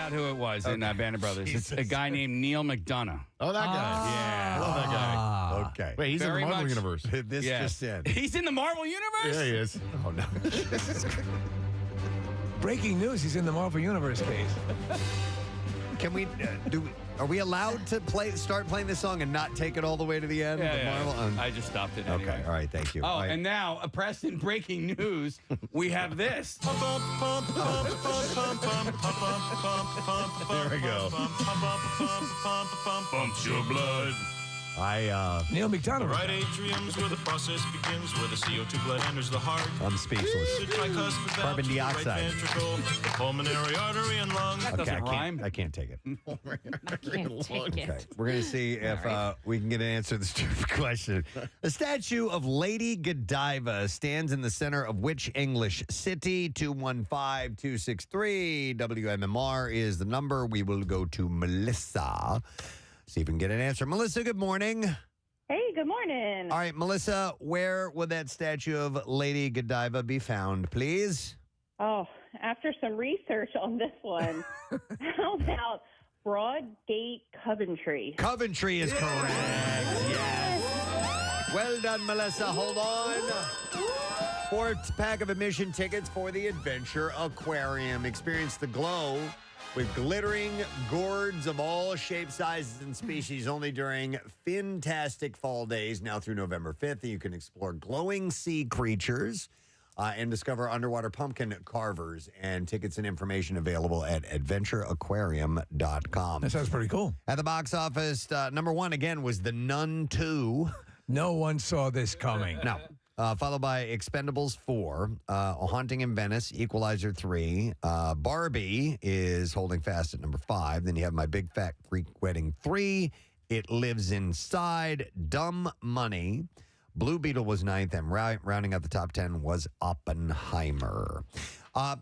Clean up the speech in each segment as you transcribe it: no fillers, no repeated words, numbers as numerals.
out who it was in Band of Brothers. Jesus. It's a guy named Neil McDonough. Oh, that guy. Yeah. I love that guy. Okay. Wait, he's Very in the Marvel much. universe. This just in. He's in the Marvel Universe? Yeah, he is. Oh, no. Breaking news, he's in the Marvel Universe case. Can we are we allowed to start playing this song and not take it all the way to the end? Yeah, The yeah. Marvel? I just stopped it Okay, anyway. all right, thank you. Oh, All right. and now, Preston, breaking news. We have this. There we go. Pumps your blood. Neil McDonough. Right atrium's where the process begins, where the CO2 blood enters the heart. I'm speechless. The tricuspid valve Carbon to the right dioxide. ventricle, the pulmonary artery and lung. That doesn't rhyme. I can't take it. Can't take it. Okay, we're going to see if we can get an answer to the stupid question. The statue of Lady Godiva stands in the center of which English city? 215-263. WMMR is the number. We will go to Melissa. See if we can get an answer. Melissa, good morning. Hey, good morning. All right, Melissa, where would that statue of Lady Godiva be found, please? Oh, after some research on this one, how about Broadgate, Coventry? Coventry is correct. Yes. Well done, Melissa. Hold on. 4-pack of admission tickets for the Adventure Aquarium. Experience the glow with glittering gourds of all shapes, sizes, and species only during fantastic fall days now through November 5th. You can explore glowing sea creatures and discover underwater pumpkin carvers. And tickets and information available at adventureaquarium.com. That sounds pretty cool. At the box office, number one again was The Nun 2. No one saw this coming. No. Followed by Expendables 4, A Haunting in Venice, Equalizer 3. Barbie is holding fast at number 5. Then you have My Big Fat Greek Wedding 3, It Lives Inside, Dumb Money. Blue Beetle was 9th, and rounding out the top 10 was Oppenheimer.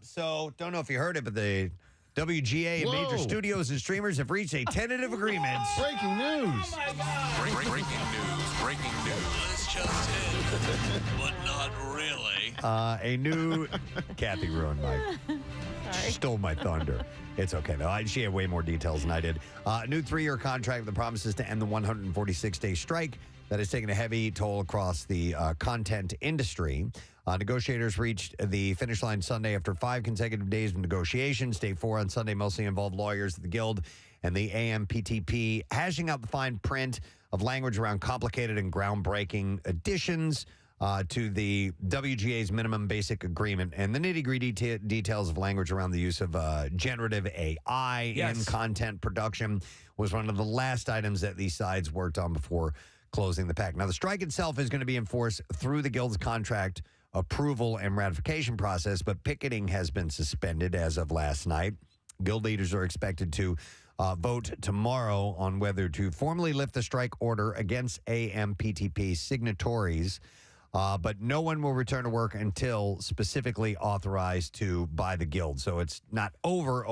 So, don't know if you heard it, but the WGA and major studios and streamers have reached a tentative agreement. Breaking news. Oh, my God. Breaking news. Breaking news. This just in, but not really. A new Kathy ruined my stole my thunder. It's okay though. She had way more details than I did. A new 3-year contract that promises to end the 146-day strike that has taken a heavy toll across the content industry. Negotiators reached the finish line Sunday after 5 consecutive days of negotiations. Day 4 on Sunday mostly involved lawyers at the Guild and the AMPTP hashing out the fine print of language around complicated and groundbreaking additions to the WGA's minimum basic agreement and the nitty-gritty details of language around the use of generative AI in content production was one of the last items that these sides worked on before closing the pact. Now, the strike itself is going to be enforced through the Guild's contract approval and ratification process, but picketing has been suspended as of last night. Guild leaders are expected to vote tomorrow on whether to formally lift the strike order against AMPTP signatories, but no one will return to work until specifically authorized to by the Guild. So it's not over.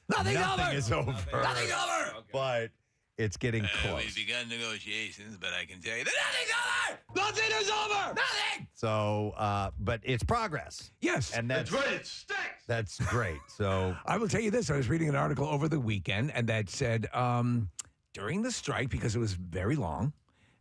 Nothing is over. Nothing over! But it's getting close. We've begun negotiations, but I can tell you that nothing's over! Nothing is over! Nothing! So, but it's progress. Yes. And that's right, it stinks. That's great. So I will tell you this. I was reading an article over the weekend, and that said during the strike, because it was very long,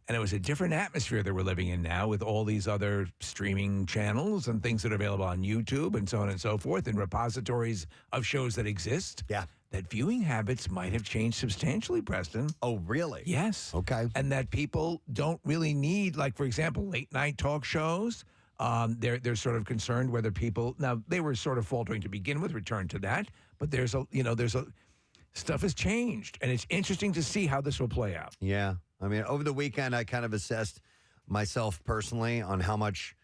and it was a different atmosphere that we're living in now with all these other streaming channels and things that are available on YouTube and so on and so forth, and repositories of shows that exist. Yeah. That viewing habits might have changed substantially, Preston. Oh, really? Yes. Okay. And that people don't really need, like, for example, late night talk shows. They're sort of concerned whether people, now they were sort of faltering to begin with, return to that, but stuff has changed, and it's interesting to see how this will play out. Yeah. I mean, over the weekend, I kind of assessed myself personally on how much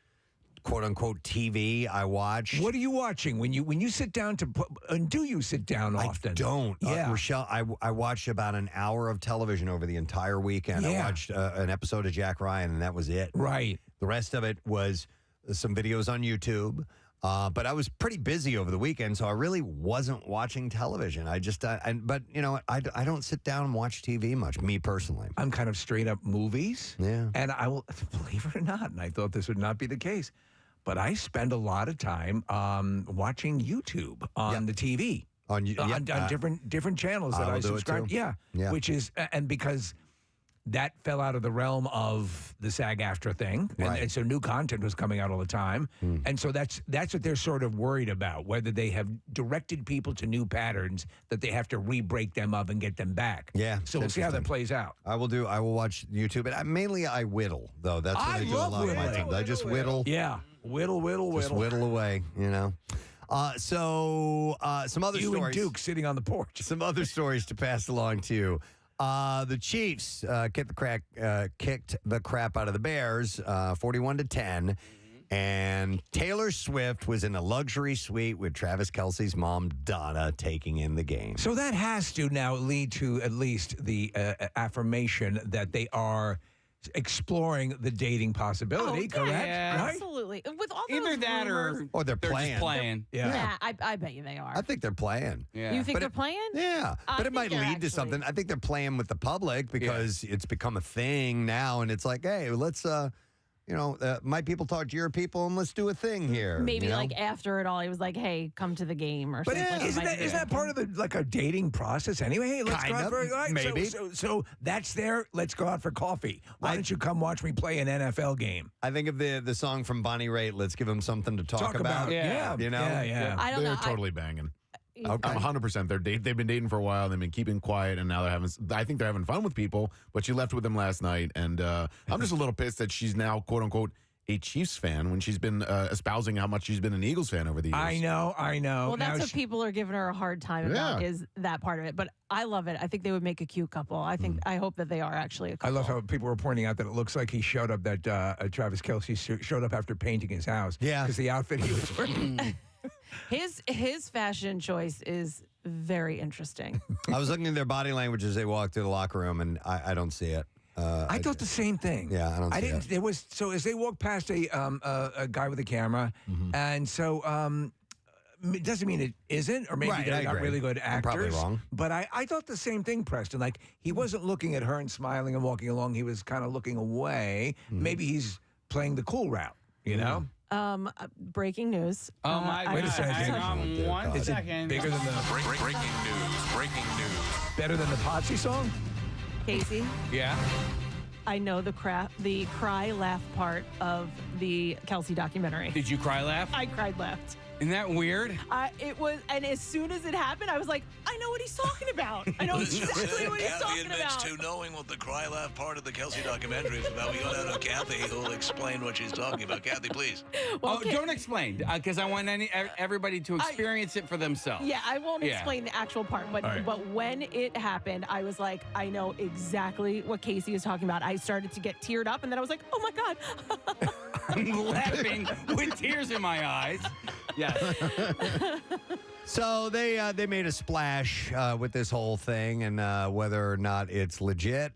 quote unquote TV I watch. What are you watching when you sit down to put, and do you sit down often? I don't. Yeah. Rochelle, I watched about an hour of television over the entire weekend. Yeah. I watched an episode of Jack Ryan, and that was it. Right. The rest of it was some videos on YouTube. But I was pretty busy over the weekend, so I really wasn't watching television. But you know what? I don't sit down and watch TV much, me personally. I'm kind of straight up movies. Yeah. And I will, believe it or not, and I thought this would not be the case, but I spend a lot of time watching YouTube on the TV. On different channels that I will I do it subscribe. too. Yeah, which is and because that fell out of the realm of the SAG-AFTRA thing, and so new content was coming out all the time, and so that's what they're sort of worried about, whether they have directed people to new patterns that they have to re-break them up and get them back. Yeah, so we'll see how that plays out. I will watch YouTube, and mainly I whittle though. That's what I do a lot of my time. I just whittle. Yeah, whittle. Just whittle away. So some other you stories. and Duke sitting on the porch. Some other stories to pass along to you. The Chiefs kicked the crap out of the Bears, 41-10. And Taylor Swift was in a luxury suite with Travis Kelce's mom, Donna, taking in the game. So that has to now lead to at least the affirmation that they are exploring the dating possibility, correct? Yeah. Right? Absolutely. With all those Either that rumors, Or they're just playing. playing. yeah, I bet you they are. I think they're playing. Yeah. You think But they're playing? Yeah, I but it think might they're lead to actually- something. I think they're playing with the public because it's become a thing now, and it's like, hey, let's, my people talk to your people, and let's do a thing here. Maybe you know? like after it all, he was like, "Hey, come to the game," or But something. Like isn't that part of a dating process anyway? Hey, let's go Kind out of, for maybe. So that's there. Let's go out for coffee. Why don't you come watch me play an NFL game? I think of the song from Bonnie Raitt, "Let's Give Them Something to Talk About." Yeah, You know? yeah. I don't They're know. totally banging. Okay. 100%. They've been dating for a while. They've been keeping quiet, and now I think they're having fun with people. But she left with him last night, and I'm just a little pissed that she's now quote unquote a Chiefs fan when she's been espousing how much she's been an Eagles fan over the years. I know. Well, that's Now what people are giving her a hard time about is that part of it. But I love it. I think they would make a cute couple. I hope that they are actually a I couple. love how people were pointing out that it looks like he showed up, that Travis Kelce showed up after painting his house. Yeah. Because the outfit he was wearing. His fashion choice is very interesting. I was looking at their body language as they walked through the locker room, and I don't see it. I thought the same thing. Yeah, I don't see didn't. it. There was as they walked past a guy with a camera, and so it doesn't mean it isn't, or maybe Right, they're I not agree. really good I'm actors. probably wrong. But I thought the same thing, Preston. Like he wasn't looking at her and smiling and walking along. He was kind of looking away. Maybe he's playing the cool route. You know. Breaking news. Oh my God! Wait a second. Hang on one Is it second. Bigger than the Breaking news. better than the Potsy song. Casey, Yeah. I know the cry laugh part of the Kelce documentary. Did you cry laugh? I cried laughed. Isn't that weird? It was, and as soon as it happened, I was like, I know what he's talking about. I know exactly what he's Kathy talking admits about. to knowing what the cry laugh part of the Kelce documentary is about. We got out of Kathy, who will explain what she's talking about. Kathy, please. Well, Oh, don't explain, because I want everybody to experience it for themselves. Yeah, I won't Yeah. explain the actual part, but right. but when it happened, I was like, I know exactly what Casey is talking about. I started to get teared up, and then I was like, oh my God. I'm laughing with tears in my eyes. Yes. So they made a splash with this whole thing, and whether or not it's legit,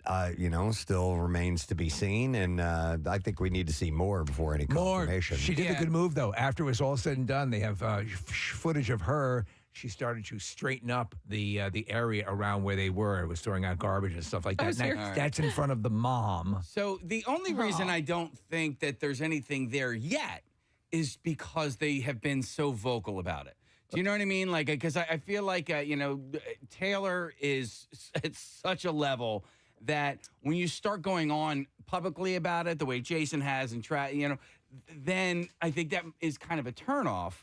still remains to be seen. And I think we need to see more before any confirmation. She did a Yeah. good move, though. After it was all said and done, they have footage of her. She started to straighten up the area around where they were. It was throwing out garbage and stuff like that. serious? That's in front of the mom. So the only reason I don't think that there's anything there yet is because they have been so vocal about it. Do you know what I mean? Like, because I feel like, Taylor is at such a level that when you start going on publicly about it, the way Jason has and then I think that is kind of a turnoff.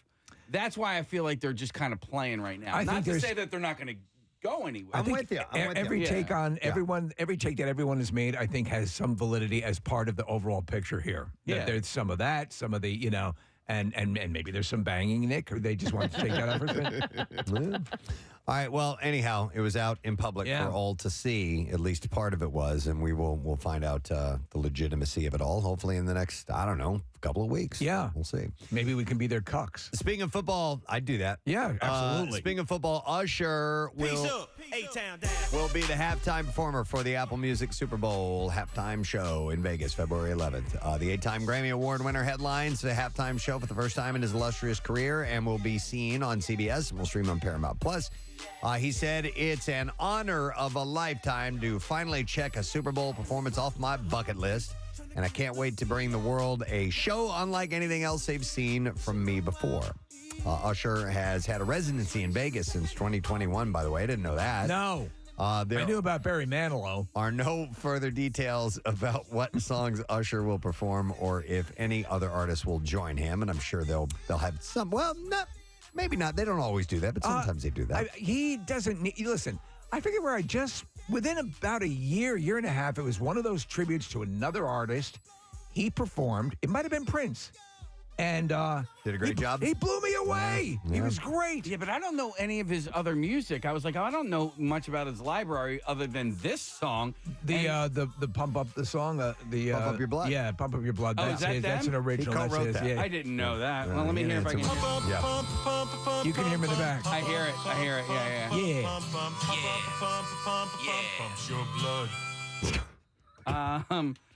That's why I feel like they're just kind of playing right now. I Not think to there's- say that they're not going to go anywhere. I'm with you. Every Yeah. take on Yeah. everyone, every take that everyone has made, I think, has some validity as part of the overall picture here. Yeah. There's some of that, some of the, and maybe there's some banging, Nick, or they just want to take that out for a spin. All right. Well, anyhow, it was out in public Yeah. for all to see. At least part of it was, and we'll find out the legitimacy of it all. Hopefully, in the next couple of weeks. Yeah. we'll see. Maybe we can be their cucks. Speaking of football, I'd do that. Yeah, absolutely. Speaking of football, Usher will be the halftime performer for the Apple Music Super Bowl halftime show in Vegas, February 11th. The 8-time Grammy Award winner headlines the halftime show for the first time in his illustrious career and will be seen on CBS and will stream on Paramount Plus. He said, it's an honor of a lifetime to finally check a Super Bowl performance off my bucket list. And I can't wait to bring the world a show unlike anything else they've seen from me before. Usher has had a residency in Vegas since 2021, by the way. I didn't know that. No. There I knew about Barry Manilow. are no further details about what songs Usher will perform or if any other artists will join him. And I'm sure they'll have some. Well, maybe not. They don't always do that, but sometimes they do that. He doesn't need. Listen, I figure within about a year and a half, it was one of those tributes to another artist. He performed. It might have been Prince. And did a great job. He blew me away. Yeah. He was great. Yeah, but I don't know any of his other music. I was like, I don't know much about his library other than this song. The Pump Up the song. Pump Up Your Blood? Yeah, Pump Up Your Blood. Oh, That's is that his. That's them? an original. He That's co-wrote his, that. yeah. I didn't know that. Well, let me hear if I can. Yeah. You can hear him in the back. I hear it. Yeah. Yeah.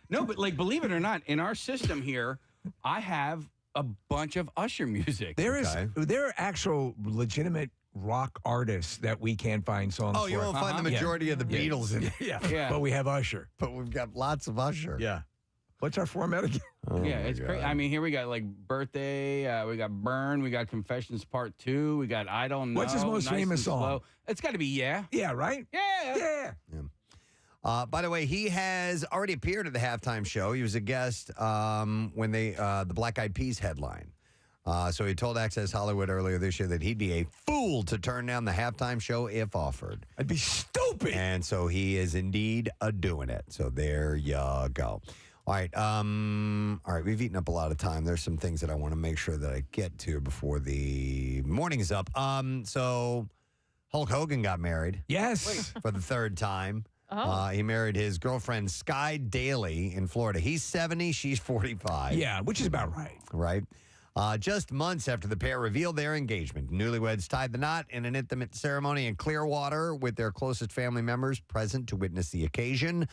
No, but like, believe it or not, in our system here, I have a bunch of Usher music. There are actual legitimate rock artists that we can't find songs for. Oh, you won't find the majority of the Beatles in it. Yeah. But we have Usher. But we've got lots of Usher. Yeah. What's our format again? Yeah, it's great. I mean, here we got like Birthday, we got Burn, we got Confessions Part 2, we got I Don't Know. What's his most Nice famous and song? Slow. It's got to be Yeah. Yeah, right? Yeah. By the way, he has already appeared at the halftime show. He was a guest when the Black Eyed Peas headline. So he told Access Hollywood earlier this year that he'd be a fool to turn down the halftime show if offered. I'd be stupid. And so he is indeed doing it. So there you go. All right. We've eaten up a lot of time. There's some things that I want to make sure that I get to before the morning is up. So Hulk Hogan got married. Yes. For the third time. Oh. He married his girlfriend, Sky Daly, in Florida. He's 70, she's 45. Yeah, which is about right. Right. Just months after the pair revealed their engagement, newlyweds tied the knot in an intimate ceremony in Clearwater with their closest family members present to witness the occasion.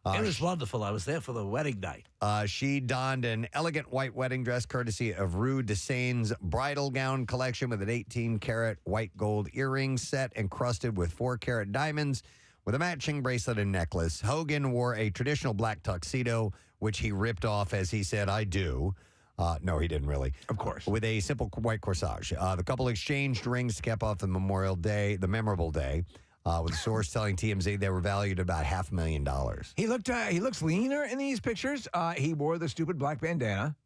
It was wonderful. I was there for the wedding night. She donned an elegant white wedding dress courtesy of Rue de Seine's bridal gown collection with an 18-karat white gold earring set encrusted with 4-carat diamonds with a matching bracelet and necklace. Hogan wore a traditional black tuxedo, which he ripped off as he said, I do. No, he didn't really. Of course. With a simple white corsage. The couple exchanged rings to cap off the memorable day. With a source telling TMZ they were valued at about $500,000. He looks leaner in these pictures. He wore the stupid black bandana,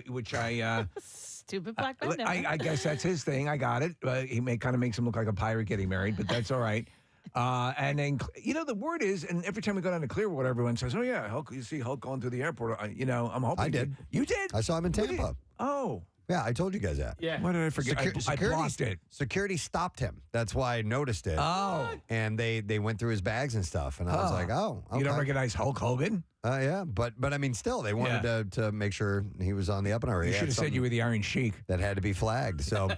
which I Stupid black bandana. I guess that's his thing. I got it. He kind of makes him look like a pirate getting married, but that's all right. And then the word is, and every time we go down to Clearwater, everyone says, "Oh yeah, Hulk, you see Hulk going through the airport." I'm hoping I did. You did? I saw him in Tampa. Oh. Yeah, I told you guys that. Yeah. What did I forget? I blocked it. Security stopped him. That's why I noticed it. Oh. And they went through his bags and stuff. And I was like, oh, okay. You don't recognize Hulk Hogan? Yeah, but I mean, still, they wanted to make sure he was on the up and up. You should have said you were the Iron Sheik. That had to be flagged. So,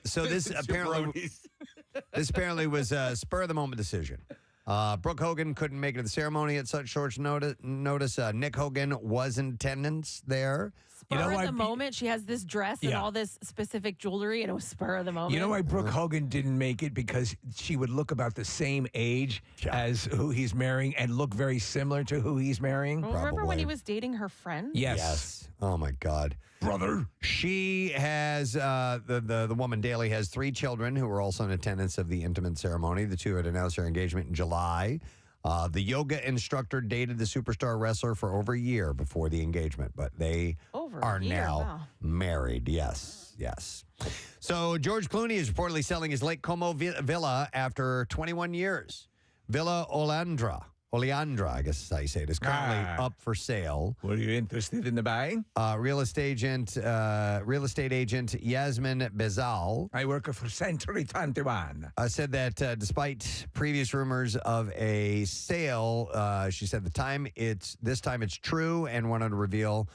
so this apparently was a spur of the moment decision. Brooke Hogan couldn't make it to the ceremony at such short notice. Nick Hogan was in attendance there. Spur of the moment. She has this dress and all this specific jewelry, and it was spur of the moment. You know why Brooke Hogan didn't make it? Because she would look about the same age as who he's marrying and look very similar to who he's marrying. Well, remember when he was dating her friend? Yes. Oh, my God. Brother. She has, the woman, Daly, has 3 children who were also in attendance of the intimate ceremony. The two had announced their engagement in July. The yoga instructor dated the superstar wrestler for over a year before the engagement, but they are now married. Yes. So George Clooney is reportedly selling his Lake Como villa after 21 years. Villa Oleandra, I guess is how you say it, is currently up for sale. Were you interested in the buying? Real estate agent Yasmin Bezal. I work for Century 21. Said that despite previous rumors of a sale, she said this time it's true and wanted to reveal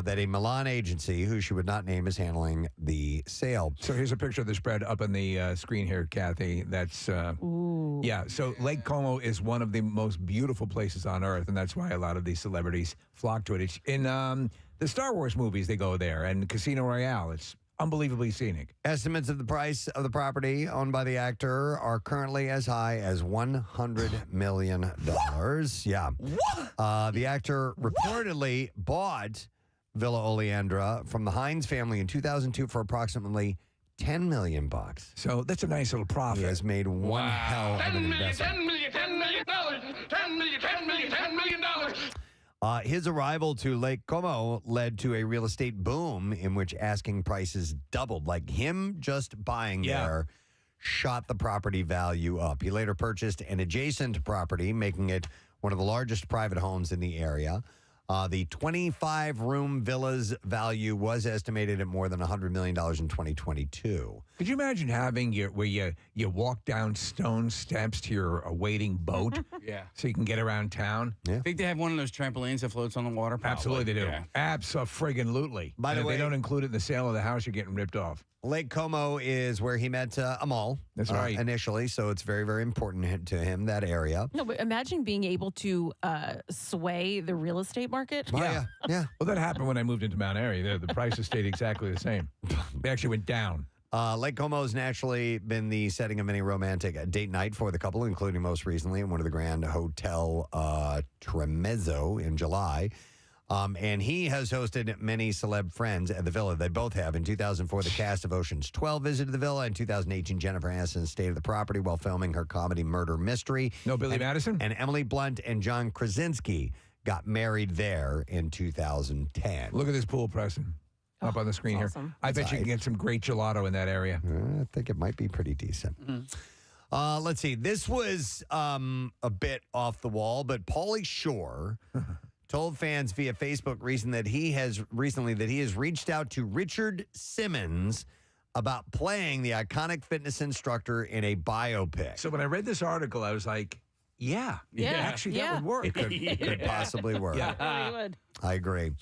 that a Milan agency, who she would not name, is handling the sale. So here's a picture of the spread up on the screen here, Kathy. That's, yeah, so Lake Como is one of the most beautiful places on earth, and that's why a lot of these celebrities flock to it. It's in the Star Wars movies, they go there, and Casino Royale. It's unbelievably scenic. Estimates of the price of the property owned by the actor are currently as high as $100 million. Yeah. What? The actor reportedly bought Villa Oleandra from the Hines family in 2002 for approximately $10 million. So that's a nice little profit. He has made one hell of an investment. $10 million. His arrival to Lake Como led to a real estate boom in which asking prices doubled. Like him just buying there shot the property value up. He later purchased an adjacent property, making it one of the largest private homes in the area. The 25-room villa's value was estimated at more than $100 million in 2022. Could you imagine having where you walk down stone steps to your awaiting boat? Yeah. So you can get around town? Yeah. I think they have one of those trampolines that floats on the water. Probably. Absolutely they do. Yeah. Abso-friggin-lutely. By the And if way, they don't include it in the sale of the house, you're getting ripped off. Lake Como is where he met Amal. That's right. Initially, so it's very, very important to him, that area. No, but imagine being able to sway the real estate market. Oh, yeah. Well, that happened when I moved into Mount Airy. The prices stayed exactly the same. They actually went down. Lake Como has naturally been the setting of many romantic date night for the couple, including most recently in one of the Grand Hotel Tremezzo in July. And he has hosted many celeb friends at the villa. They both have. In 2004, the cast of Ocean's 12 visited the villa. In 2018, Jennifer Aniston stayed at the property while filming her comedy Murder Mystery. No Billy Madison? And Emily Blunt and John Krasinski got married there in 2010. Look at this pool, Preston. Up on the screen here. awesome. I bet you can get some great gelato in that area. I think it might be pretty decent. Let's see. This was a bit off the wall, but Pauly Shore told fans via Facebook recently that he has reached out to Richard Simmons about playing the iconic fitness instructor in a biopic. So when I read this article, I was like, actually that would work. It could possibly work. Really would. I agree.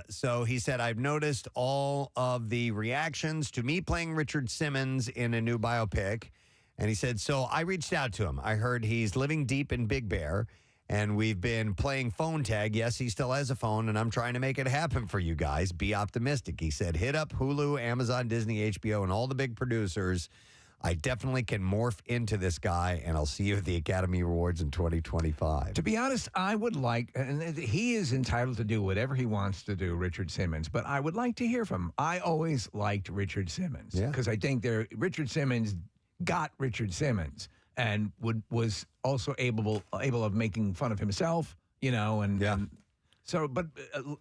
So he said, I've noticed all of the reactions to me playing Richard Simmons in a new biopic. And he said, so I reached out to him. I heard he's living deep in Big Bear, and we've been playing phone tag. Yes, he still has a phone, and I'm trying to make it happen for you guys. Be optimistic. He said, hit up Hulu, Amazon, Disney, HBO, and all the big producers. I definitely can morph into this guy, and I'll see you at the Academy Awards in 2025. To be honest, I would like, and he is entitled to do whatever he wants to do, Richard Simmons, but I would like to hear from him. I always liked Richard Simmons because I think Richard Simmons got Richard Simmons and was also able of making fun of himself, and so, but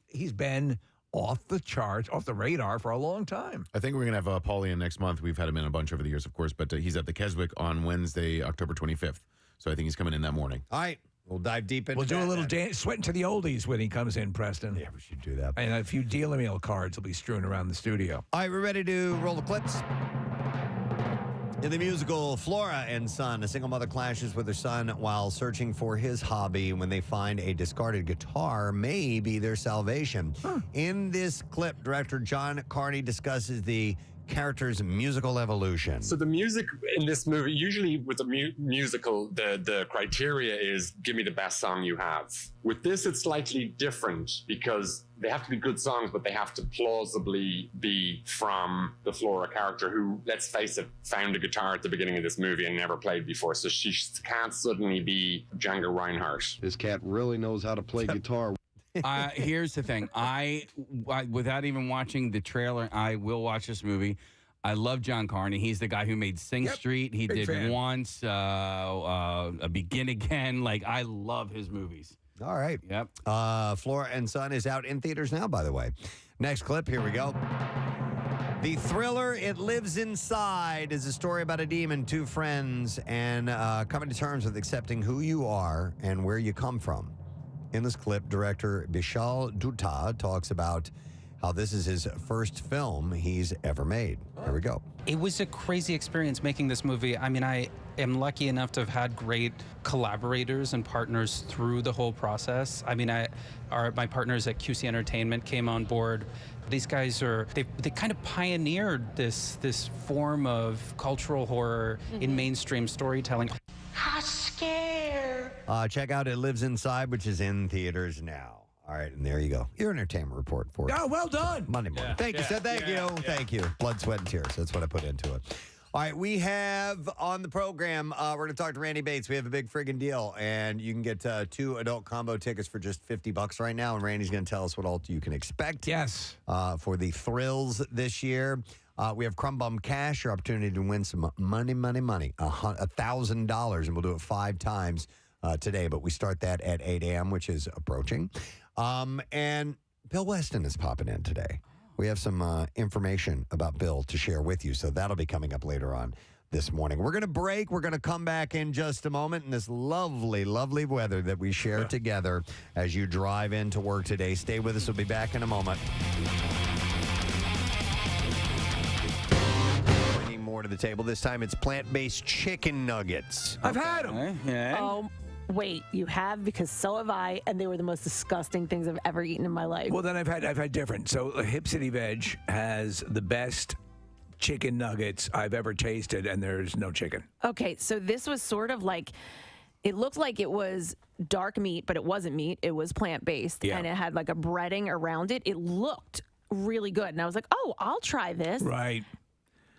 he's been off the charts, off the radar for a long time. I think we're going to have Pauly in next month. We've had him in a bunch over the years, of course, but he's at the Keswick on Wednesday, October 25th. So I think he's coming in that morning. All right. We'll dive deep into We'll do a little sweating to the oldies when he comes in, Preston. Yeah, we should do that. And a few deal-a-meal cards will be strewn around the studio. All right, we're ready to roll the clips. In the musical Flora and Son, a single mother clashes with her son while searching for his hobby. When they find a discarded guitar, may be their salvation. In this clip, director John Carney discusses the character's musical evolution. So the music in this movie, usually with a musical, the criteria is give me the best song you have. With this, it's slightly different because they have to be good songs, but they have to plausibly be from the Flora character who, let's face it, found a guitar at the beginning of this movie and never played before. So she can't suddenly be Django Reinhardt. This cat really knows how to play guitar. Here's the thing. I, without even watching the trailer, I will watch this movie. I love John Carney. He's the guy who made Sing Street. He did fan. Once, A Begin Again. Like, I love his movies. All right. Yep. Flora and Son is out in theaters now, by the way. Next clip, here we go. The thriller It Lives Inside is a story about a demon, two friends, and coming to terms with accepting who you are and where you come from. In this clip, director Bishal Dutta talks about how this is his first film he's ever made. Here we go. It was a crazy experience making this movie. I mean, I am lucky enough to have had great collaborators and partners through the whole process. I mean, my partners at QC Entertainment came on board. These guys they kind of pioneered this form of cultural horror in mainstream storytelling. Check out It Lives Inside, which is in theaters now. All right, and there you go. Your entertainment report for Oh, well done. Monday morning. Thank you, sir. Thank you. Thank you. Blood, sweat, and tears. That's what I put into it. All right, we have on the program, we're going to talk to Randy Bates. We have a big friggin' deal, and you can get 2 adult combo tickets for just $50 right now, and Randy's going to tell us what all you can expect. Yes. For the thrills this year. We have Crumb Bum Cash, your opportunity to win some money, $1,000, and we'll do it 5 times today, but we start that at 8 a.m., which is approaching. And Bill Weston is popping in today. We have some information about Bill to share with you, so that'll be coming up later on this morning. We're going to break. We're going to come back in just a moment in this lovely, lovely weather that we share together as you drive into work today. Stay with us. We'll be back in a moment. Bringing more to the table. This time it's plant-based chicken nuggets. I've had them. Yeah. Oh, wait, you have? Because so have I, and they were the most disgusting things I've ever eaten in my life. Well, then I've had different. So Hip City Veg has the best chicken nuggets I've ever tasted, and there's no chicken. Okay, so this was sort of like, it looked like it was dark meat, but it wasn't meat. It was plant-based, and it had like a breading around it. It looked really good, and I was like, oh, I'll try this. Right.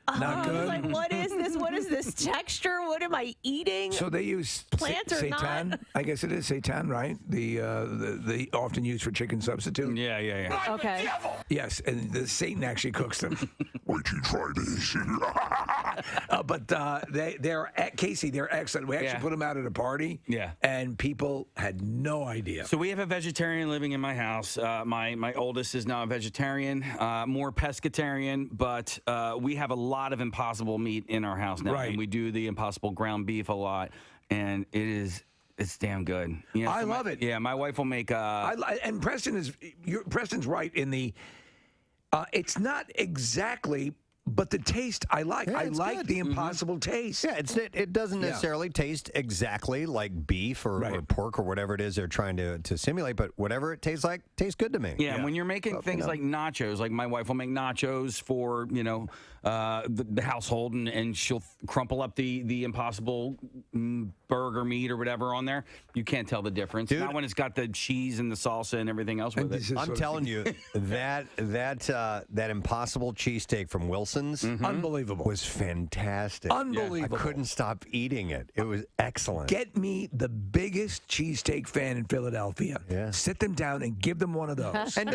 Not good. I was like, what is this? What is this texture? What am I eating? So they use plant or seitan. not? I guess it is seitan, right? The often used for chicken substitute. Yeah. Okay. Yes, and the Satan actually cooks them. Wait till you try this. But they're at Casey. They're excellent. We actually put them out at a party. Yeah. And people had no idea. So we have a vegetarian living in my house. My oldest is now a vegetarian, more pescatarian, but we have a lot of Impossible meat in our house now. Right. And we do the Impossible ground beef a lot, and it's damn good. You know, I love it. Yeah, my wife will make and Preston's right in the it's not exactly, but the taste I like. Yeah, I it's like good. the Impossible taste. Yeah, it doesn't necessarily taste exactly like beef or pork or whatever it is they're trying to simulate, but whatever it tastes like tastes good to me. Yeah, and when you're making things like nachos, like my wife will make nachos for, the household, and she'll crumple up the Impossible burger meat or whatever on there. You can't tell the difference. Dude. Not when it's got the cheese and the salsa and everything else with it. I'm telling you, that Impossible cheesesteak from Wilson's Unbelievable. was fantastic. Unbelievable. I couldn't stop eating it. It was excellent. Get me the biggest cheesesteak fan in Philadelphia. Yeah. Sit them down and give them one of those. And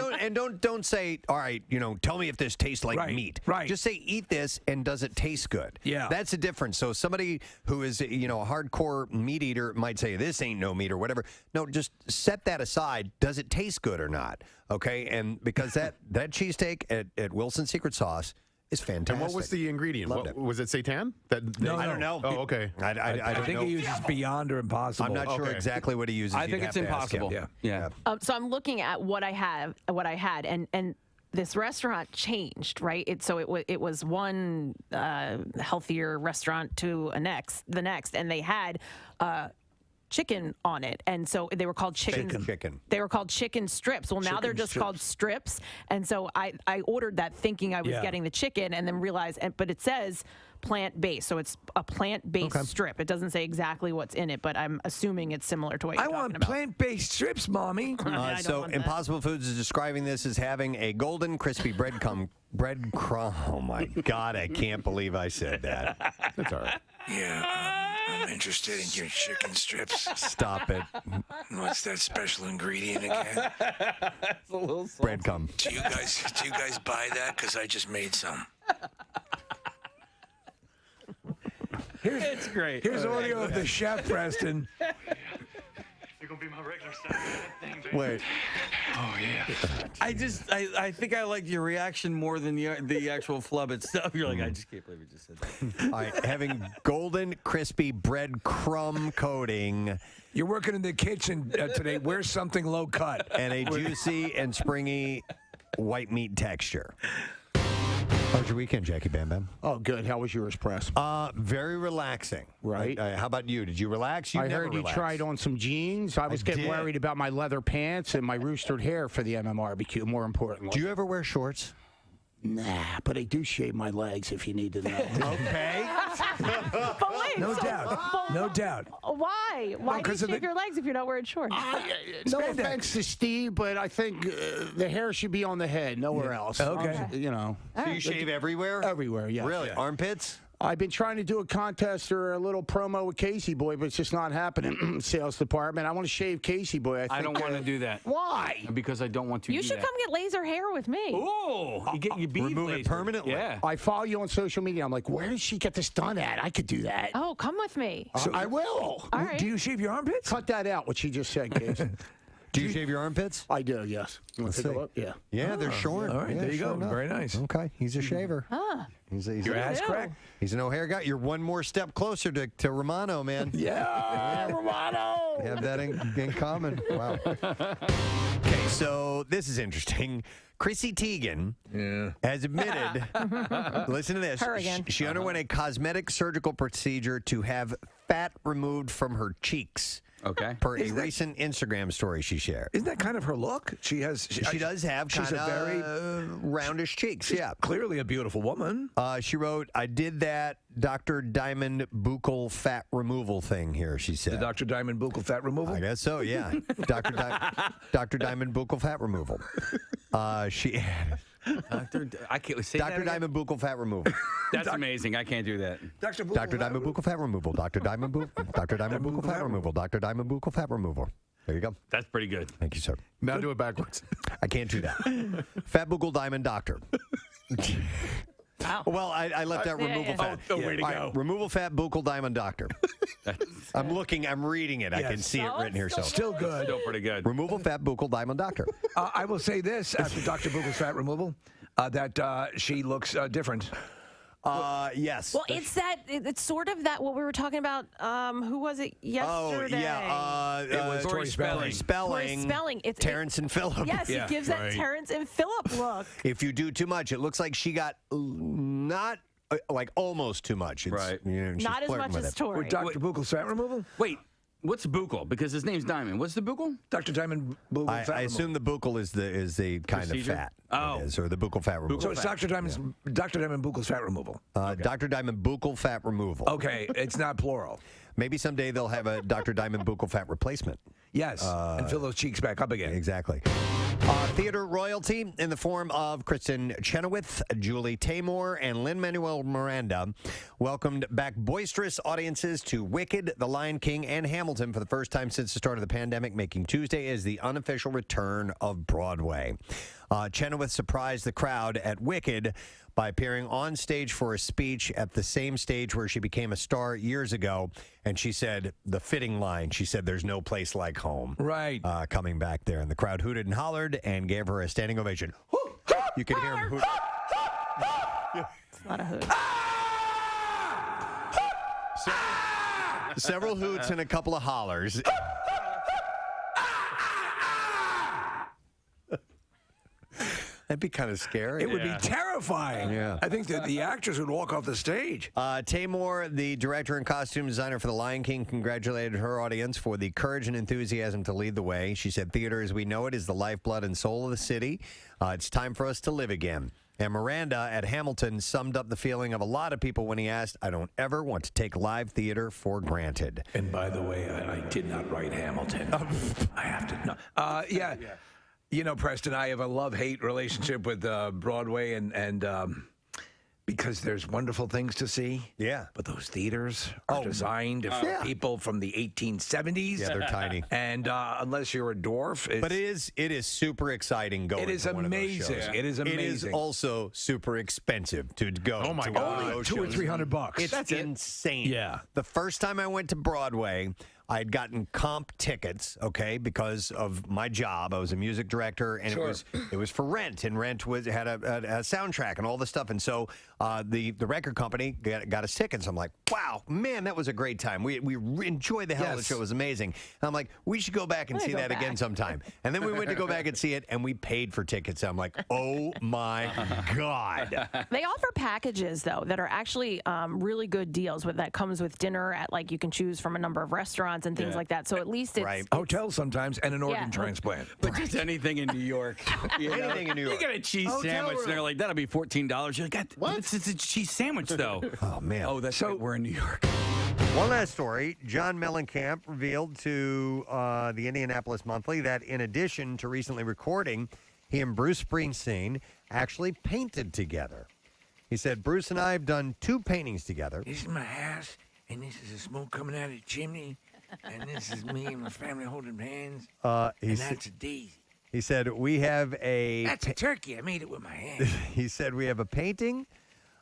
don't say, all right, tell me if this tastes like meat. Right. Just say, eat this, and does it taste good? Yeah. That's the difference. So somebody who is, a hardcore meat eater might say, this ain't no meat or whatever. No, just set that aside. Does it taste good or not? Okay. And because that cheesesteak at Wilson's Secret Sauce is fantastic. And what was the ingredient? Loved it. Was it seitan? No, I don't know. Oh, okay. I don't think know. he uses Beyond or Impossible. I'm not sure exactly what he uses. I think You'd it's have to ask him. Impossible. Yeah. So I'm looking at what I had, and this restaurant changed, right? It was one healthier restaurant to the next, and they had chicken on it, and so they were called chicken. They were called chicken strips. Well, now they're just called strips, and so I ordered that thinking I was getting the chicken, and then realized, but it says plant-based, so it's a plant-based strip. It doesn't say exactly what's in it, but I'm assuming it's similar to what you're talking about. Plant-based strips, Mommy. So Impossible Foods is describing this as having a golden, crispy breadcrumb. Oh my God! I can't believe I said that. That's all right. Yeah, I'm interested in your chicken strips. Stop it. What's that special ingredient again? It's a little salty. Breadcrumb. Do you guys buy that? Because I just made some. It's great. Here's audio of the chef, Preston. You're gonna be my regular thing, baby. Wait. Oh yeah. I think I liked your reaction more than the actual flub itself. You're like, I just can't believe you just said that. All right, having golden, crispy breadcrumb coating. You're working in the kitchen today. Where's something low cut? And a juicy and springy white meat texture. How was your weekend, Jackie Bam Bam? Oh, good. How was yours, Press? Very relaxing. Right. How about you? Did you relax? I heard you tried on some jeans. I was getting worried about my leather pants and my roostered hair for the MMRBQ, more importantly. Do you ever wear shorts? Nah, but I do shave my legs if you need to know. Okay. But wait, No doubt. Why? Why do you shave your legs if you're not wearing shorts? No offense to Steve, but I think the hair should be on the head, nowhere else. Okay. So you you shave everywhere? Everywhere, yeah. Really? Yeah. Armpits? I've been trying to do a contest or a little promo with Casey Boy, but it's just not happening. Sales department. I want to shave Casey Boy. I don't want to do that. Why? Because I don't want to You do should that. come get laser hair with me. Oh, you get your beef remove it lasered. permanently? Yeah. I follow you on social media. I'm like, where did she get this done at? I could do that. Oh, come with me. I will. All right. Do you shave your armpits? Cut that out, what she just said, Casey. Do you shave your armpits? I do, yes. You want to take a look? Yeah. Yeah, they're short. All right, Yeah, there you sure go. enough. Very nice. Okay, he's a shaver. He's Your ass crack. He's an O'Hare guy. You're one more step closer to Romano, man. Yeah, Romano. We have that in common. Wow. Okay, so this is interesting. Chrissy Teigen has admitted, listen to this, Her again. she underwent a cosmetic surgical procedure to have fat removed from her cheeks. Okay. Per a recent Instagram story she shared. Isn't that kind of her look? She has. She does have she's kind a very of roundish cheeks. she's Yeah. clearly a beautiful woman. She wrote, I did that Dr. Diamond buccal fat removal thing here, she said. The Dr. Diamond buccal fat removal? I guess so, yeah. Dr. Diamond buccal fat removal. She I can't say Dr. Diamond buccal fat removal. That's amazing. I can't do that. Dr. Diamond buccal fat removal. Dr. Diamond buccal fat removal. Dr. Diamond buccal fat removal. There you go. That's pretty good. Thank you, sir. Now do it backwards. I can't do that. Fat buccal diamond doctor. Wow. Well, I left out removal fat. Oh, way to All go. Removal fat buccal diamond doctor. I'm reading it. I can Yes. see it written here. So Still good. Still pretty good. removal fat buccal diamond doctor. I will say this after Dr. Buchal's fat removal, that she looks different. Yes. Well, it's sort of that what we were talking about. Who was it yesterday? Oh, yeah. It was Tori Tori Tori Spelling. It's Terrence and Phillip. Yes, it gives that Terrence and Phillip look. If you do too much, it looks like she got not like almost too much. It's, Right. You know, she's Not as flirting much with as it. Tori. With Dr. Buchal's fat removal? Wait, what's buccal? Because his name's Diamond. What's the buccal? Dr. Diamond buccal fat I assume the buccal is the kind Procedure? of fat. Oh. It is, or the buccal fat removal. So it's Dr. Diamond buchal's fat removal. Dr. Diamond buccal fat removal. Okay, it's not plural. Maybe someday they'll have a Dr. Diamond buccal fat replacement. Yes, and fill those cheeks back up again. Exactly. Theater royalty in the form of Kristen Chenoweth, Julie Taymor, and Lin-Manuel Miranda welcomed back boisterous audiences to Wicked, The Lion King, and Hamilton for the first time since the start of the pandemic, making Tuesday as the unofficial return of Broadway. Chenoweth surprised the crowd at Wicked by appearing on stage for a speech at the same stage where she became a star years ago. And she said the fitting line, she said, "There's no place like home." Right. Coming back there. And the crowd hooted and hollered and gave her a standing ovation. You could hear him hoot. It's not a hoot. Several hoots and a couple of hollers. That'd be kind of scary. It would be terrifying. Yeah. I think that the actress would walk off the stage. Taymor, the director and costume designer for The Lion King, congratulated her audience for the courage and enthusiasm to lead the way. She said, "Theater as we know it is the lifeblood and soul of the city. It's time for us to live again." And Miranda at Hamilton summed up the feeling of a lot of people when he asked, "I don't ever want to take live theater for granted." And by the way, I did not write Hamilton. I have to know. Yeah. You know, Preston, I have a love-hate relationship with Broadway, and because there's wonderful things to see. Yeah. But those theaters are designed for people from the 1870s. Yeah, they're tiny. And unless you're a dwarf, But it is super exciting going. It is to one of those amazing. shows. It is It is amazing. also super expensive to go. Oh, my to God. one of those $200 or shows. $300. It's insane. Yeah. The first time I went to Broadway, I had gotten comp tickets, okay, because of my job. I was a music director, and it was for Rent, and Rent had a soundtrack and all this stuff. And so the record company got us tickets. I'm like, wow, man, that was a great time. We enjoyed the hell of the show. It was amazing. And I'm like, we should go back and see that again sometime. And then we went to go back and see it, and we paid for tickets. I'm like, oh my God. They offer packages though that are actually really good deals. That comes with dinner at you can choose from a number of restaurants and things like that. So at least it's hotels sometimes and an organ transplant. But just anything in New York. Anything in New York. You get a cheese sandwich, and they're like, that'll be $14. You're like, what? It's a cheese sandwich, though. Oh, man. Oh, that's so. We're in New York. One last story. John Mellencamp revealed to the Indianapolis Monthly that in addition to recently recording, he and Bruce Springsteen actually painted together. He said, Bruce and I have done 2 paintings together. This is my house, and this is the smoke coming out of the chimney, and this is me and my family holding hands, and that's a daisy. He said, we have a... That's a turkey. I made it with my hands. He said, we have a painting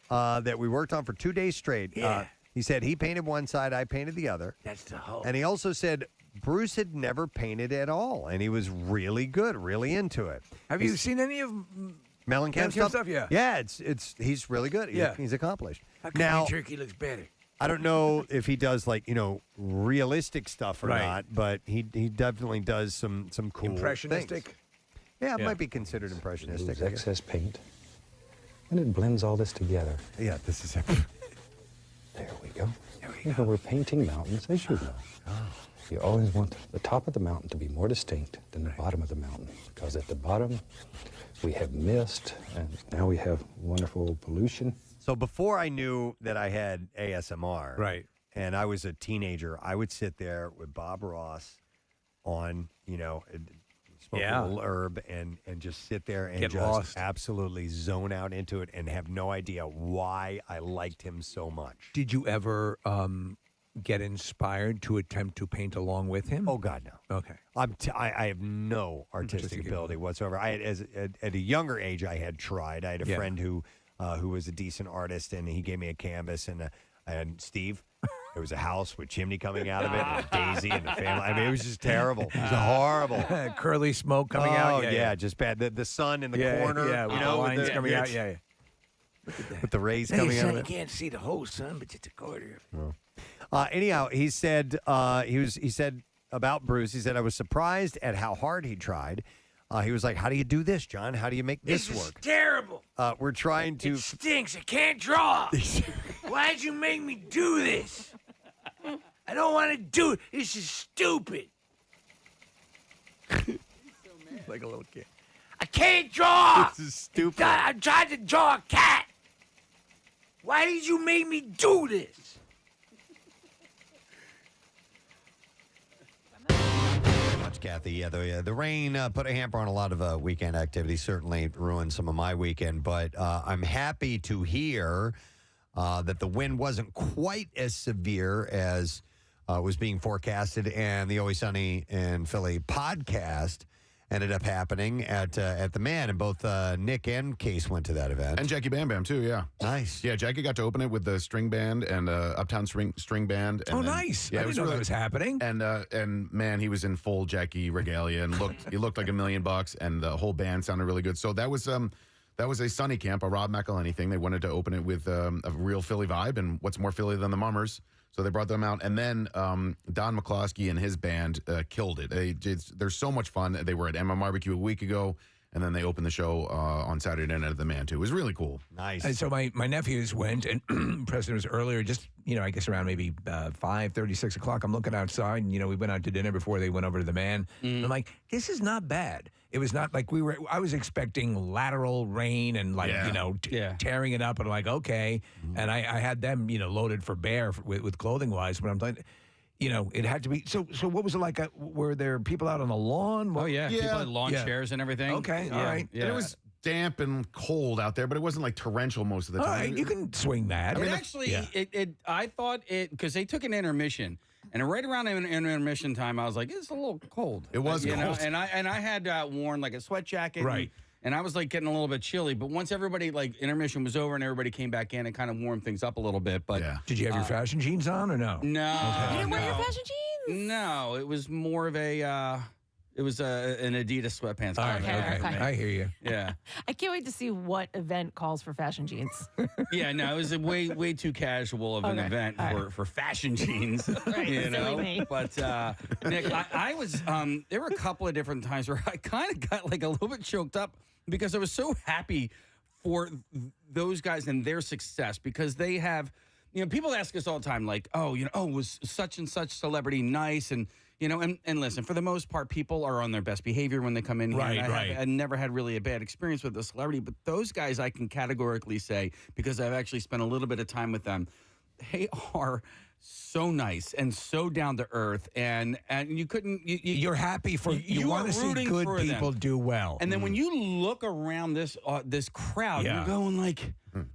that we worked on for 2 days straight. Yeah. He said he painted one side, I painted the other. That's the whole. And he also said Bruce had never painted at all, and he was really good, really into it. Have you seen any of Mellencamp stuff? Yeah. Yeah, he's really good. Yeah. He's accomplished. How come Now, my turkey looks better? I don't know if he does realistic stuff or Right. not, but he definitely does some cool Impressionistic? things. Yeah, it might be considered impressionistic. I guess. Excess paint, and it blends all this together. Yeah, this is it. There we go. We're painting mountains, as you know. You always want the top of the mountain to be more distinct than the bottom of the mountain, because at the bottom we have mist, and now we have wonderful pollution. So before I knew that I had ASMR, Right. and I was a teenager, I would sit there with Bob Ross on, smoke Yeah. a little herb and just sit there and Get just lost. absolutely zone out into it and have no idea why I liked him so much. Did you ever get inspired to attempt to paint along with him? Oh God, no. Okay. I have no artistic ability whatsoever. I had, at a younger age, I had tried. I had a Yeah. friend who was a decent artist, and he gave me a canvas, and Steve. There was a house with chimney coming out of it, and a daisy, and a family. I mean, it was just terrible. It was horrible. Curly smoke coming out. Oh yeah, just bad. The sun in the corner. Yeah, with the lines coming out. Yeah. With the rays Hey, coming son, out you of it. can't see the whole sun, but just a quarter. Anyhow, he said he said about Bruce. He said I was surprised at how hard he tried. He was like, "How do you do this, John? How do you make this This work?" is terrible. We're trying to. It stinks. I can't draw. Why'd you make me do this? I don't want to do it. This is stupid. Like a little kid. I can't draw. This is stupid. I tried to draw a cat. Why did you make me do this? Much, Kathy. Yeah, the rain put a hamper on a lot of weekend activities. Certainly ruined some of my weekend, but I'm happy to hear that the wind wasn't quite as severe as was being forecasted, and the Always Sunny in Philly podcast ended up happening at the Man, and both Nick and Case went to that event. And Jackie Bam Bam, too, yeah. Nice. Yeah, Jackie got to open it with the string band and Uptown String Band. And Nice. Yeah, I didn't know that was happening. And man, he was in full Jackie regalia and he looked like $1 million, and the whole band sounded really good. So that was a Sunny camp, a Rob McElhenney thing. They wanted to open it with a real Philly vibe, and what's more Philly than the Mummers? So they brought them out, and then Don McCloskey and his band killed it. They're so much fun. They were at MMRBQ a week ago, and then they opened the show on Saturday night at the Man, too. It was really cool. Nice. And so my nephews went, and Preston was earlier, just, I guess around maybe 5:30, 6 o'clock. I'm looking outside, and, we went out to dinner before they went over to the Man. And I'm like, this is not bad. It was not like I was expecting lateral rain and tearing it up, and I'm like, okay. And I had them, loaded for bear with clothing wise, but I'm like, it had to be. So what was it like? Were there people out on the lawn? Oh, yeah. Yeah. People had lawn chairs and everything. Okay, all right. Yeah. And it was damp and cold out there, but it wasn't like torrential most of the All time. right, you can swing that. I thought because they took an intermission. And right around intermission time, I was like, it's a little cold. It was cold. And I had worn like a sweat jacket. Right. And I was like getting a little bit chilly. But once everybody, intermission was over and everybody came back in, it kind of warmed things up a little bit. But Did you have your fashion jeans on or no? No. You didn't wear your fashion jeans? No, it was more of an Adidas sweatpants. All right, Okay. I hear you. Yeah. I can't wait to see what event calls for fashion jeans. Yeah, no, it was a way too casual of an Okay. event All right. for fashion jeans. Right, silly me. But Nick, I was there were a couple of different times where I kind of got like a little bit choked up because I was so happy for those guys and their success, because they have, people ask us all the time, like, was such and such celebrity nice? And and listen, for the most part, people are on their best behavior when they come in here. Right, And right. I never had really a bad experience with a celebrity, but those guys I can categorically say, because I've actually spent a little bit of time with them, they are so nice and so down to earth, and you couldn't. You're happy for you are want to see rooting good for people them. do well. And then when you look around this crowd, Yeah. you're going like,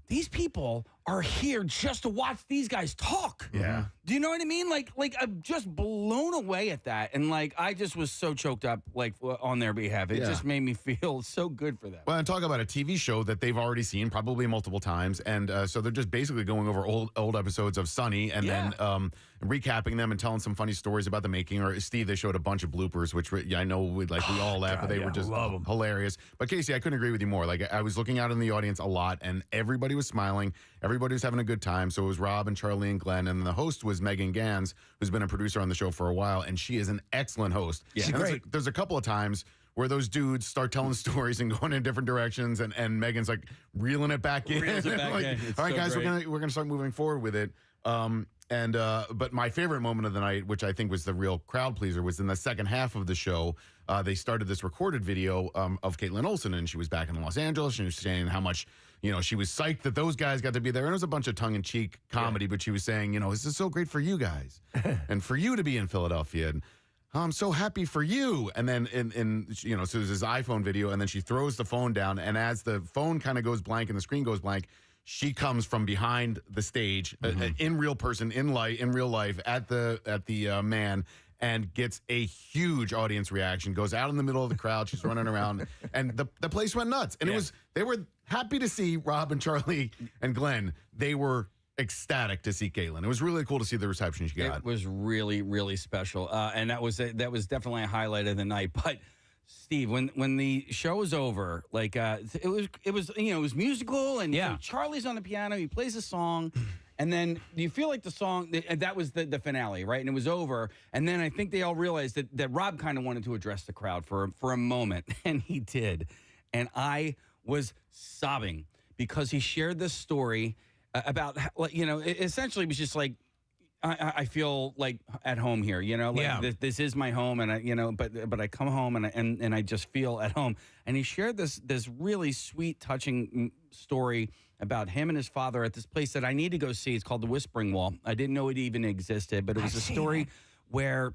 these people are here just to watch these guys talk. Yeah. Do you know what I mean? Like I'm just blown away at that. And like, I just was so choked up, like on their behalf. It just made me feel so good for them. Well, and talk about a TV show that they've already seen probably multiple times. And so they're just basically going over old episodes of Sunny and then recapping them and telling some funny stories about the making. Or Steve, they showed a bunch of bloopers, which I know we all laughed, but they were just hilarious. But Casey, I couldn't agree with you more. Like I was looking out in the audience a lot and everybody was smiling. Everybody was having a good time. So it was Rob and Charlie and Glenn. And the host was Megan Gans, who's been a producer on the show for a while. And she is an excellent host. Yeah. She's great. There's a couple of times where those dudes start telling stories and going in different directions. And Megan's like reeling it back in. Reels it back like, in. all right, so guys, great. we're gonna start moving forward with it. But my favorite moment of the night, which I think was the real crowd pleaser, was in the second half of the show. They started this recorded video of Caitlin Olsen, and she was back in Los Angeles. She was saying how much, she was psyched that those guys got to be there. And it was a bunch of tongue-in-cheek comedy, but she was saying, this is so great for you guys and for you to be in Philadelphia. And I'm so happy for you. And then, so there's this iPhone video, and then she throws the phone down. And as the phone kind of goes blank and the screen goes blank, she comes from behind the stage, in real person, in real life, at the man, and gets a huge audience reaction. Goes out in the middle of the crowd. She's running around, and the place went nuts. And they were happy to see Rob and Charlie and Glenn. They were ecstatic to see Caitlin. It was really cool to see the reception she got. It was really, really special, and that was definitely a highlight of the night. But Steve, when the show was over, like it was musical, and so Charlie's on the piano, he plays a song, and then you feel like the song that was the finale, right? And it was over, and then I think they all realized that Rob kind of wanted to address the crowd for a moment, and he did, and I was sobbing because he shared this story about, essentially it was just like, I feel like at home here, this is my home, and but I come home and I just feel at home. And he shared this really sweet, touching story about him and his father at this place that I need to go see. It's called the Whispering Wall. I didn't know it even existed, but it was a story where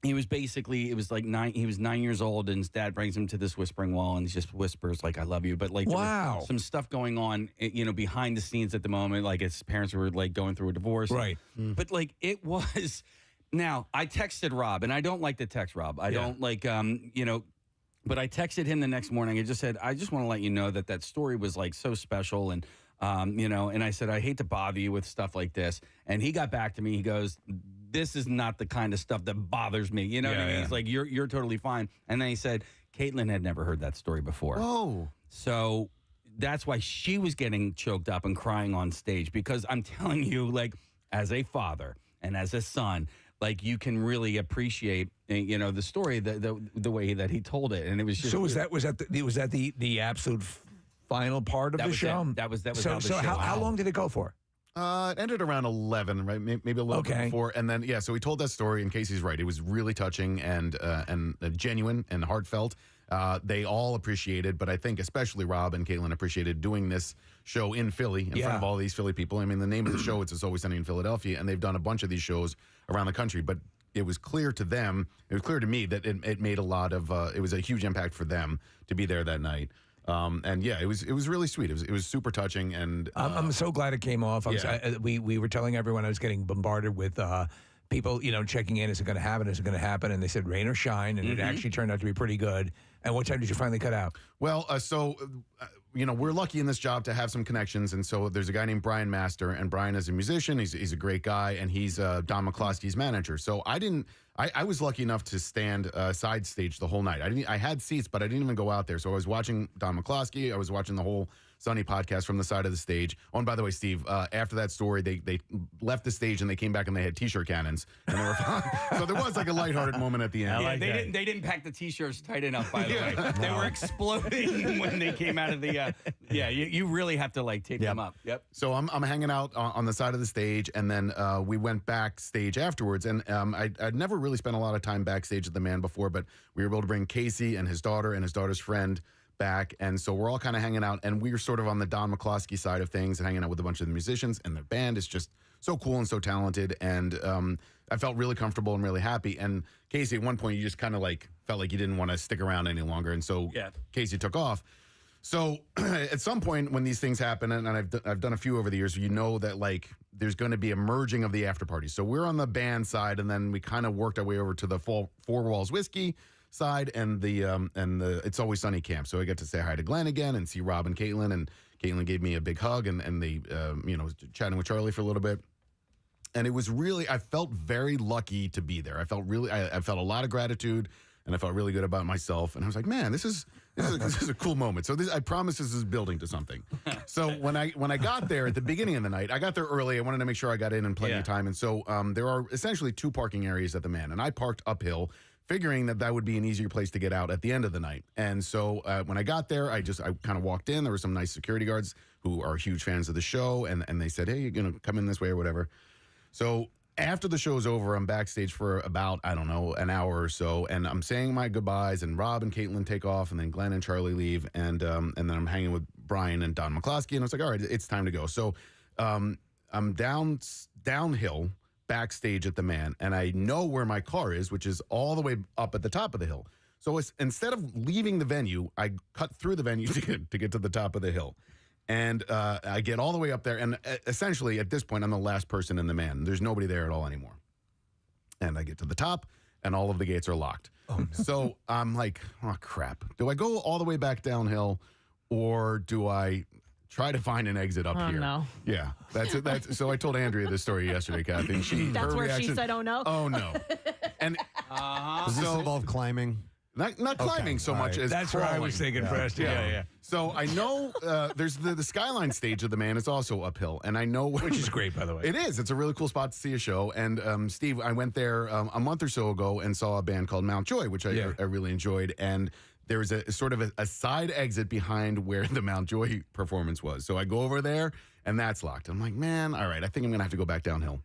he was he was 9 years old, and his dad brings him to this whispering wall, and he just whispers like, "I love you." But like, there was some stuff going on, behind the scenes at the moment. Like his parents were like going through a divorce. Right. But like, it was, now I texted Rob, and I don't like to text Rob. I don't like, but I texted him the next morning. I just said, I just want to let you know that story was like so special. And, and I said, I hate to bother you with stuff like this. And he got back to me. He goes, this is not the kind of stuff that bothers me. You know what I mean? Yeah. He's like, you're totally fine. And then he said, Caitlin had never heard that story before. Oh. So that's why she was getting choked up and crying on stage, because I'm telling you, like, as a father and as a son, like, you can really appreciate, the story, the way that he told it. And it was just. So was that the absolute final part of the show? That was so how long did it go for? It ended around 11, right? Maybe a little bit before. And then, so he told that story, and Casey's right. It was really touching and genuine and heartfelt. They all appreciated, but I think especially Rob and Caitlin appreciated doing this show in Philly in front of all these Philly people. I mean, the name of the show, It's Always Sunny in Philadelphia, and they've done a bunch of these shows around the country. But it was clear to them, it was clear to me that it made a lot of, it was a huge impact for them to be there that night. It was really sweet. It was super touching, and I'm so glad it came off. We were telling everyone I was getting bombarded with people, checking in. Is it going to happen? Is it going to happen? And they said rain or shine, and it actually turned out to be pretty good. And what time did you finally cut out? Well, we're lucky in this job to have some connections, and so there's a guy named Brian Master, and Brian is a musician. He's a great guy, and he's Don McCloskey's manager. So I was lucky enough to stand side stage the whole night. I had seats, but I didn't even go out there. So I was watching Don McCloskey. I was watching the whole Sunny podcast from the side of the stage. Oh, and by the way, Steve, after that story, they left the stage and they came back and they had T-shirt cannons, and they were fine. So there was like a lighthearted moment at the end. They didn't pack the T-shirts tight enough, by the way. They were exploding when they came out of the. You really have to like tape them up. Yep. So I'm hanging out on the side of the stage, and then we went backstage afterwards, and I'd never really spent a lot of time backstage at the Man before, but we were able to bring Casey and his daughter and his daughter's friend back, and so we're all kind of hanging out, and we were sort of on the Don McCloskey side of things and hanging out with a bunch of the musicians, and the band is just so cool and so talented, and I felt really comfortable and really happy. And Casey, at one point, you just kind of like felt like you didn't want to stick around any longer, and so Casey took off. So at some point when these things happen, and I've done a few over the years, you know that like there's going to be a merging of the after party. So we're on the band side, and then we kind of worked our way over to the Four Walls Whiskey side and the It's Always Sunny camp. So I get to say hi to Glenn again and see Rob and Caitlin, and Caitlin gave me a big hug, and they chatting with Charlie for a little bit. And it was really, I felt very lucky to be there. I felt a lot of gratitude, and I felt really good about myself. And I was like, man, this is a cool moment. So I promise this is building to something. So when I got there at the beginning of the night, I got there early. I wanted to make sure I got in plenty of time. And so there are essentially 2 parking areas at the Man. And I parked uphill, figuring that would be an easier place to get out at the end of the night. And so when I got there, I kind of walked in. There were some nice security guards who are huge fans of the show. And they said, hey, you're going to come in this way or whatever. So after the show's over, I'm backstage for about, I don't know, an hour or so, and I'm saying my goodbyes, and Rob and Caitlin take off, and then Glenn and Charlie leave, and then I'm hanging with Brian and Don McCloskey, and I was like, all right, it's time to go. So I'm downhill backstage at the Man, and I know where my car is, which is all the way up at the top of the hill. So instead of leaving the venue, I cut through the venue to get to the top of the hill. And I get all the way up there, and essentially at this point, I'm the last person in the Man. There's nobody there at all anymore. And I get to the top, and all of the gates are locked. Oh, no. So I'm like, oh, crap. Do I go all the way back downhill, or do I try to find an exit up here? No. Yeah, that's it. So I told Andrea this story yesterday, Kathy. And That's her where reaction, she said, oh, no? Oh, no. And Does this involve climbing? Not climbing so much as That's crawling. what I was thinking, Preston. Yeah. So I know there's the Skyline stage of the Man is also uphill, and I know Which is great, by the way. It is. It's a really cool spot to see a show. And Steve, I went there a month or so ago and saw a band called Mount Joy, which I really enjoyed. And there was a sort of a side exit behind where the Mount Joy performance was. So I go over there, and that's locked. I'm like, man, all right, I think I'm gonna have to go back downhill.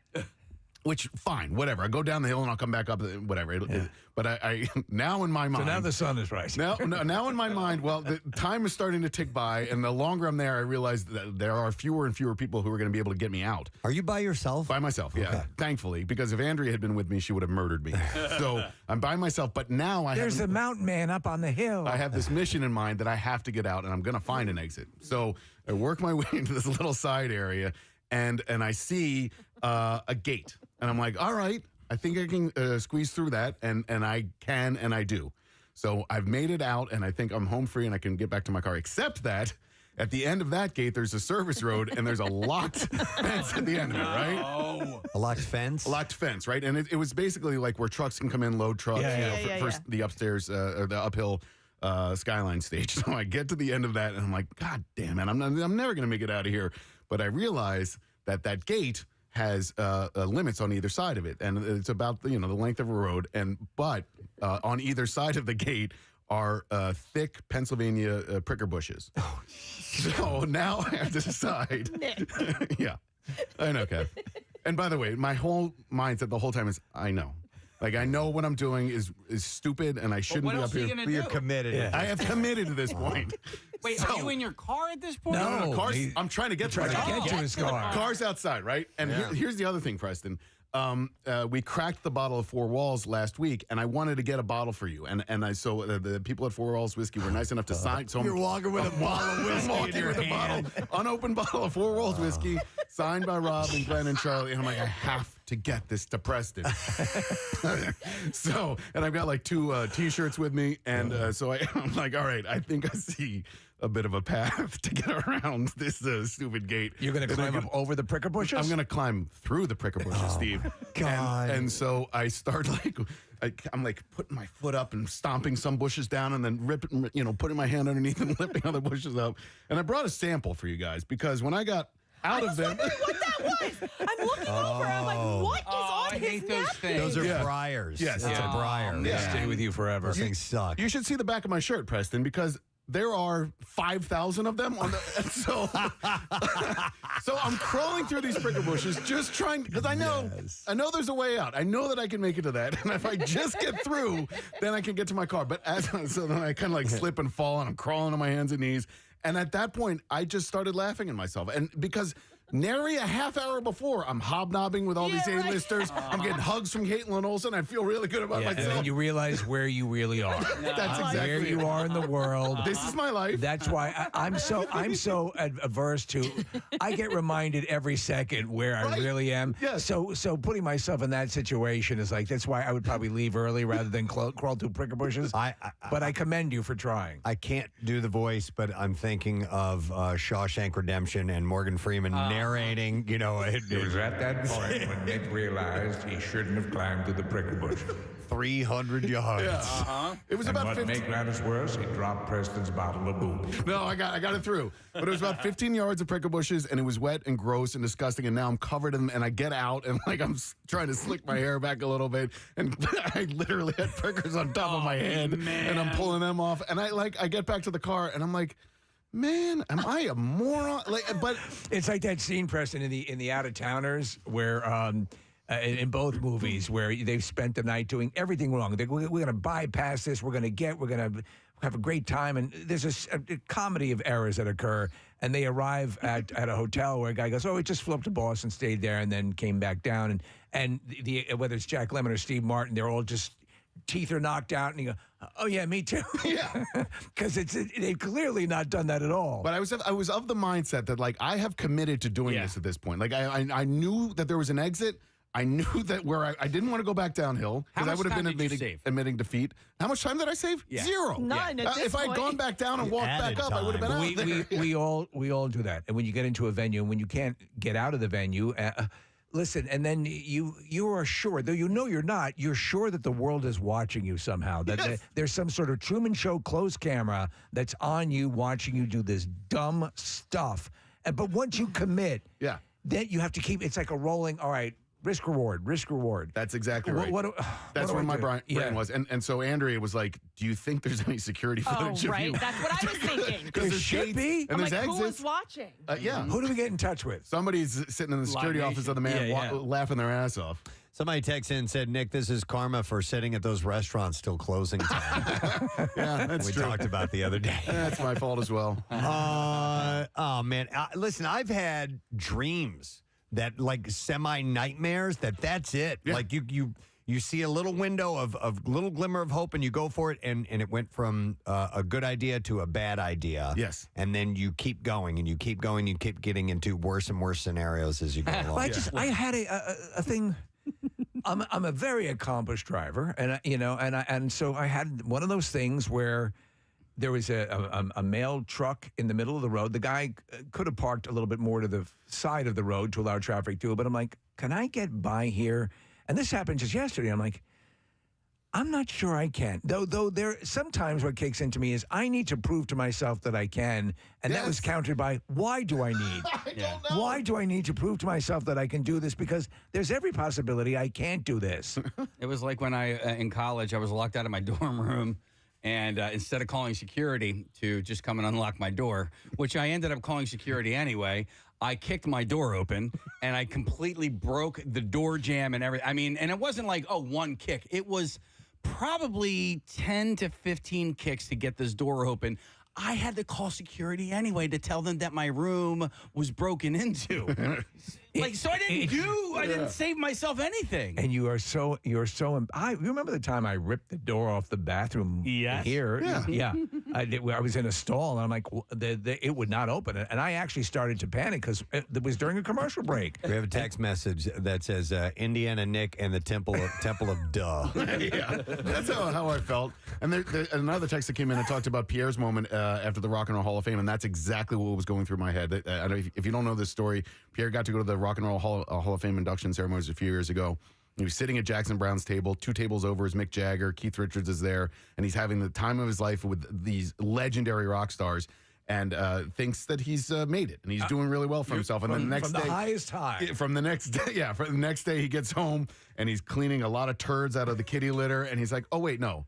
Which, fine, whatever. I go down the hill and I'll come back up, whatever. But I now in my mind. So now the sun is rising. Now in my mind, well, the time is starting to tick by, and the longer I'm there, I realize that there are fewer and fewer people who are going to be able to get me out. Are you by yourself? By myself, yeah. Okay. Thankfully, because if Andrea had been with me, she would have murdered me. So I'm by myself, but now There's a mountain man up on the hill. I have this mission in mind that I have to get out, and I'm going to find an exit. So I work my way into this little side area, and I see a gate. And I'm like, all right, I think I can squeeze through that. And I can, and I do. So I've made it out, and I think I'm home free, and I can get back to my car. Except that at the end of that gate, there's a service road, and there's a locked fence at the end of it, right? Oh. A locked fence? A locked fence, right? And it was basically like where trucks can come in, load trucks, for the upstairs or the uphill Skyline stage. So I get to the end of that, and I'm like, God damn it, I'm never going to make it out of here. But I realize that gate has limits on either side of it, and it's about the length of a road. But on either side of the gate are thick Pennsylvania pricker bushes. Oh, so now I have to decide. Yeah, I know, Kev. And by the way, my whole mindset the whole time is I know. Like, I know what I'm doing is stupid, and I shouldn't be up here. But you're committed. Yeah. I have committed to this point. Wait, are you in your car at this point? No, cars. I'm trying to get to his car. Car's outside, right? And here's the other thing, Preston. We cracked the bottle of Four Walls last week, and I wanted to get a bottle for you. And the people at Four Walls Whiskey were nice enough to sign. So you're walking with a bottle of whiskey in your hand. Unopened bottle of Four Walls Whiskey, signed by Rob and Glenn and Charlie. And I'm like, I have to get this to Preston. And I've got like 2 T-shirts with me. And so I'm like, all right, I think I see a bit of a path to get around this stupid gate. You're going to climb up over the pricker bushes? I'm going to climb through the pricker bushes, Steve. God. And so I start I'm like putting my foot up and stomping some bushes down, and then putting my hand underneath and lifting other bushes up. And I brought a sample for you guys, because when I got out of them. What that was? I'm looking over. I'm like, what is on I his hate those napkin? things. Those are briars. Yes. It's a briar. They stay with you forever. Those things suck. You should see the back of my shirt, Preston, because there are 5,000 of them on the. So I'm crawling through these pricker bushes, just trying, because I know there's a way out. I know that I can make it to that, and if I just get through, then I can get to my car. But so then I kind of like slip and fall, and I'm crawling on my hands and knees. And at that point, I just started laughing at myself, and because Nary a half hour before, I'm hobnobbing with all these A-listers. I'm getting hugs from Caitlin Olsen. I feel really good about And myself. then you realize where you really are. That's exactly where you are in the world. This is my life. That's why I'm so averse to. I get reminded every second where I really am. Yes. So putting myself in that situation is like, that's why I would probably leave early rather than crawl through prickle bushes. But I commend you for trying. I can't do the voice, but I'm thinking of Shawshank Redemption and Morgan Freeman narrating. You know, it was at that point when Nick realized he shouldn't have climbed through the prickle bush. 300 yards. It was about 15. What made matters worse, he dropped Preston's bottle of booze. No, I got it through. But it was about 15 yards of prickle bushes, and it was wet and gross and disgusting. And now I'm covered in them, and I get out, and like I'm trying to slick my hair back a little bit, and I literally had prickers on top of my head, and I'm pulling them off. And I get back to the car, and I'm like, man, am I a moron? But it's like that scene, Preston, in the Out of Towners where. In both movies, where they've spent the night doing everything wrong. We're going to bypass this. We're going to have a great time. And there's a comedy of errors that occur. And they arrive at a hotel where a guy goes, we just flew up to Boston, stayed there, and then came back down. And whether it's Jack Lemmon or Steve Martin, they're all just teeth are knocked out. And you go, oh, yeah, me too. Yeah. Because they've clearly not done that at all. But I was of the mindset that, like, I have committed to doing this at this point. Like, I knew that there was an exit. I knew that I didn't want to go back downhill because I would have been admitting defeat. How much time did I save? Yeah. 0. None. At this if I'd gone back down and walked back up, I would have been out there. We all do that. And when you get into a venue, and when you can't get out of the venue, listen, and then you are sure, though you know you're not, you're sure that the world is watching you somehow. That there's some sort of Truman Show closed camera that's on you, watching you do this dumb stuff. But once you commit, then you have to keep. It's like a rolling. All right. Risk reward. That's exactly right. That's where my brain was. And so Andrea was like, do you think there's any security footage of you? That's what I was thinking. There should be. And there's exits. Who was watching? Yeah. Who do we get in touch with? Somebody's sitting in the security office of the man laughing their ass off. Somebody texted in and said, Nick, this is karma for sitting at those restaurants till closing time. Yeah, that's we true. talked about the other day. That's my fault as well. Oh, man. Listen, I've had dreams that, like, semi-nightmares, that's it. Yeah. Like, you see a little window of little glimmer of hope, and you go for it, and it went from a good idea to a bad idea. Yes. And then you keep going, and you keep going, you keep getting into worse and worse scenarios as you go along. I had a thing. I'm a very accomplished driver, and so I had one of those things where there was a mail truck in the middle of the road. The guy could have parked a little bit more to the side of the road to allow traffic through, but I'm like, can I get by here? And this happened just yesterday. I'm like, I'm not sure I can. Though there sometimes what kicks into me is I need to prove to myself that I can, and that was countered by, why do I need? I don't know. Why do I need to prove to myself that I can do this? Because there's every possibility I can't do this. It was like when I, in college, I was locked out of my dorm room. And instead of calling security to just come and unlock my door, which I ended up calling security anyway, I kicked my door open and I completely broke the door jamb and everything. I mean, and it wasn't like, one kick. It was probably 10 to 15 kicks to get this door open. I had to call security anyway to tell them that my room was broken into. So I didn't save myself anything. And you remember the time I ripped the door off the bathroom here? Yeah. I was in a stall, and I'm like, it would not open. And I actually started to panic because it was during a commercial break. We have a text message that says, Indiana Nick and the Temple of Duh. Yeah, that's how I felt. And another text that came in and talked about Pierre's moment after the Rock and Roll Hall of Fame, and that's exactly what was going through my head. If you don't know this story, Pierre got to go to the Rock and Roll Hall of Fame induction ceremonies a few years ago. He was sitting at Jackson Brown's table. 2 tables over is Mick Jagger. Keith Richards is there, and he's having the time of his life with these legendary rock stars, and thinks that he's made it, and he's doing really well for himself. And then the next day, from the highest high. From the next day, from the next day, he gets home and he's cleaning a lot of turds out of the kitty litter, and he's like, "Oh wait, no,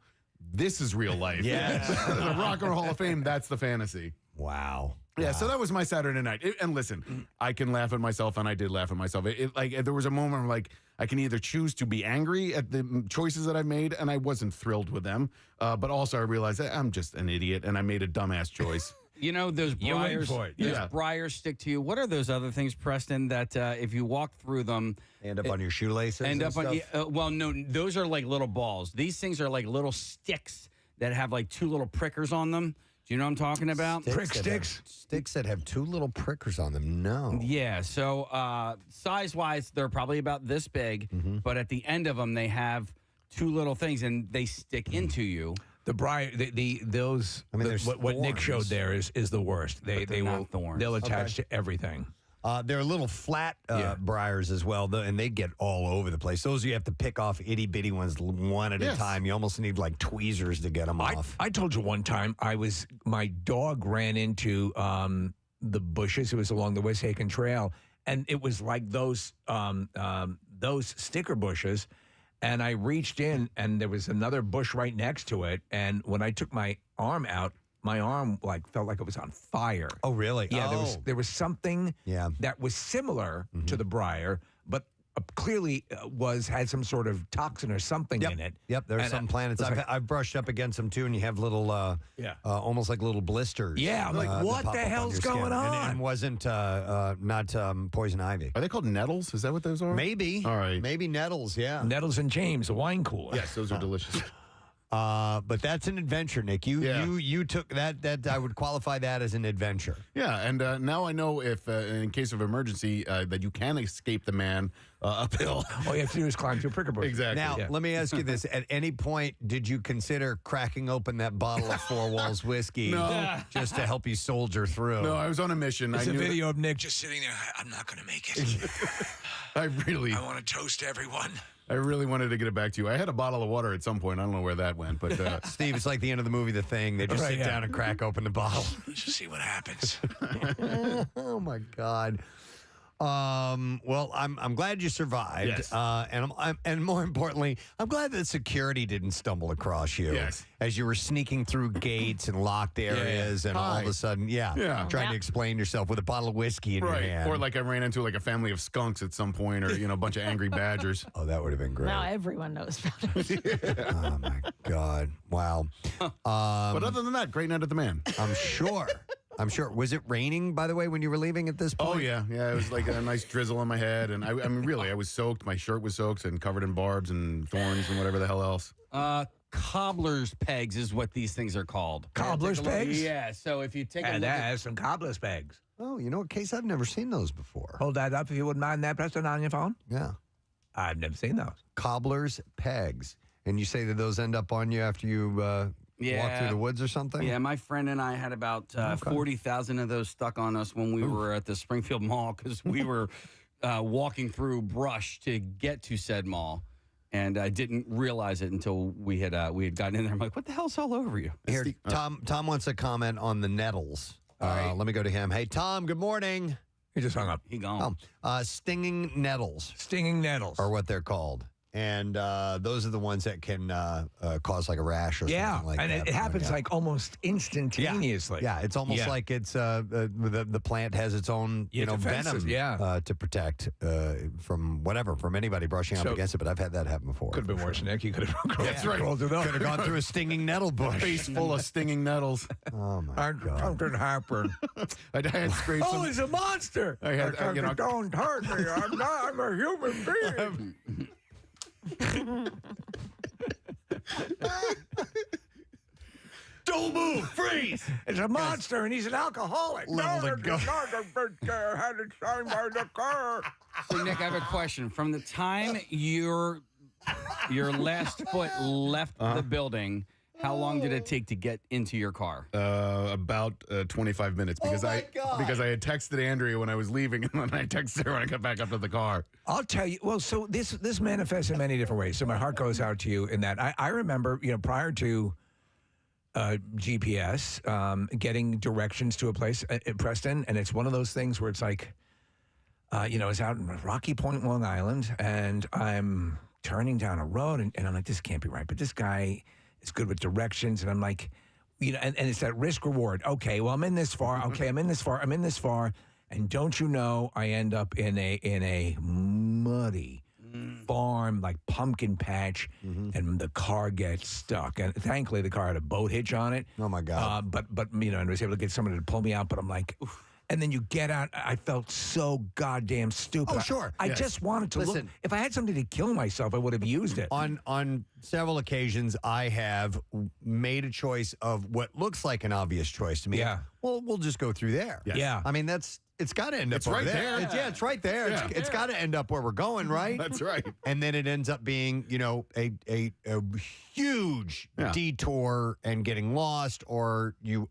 this is real life." Yes. The Rock and Roll Hall of Fame, that's the fantasy. Wow. Yeah, so that was my Saturday night. And listen, I can laugh at myself, and I did laugh at myself. There was a moment where, like, I can either choose to be angry at the choices that I made, and I wasn't thrilled with them, but also I realized that I'm just an idiot, and I made a dumbass choice. You know those You wait briars. for it. Those Yeah. briars stick to you. What are those other things, Preston? That if you walk through them, End up on your shoelaces. end and up on. stuff? Well, no, those are like little balls. These things are like little sticks that have like two little prickers on them. Do you know what I'm talking about? Sticks that have two little prickers on them. No. Yeah. So size-wise, they're probably about this big, but at the end of them, they have two little things, and they stick into you. The briar, those. I mean, there's what Nick thorns. showed there is the worst. They they're not will thorns. they'll attach to everything. There are little flat briars as well, and they get all over the place. Those you have to pick off itty bitty ones one at a time. You almost need like tweezers to get them off. I told you one time my dog ran into the bushes. It was along the Wissahickon Trail, and it was like those sticker bushes. And I reached in, and there was another bush right next to it. And when I took my arm out, my arm felt like it was on fire. Oh, really? Yeah, Oh. there was something that was similar to the briar, but clearly had some sort of toxin or something in it. Yep, there's And some planets. I've brushed up against them too, and you have little, almost like little blisters. Yeah, I'm like, that what pop the up on hell's your skin. going on? And wasn't not poison ivy. Are they called nettles? Is that what those are? Maybe. All right. Maybe nettles. Yeah. Nettles and James, a wine cooler. Yes, those are delicious. But that's an adventure, Nick. You took that. That I would qualify that as an adventure. Yeah, and now I know if, in case of emergency, that you can escape the man uphill. All you have to do is climb through a pricker bush. Exactly. Now, let me ask you this. At any point, did you consider cracking open that bottle of Four Walls whiskey just to help you soldier through? No, I was on a mission. There's I a knew video of Nick just sitting there. I'm not going to make it. I want to toast everyone. I really wanted to get it back to you. I had a bottle of water at some point. I don't know where that went, but Steve, it's like the end of the movie, The Thing. They just sit down and crack open the bottle. Let's just see what happens. Oh my God. Well, I'm glad you survived. Yes. And more importantly, I'm glad that security didn't stumble across you as you were sneaking through gates and locked areas, and all of a sudden, trying to explain yourself with a bottle of whiskey in your hand. Or like I ran into like a family of skunks at some point, or a bunch of angry badgers. Oh, that would have been great. Now everyone knows about it. Oh my God! Wow. But other than that, great night at the Man. I'm sure. Was it raining, by the way, when you were leaving at this point? Oh, yeah. Yeah, it was like a nice drizzle on my head. And I mean, really, I was soaked. My shirt was soaked and covered in barbs and thorns and whatever the hell else. Cobbler's pegs is what these things are called. Cobbler's pegs? Yeah, so if you take a And look that at... has some cobbler's pegs. Oh, you know what, Case? I've never seen those before. Hold that up if you wouldn't mind that, Preston, on your phone. Yeah. I've never seen those. Cobbler's pegs. And you say that those end up on you after you walk through the woods or something? Yeah, my friend and I had about 40,000 of those stuck on us when we were at the Springfield Mall because we were walking through brush to get to said mall. And I didn't realize it until we had gotten in there. I'm like, what the hell's all over you? Here, Tom wants a comment on the nettles. Let me go to him. Hey, Tom, good morning. He just hung up. He gone. Stinging nettles. Stinging nettles. Are what they're called. And those are the ones that can cause like a rash or something like that. And it happens like almost instantaneously. Yeah, it's almost like it's the plant has its own defenses, venom to protect from anybody brushing up against it. But I've had that happen before. Could have been worse, Nick. You could have That's right. Could have gone through a stinging nettle bush. Face full of stinging nettles. Oh my God! Something happened. I had scrapes. Oh, he's a monster! I had, don't hurt me. I'm a human being. Don't move! Freeze! It's a monster, and he's an alcoholic. Level to go. Had it signed by the car. So, Nick, I have a question. From the time your last foot left the building, how long did it take to get into your car? About 25 minutes because I had texted Andrea when I was leaving, and then I texted her when I got back up to the car. I'll tell you. Well, so this manifests in many different ways. So my heart goes out to you in that. I remember, prior to GPS, getting directions to a place in Preston, and it's one of those things where it's like, it's out in Rocky Point, Long Island, and I'm turning down a road, and I'm like, this can't be right. But this guy is good with directions, and I'm like, and it's that risk reward. Okay, well, I'm in this far. Okay, I'm in this far. I'm in this far, and don't you know, I end up in a muddy, farm, like pumpkin patch, and the car gets stuck. And thankfully, the car had a boat hitch on it. Oh my God! But and I was able to get somebody to pull me out. But I'm like, and then you get out. I felt so goddamn stupid. Oh sure. I just wanted to look. If I had something to kill myself, I would have used it. On several occasions, I have made a choice of what looks like an obvious choice to me. Yeah. Well, we'll just go through there. Yes. Yeah. I mean, it's got to end up It's over right there. It's right there. Yeah. It's got to end up where we're going, right? That's right. And then it ends up being, a huge detour and getting lost, or you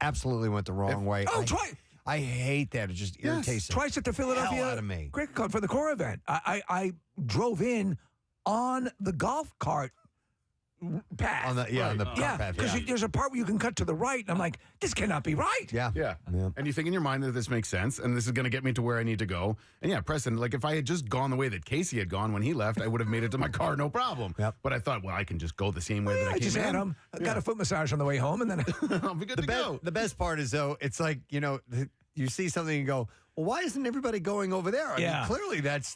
absolutely went the wrong way. I hate that. It just irritates Twice at the Philadelphia hell out of me. Cricket Club for the core event. I drove in on the golf cart path. On the cart path. Because there's a part where you can cut to the right, and I'm like, this cannot be right. Yeah. And you think in your mind that this makes sense, and this is going to get me to where I need to go. And yeah, Preston, like if I had just gone the way that Casey had gone when he left, I would have made it to my car, no problem. Yep. But I thought, well, I can just go the same way that I came just in. had I got a foot massage on the way home, and then I'll be good to go. The best part is, though, it's like, you see something and go, well, why isn't everybody going over there? I mean, clearly that's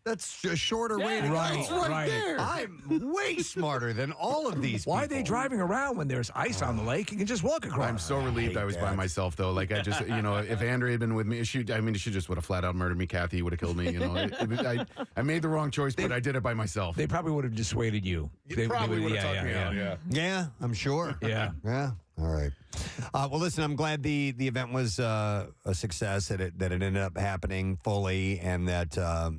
that's a shorter way to go. It's right there. I'm way smarter than all of these people. Why are they driving around when there's ice on the lake? You can just walk across. I'm so relieved I was by myself, though. Like, I just, if Andrea had been with me, she just would have flat out murdered me. Kathy would have killed me. I made the wrong choice, but I did it by myself. They probably would have dissuaded you. They probably would have talked me out. Yeah, I'm sure. Yeah. All right. Well, listen, I'm glad the event was a success, that it ended up happening fully, and that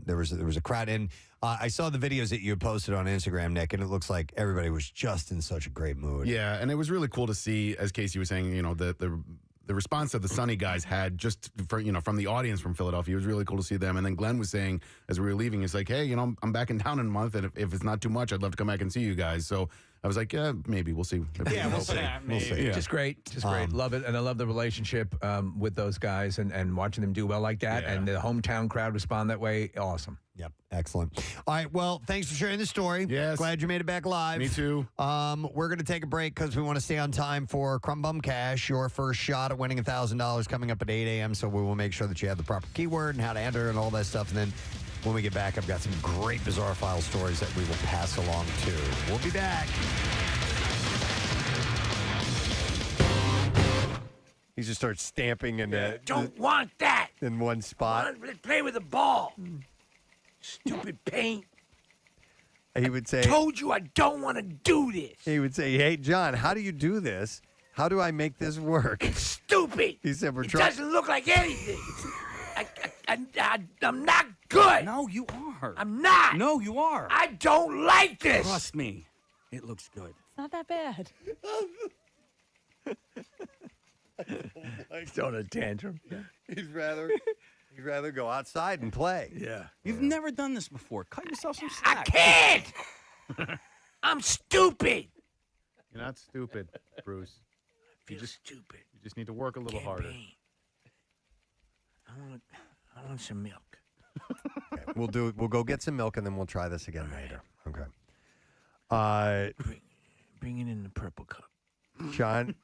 there was a crowd in. I saw the videos that you had posted on Instagram, Nick, and it looks like everybody was just in such a great mood. Yeah, and it was really cool to see, as Casey was saying, the response that the Sunny guys had just from the audience from Philadelphia. It was really cool to see them. And then Glenn was saying, as we were leaving, it's like, hey, I'm back in town in a month, and if it's not too much, I'd love to come back and see you guys. So I was like, yeah, maybe we'll see. Yeah, we'll see. We'll see. Yeah. Just great. Love it. And I love the relationship with those guys and watching them do well like that. Yeah. And the hometown crowd respond that way. Awesome. Yep. Excellent. All right. Well, thanks for sharing the story. Yes. Glad you made it back live. Me too. We're going to take a break because we want to stay on time for Crumb Bum Cash, your first shot at winning $1,000 coming up at 8 a.m. So we will make sure that you have the proper keyword and how to enter and all that stuff. And then when we get back, I've got some great Bizarre File stories that we will pass along too. We'll be back. He just starts stamping in Don't want that. in one spot. Let's play with the ball. Stupid paint. He would say, Told you I don't want to do this. He would say, hey, John, how do you do this? How do I make this work? Stupid. He said, we're It trying. doesn't look like anything. I'm not good. No, you are. I'm not. No, you are. I don't like this. Trust me. It looks good. It's not that bad. He's throwing a tantrum. He'd rather go outside and play. Yeah. You've never done this before. Cut yourself some I slack. can't. I'm stupid. You're not stupid, Bruce. Stupid. You just need to work a little harder. I want some milk. Okay, we'll go get some milk and then we'll try this again later. Okay. Bring it in the purple cup. John.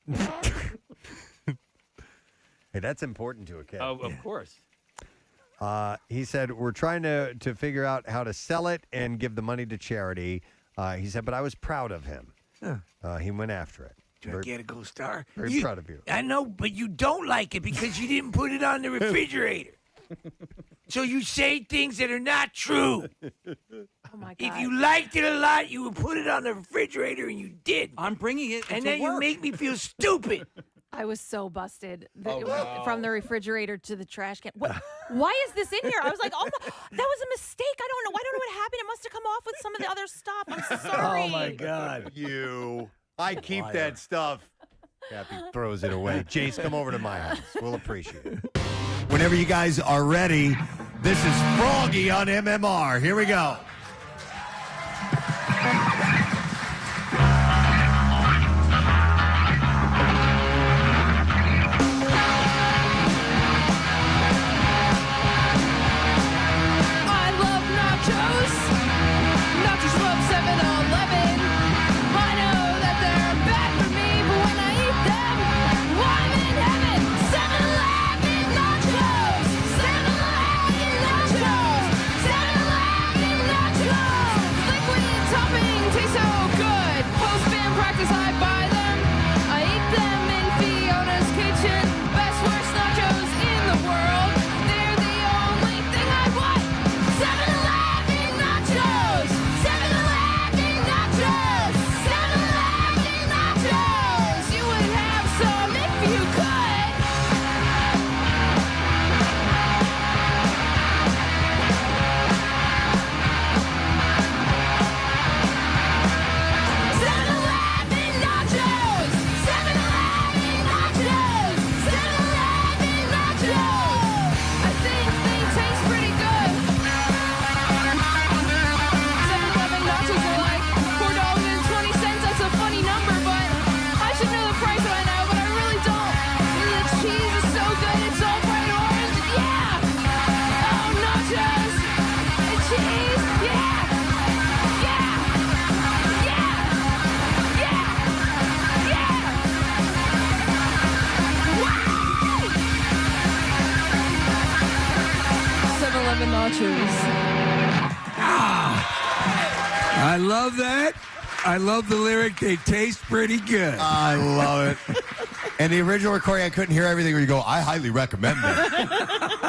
Hey, that's important to a kid. Oh, of course. He said, we're trying to figure out how to sell it and give the money to charity. He said, but I was proud of him. He went after it. Do I get a gold star? Very proud of you. I know, but you don't like it because you didn't put it on the refrigerator. So you say things that are not true. Oh my God. If you liked it a lot, you would put it on the refrigerator, and you did. I'm bringing it And to then work. you make me feel stupid. I was so busted wow. from the refrigerator to the trash can. Why is this in here? I was like, oh, that was a mistake. I don't know what happened. It must have come off with some of the other stuff. I'm so sorry. Oh, my God. I keep that stuff. Kathy throws it away. Jace, come over to my house. We'll appreciate it. Whenever you guys are ready, this is Froggy on MMR. Here we go. I love nachos. Nachos from 7-Eleven. I know that they're bad for me, but when I eat them, I'm in heaven. 7-Eleven nachos. 7-Eleven nachos. 7-Eleven nachos. I love that. I love the lyric. They taste pretty good. I love it. And the original recording, I couldn't hear everything where you go, I highly recommend it.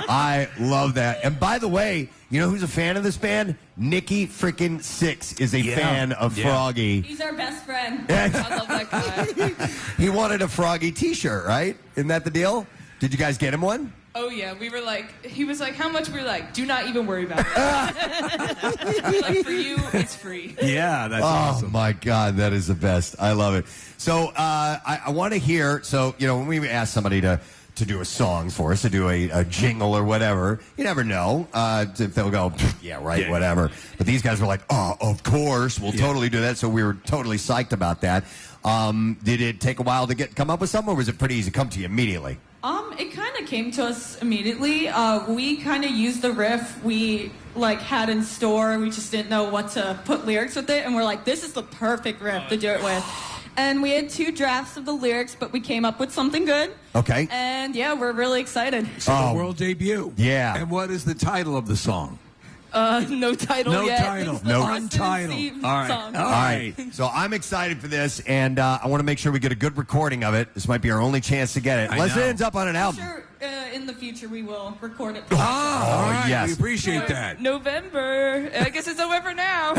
I love that. And by the way, you know who's a fan of this band? Nikki freaking Six is a fan of Froggy. He's our best friend. I love that guy. He wanted a Froggy t-shirt, right? Isn't that the deal? Did you guys get him one? Oh, yeah. We were like, he was like, how much? We were like, do not even worry about it. Like, for you, it's free. Yeah, that's awesome. Oh, my God. That is the best. I love it. So I want to hear, so, you know, when we ask somebody to do a song for us, to do a jingle or whatever, you never know if they'll go, yeah, right, whatever. But these guys were like, oh, of course, we'll totally do that. So we were totally psyched about that. Did it take a while to come up with something, or was it pretty easy to come to you immediately? It kind of came to us immediately. We kind of used the riff we had in store. We just didn't know what to put lyrics with it, and we're like, this is the perfect riff to do it with. And we had 2 drafts of the lyrics, but we came up with something good. Okay. And yeah, we're really excited. So the world debut. Yeah. And what is the title of the song? No title yet. Title. No Untitled. All right. Song. All right. So I'm excited for this, and I want to make sure we get a good recording of it. This might be our only chance to get it. Unless it ends up on an album. Sure, in the future we will record it. All right. yes. We appreciate that. November. I guess it's November now.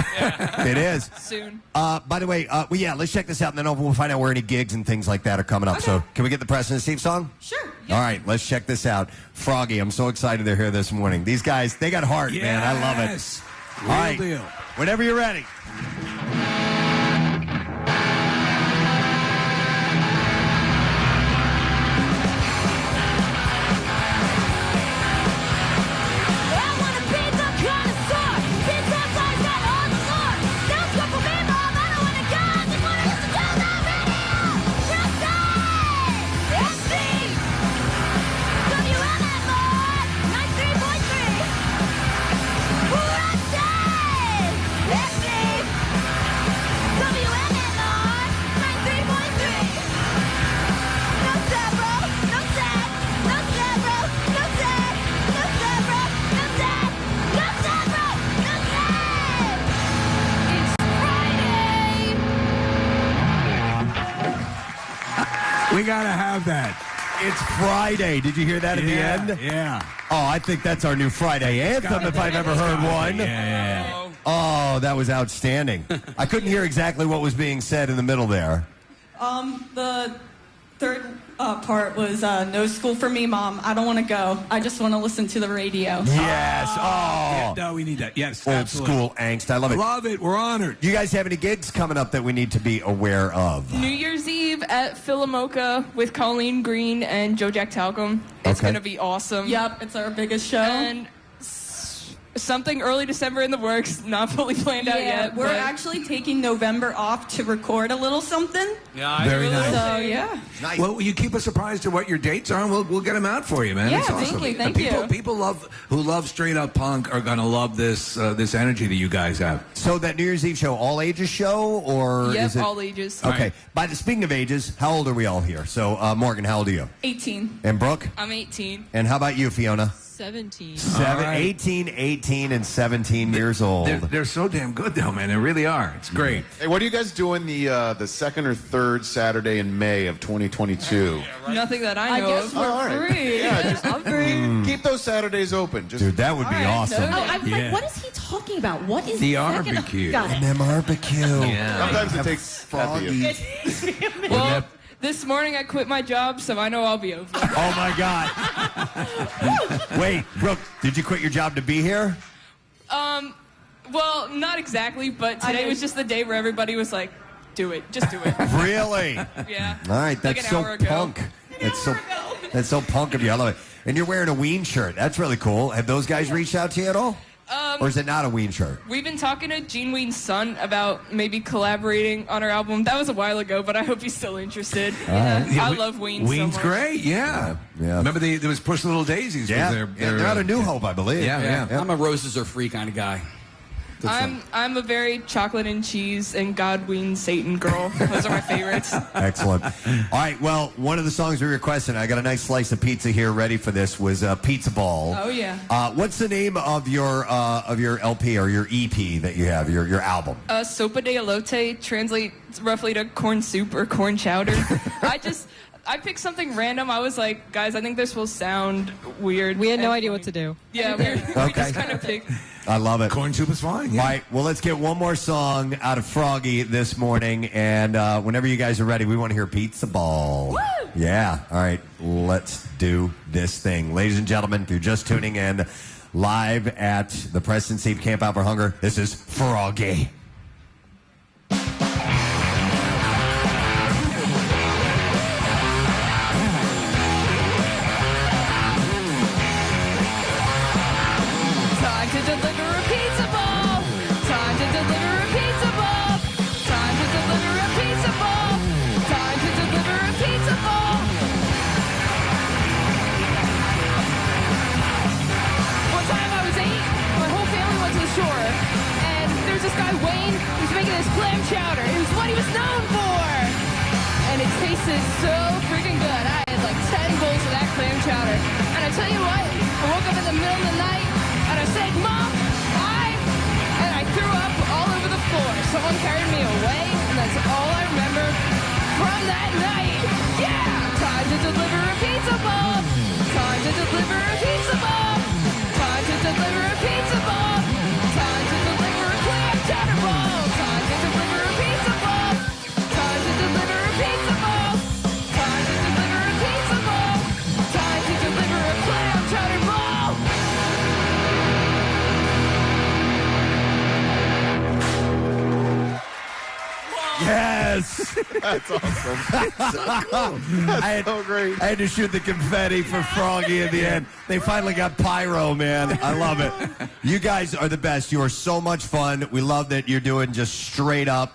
It is. Soon. By the way, let's check this out, and then we'll find out where any gigs and things like that are coming up. So can we get the Preston and Steve song? Sure. All right, let's check this out. Froggy, I'm so excited they're here this morning. These guys, they got heart, man. I love it. Real All right, deal. whenever you're ready. We got to have that. It's Friday. Did you hear that at the end? Yeah. Oh, I think that's our new Friday anthem if I've ever heard one. Yeah. Oh, that was outstanding. I couldn't hear exactly what was being said in the middle there. The third part was no school for me, Mom. I don't want to go. I just want to listen to the radio. Yes. Oh. No, we need that. Yes. Old absolutely. school angst. I love it. Love it. We're honored. You guys have any gigs coming up that we need to be aware of? New Year's Eve at Philomoka with Colleen Green and Joe Jack Talcum. It's Okay. going to be awesome. Yep, it's our biggest show. And something early December in the works, not fully planned out yet. We're actually taking November off to record a little something. Yeah, very nice. So, yeah. Nice. Well, you keep us apprised of what your dates are, and we'll get them out for you, man. Yeah, It's awesome. thank you, And thank people, you. People who love straight up punk are gonna love this this energy that you guys have. So that New Year's Eve show, all ages show, or Yep, is it all ages. Okay. Speaking of ages, how old are we all here? So Morgan, how old are you? 18. And Brooke? I'm 18. And how about you, Fiona? 17. 18, and 17 years old. They're so damn good, though, man. They really are. It's great. Hey, what are you guys doing the second or third Saturday in May of 2022? Nothing that I know of. Oh, all right. Free. Yeah, just I'm free. keep those Saturdays open. Just Dude, that would be awesome. Oh, I'm like, what is he talking about? What is The second- barbecue. Got it. And then barbecue. Yeah. Sometimes it takes Froggy. Well, this morning I quit my job, so I know I'll be over. Oh, my God. Wait, Brooke, did you quit your job to be here? Well, not exactly, but today was just the day where everybody was like, do it. Just do it. Really? Yeah. All right, that's an so hour ago. punk. That's so punk of you. I love it. And you're wearing a Ween shirt. That's really cool. Have those guys reached out to you at all? Or is it not a Ween shirt? We've been talking to Gene Ween's son about maybe collaborating on our album. That was a while ago, but I hope he's still interested. right. I love Ween Ween's so much. great, yeah. Yeah. Remember there was Push Little Daisies. Yeah. Was They're out of New Hope, I believe. Yeah. I'm a roses are free kind of guy. I'm a very chocolate and cheese and Godwin Satan girl. Those are my favorites. Excellent. All right. Well, one of the songs we requested, I got a nice slice of pizza here ready for this, was Pizza Ball. Oh yeah. What's the name of your LP or your EP that you have, your album? Sopa de elote translates roughly to corn soup or corn chowder. I picked something random. I was like, guys, I think this will sound weird. We had no idea what to do. Yeah, we just kind of picked. I love it. Corn soup is fine. Yeah. All right. Well, let's get one more song out of Froggy this morning. And whenever you guys are ready, we want to hear Pizza Ball. Woo! Yeah. All right. Let's do this thing. Ladies and gentlemen, if you're just tuning in live at the Preston Steve Camp Out for Hunger, this is Froggy. Time to deliver a pizza ball. Time to deliver a pizza ball. Time to deliver a pizza ball. Time to deliver a pizza ball. One time I was 8, my whole family went to the shore, and there's this guy Wayne who's making this clam chowder. It was what he was known for, and it tasted so freaking good. I had like 10 bowls of that clam chowder, and I tell you what, I woke up in the middle of the night. And I said, Mom, and I threw up all over the floor. Someone carried me away, and that's all I remember from that night. Yeah! Time to deliver a pizza ball. Time to deliver a pizza ball. Time to deliver a pizza ball. Time to deliver a clam chowder ball. Time to deliver a pizza ball. Time to deliver a pizza ball. Time to deliver a pizza ball. Time to deliver a clam chowder ball. Yes. That's awesome. So great. I had to shoot the confetti for Froggy in the end. They finally got pyro, man. I love it. You guys are the best. You are so much fun. We love that you're doing just straight up,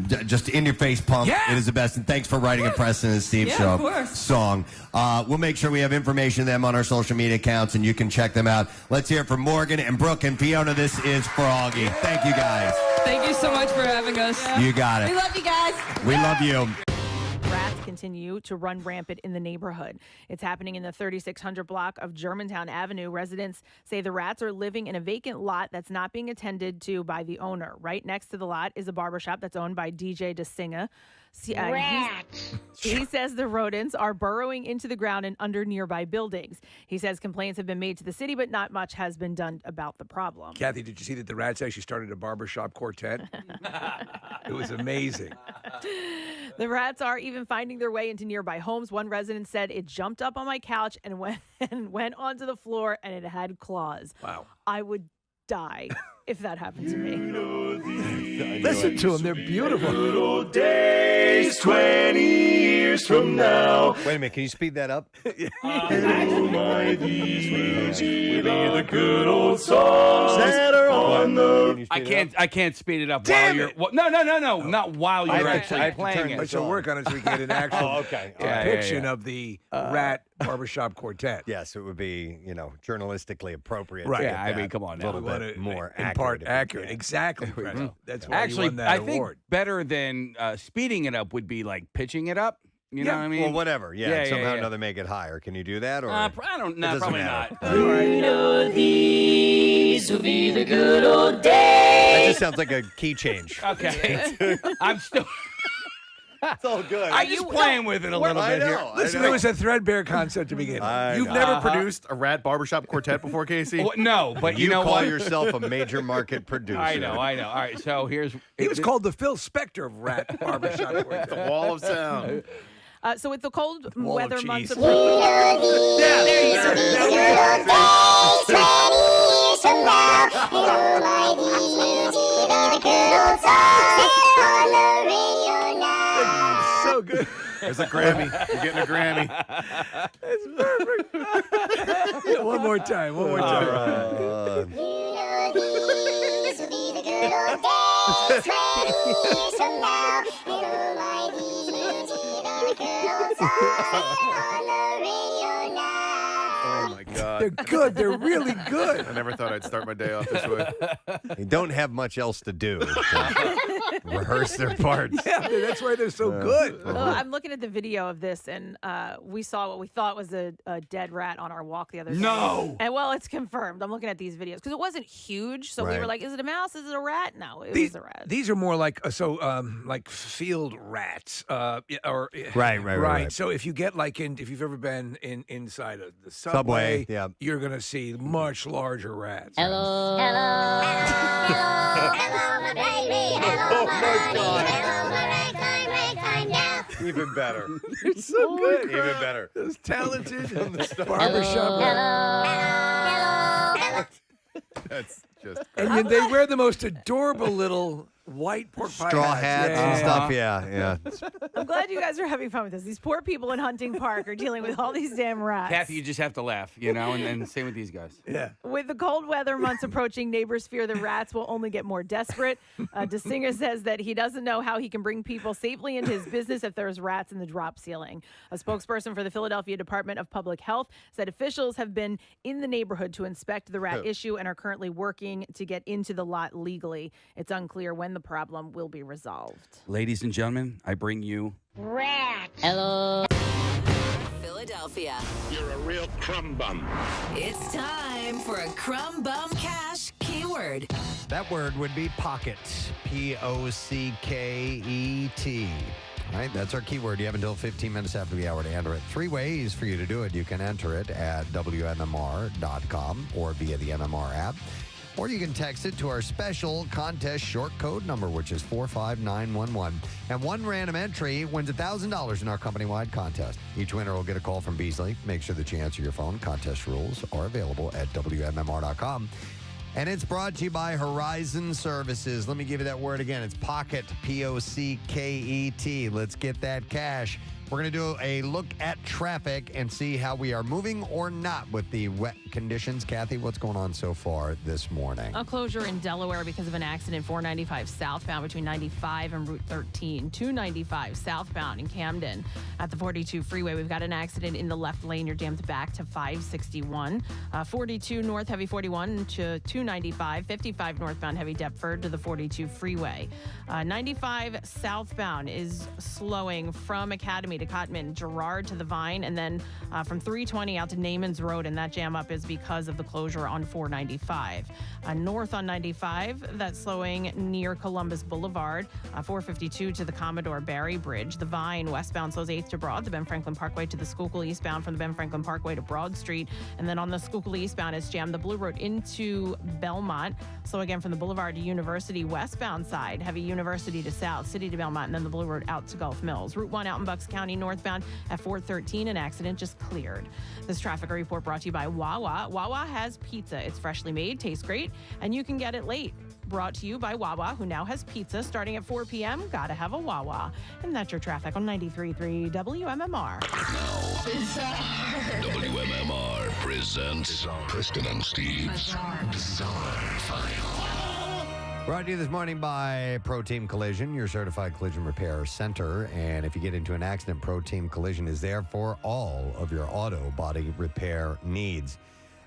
just in your face pump. Yeah. It is the best. And thanks for writing a Preston and Steve show of course. song. We'll make sure we have information on them on our social media accounts, and you can check them out. Let's hear it from Morgan and Brooke and Fiona. This is Froggy. Thank you, guys. Thank you so much for having us. You got it. We love you guys. We love you. Rats continue to run rampant in the neighborhood. It's happening in the 3600 block of Germantown Avenue. Residents say the rats are living in a vacant lot that's not being attended to by the owner. Right next to the lot is a barbershop that's owned by DJ DeSinga. He says the rodents are burrowing into the ground and under nearby buildings. He says complaints have been made to the city, but not much has been done about the problem. Kathy, did you see that the rats actually started a barbershop quartet? It was amazing. The rats are even finding their way into nearby homes. One resident said it jumped up on my couch and went onto the floor, and it had claws. Wow. I would die if that happened to me. Listen to them. They're beautiful. Good old days, 20 years from now. Wait a minute. Can you speed that up? Oh, my, these will be the good old songs that are on the... I can't speed it up while you're... no, not while you're actually playing it. I shall work on it so we can get an actual depiction of the rat barbershop quartet. Yes, it would be, journalistically appropriate. Right. Yeah, I mean, come on A now. little bit more in accurate. part accurate. Exactly. That's why Actually, you won that I think award. better than speeding it up would be like pitching it up. You know what I mean? Well, whatever. Yeah, somehow or another make it higher. Can you do that? Or I don't know. Probably not. These will be the good old days. That just sounds like a key change. Okay. I'm still... It's all good. I'm just playing with it a little bit here. Listen, it was a threadbare concept to begin with. You've never produced a rat barbershop quartet before, Casey? Well, no, but you know call what? yourself a major market producer. I know. All right, so here's... He was called the Phil Spector of rat barbershop quartet. The Wall of Sound. So with the cold weather months These approaching... will be the good old days, 20 years from now. And oh my, these will be the good old songs that are on the radio now. So good. There's a Grammy. You're getting a Grammy. It's perfect. One more time. You know these will be the good old days, 20 years from now. And oh my, these will be the good old songs that are on the radio now. Oh, my God. They're good. They're really good. never thought I'd start my day off this way. They don't have much else to do. Rehearse their parts. Yeah, that's why they're so good. I'm looking at the video of this, and we saw what we thought was a dead rat on our walk the other day. No! And well, it's confirmed. I'm looking at these videos because it wasn't huge, so we Right. were like, "Is it a mouse? Is it a rat?" No, it These, was a rat. these are more like like field rats, Right. So if you get if you've ever been inside of the Subway, yeah. you're gonna see much larger rats. Hello, my baby. Hello, my honey. Hello, my ragtime gal. Even better. You're so good. Even better. Those talented barbershop. Hello. That's just And they wear the most adorable little white pork pie Straw hats and stuff. Yeah. Yeah. I'm glad you guys are having fun with this. These poor people in Hunting Park are dealing with all these damn rats. Kathy, you just have to laugh, and same with these guys. Yeah. With the cold weather months approaching, neighbors fear the rats will only get more desperate. DeSinger says that he doesn't know how he can bring people safely into his business if there's rats in the drop ceiling. A spokesperson for the Philadelphia Department of Public Health said officials have been in the neighborhood to inspect the rat issue and are currently working to get into the lot legally. It's unclear when the problem will be resolved. Ladies and gentlemen, I bring you Rat. Hello. Philadelphia. You're a real crumb bum. It's time for a Crumb Bum Cash keyword. That word would be pocket. Pocket. All right, that's our keyword. You have until 15 minutes after the hour to enter it. 3 ways for you to do it. You can enter it at WMMR.com or via the MMR app. Or you can text it to our special contest short code number, which is 45911. And one random entry wins $1,000 in our company-wide contest. Each winner will get a call from Beasley. Make sure that you answer your phone. Contest rules are available at WMMR.com. And it's brought to you by Horizon Services. Let me give you that word again. It's pocket, Pocket. Let's get that cash. We're going to do a look at traffic and see how we are moving or not with the wet conditions. Kathy, what's going on so far this morning? A closure in Delaware because of an accident, 495 southbound between 95 and Route 13. 295 southbound in Camden. At the 42 freeway, we've got an accident in the left lane. You're jammed back to 561. 42 north, heavy 41 to 295. 55 northbound, heavy Deptford to the 42 freeway. 95 southbound is slowing from Academy to Cotman, Girard to the Vine, and then from 320 out to Neumann's Road, and that jam up is because of the closure on 495. North on 95, that's slowing near Columbus Boulevard, 452 to the Commodore Barry Bridge. The Vine westbound slows 8th to Broad, the Ben Franklin Parkway to the Schuylkill eastbound from the Ben Franklin Parkway to Broad Street, and then on the Schuylkill eastbound it's jammed the Blue Road into Belmont. Slow again from the Boulevard to University westbound side, heavy University to South, City to Belmont, and then the Blue Road out to Gulf Mills. Route 1 out in Bucks County northbound at 413, an accident just cleared. This traffic report brought to you by Wawa. Wawa has pizza. It's freshly made, tastes great, and you can get it late. Brought to you by Wawa, who now has pizza starting at 4 p.m. Gotta have a Wawa. And that's your traffic on 93.3 WMMR. WMMR presents Preston and Steve's Bizarre File. Brought to you this morning by Pro Team Collision, your certified collision repair center. And if you get into an accident, Pro Team Collision is there for all of your auto body repair needs.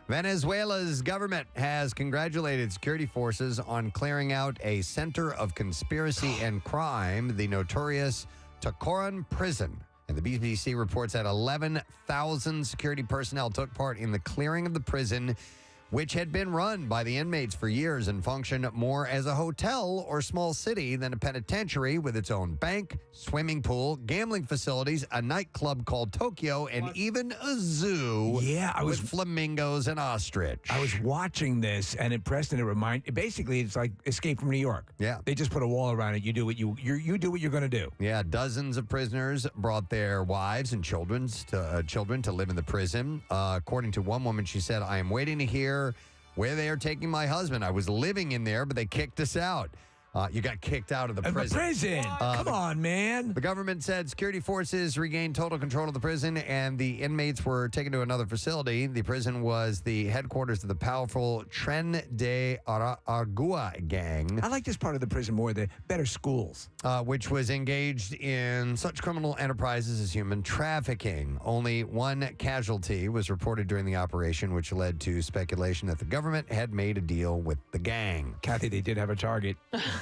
Venezuela's government has congratulated security forces on clearing out a center of conspiracy and crime, the notorious Tacoron prison. And the BBC reports that 11,000 security personnel took part in the clearing of the prison, which had been run by the inmates for years and functioned more as a hotel or small city than a penitentiary, with its own bank, swimming pool, gambling facilities, a nightclub called Tokyo, and even a zoo with flamingos and ostrich. I was watching this, and in Preston, basically it's like Escape from New York. Yeah. They just put a wall around it. You do what you do what you're going to do. Yeah, dozens of prisoners brought their wives and children to live in the prison. According to one woman, she said, "I am waiting to hear where they are taking my husband. I was living in there, but they kicked us out." You got kicked out of the The prison. Come on, man. The government said security forces regained total control of the prison and the inmates were taken to another facility. The prison was the headquarters of the powerful Tren de Aragua gang. I like this part of the prison more, the better schools. Which was engaged in such criminal enterprises as human trafficking. Only one casualty was reported during the operation, which led to speculation that the government had made a deal with the gang. Kathy, they did have a target.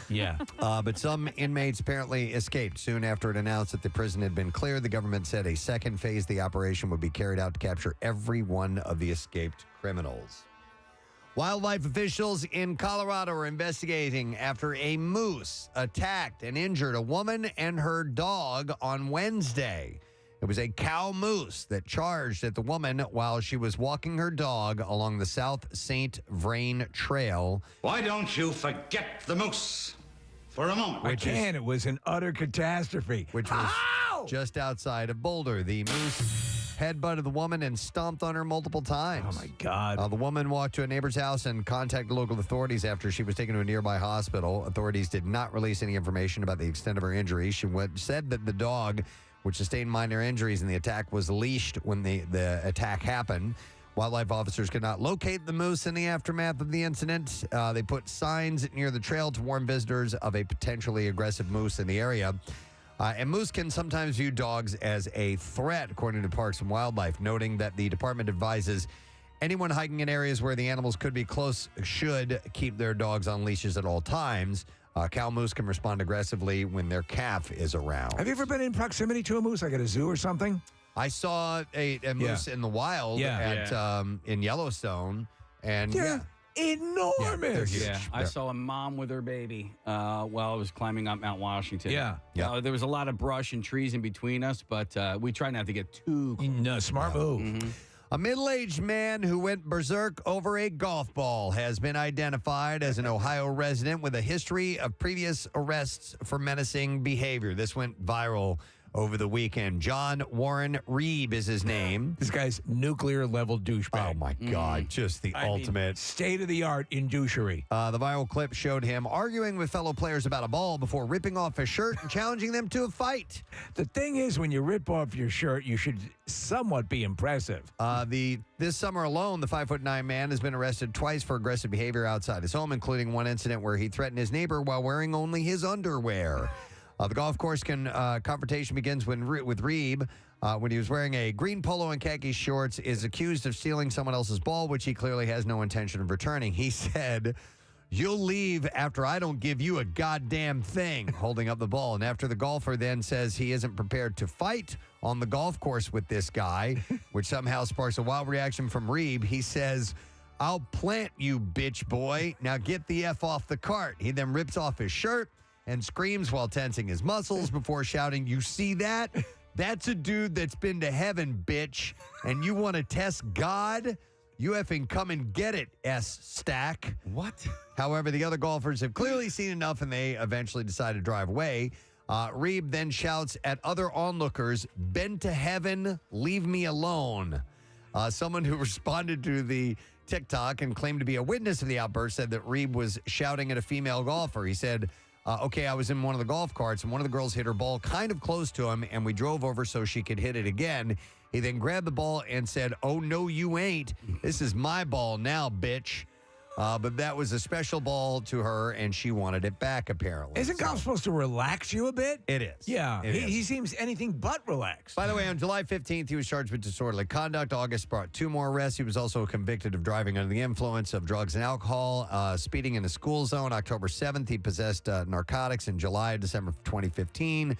Yeah. But some inmates apparently escaped soon after it announced that the prison had been cleared. The government said a second phase of the operation would be carried out to capture every one of the escaped criminals. Wildlife officials in Colorado are investigating after a moose attacked and injured a woman and her dog on Wednesday. It was a cow moose that charged at the woman while she was walking her dog along the South St. Vrain Trail. Why don't you forget the moose for a moment? It was an utter catastrophe. Which was just outside of Boulder. The moose headbutted the woman and stomped on her multiple times. Oh, my God. The woman walked to a neighbor's house and contacted local authorities after she was taken to a nearby hospital. Authorities did not release any information about the extent of her injury. She said that the dog, which sustained minor injuries in the attack, was leashed when the attack happened. Wildlife officers could not locate the moose in the aftermath of the incident. They put signs near the trail to warn visitors of a potentially aggressive moose in the area. And moose can sometimes view dogs as a threat, according to Parks and Wildlife, noting that the department advises anyone hiking in areas where the animals could be close should keep their dogs on leashes at all times. Cow moose can respond aggressively when their calf is around. Have you ever been in proximity to a moose, like at a zoo or something? I saw a moose in the wild in Yellowstone, and enormous. Yeah, I saw a mom with her baby while I was climbing up Mount Washington. Yeah. There was a lot of brush and trees in between us, but we tried not to get too close. No, smart move. Mm-hmm. A middle-aged man who went berserk over a golf ball has been identified as an Ohio resident with a history of previous arrests for menacing behavior. This went viral over the weekend. John Warren Reeb is his name. This guy's nuclear-level douchebag. Oh, my God. Just the ultimate. State-of-the-art in douchery. The viral clip showed him arguing with fellow players about a ball before ripping off his shirt and challenging them to a fight. The thing is, when you rip off your shirt, you should somewhat be impressive. This summer alone, the 5'9" man has been arrested twice for aggressive behavior outside his home, including one incident where he threatened his neighbor while wearing only his underwear. The golf course confrontation begins with Reeb, when he was wearing a green polo and khaki shorts, is accused of stealing someone else's ball, which he clearly has no intention of returning. He said, "You'll leave after I don't give you a goddamn thing," holding up the ball. And after the golfer then says he isn't prepared to fight on the golf course with this guy, which somehow sparks a wild reaction from Reeb, he says, "I'll plant you, bitch boy. Now get the F off the cart." He then rips off his shirt and screams while tensing his muscles before shouting, "You see that? That's a dude that's been to heaven, bitch. And you want to test God? You effing come and get it, S-Stack." What? However, the other golfers have clearly seen enough and they eventually decide to drive away. Reeb then shouts at other onlookers, "Been to heaven, leave me alone." Someone who responded to the TikTok and claimed to be a witness of the outburst said that Reeb was shouting at a female golfer. He said, "Okay, I was in one of the golf carts, and one of the girls hit her ball kind of close to him, and we drove over so she could hit it again. He then grabbed the ball and said, 'Oh, no, you ain't. This is my ball now, bitch.' But that was a special ball to her, and she wanted it back, apparently." Isn't golf supposed to relax you a bit? It is. Yeah, It is. he seems anything but relaxed. By the way, on July 15th, he was charged with disorderly conduct. August brought 2 more arrests. He was also convicted of driving under the influence of drugs and alcohol, speeding in a school zone. October 7th, he possessed narcotics. In December of 2015.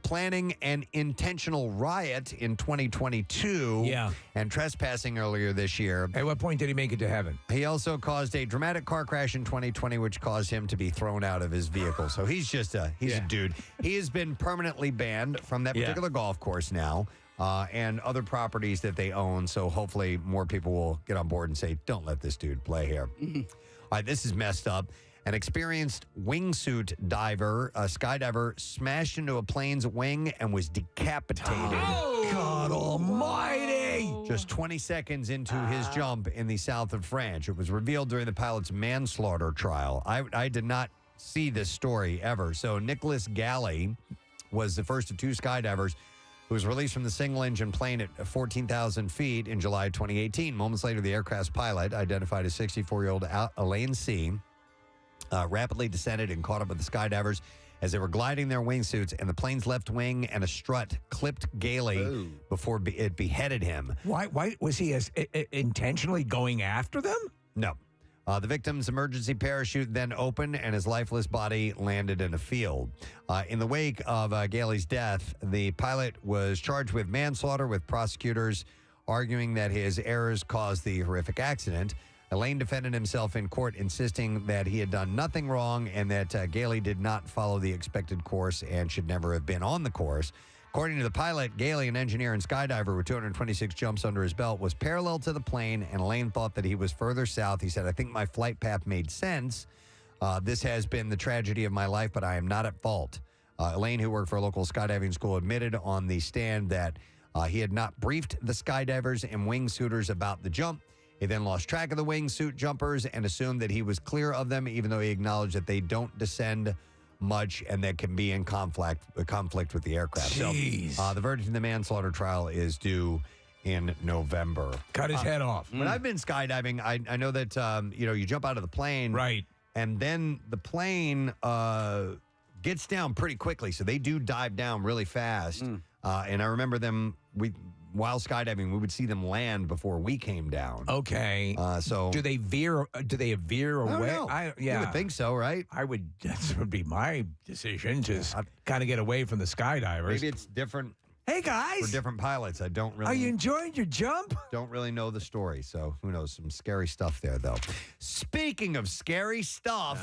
Planning an intentional riot in 2022. Yeah. And trespassing earlier this year. At what point did he make it to heaven? He also caused a dramatic car crash in 2020, which caused him to be thrown out of his vehicle. So he's just a dude. He has been permanently banned from that particular golf course now, and other properties that they own. So hopefully more people will get on board and say, "Don't let this dude play here." All right, this is messed up. An experienced wingsuit diver, a skydiver, smashed into a plane's wing and was decapitated. Oh, God almighty! Just 20 seconds into his jump in the south of France. It was revealed during the pilot's manslaughter trial. I did not see this story ever. So Nicholas Galley was the first of two skydivers who was released from the single-engine plane at 14,000 feet in July 2018. Moments later, the aircraft's pilot, identified as 64-year-old Elaine C., rapidly descended and caught up with the skydivers as they were gliding their wingsuits, and the plane's left wing and a strut clipped Gailey before it beheaded him. Why was he intentionally going after them? No. The victim's emergency parachute then opened, and his lifeless body landed in a field. In the wake of Gailey's death, the pilot was charged with manslaughter, with prosecutors arguing that his errors caused the horrific accident. Elaine defended himself in court, insisting that he had done nothing wrong and that Gailey did not follow the expected course and should never have been on the course. According to the pilot, Gailey, an engineer and skydiver with 226 jumps under his belt, was parallel to the plane, and Elaine thought that he was further south. He said, "I think my flight path made sense. This has been the tragedy of my life, but I am not at fault." Elaine, who worked for a local skydiving school, admitted on the stand that he had not briefed the skydivers and wingsuiters about the jump. He then lost track of the wingsuit jumpers and assumed that he was clear of them, even though he acknowledged that they don't descend much and that can be in conflict with the aircraft. Jeez. So the verdict in the manslaughter trial is due in November. Cut his head off. When I've been skydiving, I know that you jump out of the plane, right, and then the plane gets down pretty quickly. So they do dive down really fast. And I remember them while skydiving, we would see them land before we came down. Okay. So do they veer? Do they veer away? I don't know. You would think so, right? That would be my decision to kind of get away from the skydivers. Maybe it's different. Hey guys, for different pilots. I don't really. Are you enjoying your jump? Don't really know the story, so who knows? Some scary stuff there, though. Speaking of scary stuff,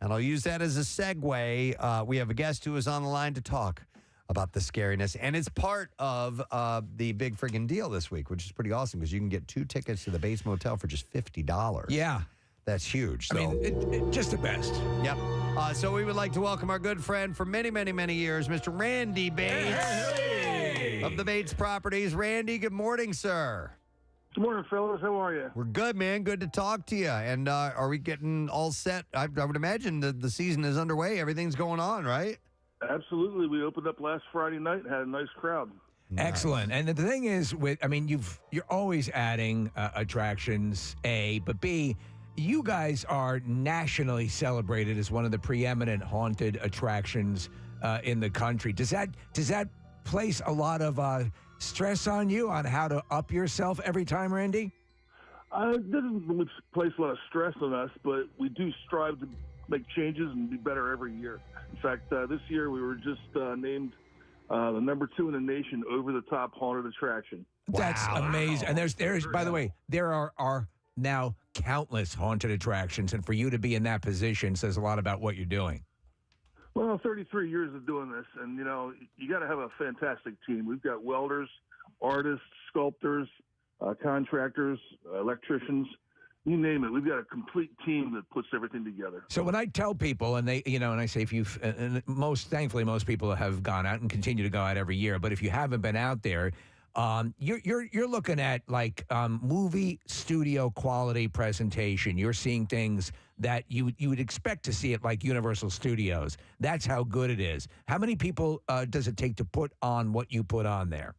and I'll use that as a segue. We have a guest who is on the line to talk about the scariness, and it's part of the big friggin' deal this week, which is pretty awesome because you can get 2 tickets to the Bates Motel for just $50. Yeah. That's huge. So. I mean, just the best. Yep. So we would like to welcome our good friend for many, many, many years, Mr. Randy Bates of the Bates Properties. Randy, good morning, sir. Good morning, fellas. How are you? We're good, man. Good to talk to you. And are we getting all set? I would imagine that the season is underway. Everything's going on, right? Absolutely. We opened up last Friday night and had a nice crowd. Excellent. And the thing is, you're always adding attractions, A, but B, you guys are nationally celebrated as one of the preeminent haunted attractions in the country. Does that place a lot of stress on you on how to up yourself every time, Randy? It doesn't place a lot of stress on us, but we do strive to make changes and be better every year. In fact, this year we were just named the number 2 in the nation over-the-top haunted attraction. That's amazing. And there's by the way, there are now countless haunted attractions, and for you to be in that position says a lot about what you're doing. Well, 33 years of doing this, and you got to have a fantastic team. We've got welders, artists, sculptors, contractors, electricians. You name it. We've got a complete team that puts everything together. So when I tell people, and they, and I say, thankfully, most people have gone out and continue to go out every year. But if you haven't been out there, you're looking at like movie studio quality presentation. You're seeing things that you would expect to see at like Universal Studios. That's how good it is. How many people does it take to put on what you put on there?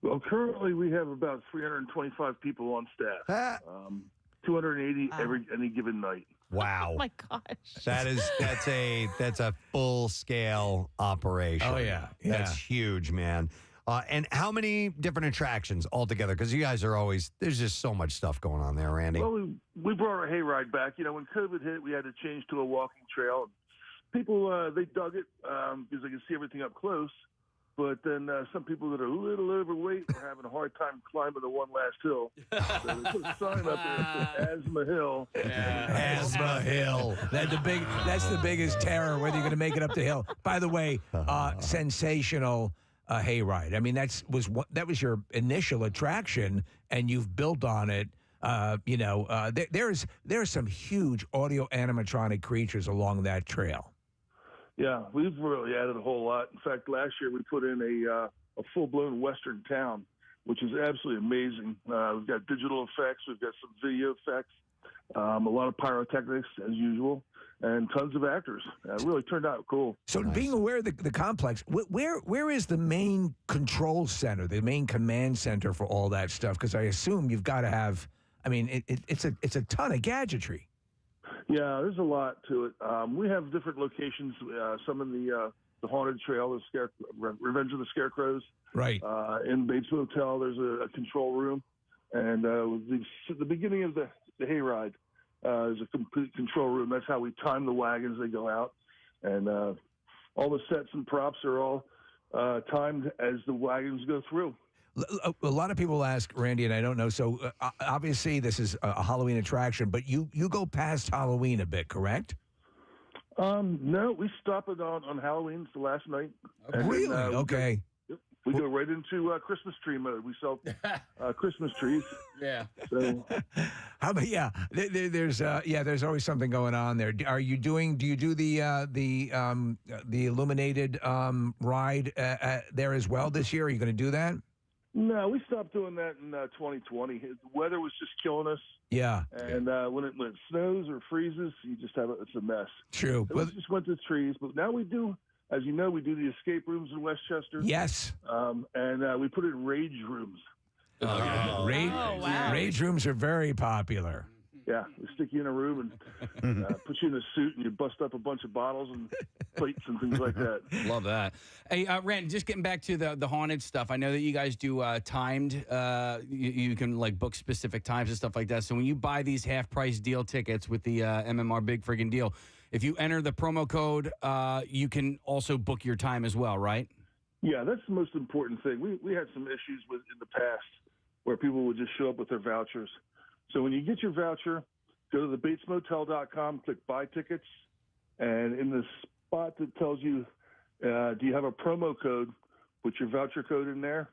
Well, currently we have about 325 people on staff. 280 any given night. Wow. Oh my gosh. That's a full scale operation. Oh yeah. That's huge, man. And how many different attractions altogether? Because you guys there's just so much stuff going on there, Randy. Well, we brought our hayride back. When COVID hit, we had to change to a walking trail. People, they dug it because they could see everything up close. But then some people that are a little overweight are having a hard time climbing the one last hill. So they put a sign up there that says Asthma Hill. Asthma Hill. That's the biggest terror, whether you're going to make it up the hill. By the way, sensational hayride. I mean, that was your initial attraction, and you've built on it. There's some huge audio animatronic creatures along that trail. Yeah, we've really added a whole lot. In fact, last year we put in a full-blown Western town, which is absolutely amazing. We've got digital effects. We've got some video effects, a lot of pyrotechnics, as usual. and tons of actors. It really turned out cool. So being aware of the complex, where is the main control center, the main command center for all that stuff? Because I assume you've got to have. I mean, it's a ton of gadgetry. Yeah, there's a lot to it. We have different locations. Some in the Haunted Trail, Revenge of the Scarecrows. Right. In Bates Motel, there's a control room, and the beginning of the hayride is a complete control room. That's how we time the wagons; they go out, and all the sets and props are all timed as the wagons go through. A lot of people ask, Randy, and I don't know. So obviously, this is a Halloween attraction, but you go past Halloween a bit, correct? No, we stop it on Halloween. It's the last night. And Really? then, Okay. We go right into Christmas tree mode. We sell Christmas trees. Yeah. So, How about there's always something going on there. Do you do the illuminated ride there as well this year? Are you going to do that? no, we stopped doing that in 2020. The weather was just killing us. Yeah. And when it snows or freezes, you just have it's a mess. True. So we just went to trees, but now we do. As you know, we do the escape rooms in Westchester. Yes. And we put it in rage rooms. Rage rooms are very popular. Yeah, we stick you in a room and put you in a suit, and you bust up a bunch of bottles and plates and things like that. Love that. Hey, Rand, just getting back to the haunted stuff. I know that you guys do timed. You can like book specific times and stuff like that. So when you buy these half-price deal tickets with the MMR Big Friggin' Deal, if you enter the promo code, you can also book your time as well, right? Yeah, that's the most important thing. We had some issues in the past where people would just show up with their vouchers. So when you get your voucher, go to thebatesmotel.com, click Buy Tickets, and in the spot that tells you, do you have a promo code, put your voucher code in there,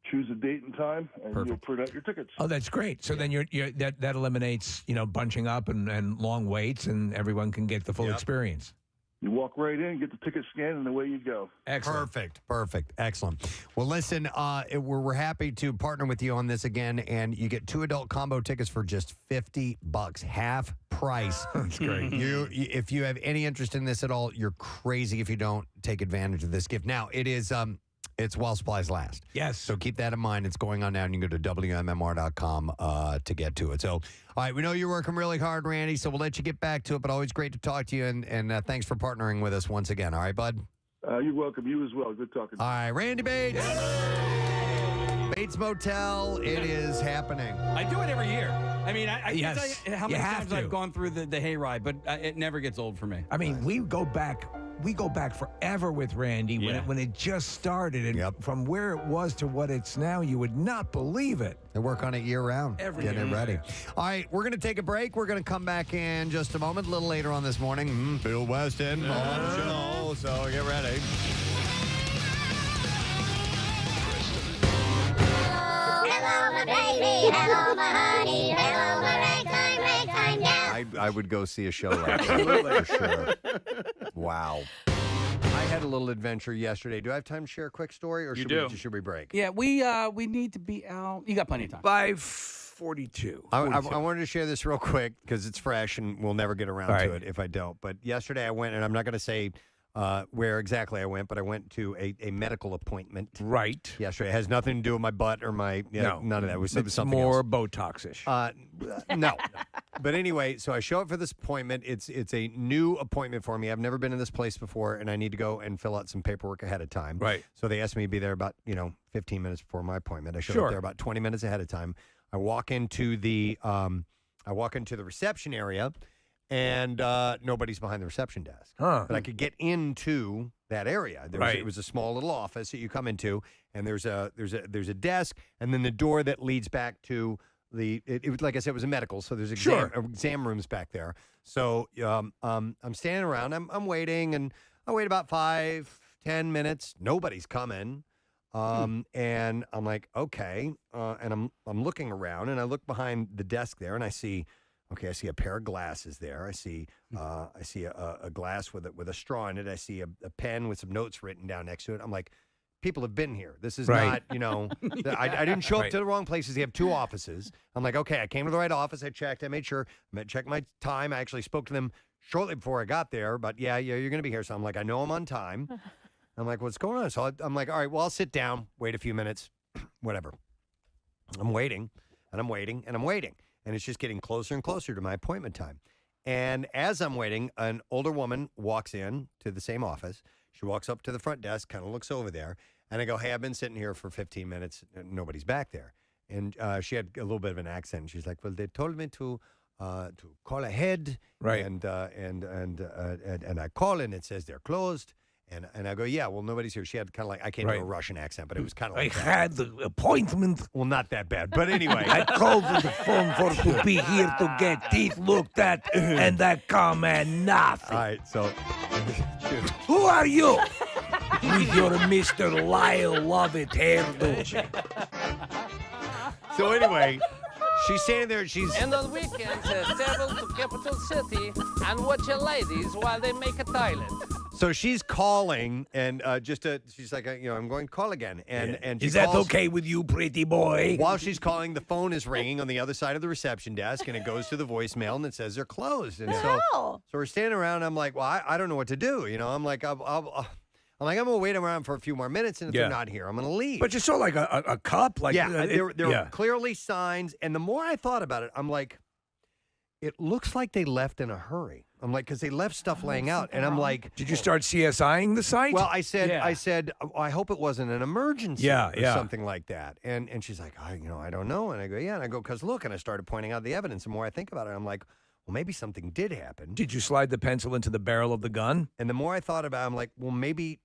choose a date and time, and you'll print out your tickets. Oh, that's great. So then that eliminates bunching up and long waits, and everyone can get the full experience. You walk right in, get the ticket scanned, and away you go. Excellent. Perfect. Excellent. Well, listen, we're happy to partner with you on this again, and you get 2 adult combo tickets for just $50, half price. That's great. If you have any interest in this at all, you're crazy if you don't take advantage of this gift. Now, it is it's while supplies last. Yes. So keep that in mind. It's going on now, and you can go to WMMR.com to get to it. So, all right, we know you're working really hard, Randy, so we'll let you get back to it, but always great to talk to you, and thanks for partnering with us once again. All right, bud? You're welcome. You as well. Good talking to you. All right, Randy Bates. Bates Motel, it is happening. I do it every year. I mean, I Yes, can't tell you how you many have times to. I've gone through the hayride, but it never gets old for me. I mean, we go back forever with Randy when it just started, and from where it was to what it's now, you would not believe it. They work on it year round. Getting it ready. All right, we're going to take a break. We're going to come back in just a moment, a little later on this morning. Bill Weston on the show, so get ready. Hello, my baby. Hello, my honey. Hello, my ragtime gal. I would go see a show like that for sure. Wow. I had a little adventure yesterday. Do I have time to share a quick story, or should we break? Yeah, we need to be out. You got plenty of time. 5:42. I wanted to share this real quick because it's fresh and we'll never get around to it if I don't. But yesterday I went, and I'm not going to say where exactly I went, but I went to a medical appointment. Right. Yesterday. It has nothing to do with my butt or my, none of that. It was It's something more else. Botox-ish. No. But anyway, so I show up for this appointment. It's a new appointment for me. I've never been in this place before, and I need to go and fill out some paperwork ahead of time. Right. So they asked me to be there about, 15 minutes before my appointment. I showed up there about 20 minutes ahead of time. I walk into the reception area, and nobody's behind the reception desk. But I could get into that area. It was a small little office that you come into, and there's a desk, and then the door that leads back to it was, like I said, it was a medical, so there's exam rooms back there. So I'm standing around, I'm waiting, and I wait about 5-10 minutes. Nobody's coming. And I'm like, okay. And I'm looking around, and I look behind the desk there, and I see a pair of glasses there. I see a glass with a straw in it. I see a pen with some notes written down next to it. I'm like, people have been here. This is not, I didn't show up to the wrong places. They have 2 offices. I'm like, okay, I came to the right office. I checked. I made sure. I checked my time. I actually spoke to them shortly before I got there, but yeah, you're going to be here. So I'm like, I know I'm on time. I'm like, what's going on? So I'm like, all right, well, I'll sit down, wait a few minutes, whatever. I'm waiting, and I'm waiting, and I'm waiting. And it's just getting closer and closer to my appointment time. And as I'm waiting, an older woman walks in to the same office. She walks up to the front desk, kind of looks over there. And I go, hey, I've been sitting here for 15 minutes. And nobody's back there. And she had a little bit of an accent. She's like, well, they told me to call ahead. Right. And I call, and it says they're closed. And I go, yeah, well, nobody's here. She had kind of like, I can't do a Russian accent, but it was kind of like I had the appointment. Well, not that bad. But anyway. I called on the phone for to be here to get teeth looked at, and I come and nothing. All right, so. Who are you? With your Mr. Lyle Lovett hairdo. So anyway, she's standing there. She's. And on weekends, travel to capital city and watch your ladies while they make a toilet. So she's calling, and she's like, I'm going to call again. And she Is that calls- okay with you, pretty boy? While she's calling, the phone is ringing on the other side of the reception desk, and it goes to the voicemail, and it says they're closed. And so we're standing around. And I'm like, well, I don't know what to do. I'm like, I'm gonna wait around for a few more minutes, and if they're not here, I'm gonna leave. But you saw like a cup, like there were clearly signs. And the more I thought about it, I'm like, it looks like they left in a hurry. I'm like, because they left stuff laying out, and I'm like, did you start CSIing the site? Well, I said, I hope it wasn't an emergency, or something like that. And she's like, I don't know. And I go, yeah. And I go, because look, and I started pointing out the evidence. The more I think about it, I'm like, well, maybe something did happen. Did you slide the pencil into the barrel of the gun? And the more I thought about it, I'm like, well, maybe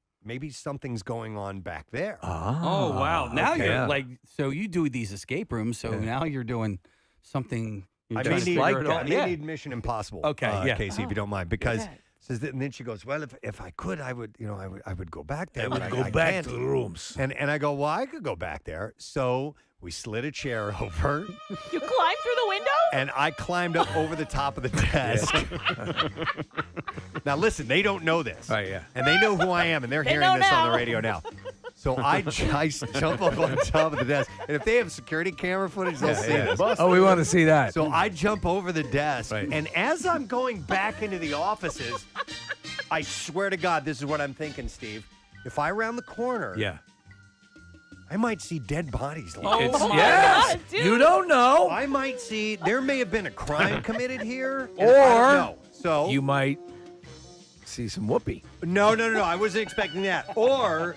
something's going on back there. Oh, wow. Now okay. you're like, so you do these escape rooms, so now you're doing something. I may need Mission Impossible. Okay, Casey, if you don't mind, because says that, and then she goes, well, if I could, I would go back there. I go back to the rooms. And I go, well, I could go back there. So we slid a chair over. You climbed through the window? And I climbed up over the top of the desk. Now, listen, they don't know this. Right, yeah. And they know who I am, and they're hearing this on the radio now. So I jump up on top of the desk. And if they have security camera footage, they'll see this. Oh, we want to see that. So I jump over the desk. Right. And as I'm going back into the offices, I swear to God, this is what I'm thinking, Steve. If I round the corner, I might see dead bodies. God, dude. You don't know. I might see, there may have been a crime committed here. Or I don't know. So you might see some whoopee. No. I wasn't expecting that. Or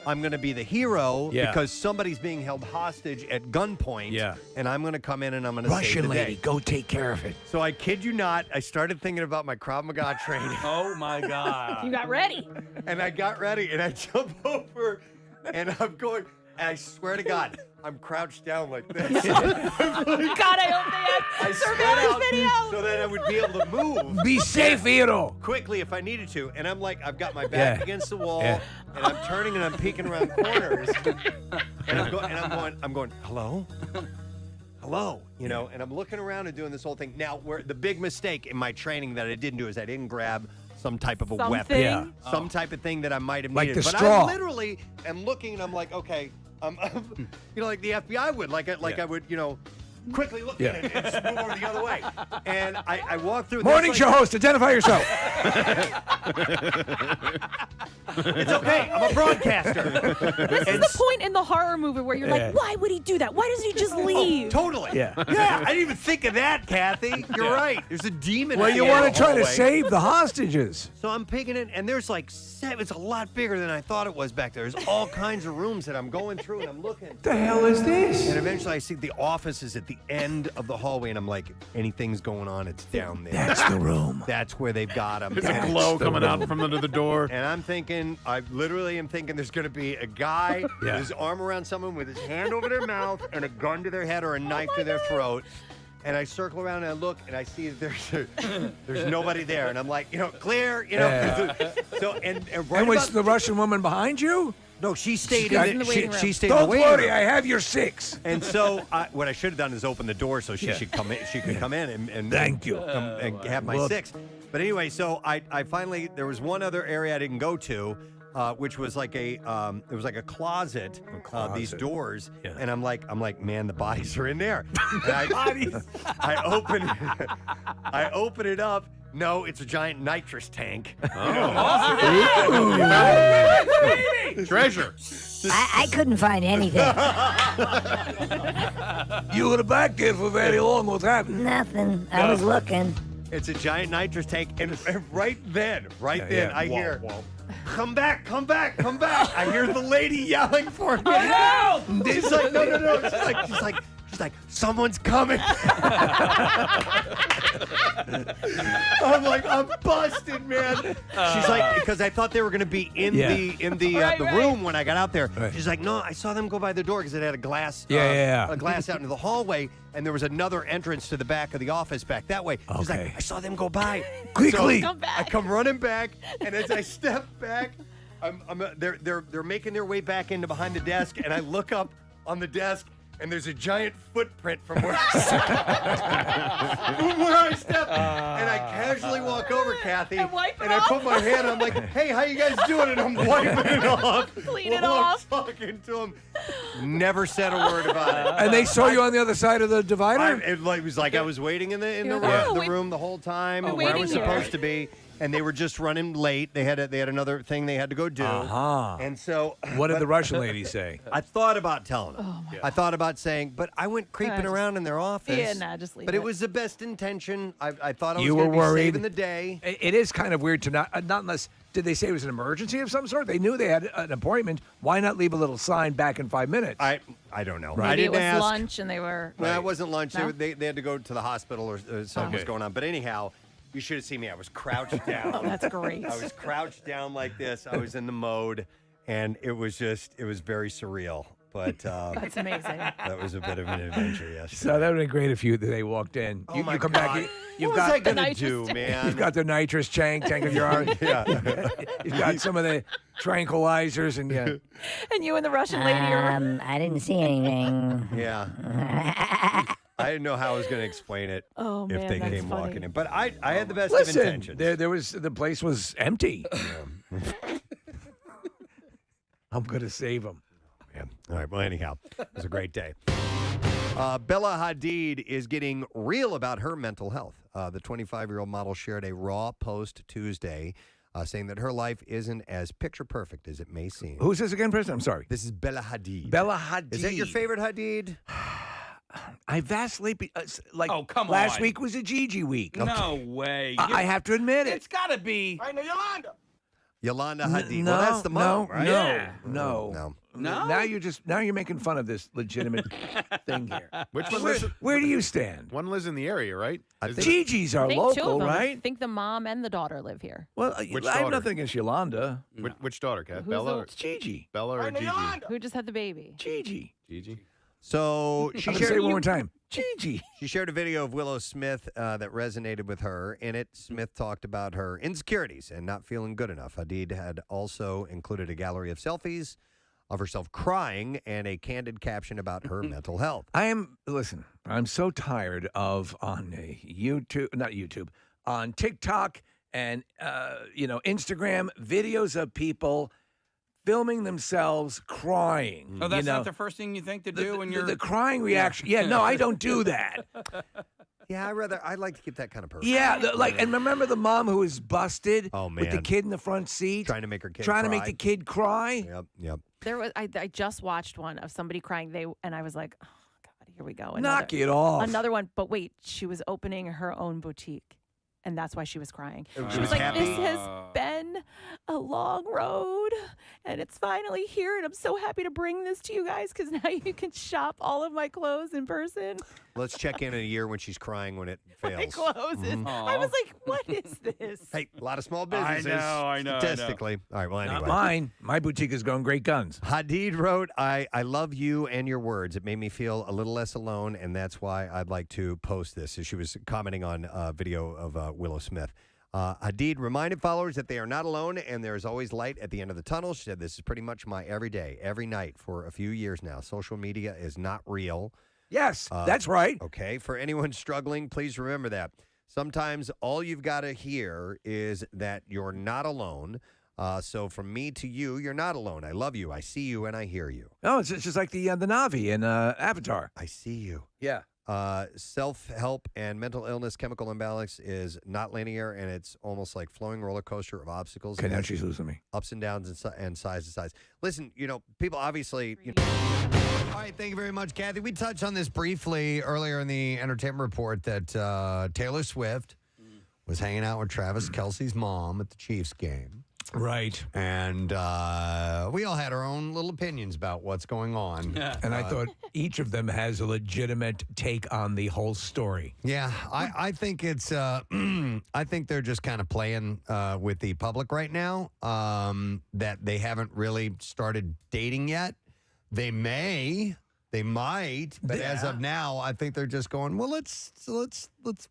I'm going to be the hero because somebody's being held hostage at gunpoint. Yeah. And I'm going to come in and I'm going to save Russian the lady, day. go take care of it. So I kid you not, I started thinking about my Krav Maga training. Oh, my God. You got ready. And I got ready and I jump over and I'm going, and I swear to God, I'm crouched down like this. God, I hope they have surveillance video. So that I would be able to move. Be safe, hero. Quickly if I needed to. And I'm like, I've got my back against the wall, and I'm turning and I'm peeking around corners. And I'm going, hello? Hello? And I'm looking around and doing this whole thing. Now, the big mistake in my training that I didn't do is I didn't grab some type of a weapon. Yeah. Some type of thing that I might have like needed. The but straw. I literally am looking and I'm like, okay, like the FBI would, I would, quickly look at it and just move over the other way. And I walk through. Morning show host, identify yourself. It's okay. I'm a broadcaster. This is the point in the horror movie where you're like, why would he do that? Why doesn't he just leave? Oh, totally. Yeah. Yeah. I didn't even think of that, Kathy. You're right. There's a demon. Well, out you there in want the to try to hallway. save the hostages. So I'm picking it, and there's like 7. It's a lot bigger than I thought it was back there. There's all kinds of rooms that I'm going through, and I'm looking. What the hell is this? And eventually I see the office is at the end of the hallway, and I'm like, if anything's going on, it's down there. That's the room. That's where they've got him. There's a glow coming out from under the door. And I'm thinking, I literally am thinking there's going to be a guy with his arm around someone with his hand over their mouth and a gun to their head or a knife to their throat. And I circle around and I look and I see there's nobody there. And I'm like, clear, So, and was the Russian woman behind you? No, she stayed in the waiting room. She stayed in Don't the waiting worry, room. I have your 6. And so what I should have done is open the door so she should come in. She could come in and Thank you. and have my 6. But anyway, so I finally, there was one other area I didn't go to, which was like it was like a closet. These doors, and I'm like, man, the bodies are in there. And I open it up. No, it's a giant nitrous tank. Treasure. I couldn't find anything. You were back there for very long. What's happening? Nothing. I was looking. It's a giant nitrous tank, and right then, I hear, "Come back, come back, come back!" I hear the lady yelling for me. Oh, no! She's like, no. She's like, someone's coming. I'm like, I'm busted, man. She's like, because I thought they were going to be in the room when I got out there. Right. She's like, no, I saw them go by the door because it had a glass, a glass out into the hallway, and there was another entrance to the back of the office back that way. She's like, I saw them go by. Quickly, so I come running back, and as I step back, they're making their way back into behind the desk, and I look up on the desk. And there's a giant footprint from where I stepped. And I casually walk over, Kathy, and I put my hand. I'm like, "Hey, how you guys doing?" And I'm wiping it off. Clean it off. I'm talking to him. Never said a word about it. And they saw you on the other side of the divider? It was like I was waiting in the room the whole time where I was supposed to be. And they were just running late. They had another thing they had to go do. And so, what did the Russian lady say? I thought about telling them. I thought about saying, but I went creeping around in their office. Yeah, nah, just leave But it. it was the best intention. I thought I was You going were to be worried. saving the day. It is kind of weird to not unless, did they say it was an emergency of some sort? They knew they had an appointment. Why not leave a little sign back in 5 minutes? I don't know. Maybe I didn't it was ask. lunch and they were. No, it wasn't lunch. No? They had to go to the hospital or something was going on. But anyhow, you should have seen me. I was crouched down. Oh, that's great. I was crouched down like this. I was in the mode, and it was very surreal. But That's amazing. that was a bit of an adventure, yes. So that would have been great if they walked in. Oh you my come God. back. You've What got was I gonna nitrous do, tank. man? You've got the nitrous tank of your arm. Yeah. You've got some of the tranquilizers and And you and the Russian lady are. I didn't see anything. Yeah. I didn't know how I was going to explain it Oh, if man, they that's came funny. walking in. But I had the best of Listen, intentions. the place was empty. I'm gonna save them. Yeah. All right. Well, anyhow, it was a great day. Bella Hadid is getting real about her mental health. The 25-year-old model shared a raw post Tuesday saying that her life isn't as picture perfect as it may seem. Who's this again, Preston? I'm sorry. This is Bella Hadid. Bella Hadid. Is that your favorite Hadid? I vastly like. Oh, come last on. week was a Gigi week. No way. I have to admit it. It's got to be. Yolanda Hadid. No, well, that's the mom, right? No. No? Now you're making fun of this legitimate thing here. Which one Where, lives? where do you stand? One lives in the area, right? Gigi's I are think two local, of them. I right? think the mom and the daughter live here. Well, Which I have daughter? nothing against Yolanda. Which daughter, Kat? Who's Bella? the- Or, It's Gigi. Bella or Gigi? Who just had the baby? Gigi. Gigi. So she I'm gonna say shared it one more time. Gigi. She shared a video of Willow Smith that resonated with her. In it, Smith talked about her insecurities and not feeling good enough. Hadid had also included a gallery of selfies of herself crying and a candid caption about her mental health. I'm so tired of on on TikTok and Instagram videos of people filming themselves crying. Oh, that's not the first thing you think to do when you're the crying reaction. Yeah, no, I don't do that. Yeah, I'd like to keep that kind of person. Yeah, and remember the mom who was busted with the man. kid in the front seat? Trying to make her kid Trying to cry. make the kid cry? Yep. There was. I just watched one of somebody crying. And I was like, oh God, here we go. Knock it off. Another one. But wait, she was opening her own boutique. And that's why she was crying. Oh, She was like, this has been a long road, and it's finally here, and I'm so happy to bring this to you guys because now you can shop all of my clothes in person. Let's check in a year when she's crying when it fails. My clothes. I was like, what is this? Hey, a lot of small businesses. I know. Statistically. All right, well, anyway. Not mine. My boutique is going great guns. Hadid wrote, I love you and your words. It made me feel a little less alone, and that's why I'd like to post this. So she was commenting on a video of Willow Smith. Hadid reminded followers that they are not alone and there is always light at the end of the tunnel. She said, this is pretty much my everyday, every night for a few years now. Social media is not real. Yes, that's right. Okay, for anyone struggling, please remember that. Sometimes all you've got to hear is that you're not alone. So from me to you, you're not alone. I love you. I see you and I hear you. Oh, it's just like the Na'vi in Avatar. I see you. Yeah. self-help and mental illness chemical imbalance is not linear, and it's almost like flowing roller coaster of obstacles. Okay, now she's losing me. Ups and downs and size to size. Listen, people obviously. All right, thank you very much, Kathy. We touched on this briefly earlier in the entertainment report that Taylor Swift was hanging out with Travis Kelce's mom at the Chiefs game. Right. And we all had our own little opinions about what's going on. And I thought each of them has a legitimate take on the whole story. Yeah, I think it's. I think they're just kind of playing with the public right now. That they haven't really started dating yet. They might, but as of now, I think they're just going. Well, let's.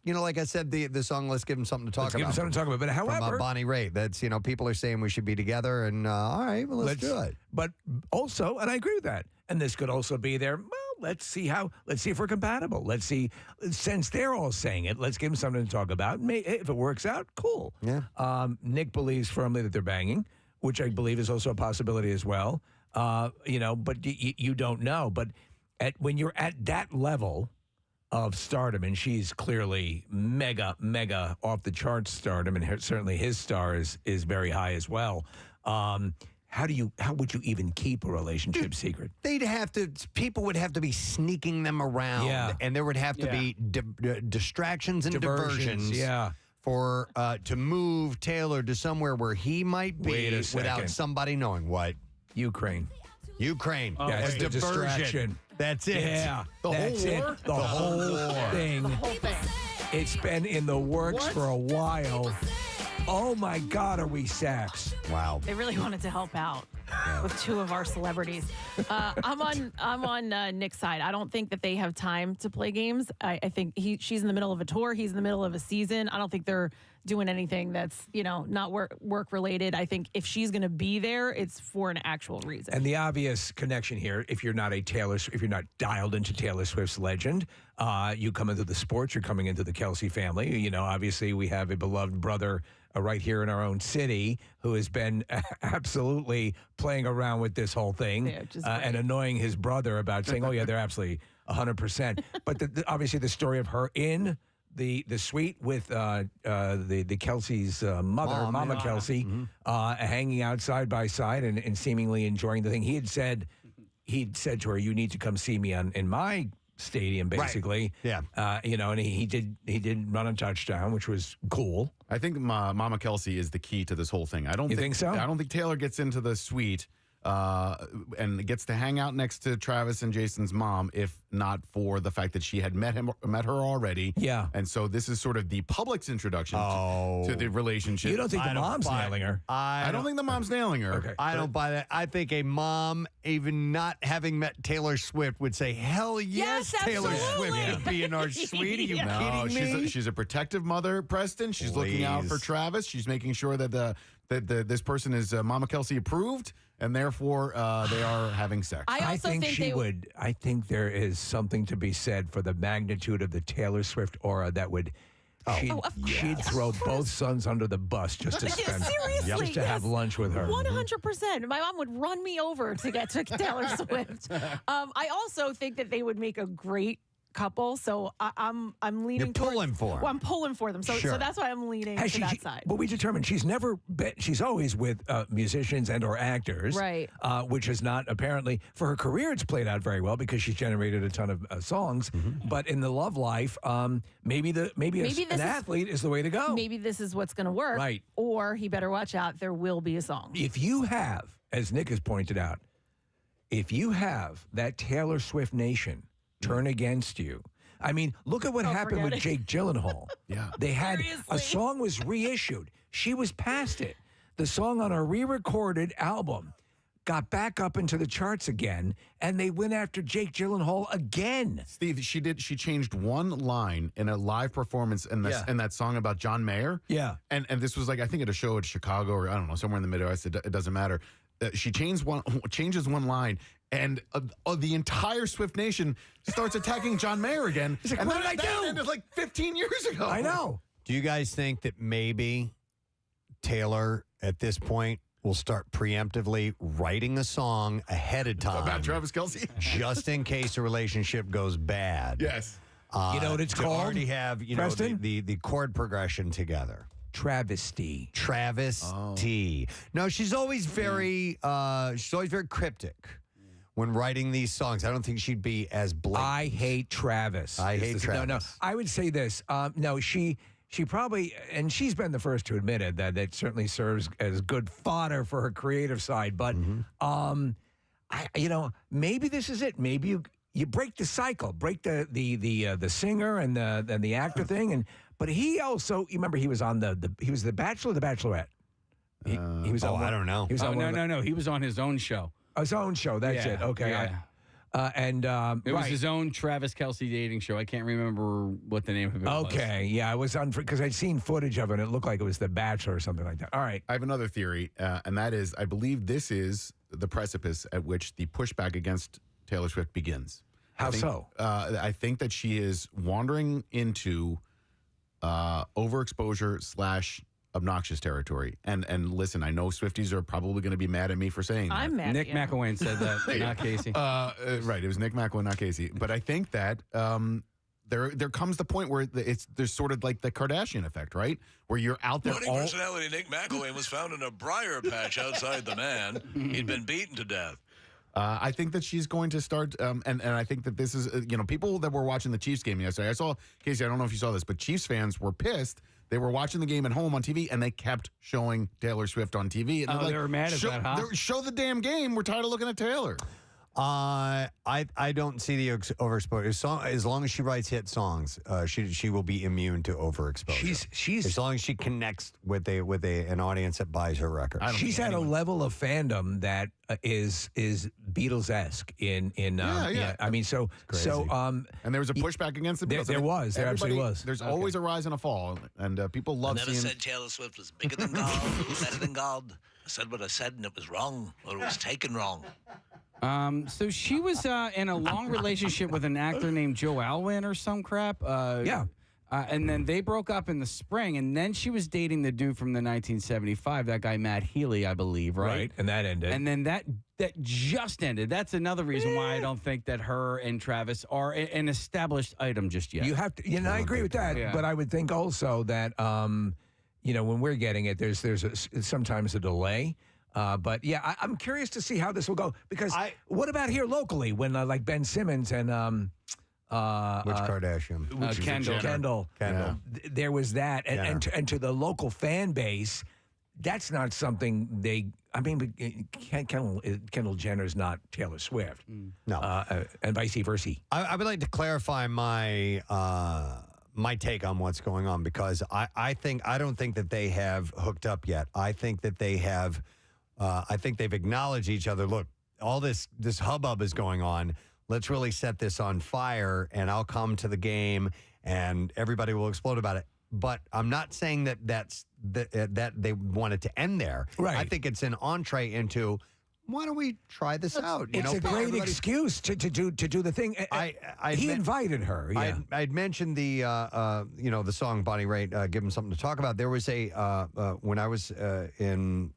Like I said, the song. Let's give them something to talk about. Give them something to talk about. But however, from Bonnie Raitt, that's people are saying we should be together, and all right, well, let's do it. But also, and I agree with that. And this could also be there. Well, let's see if we're compatible. Let's see, since they're all saying it, let's give them something to talk about. If it works out, cool. Yeah. Nick believes firmly that they're banging, which I believe is also a possibility as well. But you don't know. But when you're at that level of stardom, and she's clearly mega off the charts stardom, and certainly his star is very high as well. How would you even keep a relationship secret? People would have to be sneaking them around. Yeah. And there would have to be distractions and diversions. Yeah. For to move Taylor to somewhere where he might be without somebody knowing what. Ukraine. Oh, that's the distraction. That's it. Yeah. The whole war? The whole thing. The whole thing. It's been in the works for a while. Oh my God, are we sacks? Wow. They really wanted to help out with two of our celebrities. I'm on Nick's side. I don't think that they have time to play games. I think she's in the middle of a tour. He's in the middle of a season. I don't think they're doing anything that's not work related. I think if she's going to be there, it's for an actual reason. And the obvious connection here, if you're not dialed into Taylor Swift's legend, you come into the sports. You're coming into the Kelce family. Obviously we have a beloved brother right here in our own city who has been absolutely playing around with this whole thing and annoying his brother about saying, oh, yeah, they're absolutely 100%. But obviously the story of her in the suite with the Kelce's mother, Mama Kelce, hanging out side by side and seemingly enjoying the thing. He'd said to her, you need to come see me in my stadium, basically. Right. Yeah. And he did run a touchdown, which was cool. I think Mama Kelce is the key to this whole thing. I don't think so. I don't think Taylor gets into the suite and gets to hang out next to Travis and Jason's mom, if not for the fact that she had met her already. Yeah. And so this is sort of the public's introduction to the relationship. You don't think the mom's nailing her? I don't think the mom's nailing her. Okay. I don't buy that. I think a mom, even not having met Taylor Swift, would say, hell yes, Taylor Swift could be in our suite. Are you kidding me? She's a protective mother, Preston. She's looking out for Travis. She's making sure that this person is Mama Kelce approved, and therefore they are having sex. I think she would. I think there is something to be said for the magnitude of the Taylor Swift aura that would. She'd throw both sons under the bus just to spend, Seriously, just to have lunch with her. 100%. My mom would run me over to get to Taylor Swift. I also think that they would make a great couple, so I'm leaning. You're pulling for them. Well, I'm pulling for them, so that's why I'm leaning to that side. But we determined she's never been. She's always with musicians and or actors, right? Which is not apparently for her career. It's played out very well because she's generated a ton of songs. But in the love life, maybe an athlete is the way to go. Maybe this is what's going to work, right? Or he better watch out. There will be a song. If you have, as Nick has pointed out, if you have that Taylor Swift nation turn against you. I mean, look at what happened with Jake Gyllenhaal. Yeah. They had a song was reissued. She was past it. The song on a re-recorded album got back up into the charts again, and they went after Jake Gyllenhaal again. Steve, she changed one line in a live performance in that song about John Mayer. Yeah. And this was like, I think at a show at Chicago or I don't know, somewhere in the Midwest. It doesn't matter. She changes one line, and the entire Swift Nation starts attacking John Mayer again. He's like, and what did I do? Ended like 15 years ago. I know. Do you guys think that maybe Taylor, at this point, will start preemptively writing a song ahead of time about Travis Kelce? just in case a relationship goes bad? Yes. You know what it's to called? already have Preston? the chord progression together. Travesty. No, she's always very cryptic when writing these songs. I don't think she'd be as blatant. I hate Travis. No. I would say this. No, she probably, and she's been the first to admit it, that certainly serves as good fodder for her creative side. But, maybe this is it. Maybe you break the cycle, break the singer and the actor thing, but he also, you remember he was on he was the Bachelor or the Bachelorette. He was on I don't know. He was on No. He was on his own show. His own show. That's it. Okay. Yeah. It was his own Travis Kelce dating show. I can't remember what the name of it was. Okay, yeah, I was on because I'd seen footage of it. And it looked like it was The Bachelor or something like that. All right, I have another theory, and that is, I believe this is the precipice at which the pushback against Taylor Swift begins. How so? I think that she is wandering into overexposure / obnoxious territory. And listen, I know Swifties are probably going to be mad at me for saying that. I'm mad Nick at you. McElwain said that, not Casey. Right, it was Nick McElwain, not Casey. But I think that there comes the point where there's sort of like the Kardashian effect, right? Where you're out there Funny personality Nick McElwain was found in a briar patch outside the man. He'd been beaten to death. I think that she's going to start, and I think that this is, people that were watching the Chiefs game yesterday. I saw, Casey, I don't know if you saw this, but Chiefs fans were pissed. They were watching the game at home on TV, and they kept showing Taylor Swift on TV. And they were mad at that, huh? Show the damn game. We're tired of looking at Taylor. I don't see the overexposure. As long as she writes hit songs, she will be immune to overexposure. She's as long as she connects with an audience that buys her records. She's at a level of fandom that is Beatles-esque in yeah. I mean, so and there was a pushback against the Beatles. There absolutely was. There's always a rise and a fall, and people love I never seeing. said Taylor Swift was bigger than God, better than God. I said what I said, and it was wrong, or it was taken wrong. So she was in a long relationship with an actor named Joe Alwyn or some crap. And then they broke up in the spring, and then she was dating the dude from the 1975, that guy Matt Healy, I believe, right? Right, and that ended. And then that just ended. That's another reason why I don't think that her and Travis are an established item just yet. You have to, I agree with that, but I would think also that, when we're getting it, there's sometimes a delay. But yeah, I'm curious to see how this will go because what about here locally when like Ben Simmons and which Kardashian? Kendall. Yeah. There was that, and to the local fan base, that's not something they. I mean, Kendall Jenner's not Taylor Swift, no, and vice versa. I would like to clarify my take on what's going on because I don't think that they have hooked up yet. I think that they have. I think they've acknowledged each other. Look, all this hubbub is going on. Let's really set this on fire, and I'll come to the game, and everybody will explode about it. But I'm not saying that they want it to end there. Right. I think it's an entree into why don't we try this out? It's a great excuse to do the thing. He invited her. Yeah. I'd mentioned the the song Bonnie Raitt, Give Him Something to Talk About. There was when I was in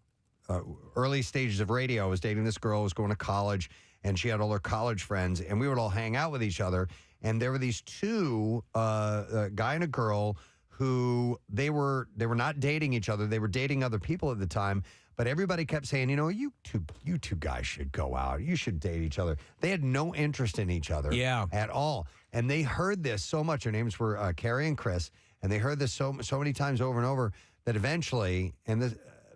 early stages of radio, I was dating this girl, I was going to college, and she had all her college friends, and we would all hang out with each other. And there were these two, a guy and a girl, who they were not dating each other. They were dating other people at the time. But everybody kept saying, you two guys should go out. You should date each other. They had no interest in each other at all. And they heard this so much. Their names were Carrie and Chris. And they heard this so many times over and over that eventually,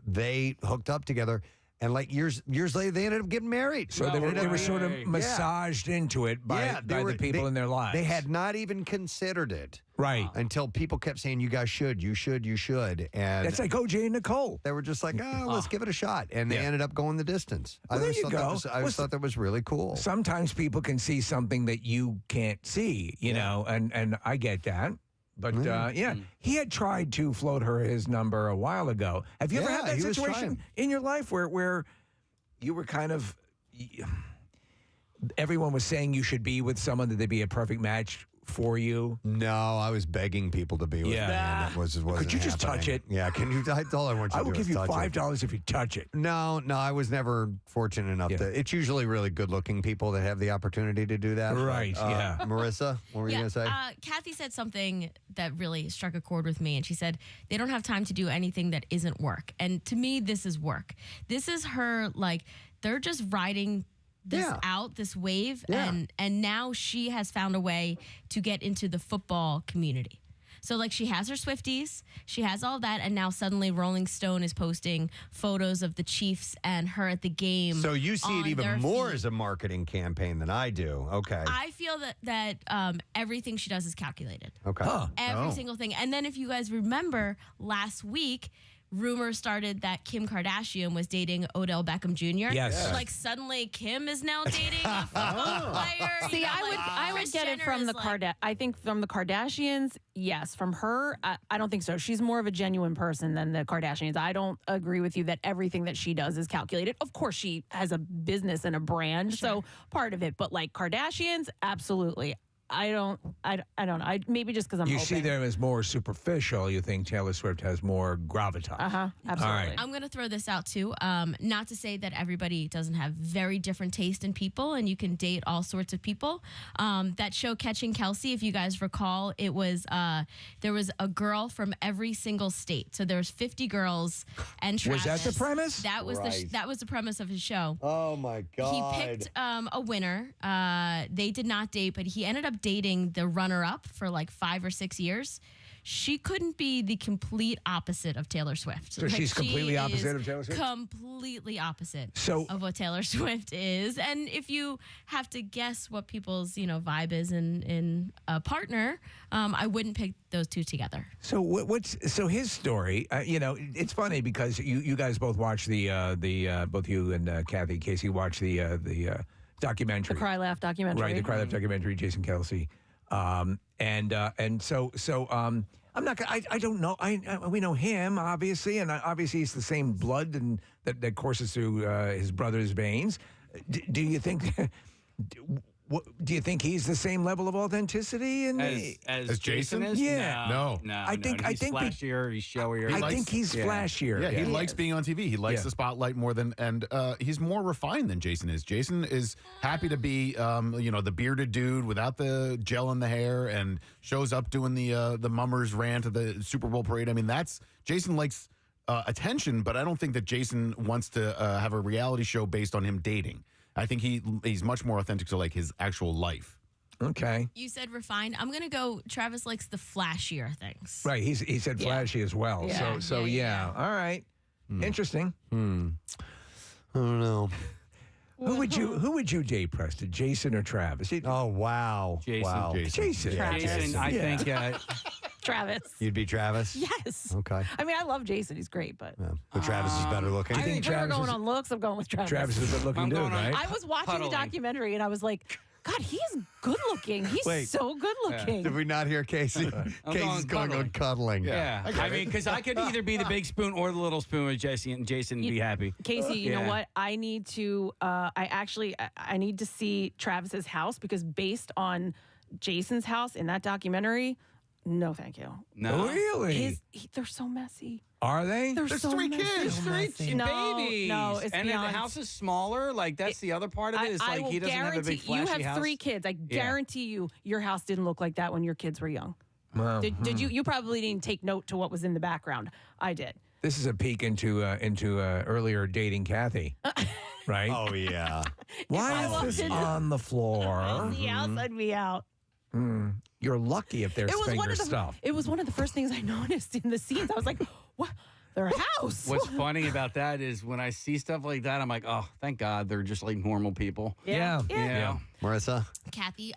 they hooked up together. And like years later, they ended up getting married. So they were sort of massaged into it by the people in their lives. They had not even considered it. Right. Until people kept saying, you guys should, you should. And that's like OJ and Nicole. They were just like, let's give it a shot. And they ended up going the distance. Well, there you go. I just thought that was really cool. Sometimes people can see something that you can't see, know, and I get that. But, he had tried to float her his number a while ago. Have you ever had that situation in your life where you were kind of, everyone was saying you should be with someone that they'd be a perfect match for you? No, I was begging people to be with me. And it wasn't Could you just happening. touch it? Yeah, can you? That's all I want you I to will do give is you touch it. $5 if you touch it. No, I was never fortunate enough to. It's usually really good-looking people that have the opportunity to do that. Right, yeah. Marissa, what were you going to say? Kathy said something that really struck a chord with me, and she said they don't have time to do anything that isn't work. And to me, this is work. This is her, like, they're just riding this out, this wave, and now she has found a way to get into the football community. So, like, she has her Swifties, she has all that, and now suddenly Rolling Stone is posting photos of the Chiefs and her at the game. So you see it even more feed. as a marketing campaign than I do. Okay. I feel that everything she does is calculated. Okay. Every single thing. And then if you guys remember, last week, rumors started that Kim Kardashian was dating Odell Beckham Jr. Yes. Like, suddenly Kim is now dating a football player. See, I would get it from the I think from the Kardashians, yes. From her, I don't think so. She's more of a genuine person than the Kardashians. I don't agree with you that everything that she does is calculated. Of course, she has a business and a brand, so part of it. But like Kardashians, absolutely. I don't know. Maybe just because I'm You hoping. see them as more superficial. You think Taylor Swift has more gravitas. Absolutely. All right. I'm going to throw this out too. Not to say that everybody doesn't have very different taste in people and you can date all sorts of people. That show Catching Kelce, if you guys recall, it was there was a girl from every single state. So there was 50 girls and Travis. Was that the premise? That was that was the premise of his show. Oh my God. He picked a winner. They did not date, but he ended up dating the runner-up for like 5 or 6 years. She couldn't be the complete opposite of Taylor Swift. So she's completely opposite of Taylor Swift? Completely opposite of what Taylor Swift is. And if you have to guess what people's, vibe is in a partner, I wouldn't pick those two together. So so his story? It's funny because you guys both watched the both you and Kathy Casey watched the documentary, The Cry Laugh documentary. right? The Cry Laugh documentary, Jason Kelce, and so I'm not gonna. I don't know. We know him obviously, and obviously he's the same blood and that courses through his brother's veins. Do you think? Do you think he's the same level of authenticity as Jason is? Yeah, No. I think he's flashier. He's showier. I think he's flashier. Yeah, he likes being on TV. He likes the spotlight more than, and he's more refined than Jason is. Jason is happy to be, the bearded dude without the gel in the hair, and shows up doing the mummers rant at the Super Bowl parade. I mean, Jason likes attention, but I don't think that Jason wants to have a reality show based on him dating. I think he's much more authentic to like his actual life. Okay. You said refined. I'm going to go, Travis likes the flashier things. Right. He said flashy as well. Yeah. So yeah. All right. Interesting. I don't know. Who would you date, Preston? Jason or Travis? Oh wow. Jason. Wow. Jason. Jason, I think. Travis. You'd be Travis? Yes. Okay. I mean, I love Jason. He's great, but But Travis is better looking. I think if we're going on looks, I'm going with Travis. Travis is a good-looking dude, right? I was watching the documentary and I was like, God, he's good looking. He's so good looking. Did we not hear Casey? Casey's going on cuddling. Yeah. I mean, because I could either be the big spoon or the little spoon with Jesse and Jason be happy. Casey, you know what? I need to. I need to see Travis's house because based on Jason's house in that documentary, no, thank you. No, really? They're so messy. Are they? They're There's so 3 messy. kids, So 3 messy. No, babies. no, it's and then beyond. the house is smaller. Like that's the other part of it. Is like will he doesn't have a big flashy you have house. 3 kids. I guarantee you, your house didn't look like that when your kids were young. Well, Did you? You probably didn't take note to what was in the background. I did. This is a peek into earlier dating Kathy, right? Oh yeah. Why is this on the floor? The house, I'd be out. You're lucky if there's finger stuff. It was one of the first things I noticed in the scenes. I was like, what? Their house. What's funny about that is when I see stuff like that, I'm like, oh, thank God they're just like normal people. Yeah. Marissa? Kathy,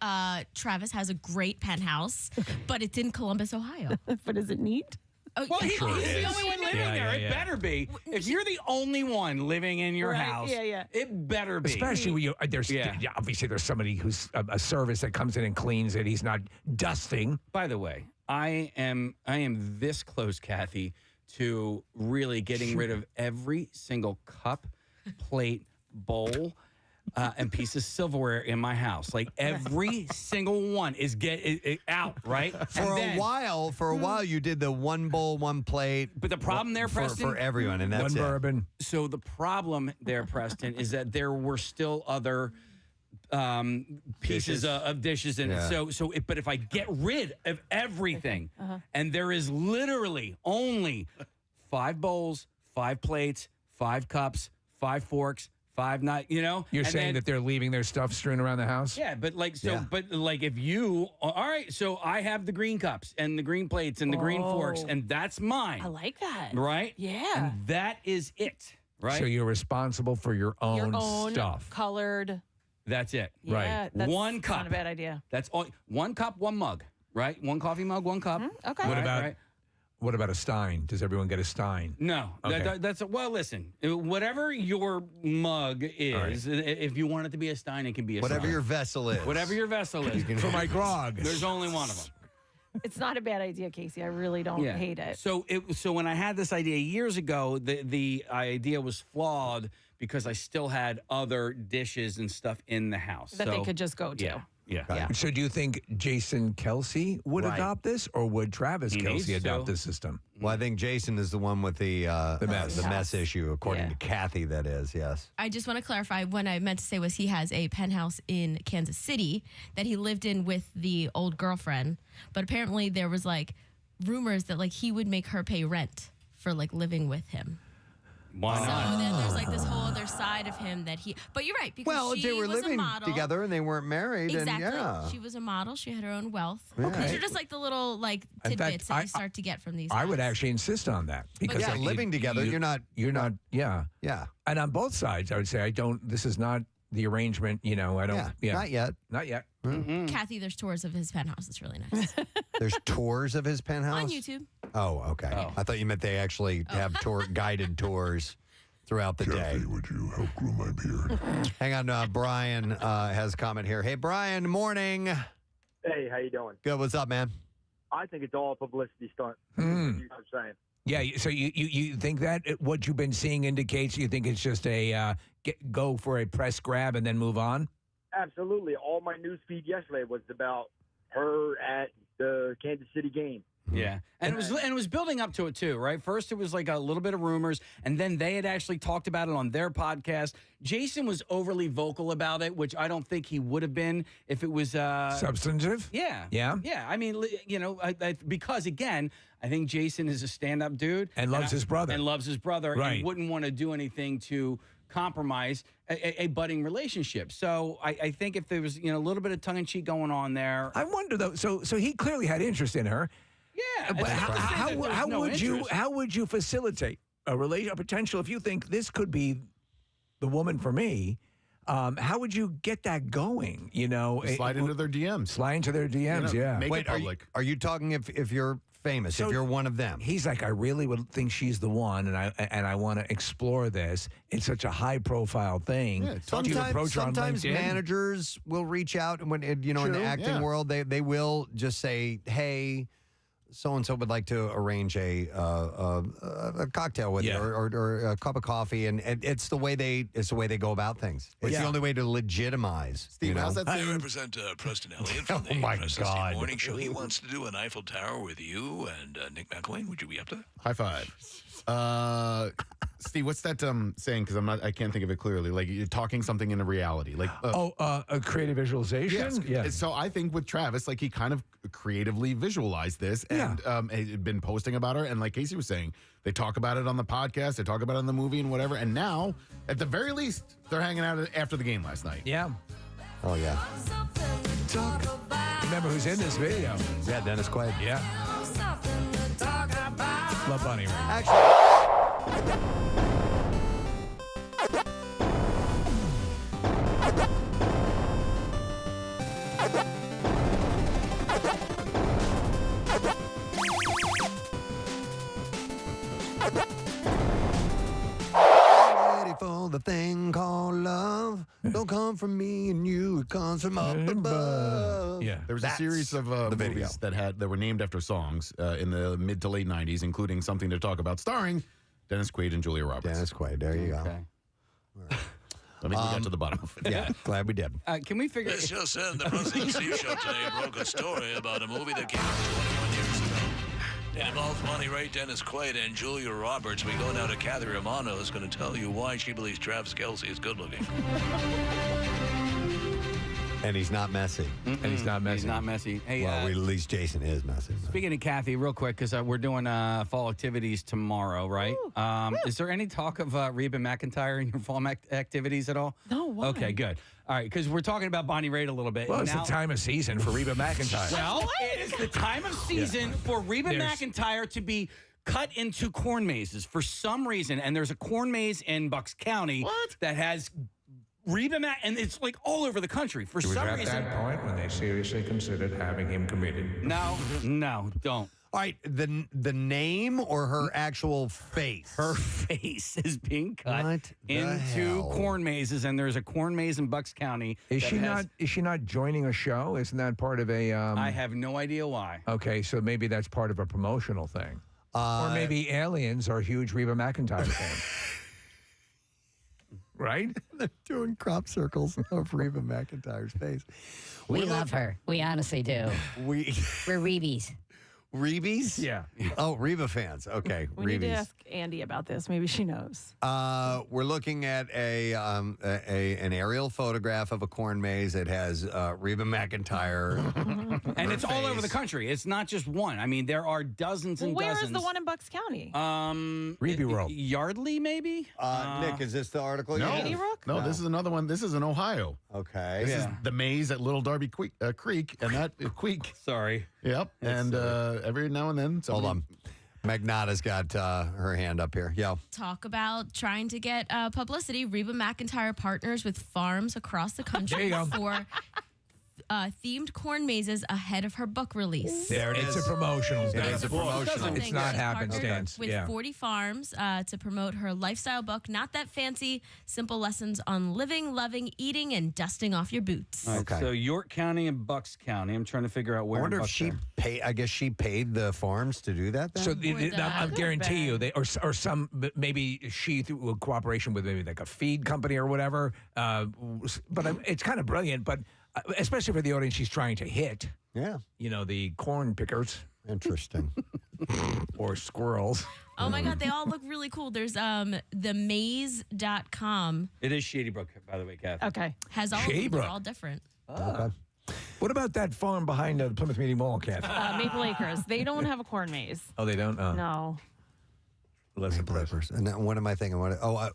Travis has a great penthouse, but it's in Columbus, Ohio. But is it neat? Oh, Well, yeah. he's the only one living there. yeah. It better be. If you're the only one living in your house, it better be. Especially when obviously there's somebody who's a service that comes in and cleans it. He's not dusting. By the way, I am this close, Kathy, to really getting rid of every single cup, plate, bowl. and piece of silverware in my house. Like every single one is out, right? For a while, you did the one bowl, one plate. But the problem there, Preston, for everyone, and that's one bourbon. So the problem there, Preston, is that there were still other pieces of dishes in it. But if I get rid of everything, and there is literally only 5 bowls, 5 plates, 5 cups, 5 forks, 5 knives, You're saying that they're leaving their stuff strewn around the house? Yeah, but if you, all right, so I have the green cups and the green plates and the green forks, and that's mine. I like that. Right? Yeah. And that is it, right? So you're responsible for your own stuff. Colored. That's it. Yeah, that's 1 cup. not a bad idea. That's all. 1 cup, 1 mug, right? 1 coffee mug, 1 cup. Okay. What about a Stein? Does everyone get a Stein? No. Okay. Well, listen, whatever your mug is, if you want it to be a Stein, it can be a Whatever Stein. your vessel is. Whatever your vessel is. For my grog. There's only one of them. It's not a bad idea, Casey. I really don't hate it. So when I had this idea years ago, the idea was flawed because I still had other dishes and stuff in the house That they could just go to. Yeah. So do you think Jason Kelce would adopt this, or would Travis Kelce adopt this system? Well, I think Jason is the one with the mess issue, according to Kathy, that is, yes. I just want to clarify, what I meant to say was he has a penthouse in Kansas City that he lived in with the old girlfriend, but apparently there was rumors that he would make her pay rent for living with him. Why So not? then there's this whole other side of him that he. But you're right, because If they were was living a model. together and they weren't married, Exactly. and She was a model. She had her own wealth. Okay. These are just the little tidbits that you start to get from these. I would actually insist on that because living together, you're not. Yeah. And on both sides, I would say this is not the arrangement. I don't. Not yet. Not yet. Kathy, there's tours of his penthouse. It's really nice. There's tours of his penthouse On YouTube. Oh, okay. I thought you meant they actually have guided tours throughout the day. Would you help groom my beard? Hang on, Brian has a comment here. Hey, Brian, morning. Hey, how you doing? Good. What's up, man? I think it's all a publicity stunt. You know what I'm saying? Yeah. So you think that what you've been seeing indicates you think it's just a go for a press grab and then move on? Absolutely. All my news feed yesterday was about her at the Kansas City game. Yeah, and it was building up to it too, right? First, it was a little bit of rumors, and then they had actually talked about it on their podcast. Jason was overly vocal about it, which I don't think he would have been if it was substantive. Yeah, yeah. I mean, because again, I think Jason is a stand-up dude and loves his brother, and wouldn't want to do anything to compromise a budding relationship. So I think if there was a little bit of tongue-in-cheek going on there, I wonder though. So he clearly had interest in her. Yeah, but how would you facilitate a potential if you think this could be the woman for me? How would you get that going? Slide into their DMs. Slide into their DMs. Yeah. Make it public. Are you talking if you're famous, if you're one of them? He's like, I really would think she's the one, and I want to explore this. It's such a high profile thing. Yeah, sometimes managers will reach out, and when in the acting world, they will just say, hey, so and so would like to arrange a cocktail with you or a cup of coffee, and it's the way they go about things. It's the only way to legitimize. Steve, how's that? I represent Preston Elliott from the Preston City Morning Show. He wants to do an Eiffel Tower with you and Nick McElwain. Would you be up to that? High five. Steve, what's that saying? Because I can't think of it clearly. Like you're talking something into reality. Like a creative visualization. Yes. So I think with Travis, he kind of creatively visualized this and had been posting about her. And like Casey was saying, they talk about it on the podcast, they talk about it in the movie and whatever. And now, at the very least, they're hanging out after the game last night. Yeah. Oh yeah. Remember who's in this video? Yeah, Dennis Quaid. Yeah. Love Bunny. Ready for the thing called love. Don't come from me and you. It comes from up above. Yeah, there was a series of movies that were named after songs in the mid to late '90s, including Something to Talk About, starring Dennis Quaid and Julia Roberts. Dennis Quaid. There you go. I think we got to the bottom of it. Yeah, glad we did. Can we figure? This just in, the Preston Steve Show today broke a story about a movie that came out 21 years ago. It involves Bonnie Raitt, Dennis Quaid, and Julia Roberts. We go now to Kathy Romano, who's going to tell you why she believes Travis Kelce is good looking. And he's not messy. And he's not messy. He's not messy. Hey, Well, at least Jason is messy. speaking of Kathy, real quick, because we're doing fall activities tomorrow, right? Is there any talk of Reba McEntire in your fall activities at all? No, why? Okay, good. All right, because we're talking about Bonnie Raitt a little bit. Well, it's Now- the time of season for Reba McEntire. Well, it is the time of season for Reba McEntire to be cut into corn mazes for some reason. And there's a corn maze in Bucks County that has Reba and it's like all over the country for It was some at reason. that point when they seriously considered having him committed. No, don't. All right, the name or her actual face? Her face is being cut What the into hell? corn mazes, and there's a corn maze in Bucks County. Is that she has- not? Is she not joining a show? Isn't that part of a? I have no idea why. Okay, so maybe that's part of a promotional thing, or maybe aliens are huge Reba McEntire fans. Right? They're doing crop circles of Reba McEntire's face. We love her. We honestly do. We're Rebies. Reebies? Yeah. Oh, Reba fans. Okay, We need to Reebies. ask Andy about this. Maybe she knows. We're looking at an aerial photograph of a corn maze. It has Reba McEntire. And her it's all over the face. country. It's not just one. I mean, there are dozens and Where dozens. is the one in Bucks County? Reby World. Yardley, maybe? Nick, is this the article? No, you have? Katy Rook? no, this is another one. This is in Ohio. Okay. This is the maze at Little Darby Creek, and that Creek. Sorry. Yep. And every now and then, Hold on. Magnata's got her hand up here. Yo. Talk about trying to get publicity. Reba McEntire partners with farms across the country There you go. for themed corn mazes ahead of her book release. There it is. It's a promotional. It is a promotional. It's not She's partnered happenstance. with Yeah. 40 farms to promote her lifestyle book. Not that fancy, simple lessons on living, loving, eating, and dusting off your boots. All right, Okay. So York County and Bucks County. I'm trying to figure out I where. wonder in if Bucks she are. paid. I guess she paid the farms to do that. Then? So Or I the- guarantee you, they or some maybe she through cooperation with maybe like a feed company or whatever. But it's kind of brilliant. But especially for the audience she's trying to hit. Yeah. You know, the corn pickers Interesting. or squirrels. Oh my God, they all look really cool. There's themaze.com It is Shady Brook, by the way, Kathy. Okay. has all Shady of them. They're Brook. all different. Okay. What about that farm behind the Plymouth Meeting Mall, Kathy? Maple Acres. They don't have a corn maze. Oh, they don't? No. Less Clippers. And then what am I thinking?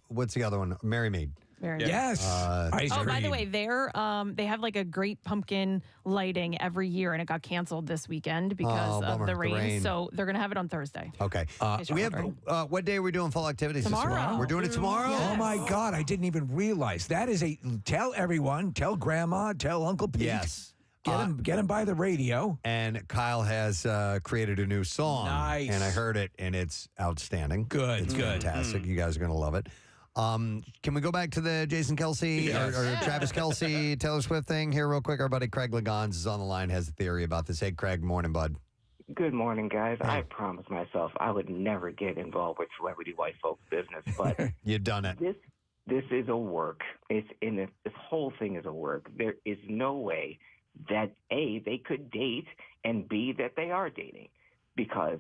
What's the other one? Mary Mead. Very Yes. Ice Oh, cream. by the way, they have like a great pumpkin lighting every year, and it got canceled this weekend because bummer. of the The rain. rain. So they're gonna have it on Thursday. Okay. case you're We have. wondering. What day are we doing fall activities? this Tomorrow. week? We're doing it tomorrow. Oh my God! I didn't even realize that is a. Tell everyone. Tell Grandma. Tell Uncle Pete. Yes. Get him by the radio. And Kyle has created a new song. Nice. And I heard it, and it's outstanding. Good, It's good. fantastic. You guys are going to love it. Can we go back to the Jason Kelce or Travis Kelce, Taylor Swift thing here real quick? Our buddy Craig Legons is on the line, has a theory about this. Hey, Craig, morning, bud. Good morning, guys. I promised myself I would never get involved with celebrity white folks' business, but You've done it. this is a work. This whole thing is a work. There is no way that A, they could date, and B, that they are dating, because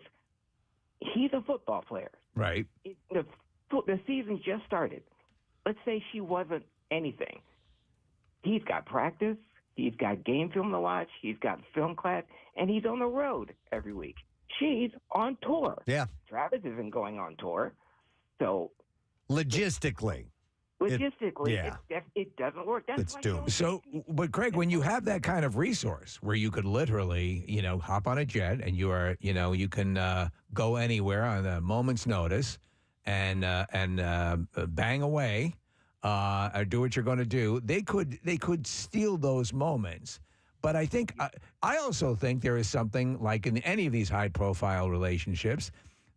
he's a football player. Right. The season just started. Let's say she wasn't anything. He's got practice. He's got game film to watch. He's got film class, and he's on the road every week. She's on tour. Yeah. Travis isn't going on tour, so Logistically. it doesn't work. That's It's why doomed. So, but Craig, when you have that kind of resource where you could literally, hop on a jet and you can go anywhere on a moment's notice and bang away, or do what you're going to do, they could steal those moments. But I think I also think there is something like in any of these high-profile relationships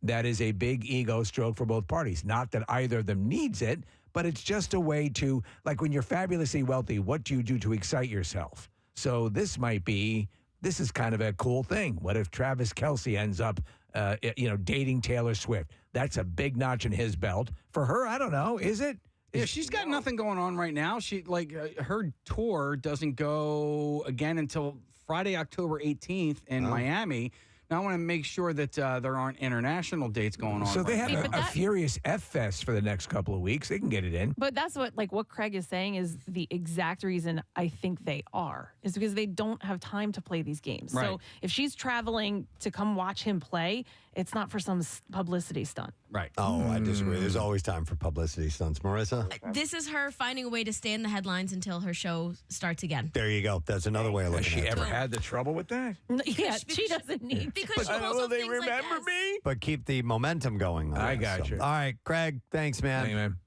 that is a big ego stroke for both parties. Not that either of them needs it, but it's just a way to, like when you're fabulously wealthy, what do you do to excite yourself? So this is kind of a cool thing. What if Travis Kelce ends up, dating Taylor Swift? That's a big notch in his belt. For her, I don't know. Is it? Yeah, she's got nothing going on right now. She her tour doesn't go again until Friday, October 18th in Miami. Now I want to make sure that there aren't international dates going on. So they right have now. a furious F Fest for the next couple of weeks. They can get it in. But that's what Craig is saying is the exact reason I think they are is because they don't have time to play these games. Right. So if she's traveling to come watch him play, it's not for some publicity stunt. Right. Oh, I disagree. There's always time for publicity stunts. Marissa? This is her finding a way to stay in the headlines until her show starts again. There you go. That's another way of Has looking she at it. ever had the trouble with that? Yeah, she doesn't need because I don't know, they remember me. But keep the momentum going. I got you. All right, Craig, thanks, man. Hey, man.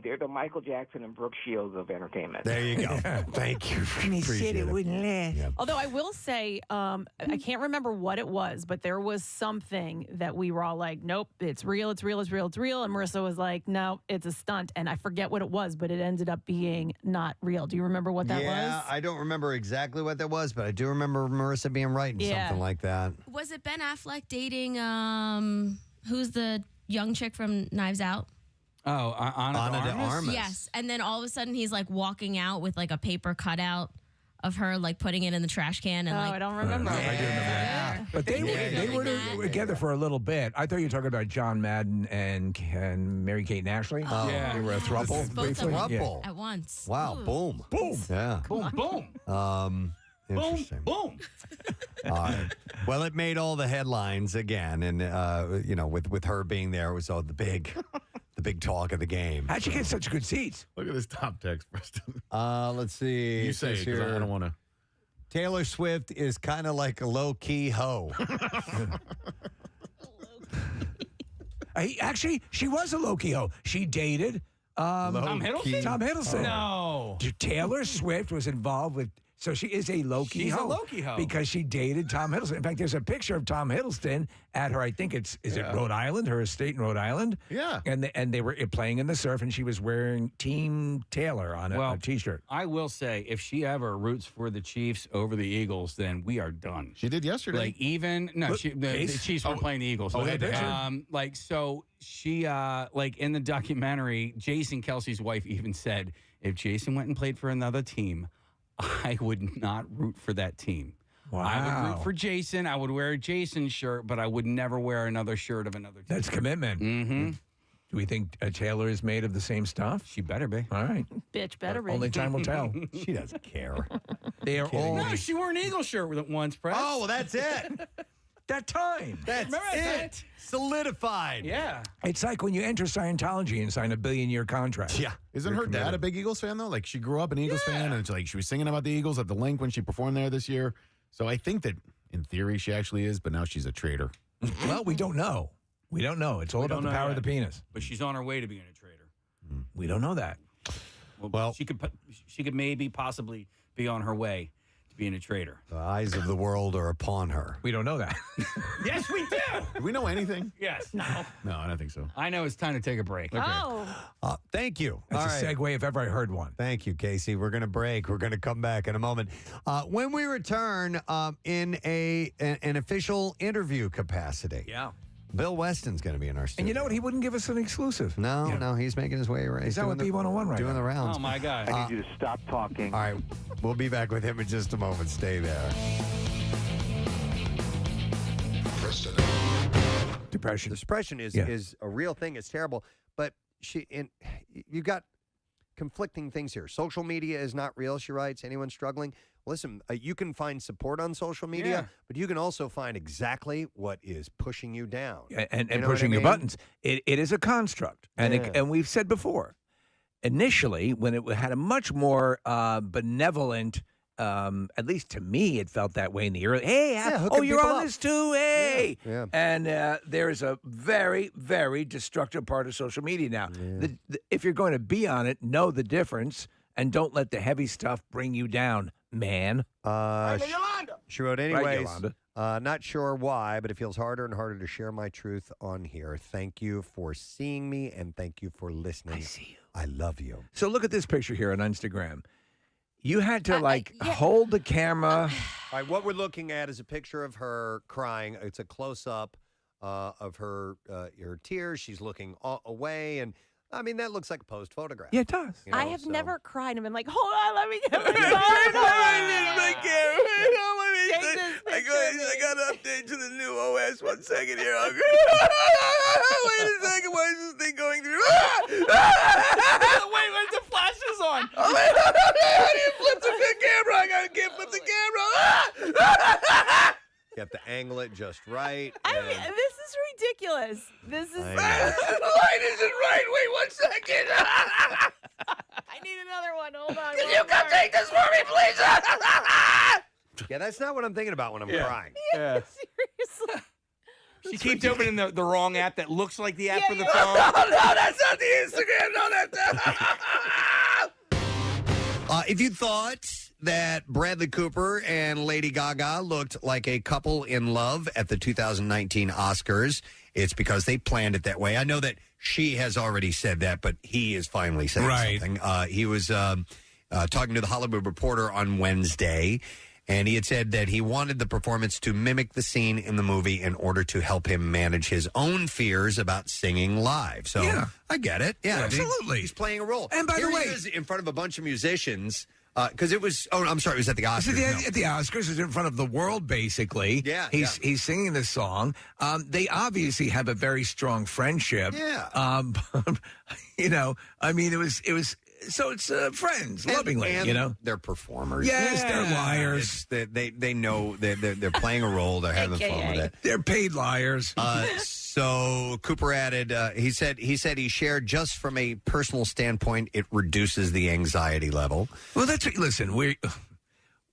They're the Michael Jackson and Brooke Shields of entertainment. There you go. Thank you. Appreciate it. wouldn't last. Yeah. Although I will say, I can't remember what it was, but there was something that we were all like, nope, it's real, it's real, it's real, it's real. And Marissa was like, no, it's a stunt. And I forget what it was, but it ended up being not real. Do you remember what that Yeah, was? I don't remember exactly what that was, but I do remember Marissa being right in something like that. Was it Ben Affleck dating who's the young chick from Knives Out? Oh, Ana de Armas? Yes. And then all of a sudden he's like walking out with like a paper cutout of her like putting it in the trash can and I don't remember. I do remember that. But they were together for a little bit. I thought you were talking about John Madden and Mary Kate Ashley. Oh. Yeah. They were a throuple. Both of them Throuple. at once. Wow, Ooh. boom. Boom. Yeah. Boom, boom. Interesting. Boom. All right. Well, it made all the headlines again, and with her being there, it was all the big talk of the game. How'd you get such good seats? Look at this top text, Preston. Let's see. You say it, 'cause I don't want to. Taylor Swift is kind of like a low-key hoe. Actually, she was a low-key hoe. She dated Tom Hiddleston? Tom Hiddleston. No. Taylor Swift was involved with. So she is a low-key She's a hoe. low-key hoe. Because she dated Tom Hiddleston. In fact, there's a picture of Tom Hiddleston at her, I think is it Rhode Island, her estate in Rhode Island? Yeah. And they were playing in the surf, and she was wearing Team Taylor on a T-shirt. I will say, if she ever roots for the Chiefs over the Eagles, then we are done. She did yesterday. Like the Chiefs were playing the Eagles. Oh, that picture? So she in the documentary, Jason Kelce's wife even said, if Jason went and played for another team, I would not root for that team. Wow. I would root for Jason. I would wear a Jason shirt, but I would never wear another shirt of another team. That's commitment. Mm-hmm. Do we think Taylor is made of the same stuff? She better be. All right. Bitch better be. Only time will tell. She doesn't care. They are all. No, she wore an Eagle shirt with it once, Press. Oh, well, that's it. That time. That's Remember it. Solidified. Yeah. It's like when you enter Scientology and sign a billion-year contract. Yeah. Isn't her dad a big Eagles fan, though? Like, she grew up an Eagles fan, and it's like she was singing about the Eagles at the Link when she performed there this year. So I think that, in theory, she actually is, but now she's a traitor. Well, we don't know. We don't know. It's all about the power of the penis. But she's on her way to being a traitor. We don't know that. Well, she could maybe possibly be on her way to being a traitor. The eyes of the world are upon her. We don't know that. Yes, we do. Do we know anything? Yes. No. No, I don't think so. I know it's time to take a break. Okay. Oh. Thank you. That's All a segue if ever I heard one. Thank you, Casey. We're going to break. We're going to come back in a moment. When we return in an official interview capacity. Yeah. Bill Weston's going to be in our studio. And you know what? He wouldn't give us an exclusive. No, he's making his way around. Is that what B101 right Doing now? the rounds. Oh, my God. I need you to stop talking. All right. We'll be back with him in just a moment. Stay there. Depression. Depression is a real thing. It's terrible. But you've got conflicting things here. Social media is not real, she writes. Anyone struggling? Listen, you can find support on social media, but you can also find exactly what is pushing you down. And You know pushing what I your mean? buttons. It is a construct. And and we've said before, initially, when it had a much more benevolent, at least to me, it felt that way in the early, hey, hooking you're people on up. this too, hey. Yeah. And there is a very, very destructive part of social media now. If you're going to be on it, know the difference and don't let the heavy stuff bring you down, man. She wrote, Right, anyways, Yolanda. not sure why, but it feels harder and harder to share my truth on here. Thank you for seeing me, and thank you for listening. I see you. I love you. So look at this picture here on Instagram. You had to hold the camera. All right, what we're looking at is a picture of her crying. It's a close-up of her tears. She's looking away, and I mean, that looks like a posed photograph. Yeah, it does. You know, I have so- never cried and been like, hold on, let me get my phone. I got an update to the new OS. 1 second here. Wait a second. Why is this thing going through? Wait, the flash is on. How do you flip the camera? I can't flip the camera. You have to angle it just right. This is ridiculous. This is. The light isn't right. Wait 1 second. I need another one. Hold on. Can you come take this for me, please? Yeah, that's not what I'm thinking about when I'm crying. Yeah. Seriously. She keeps opening the wrong app that looks like the app for the No, phone. no, that's not the Instagram. No, that's if you thought that Bradley Cooper and Lady Gaga looked like a couple in love at the 2019 Oscars, it's because they planned it that way. I know that she has already said that, but he is finally saying something. He was talking to the Hollywood Reporter on Wednesday, and he had said that he wanted the performance to mimic the scene in the movie in order to help him manage his own fears about singing live. So I get it. Yeah, Absolutely. He's playing a role. And by the Here way- he is in front of a bunch of musicians. Because it was, I'm sorry, it was at the Oscars. At the Oscars, it's in front of the world, basically. Yeah, He's singing this song. They obviously have a very strong friendship. Yeah. You know, I mean, it was. So it's friends, lovingly. And you know, they're performers. Yes, they're liars. They know they're playing a role. They're having fun with it. They're paid liars. So Cooper added, he said he shared just from a personal standpoint, it reduces the anxiety level. Well, listen,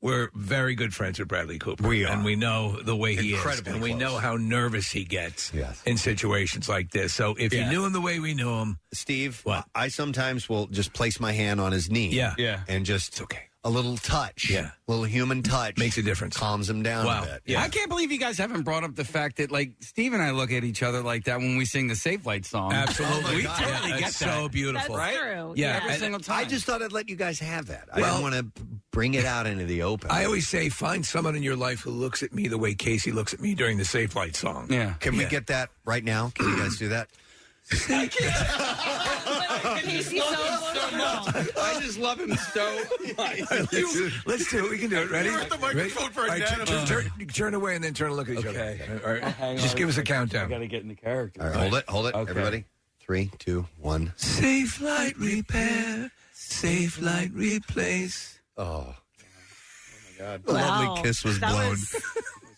we're very good friends with Bradley Cooper. We are. And we know the way he is. Incredibly And we close. know how nervous he gets in situations like this. So if you knew him the way we knew him. Steve, I sometimes will just place my hand on his knee. Yeah. And just a little touch. Yeah. A little human touch. Makes a difference. Calms him down a bit. Yeah. I can't believe you guys haven't brought up the fact that, like, Steve and I look at each other like that when we sing the Safe Light song. Absolutely. We God. totally Yeah, get it's that. so beautiful. That's right? true. Yeah. Every single time. I just thought I'd let you guys have that. I Well- didn't want to bring it out into the open. I always say, find someone in your life who looks at me the way Casey looks at me during the Safe Light song. Yeah. Can we get that right now? Can you guys do that? Casey's so emotional. I just love him so much. Let's do it. We can do it. Ready? You're at the microphone for a All right, dad. turn away and then turn and look at each Okay. other. All right. Hang Just on give us a I countdown. got to get in the character. All right, hold it, Okay. everybody. 3, 2, 1. Safe light repair. Safe light replace. Oh. God. A lovely kiss was That blown. was-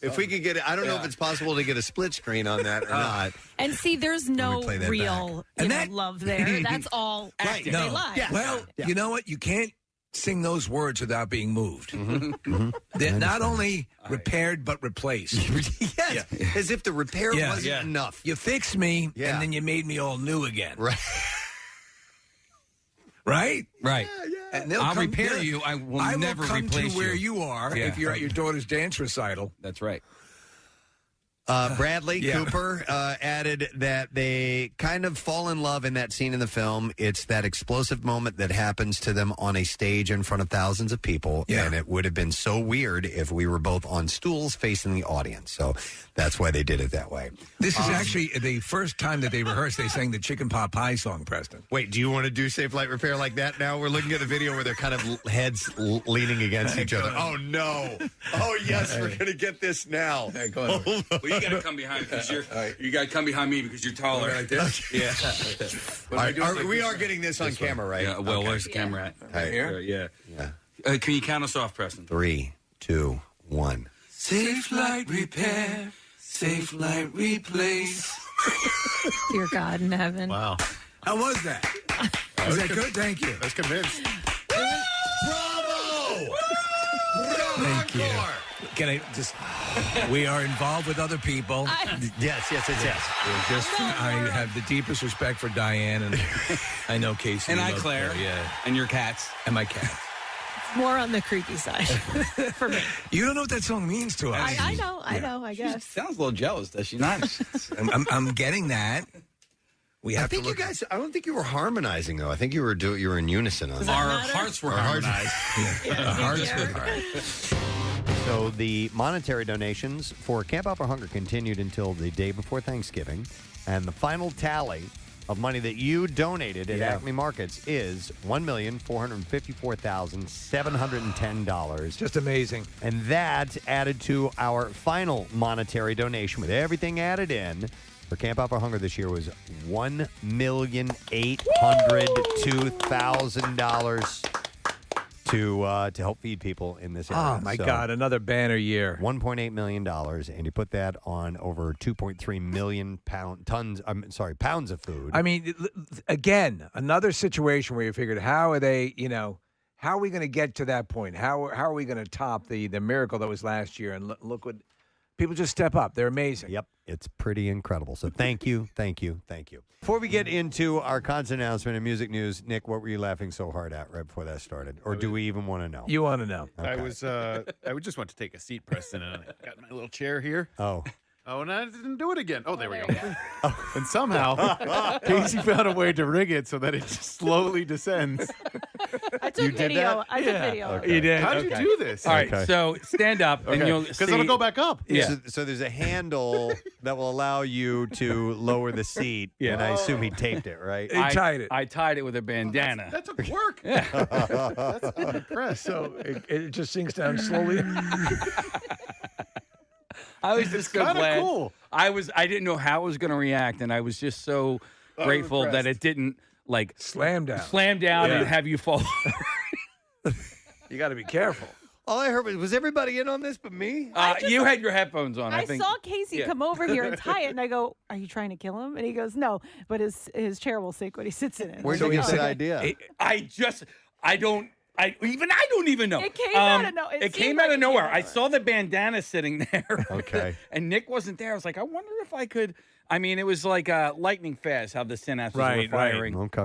If we could get it, I don't know if it's possible to get a split screen on that or not. And see, there's no play that real love there. That's all Right, they lie. Well, you know what? You can't sing those words without being moved. Mm-hmm. They're not only repaired, but replaced. Yes, as if the repair wasn't enough. You fixed me, Yeah. and then you made me all new again. Right. Right? Right. And they'll I'll come- repair they'll- you. I will I never will come replace to where you. you are Yeah. if you're at your daughter's dance recital. That's right. Bradley Cooper added that they kind of fall in love in that scene in the film. It's that explosive moment that happens to them on a stage in front of thousands of people. Yeah. And it would have been so weird if we were both on stools facing the audience. So that's why they did it that way. This is actually the first time that they rehearsed. They sang the Chicken Pot Pie song, Preston. Wait, do you want to do Safe Light Repair like that now? We're looking at the video where they're kind of heads leaning against each other. Oh, no. Oh, yes, we're going to get this now. Go on. Well, you got to come behind because you got to come behind me because you're taller. Like this? Yeah. All right, we are getting this on camera, right? Yeah. Well, Okay. where's the camera at? Right here. Yeah. Can you count us off, Preston? 3, 2, 1. Safe light repair, safe light replace. Dear God in heaven. Wow. How was that? Was that good? Thank you. I was convinced. Bravo! Thank you. Can I just? We are involved with other people. Yes. We're just. I have the deepest respect for Diane, and I know Casey. And I, loves Claire. her, yeah, And your cats. and my cat. More on the creepy side for me. You don't know what that song means to us. I know, I guess. Sounds a little jealous, does she not? I'm getting that. We I have think to you look. guys. I don't think you were harmonizing though. I think you were in unison on that. Our hearts were harmonized. Our hearts were- So the monetary donations for Camp Out for Hunger continued until the day before Thanksgiving, and the final tally of money that you donated at Acme Markets is $1,454,710. Just amazing. And that added to our final monetary donation with everything added in for Camp Out for Hunger this year was $1,802,000 to help feed people in this area. Oh, my God, another banner year. $1.8 million, and you put that on over 2.3 million pounds of food. I mean, again, another situation where you figured, how are they, how are we going to get to that point? How are we going to top the miracle that was last year? And look what, people just step up. They're amazing. Yep, it's pretty incredible. So thank you, thank you, thank you. Before we get into our concert announcement and music news, Nick, what were you laughing so hard at right before that started? Or do we even want to know? You want to know. Okay. I would just want to take a seat, Preston, and I got my little chair here. Oh, and I didn't do it again. Oh, there we go. And somehow, Casey found a way to rig it so that it just slowly descends. I took video. I took video. Okay. You did? How'd you do this? All right, so stand up and you'll Because see. it'll go back up. Yeah. So there's a handle that will allow you to lower the seat, and I assume he taped it, right? He tied it. I tied it with a bandana. That took work. I'm impressed. So it just sinks down slowly. I was just so kinda glad. cool. I didn't know how it was going to react, and I was just so grateful that impressed. it didn't Slam down. and have you fall. You got to be careful. All I heard was everybody in on this but me? You had your headphones on. I think. saw Casey come over here and tie it, and I go, "Are you trying to kill him?" And he goes, "No, but his chair will sink when he sits in it." Where'd you get that idea? I don't even know. It came out of It seemed came like out of it nowhere. came out I of saw the bandana sitting there. Okay. And Nick wasn't there. I was like, I wonder if I could. I mean, it was like lightning fast how the synapses were firing. Okay.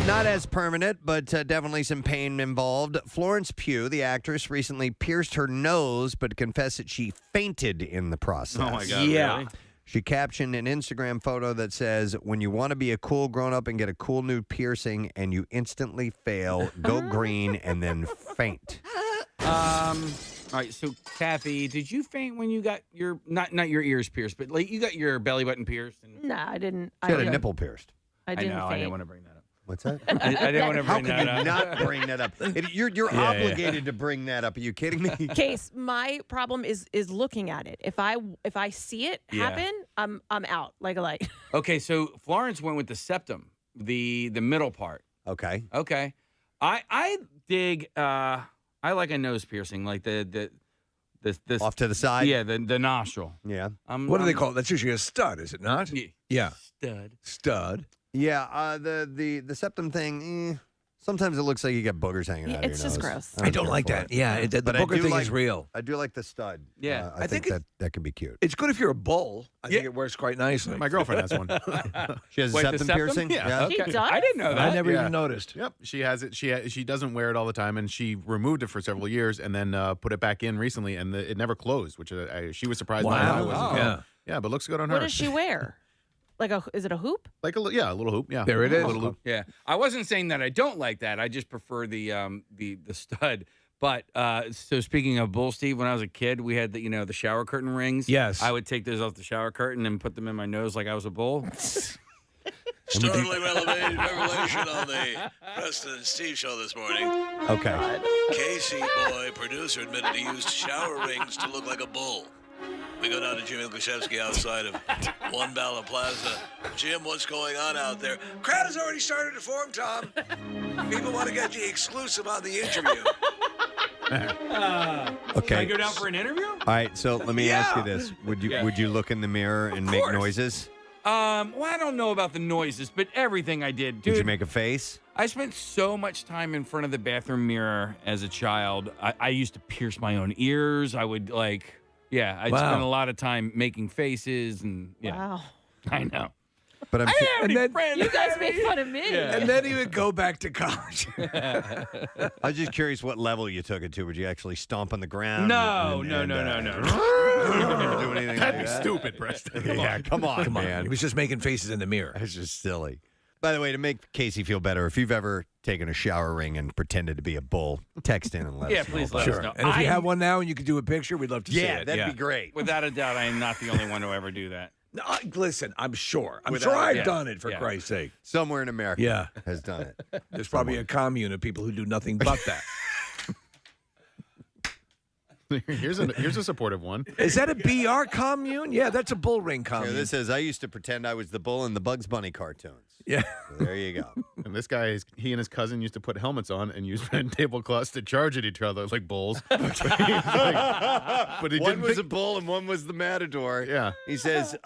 Not as permanent, but definitely some pain involved. Florence Pugh, the actress, recently pierced her nose, but confessed that she fainted in the process. Oh, my God. Yeah. Really? She captioned an Instagram photo that says, "When you want to be a cool grown-up and get a cool new piercing and you instantly fail, go green and then faint." All right, so Kathy, did you faint when you got your not your ears pierced, but like you got your belly button pierced? And No, I didn't. She had a nipple pierced. I didn't. I faint. didn't want to bring that up. What's that? I didn't want to How bring could that you up. not bring that up? You're obligated to bring that up. Are you kidding me? Case, my problem is looking at it. If I see it Yeah. happen, I'm out like a light. Okay, so Florence went with the septum, the middle part. Okay. Okay, I dig. I like a nose piercing, like the Off to the side? Yeah, the nostril. Yeah. What do they call it? That's usually a stud, is it not? Yeah. Stud. Yeah, the septum thing, sometimes it looks like you got boogers hanging out of your nose. It's just gross. I don't like that. Yeah, the But I booger do thing like- is real. I do like the stud. Yeah. I think that could be cute. It's good if you're a bull. I think it works quite nicely. My girlfriend has one. She has a Wait, the septum septum? piercing? Yeah. She does? I didn't know that. I never Yeah. even noticed. Yep, she has it. She doesn't wear it all the time, and she removed it for several years, and then put it back in recently, and it never closed, which she was surprised by. Wow. I wasn't. Yeah. Yeah, but looks good on her. What does she wear? Is it a hoop? Like a little hoop. Yeah, There it is. A little hoop. Yeah, I wasn't saying that I don't like that. I just prefer the stud. But so speaking of bull, Steve, when I was a kid, we had the shower curtain rings. Yes. I would take those off the shower curtain and put them in my nose like I was a bull. Startling revelation on the Preston and Steve show this morning. Okay. Casey Boy, producer, admitted he used shower rings to look like a bull. We go down to Jimmy Lukaszewski outside of One Ballot Plaza. Jim, what's going on out there? Crowd has already started to form, Tom. People want to get the exclusive on the interview. Okay. Can I go down for an interview? All right, so let me ask you this. Would you look in the mirror and make course. noises? Well, I don't know about the noises, but everything I did. Dude, Did you make a face? I spent so much time in front of the bathroom mirror as a child. I used to pierce my own ears. I would I spent a lot of time making faces and Wow. I know. But I'm I sure- didn't have any then- friends. You guys make fun of me. Yeah. And then he would go back to college. I was just curious what level you took it to. Would you actually stomp on the ground? No. You didn't do anything That'd be like that? stupid, Preston. Yeah, come on, Come on. man. He was just making faces in the mirror. It's just silly. By the way, to make Casey feel better, if you've ever taken a shower ring and pretended to be a bull, text in and let us know. please about let it. us know. And if you have one now and you could do a picture, we'd love to see Yeah, it. that'd be great. Without a doubt, I am not the only one to ever do that. No, listen, I'm sure. I'm Without- sure I've yeah, done it, for yeah. Christ's sake. Somewhere in America Yeah. has done it. There's probably a commune of people who do nothing but that. Here's a supportive one. Is that a BR commune? Yeah, that's a bull ring commune. Here, this says, I used to pretend I was the bull in the Bugs Bunny cartoons. Yeah. So there you go. And this guy, he and his cousin used to put helmets on and use red tablecloths to charge at each other like bulls. But he one didn't was a think- bull and one was the matador. Yeah. He says,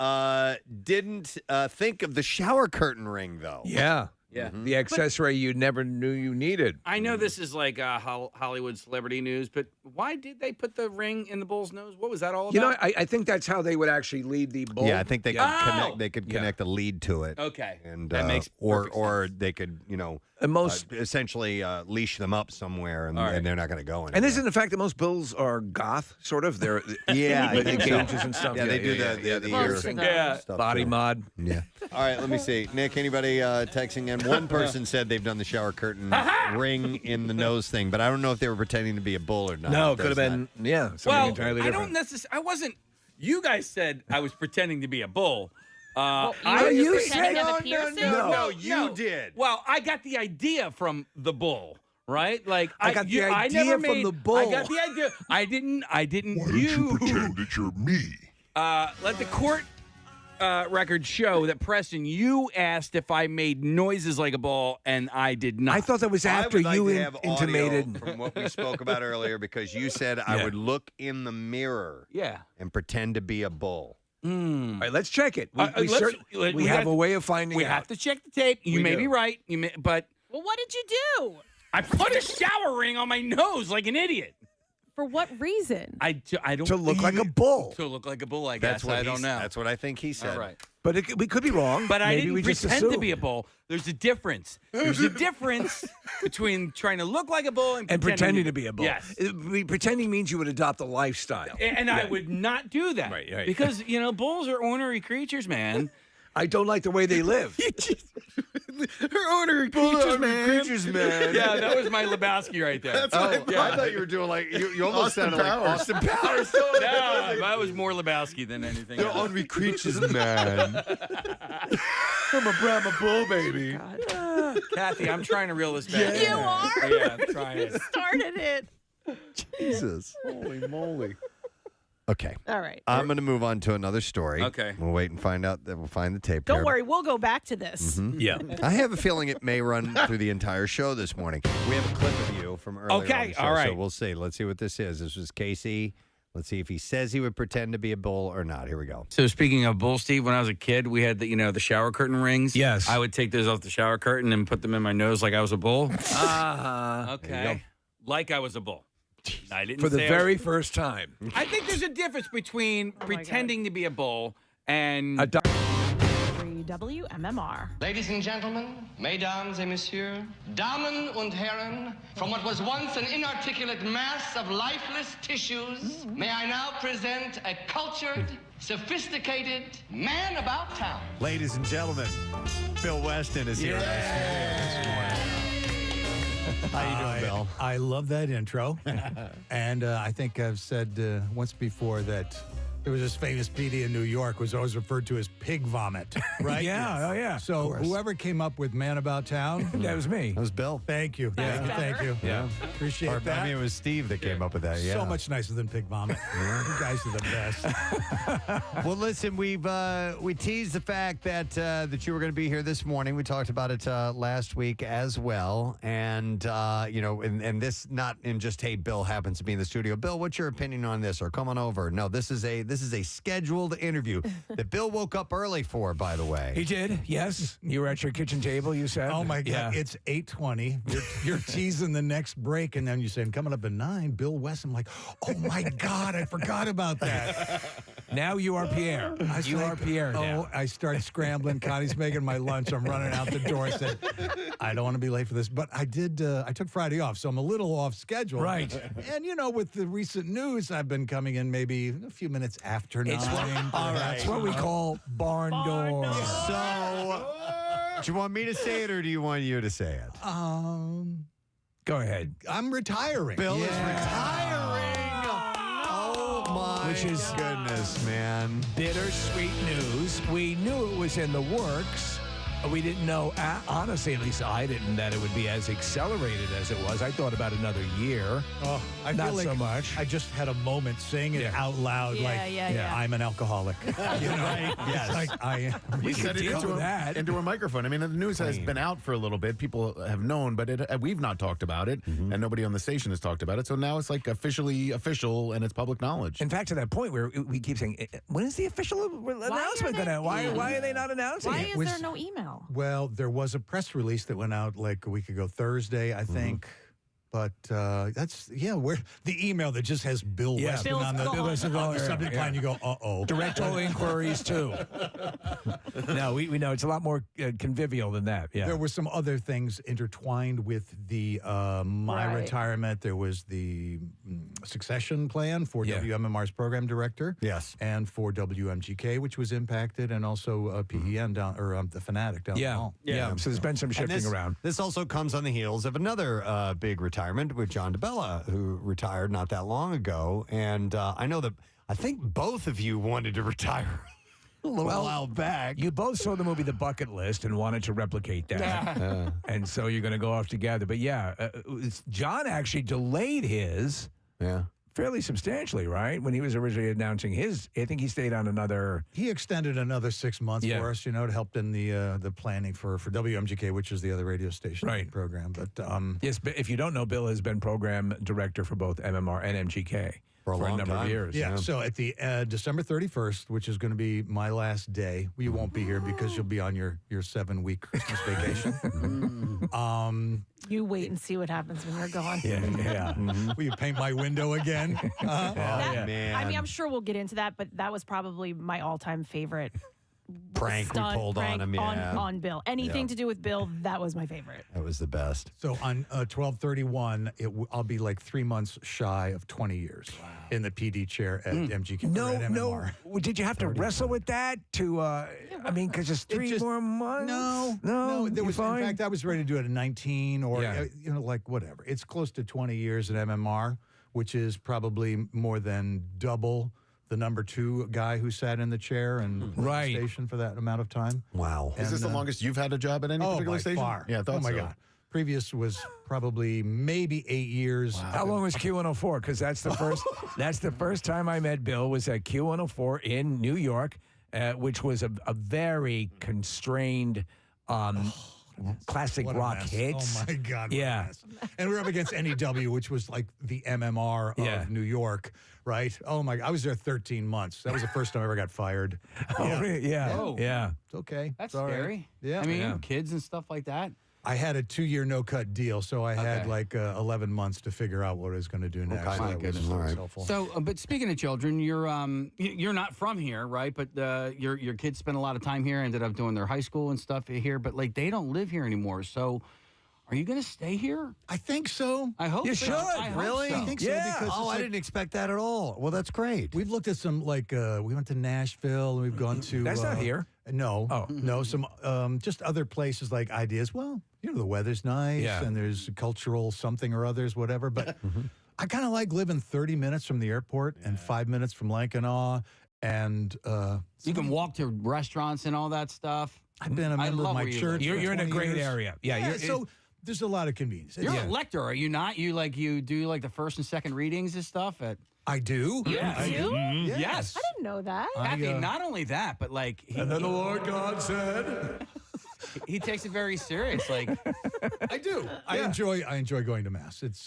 didn't think of the shower curtain ring, though. Yeah. Yeah. The accessory you never knew you needed. I know this is like Hollywood celebrity news, but why did they put the ring in the bull's nose? What was that all about? You know, I think that's how they would actually lead the bull. Yeah, I think they could Oh! connect. They could connect a lead to it. Okay. And That makes or they could And most essentially leash them up somewhere, and, All right. and they're not going to go anywhere. And isn't the fact that most bulls are goth, sort of? They're Yeah, I like think in so. cages and stuff. Yeah, they do the Most ear of them. Yeah. stuff Body too. mod. Yeah. All right, let me see. Nick, anybody texting in? One person said they've done the shower curtain ring in the nose thing, but I don't know if they were pretending to be a bull or not. No, It could have does been, something Well, entirely I different. don't necessarily. I wasn't. You guys said I was pretending to be a bull. Well, I you were you pretending said- of a piercing? No, you did. Well, I got the idea from the bull, right? Like I got the I idea never from made, the bull. I got the idea. I didn't. Why don't you pretend that you're me? Let the court record show that Preston, you asked if I made noises like a bull, and I did not. I thought that was after I would like you to have audio intimated. from what we spoke about earlier, because you said I Yeah. would look in the mirror Yeah. and pretend to be a bull. All right, let's check it. We we have got- a way of finding We out. have to check the tape. You We may do. be right. But Well, what did you do? I put a shower ring on my nose like an idiot. For what reason? I don't To look like a bull. To look like a bull, I guess. I don't know. That's what I think he said. All right. But we could be wrong. But I Maybe didn't we just pretend to assumed. be a bull. There's a difference. There's a difference between trying to look like a bull and pretending to be a bull. Yes. Pretending means you would adopt a lifestyle. And I would not do that. Right. Because, bulls are ornery creatures, man. I don't like the way they live. Her ornery creatures, man. Yeah, that was my Lebowski right there. I thought you were doing like you almost Austin sounded like Powers. Austin Powers. No, that was more Lebowski than anything else. Hungry creatures, man. I'm a Brahma bull, baby. Kathy, I'm trying to reel this back. You are? Yeah, I'm trying. Started it. Jesus. Holy moly. Okay. All right. I'm going to move on to another story. Okay. We'll wait and find out that we'll find the tape. Don't here. worry, we'll go back to this. Yeah. I have a feeling it may run through the entire show this morning. We have a clip of you from earlier. Okay, on the show, all right. So we'll see. Let's see what this is. This was Casey. Let's see if he says he would pretend to be a bull or not. Here we go. So speaking of bull, Steve, when I was a kid, we had the shower curtain rings. Yes. I would take those off the shower curtain and put them in my nose like I was a bull. Uh-huh. Okay. Like I was a bull. I didn't For the say I very was- first time. I think there's a difference between pretending to be a bull and WMMR. Ladies and gentlemen, mesdames et messieurs, Damen und Herren, from what was once an inarticulate mass of lifeless tissues, may I now present a cultured, sophisticated man about town. Ladies and gentlemen, Bill Weston is here in our studio this morning. How you doing, Bill? I love that intro. And I think I've said once before that there was this famous PD in New York was always referred to as pig vomit, right? Yeah, oh yeah. So course. whoever came up with Man About Town, That was me. That was Bill. thank you. That's Thank you. Yeah. Appreciate Or, that. I mean, it was Steve that came up with that. Yeah. So much nicer than pig vomit. You guys are the best. Well, listen, we teased the fact that you were going to be here this morning. We talked about it last week as well, and and this not in just hey, Bill happens to be in the studio. Bill, what's your opinion on this? Or come on over. No, this is a scheduled interview that Bill woke up early for. By the way, He did, yes. You were at your kitchen table, you said? Oh my God! Yeah. It's 8:20. You're teasing the next break, and then you say, "I'm coming up at 9." Bill Weston. I'm like, "Oh my God! I forgot about that." Now you are Pierre. You are Pierre now. I start scrambling. Connie's making my lunch. I'm running out the door. I said, I don't want to be late for this. But I did. I took Friday off, so I'm a little off schedule. Right. And, with the recent news, I've been coming in maybe a few minutes after 9. all right. That's what we call barn door. So, do you want me to say it or do you want you to say it? Go ahead. I'm retiring. Bill is retiring. Oh my which is goodness, man. bittersweet news. We knew it was in the works. We didn't know, honestly, at least I didn't, that it would be as accelerated as it was. I thought about another year. Oh, I Not feel like so much. I just had a moment saying it out loud, I'm an alcoholic. You know? Right? Yes. Like We can said it deal into with that. into a microphone. I mean, the news has been out for a little bit. People have known, but we've not talked about it, and nobody on the station has talked about it. So now it's like officially official, and it's public knowledge. In fact, to that point where we keep saying, when is the official announcement going to? Why are they not announcing Why it? is there no email? Well, there was a press release that went out like a week ago, Thursday, I think. But that's, where the email that just has Bill Weston on the subject line, you go, uh-oh. Direct all inquiries, too. No, we know it's a lot more convivial than that. Yeah. There were some other things intertwined with the my retirement. There was the succession plan for WMMR's program director. Yes. And for WMGK, which was impacted, and also PEN down, or the Fanatic down the hall. Yeah. So there's been some shifting around. This also comes on the heels of another big retirement with John DeBella, who retired not that long ago. And I know that I think both of you wanted to retire a little while back. You both saw the movie The Bucket List and wanted to replicate that. And so you're going to go off together. But John actually delayed his fairly substantially, right? When he was originally announcing his, I think he stayed on another. He extended another 6 months for us, to help in the planning for WMGK, which is the other radio station program. But yes, but if you don't know, Bill has been program director for both MMR and MGK for a long number time. of years. Yeah. So at the December 31st, which is going to be my last day, you won't be here because you'll be on your 7-week Christmas vacation. You wait and see what happens when you're gone. Will you paint my window again? Man. I mean, I'm sure we'll get into that, but that was probably my all-time favorite prank we pulled on him. On Bill. Anything to do with Bill, that was my favorite. That was the best. So on 12/31, I'll be like 3 months shy of 20 years in the PD chair at MGK. No, or at no. MMR. Did you have to wrestle with that to, I mean, because it's 3 more months? No. There you was, fine? in fact, I was ready to do it at 19 or, like whatever. It's close to 20 years at MMR, which is probably more than double the number 2 guy who sat in the chair and the station for that amount of time. Wow. Is this the longest you've had a job at any particular by station? Far. Yeah, I thought oh my so. God. Previous was probably maybe 8 years. Wow. How long was Q104? Because that's the first. That's the first time I met Bill was at Q104 in New York, which was a very constrained. Classic What a rock mess. hits. Oh my God. what a Yeah. mess. And we're up against NEW, which was like the MMR of New York, right? Oh my! I was there 13 months. That was the first time I ever got fired. Oh, really? Yeah. Oh. Yeah. It's okay. That's It's all right. scary. Yeah. I mean, kids and stuff like that. I had a 2-year no-cut deal, so I had like 11 months to figure out what I was going to do next. Okay. So My that goodness. was All right. helpful. So, but speaking of children, you're not from here, right? But your kids spent a lot of time here, ended up doing their high school and stuff here, but like they don't live here anymore. So, are you going to stay here? I think so. I hope You so. should. I hope Really? so. I think so because Oh, it's I like- didn't expect that at all. Well, that's great. We've looked at some we went to Nashville, and we've gone to. That's not here. No. Oh. No, some just other places like ideas. Well, the weather's nice, and there's cultural something or others, whatever. But I kind of like living 30 minutes from the airport and 5 minutes from Lankenau, and You can walk to restaurants and all that stuff. I've been a member love of my where you church. live. for You're in a 20 great years. area. Yeah. Yeah, you're, so there's a lot of convenience. You're an elector, are you not? You do like the first and second readings and stuff at. I do. Yeah. I do. Mhm. Yes. I didn't know that. Kathy, not only that, but like. and then the Lord God said. He takes it very serious. Like, I do. I enjoy going to mass. It's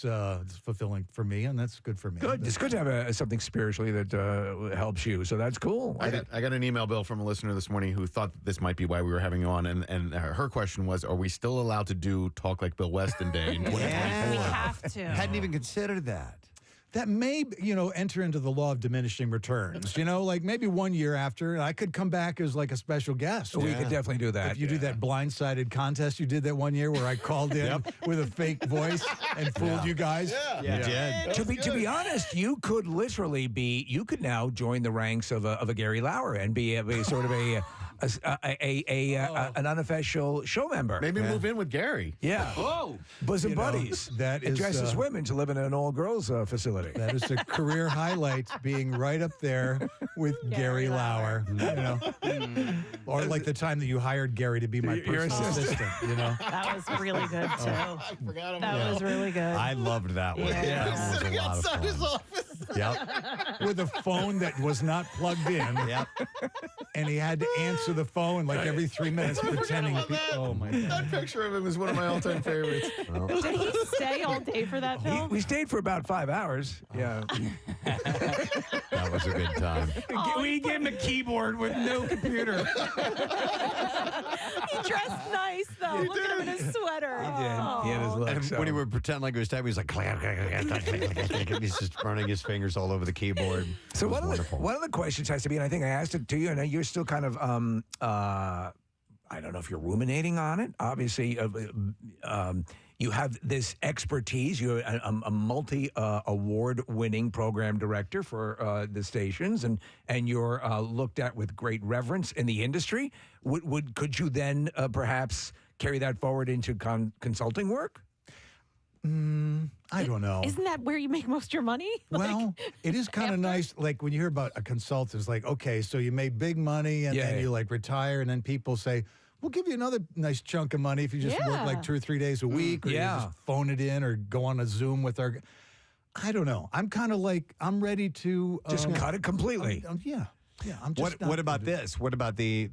fulfilling for me, and that's good for me. Good. It's good to have something spiritually that helps you. So that's cool. I got an email, Bill, from a listener this morning who thought that this might be why we were having you on, and her question was, are we still allowed to do Talk Like Bill Weston Day in 2024? We have to. Hadn't even considered that. That may, enter into the law of diminishing returns. Like maybe 1 year after, I could come back as like a special guest. We could definitely do that. If you do that blindsided contest you did that 1 year where I called in with a fake voice and fooled you guys. You did. To be honest, you could literally you could now join the ranks of a Gary Lauer and be a sort of a an unofficial show member. Maybe move in with Gary. Yeah. Whoa. Bosom You know, buddies. that and is, dresses women to live in an all-girls facility. That is a career highlight, being right up there with Gary Lauer. You know, or like the time that you hired Gary to be my Your personal assistant. You know, That was really good too. I forgot about That was really good. I loved that one. Yeah. That was a lot of fun. office. Yep. with a phone that was not plugged in. Yep. And he had to answer the phone like every 3 minutes, pretending. Oh my God. That picture of him is one of my all-time favorites. Did he stay all day for that film? We stayed for about 5 hours. Yeah. That was a good time. We gave him a keyboard with no computer. He dressed nice though. Look at him in his sweater. He had his look. And so. when he would pretend like it was time, he was like, he's just running his fingers all over the keyboard. So It was one of the questions has to be, and I think I asked it to you, and you're still kind of, I don't know if you're ruminating on it. Obviously, you have this expertise. You're a multi-award-winning program director for the stations, and you're looked at with great reverence in the industry. Could you then perhaps carry that forward into consulting work? I don't know. Isn't that where you make most of your money? Well, it is kind of nice. Like when you hear about a consultant, it's like, okay, so you made big money and then you like retire, and then people say, we'll give you another nice chunk of money if you just work like 2 or 3 days a week, or you just phone it in or go on a Zoom with our. I don't know. I'm kind of like, I'm ready to Just cut it completely. Yeah. Yeah, I'm just What about this? What about the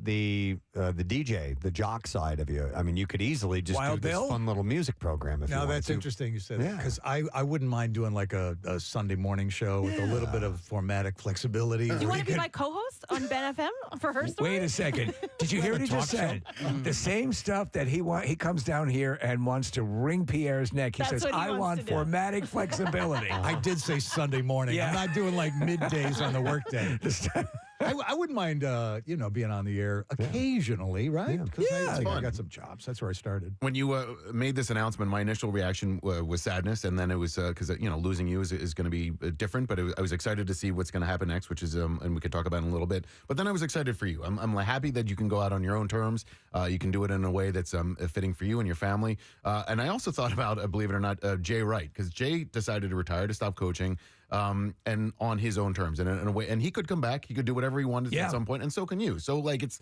DJ, the jock side of you? I mean, you could easily just Wild do this Bill? fun little music program if you Now wanted that's to. interesting you said that, because I wouldn't mind doing like a Sunday morning show with a little bit of formatic flexibility. Do you want to be my co-host on Ben FM for her story? Wait a second. Did you hear what he just said? The same stuff that he comes down here and wants to wring Pierre's neck. He That's says, what he I wants want to do." formatic flexibility. I did say Sunday morning. Yeah. I'm not doing like middays on the workday. I wouldn't mind, being on the air occasionally, right? Because I got some chops. That's where I started. When you made this announcement, my initial reaction was sadness, and then it was because losing you is going to be different. But I was excited to see what's going to happen next, which is and we could talk about it in a little bit. But then I was excited for you. I'm happy that you can go out on your own terms. You can do it in a way that's fitting for you and your family. And I also thought about, believe it or not, Jay Wright, because Jay decided to retire, to stop coaching. And on his own terms, and in a way, and he could come back. He could do whatever he wanted at some point, and so can you. So, like, it's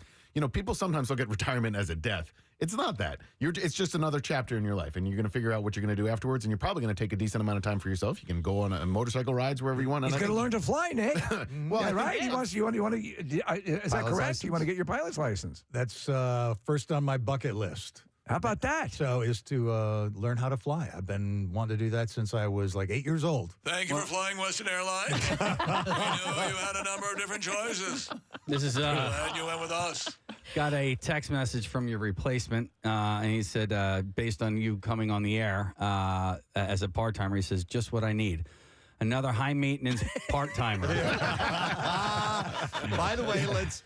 people sometimes look at retirement as a death. It's not that. It's just another chapter in your life, and you're going to figure out what you're going to do afterwards. And you're probably going to take a decent amount of time for yourself. You can go on a motorcycle rides wherever you want. He's going to learn to fly, Nick. Well, yeah, right? yes. You want to? Is that Pilot's correct? license? You want to get your pilot's license? That's first on my bucket list. How about that? So is to learn how to fly. I've been wanting to do that since I was like 8 years old. Thank you for flying Weston Airlines. We knew you had a number of different choices. This is Glad you went with us. got a text message from your replacement, and he said, based on you coming on the air as a part-timer, he says, just what I need. Another high-maintenance part-timer. By the way, let's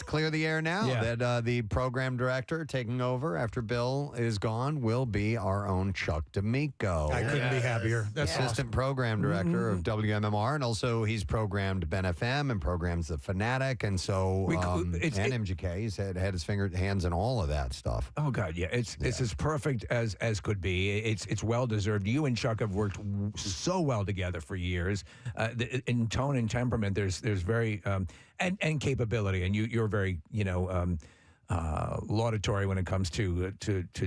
clear the air now. Yeah. That the program director taking over after Bill is gone will be our own Chuck D'Amico. I couldn't be happier. That's assistant program director of WMMR, and also he's programmed Ben FM and programs The Fanatic, and so and MGK. He's had his hands in all of that stuff. Oh God, yeah, it's as perfect as could be. It's well deserved. You and Chuck have worked so well together for years. In tone and temperament, there's very and capability, and you're very laudatory when it comes to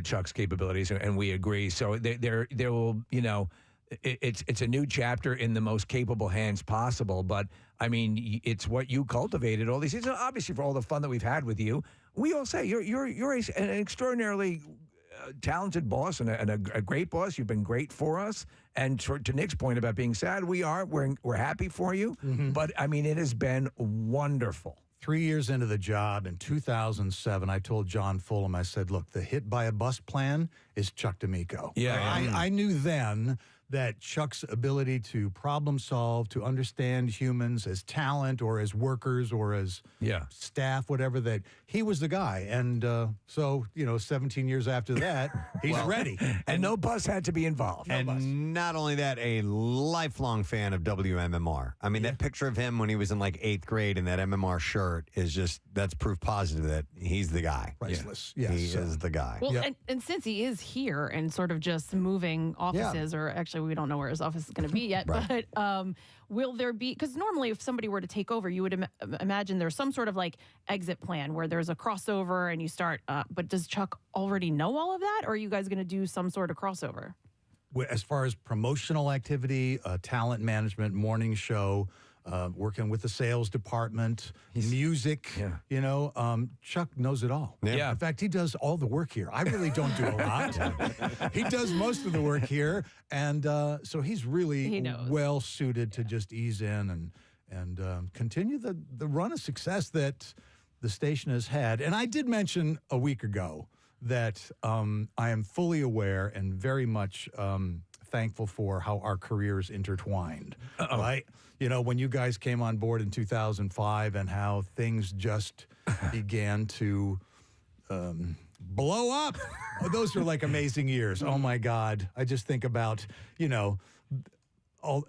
Chuck's capabilities, and we agree. So there will it's a new chapter in the most capable hands possible. But I mean, it's what you cultivated all these years. Obviously, for all the fun that we've had with you, we all say you're an extraordinarily talented boss and a great boss. You've been great for us. And to Nick's point about being sad, we're happy for you. Mm-hmm. But I mean, it has been wonderful. 3 years into the job, in 2007, I told John Fulham, I said, look, the hit by a bus plan is Chuck D'Amico. Yeah. I knew then that Chuck's ability to problem solve, to understand humans as talent or as workers or as staff, whatever, that he was the guy. And so, 17 years after that, he's ready. And no bus had to be involved. And not only that, a lifelong fan of WMMR. I mean, that picture of him when he was in like 8th grade in that MMR shirt is that's proof positive that he's the guy. Priceless. He is the guy. Well, and since he is here and sort of just moving offices, or actually we don't know where his office is going to be yet, but will there be, because normally if somebody were to take over, you would imagine there's some sort of like exit plan where there's a crossover and you start, but does Chuck already know all of that, or are you guys going to do some sort of crossover? As far as promotional activity, talent management, morning show, working with the sales department, music, Chuck knows it all. Yeah. In fact, he does all the work here. I really don't do a lot. He does most of the work here. And so he's really well suited to just ease in and continue the run of success that the station has had. And I did mention a week ago that I am fully aware and very much thankful for how our careers intertwined. Right? When you guys came on board in 2005 and how things just began to blow up. Those were like amazing years. Oh my God. I just think about, all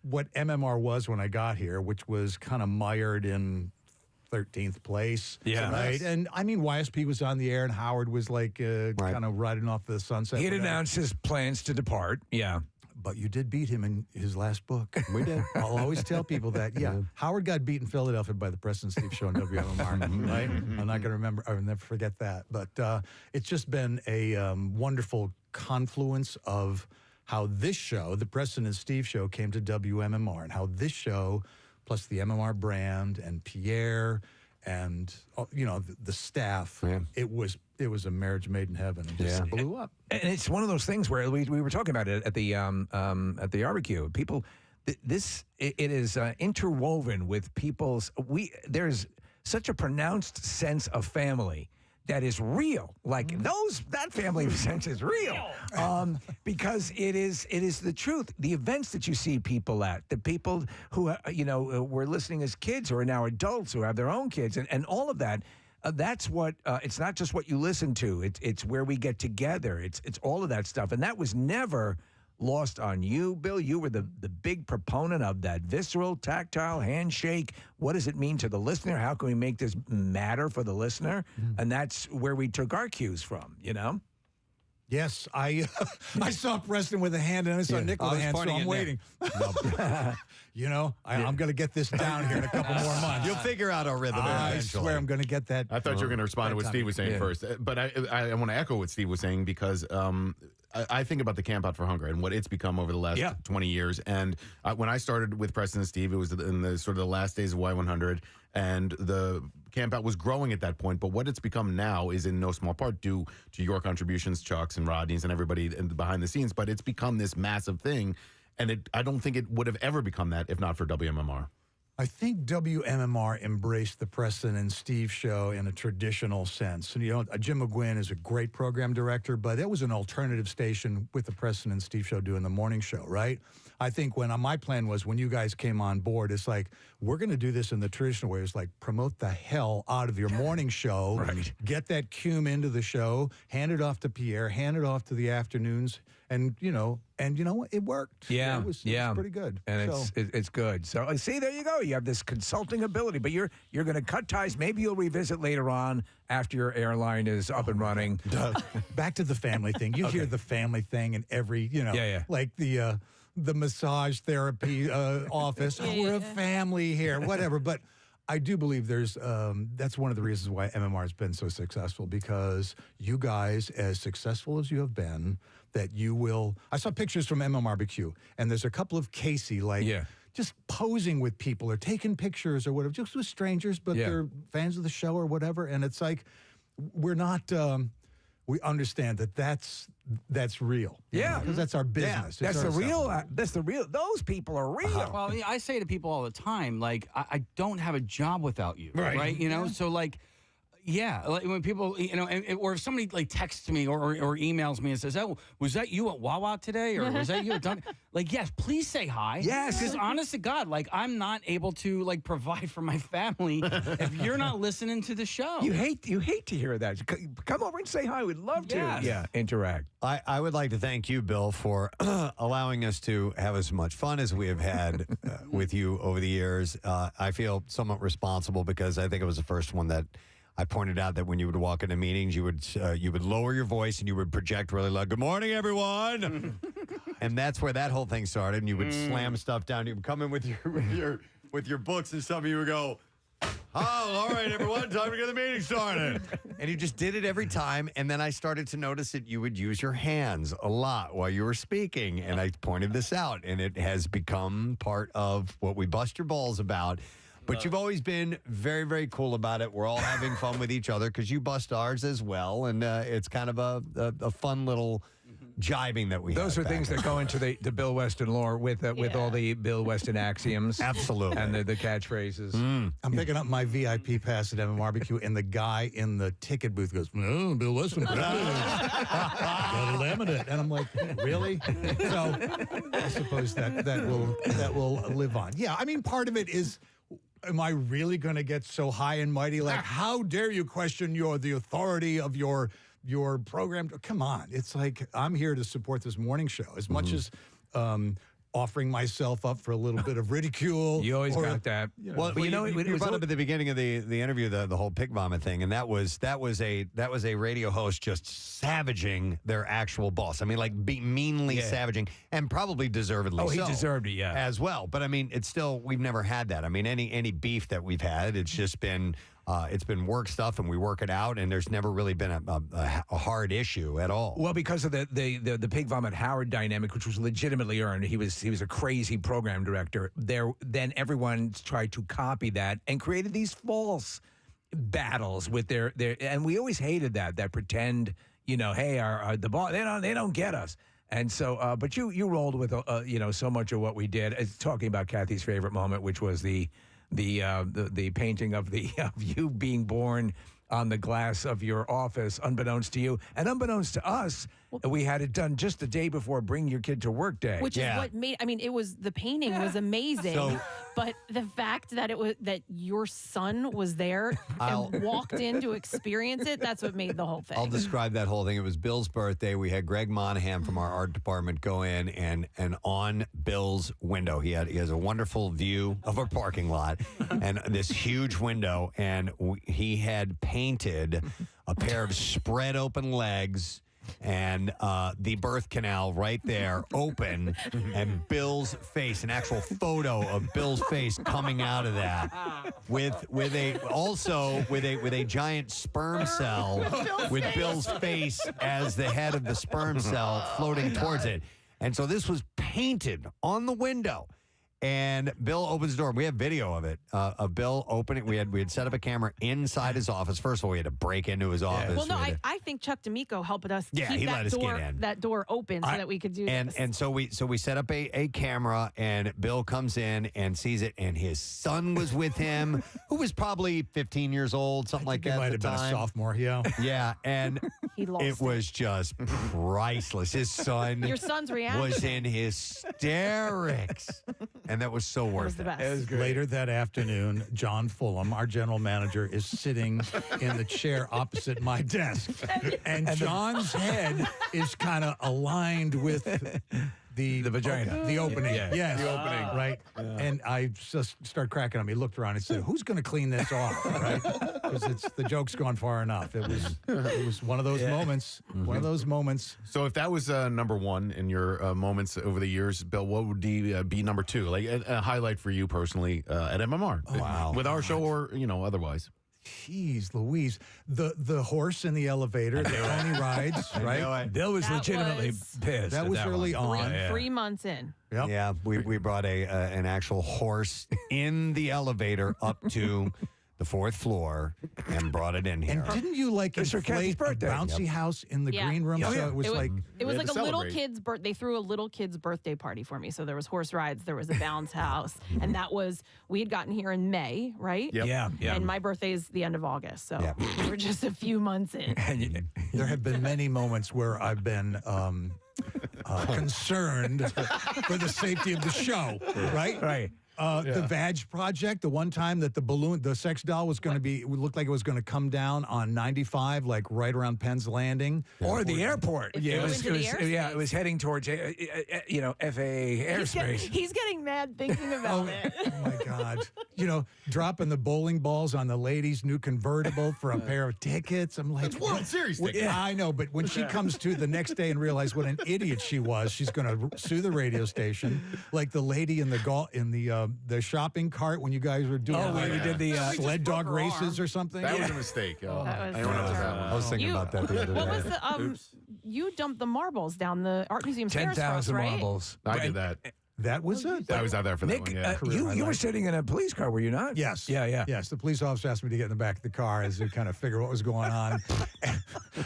what MMR was when I got here, which was kind of mired in 13th place. Yeah. Right. And I mean, YSP was on the air and Howard was like kind of riding off the sunset. He had announced his plans to depart. Yeah. But you did beat him in his last book. We did. I'll always tell people that. Yeah. Howard got beat in Philadelphia by the Preston Steve Show on WMMR. Right? I'm not going to remember. I'll never forget that. But it's just been a wonderful confluence of how this show, the Preston and Steve Show, came to WMMR, and how this show, plus the MMR brand and Pierre and the staff, it was a marriage made in heaven. And just blew up. And it's one of those things where we were talking about it at the barbecue. People, it is interwoven with people's. There's such a pronounced sense of family that is real. Like that family sense is real. Because it is the truth. The events that you see people at, the people who were listening as kids, who are now adults, who have their own kids, and all of that. That's what it's not just what you listen to. It's where we get together. It's all of that stuff, and that was never lost on you, Bill. You were the big proponent of that visceral, tactile handshake. What does it mean to the listener? How can we make this matter for the listener? And that's where we took our cues from. Yes, I saw Preston with a hand and I saw Nick with a hand, so I'm waiting. I'm going to get this down here in a couple more months. You'll figure out our rhythm eventually. I swear I'm going to get that. I thought you were going to respond to what Steve was saying first. But I want to echo what Steve was saying because I think about the Camp Out for Hunger and what it's become over the last 20 years. And when I started with Preston and Steve, it was in the sort of the last days of Y100, and the Camp Out was growing at that point. But what it's become now is in no small part due to your contributions, Chuck's and Rodney's and everybody behind the scenes. But it's become this massive thing, and I don't think it would have ever become that if not for WMMR. I think WMMR embraced the Preston and Steve Show in a traditional sense. And, Jim McGuinn is a great program director, but it was an alternative station with the Preston and Steve Show doing the morning show, right? I think my plan was when you guys came on board, it's like, we're going to do this in the traditional way. It's like, promote the hell out of your morning show, right. Get that cume into the show, hand it off to Pierre, hand it off to the afternoons, and you know what? It worked. Yeah, it was pretty good. And it's good. So see, there you go. You have this consulting ability, but you're going to cut ties. Maybe you'll revisit later on after your airline is up and running. Back to the family thing. You hear the family thing in every, like the massage therapy office. We're a family here, whatever. But I do believe that's one of the reasons why MMR has been so successful, because you guys, as successful as you have been, that you will. I saw pictures from MMRBQ, and there's a couple of Casey, just posing with people or taking pictures or whatever, just with strangers, but they're fans of the show or whatever. And it's like, we're not. We understand that's real. Yeah, because that's our business. Yeah. That's the real. Those people are real. Well, I say to people all the time, like, I don't have a job without you, right? So like, Yeah, like when people, or if somebody like texts me or emails me and says, "Oh, was that you at Wawa today, or was that you at Dunkin'?" Like, yes, please say hi. Yes, because honest to God, like I'm not able to like provide for my family if you're not listening to the show. You hate to hear that. Come over and say hi. We'd love to. Yes. Yeah, interact. I would like to thank you, Bill, for allowing us to have as much fun as we have had with you over the years. I feel somewhat responsible because I think it was the first one that I pointed out that when you would walk into meetings, you would lower your voice and you would project really loud. Good morning, everyone, and that's where that whole thing started. And you would slam stuff down. You would come in with your books and stuff. And you would go, "Oh, all right, everyone, time to get the meeting started." And you just did it every time. And then I started to notice that you would use your hands a lot while you were speaking. And I pointed this out, and it has become part of what we bust your balls about. But you've always been very, very cool about it. We're all having fun with each other because you bust ours as well. And it's kind of a fun little jibing that we have. Those are things that go into the Bill Weston lore with all the Bill Weston axioms. Absolutely. And the catchphrases. I'm picking up my VIP pass at MMRBQ, and the guy in the ticket booth goes, "Oh, Bill Weston, got a laminate," and I'm like, "Really?" So I suppose that will live on. Yeah, I mean, part of it is, am I really going to get so high and mighty? Like, how dare you question the authority of your program? Come on. It's like, I'm here to support this morning show as much as offering myself up for a little bit of ridicule. You always got that. Well, you brought up at the beginning of the interview the whole pig vomit thing, and that was a radio host just savaging their actual boss. I mean, like meanly savaging, and probably deservedly. Oh, he so, deserved it, yeah, as well. But I mean, it's still, we've never had that. I mean, any beef that we've had, it's just been. It's been work stuff, and we work it out, and there's never really been a hard issue at all. Well, because of the Pig Vomit Howard dynamic, which was legitimately earned. He was a crazy program director. Then everyone tried to copy that and created these false battles with their and we always hated that pretend, hey, the boss, they don't get us. And so, but you rolled with so much of what we did. Talking about Kathy's favorite moment, which was the painting of you being born on the glass of your office, unbeknownst to you and unbeknownst to us. We had it done just the day before Bring Your Kid to Work Day, which is what made. I mean, the painting was amazing, but the fact that that your son was there and walked in to experience it, that's what made the whole thing. I'll describe that whole thing. It was Bill's birthday. We had Greg Monahan from our art department go in, and on Bill's window, he has a wonderful view of our parking lot and this huge window, and he had painted a pair of spread open legs and the birth canal right there open, and Bill's face, an actual photo of Bill's face coming out of that with a giant sperm cell with Bill's face as the head of the sperm cell floating towards it. And so this was painted on the window. And Bill opens the door. We have video of it, of Bill opening. We had set up a camera inside his office. First of all, we had to break into his office. Well, no, I think Chuck D'Amico helped us keep he let us get in. that door open so that we could do this. And so we set up a camera, and Bill comes in and sees it, and his son was with him, who was probably 15 years old, something like that. He might have been a sophomore, yeah. Yeah, and it was just priceless. His son, your son's reaction was in hysterics. And that was so worth it. It was great. Later that afternoon, John Fulham, our general manager, is sitting in the chair opposite my desk. And John's head is kind of aligned with the vagina. The opening. Yeah. Yes. The opening. Right. Yeah. And I just started cracking up. He looked around and said, "Who's going to clean this off?" Right? Because the joke's gone far enough. It was one of those moments. Mm-hmm. One of those moments. So if that was number one in your moments over the years, Bill, what would be number two? Like a highlight for you personally at MMR? Oh, wow. With our show or, otherwise? Jeez Louise. The horse in the elevator, the pony rides, right? Bill was legitimately pissed. That was early on. 3 months in. Yep. Yeah, we brought an actual horse in the elevator up to the 4th floor and brought it in here. And didn't you like It's her Kathy's inflate a birthday. bouncy house in the green room? Yeah. So it was like It was We like had a to little celebrate. kid's birthday. They threw a little kid's birthday party for me. So there was horse rides, there was a bounce house, and that was we had gotten here in May, right? Yep. Yeah, yeah. And my birthday is the end of August, so Yeah. we were just a few months in. there have been many moments where I've been concerned for the safety of the show, right? Right. The Vag Project, the one time that the sex doll was going to be, it looked like it was going to come down on 95, like right around Penn's Landing. Or the airport. It Yeah, flew into the it was heading towards, FAA airspace. He's getting mad thinking about it. Oh my God. Dropping the bowling balls on the lady's new convertible for a pair of tickets. I'm like, It's World Series tickets. Yeah, I know, but when she comes to the next day and realizes what an idiot she was, she's going to sue the radio station. Like the lady in the shopping cart when you guys were doing when you did the sled dog races or something. That was a mistake. Oh, That was I don't know terrible. that one. I was thinking about that the other What day. was the you dumped the marbles down the art museum stairs for us, 10,000 right? marbles. I did that. That was it. I was out there for that Nick, one. Yeah. you were sitting in a police car, were you not? Yes. Yeah. Yes. The police officer asked me to get in the back of the car as to kind of figure what was going on.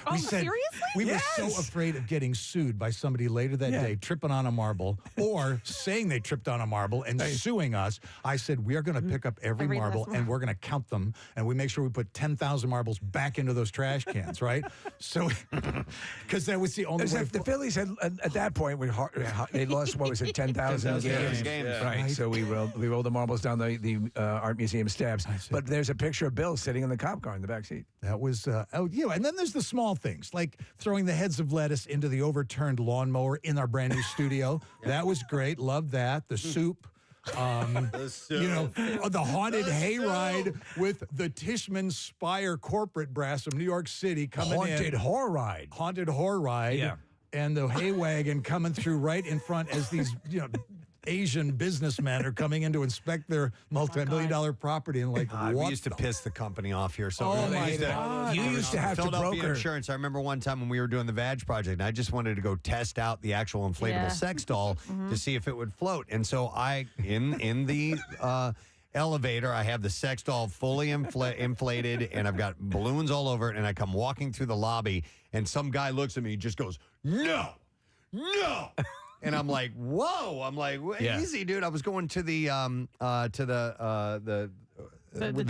Oh, seriously? We were so afraid of getting sued by somebody later that day, tripping on a marble, or saying they tripped on a marble and suing us. I said, we are going to pick up every marble last one. and we're going to count them, and we make sure we put 10,000 marbles back into those trash cans, right? So, because that was the only As way. if the Phillies had, at that point, they lost, what was it, 10,000 games? Right. So we rolled the marbles down the art museum steps. But there's a picture of Bill sitting in the cop car in the back seat. That was, and then there's the small things, like throwing the heads of lettuce into the overturned lawnmower in our brand new studio. That was great. Loved that. The soup. The haunted hayride with the Tishman Spire corporate brass from New York City coming in. Haunted horror ride. Haunted horror ride. Yeah. And the hay wagon coming through right in front as these, Asian businessmen are coming in to inspect their multi-million-dollar property and like, we what used to piss the company off here. So Oh, we my used to- God. You used to have to Philadelphia broker. Insurance. I remember one time when we were doing the Vag Project, and I just wanted to go test out the actual inflatable Yeah. sex doll to see if it would float. And so in the elevator, I have the sex doll fully inflated, and I've got balloons all over it. And I come walking through the lobby, and some guy looks at me, and just goes, "No." And I'm like, whoa! I'm like, easy, dude. I was going to the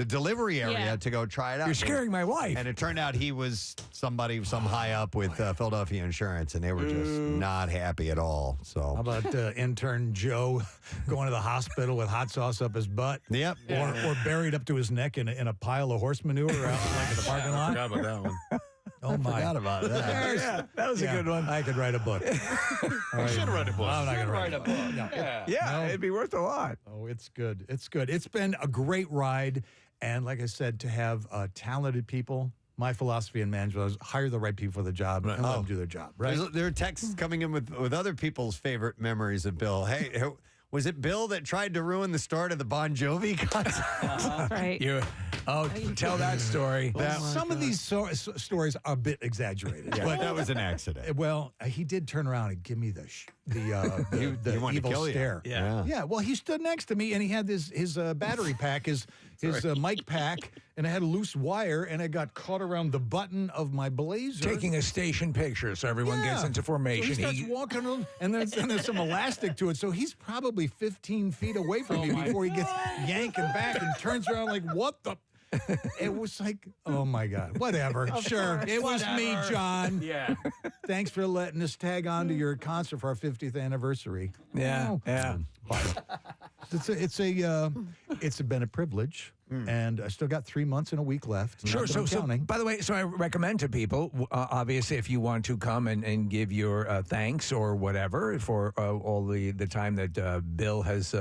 delivery area to go try it out. You're scaring my wife. And it turned out he was some high up with Philadelphia Insurance, and they were just not happy at all. So How about intern Joe going to the hospital with hot sauce up his butt? Yep. Or buried up to his neck in a pile of horse manure out like in the parking I lot? forgot about that one. Oh, my. forgot about that. Yeah, that was a good one. I could write a book. You should write a book. I'm not going to write a book. No. Yeah, it'd be worth a lot. Oh, it's good. It's good. It's been a great ride. And like I said, to have talented people, my philosophy in management is hire the right people for the job and let them do their job, right? There are texts coming in with other people's favorite memories of Bill. Hey, was it Bill that tried to ruin the start of the Bon Jovi concert? Right. Tell that story. Some of these stories are a bit exaggerated, Yeah, but that was an accident. Well, he did turn around and give me the He wanted to evil kill you. stare. Yeah. Well, he stood next to me and he had his battery pack, his mic pack, and I had a loose wire, and it got caught around the button of my blazer. Taking a station picture so everyone gets into formation. So he starts walking around, and there's some elastic to it. So he's probably 15 feet away from me before he gets yanking back and turns around like, what the? It was like, oh my God, whatever. Sure, it was me, John. Yeah. Thanks for letting us tag on to your concert for our 50th anniversary. Yeah, Oh. yeah. It's been a privilege, and I still got 3 months and a week left. Sure. Not that So, I'm counting. by the way, so I recommend to people, obviously, if you want to come and give your thanks or whatever for all the time that Bill has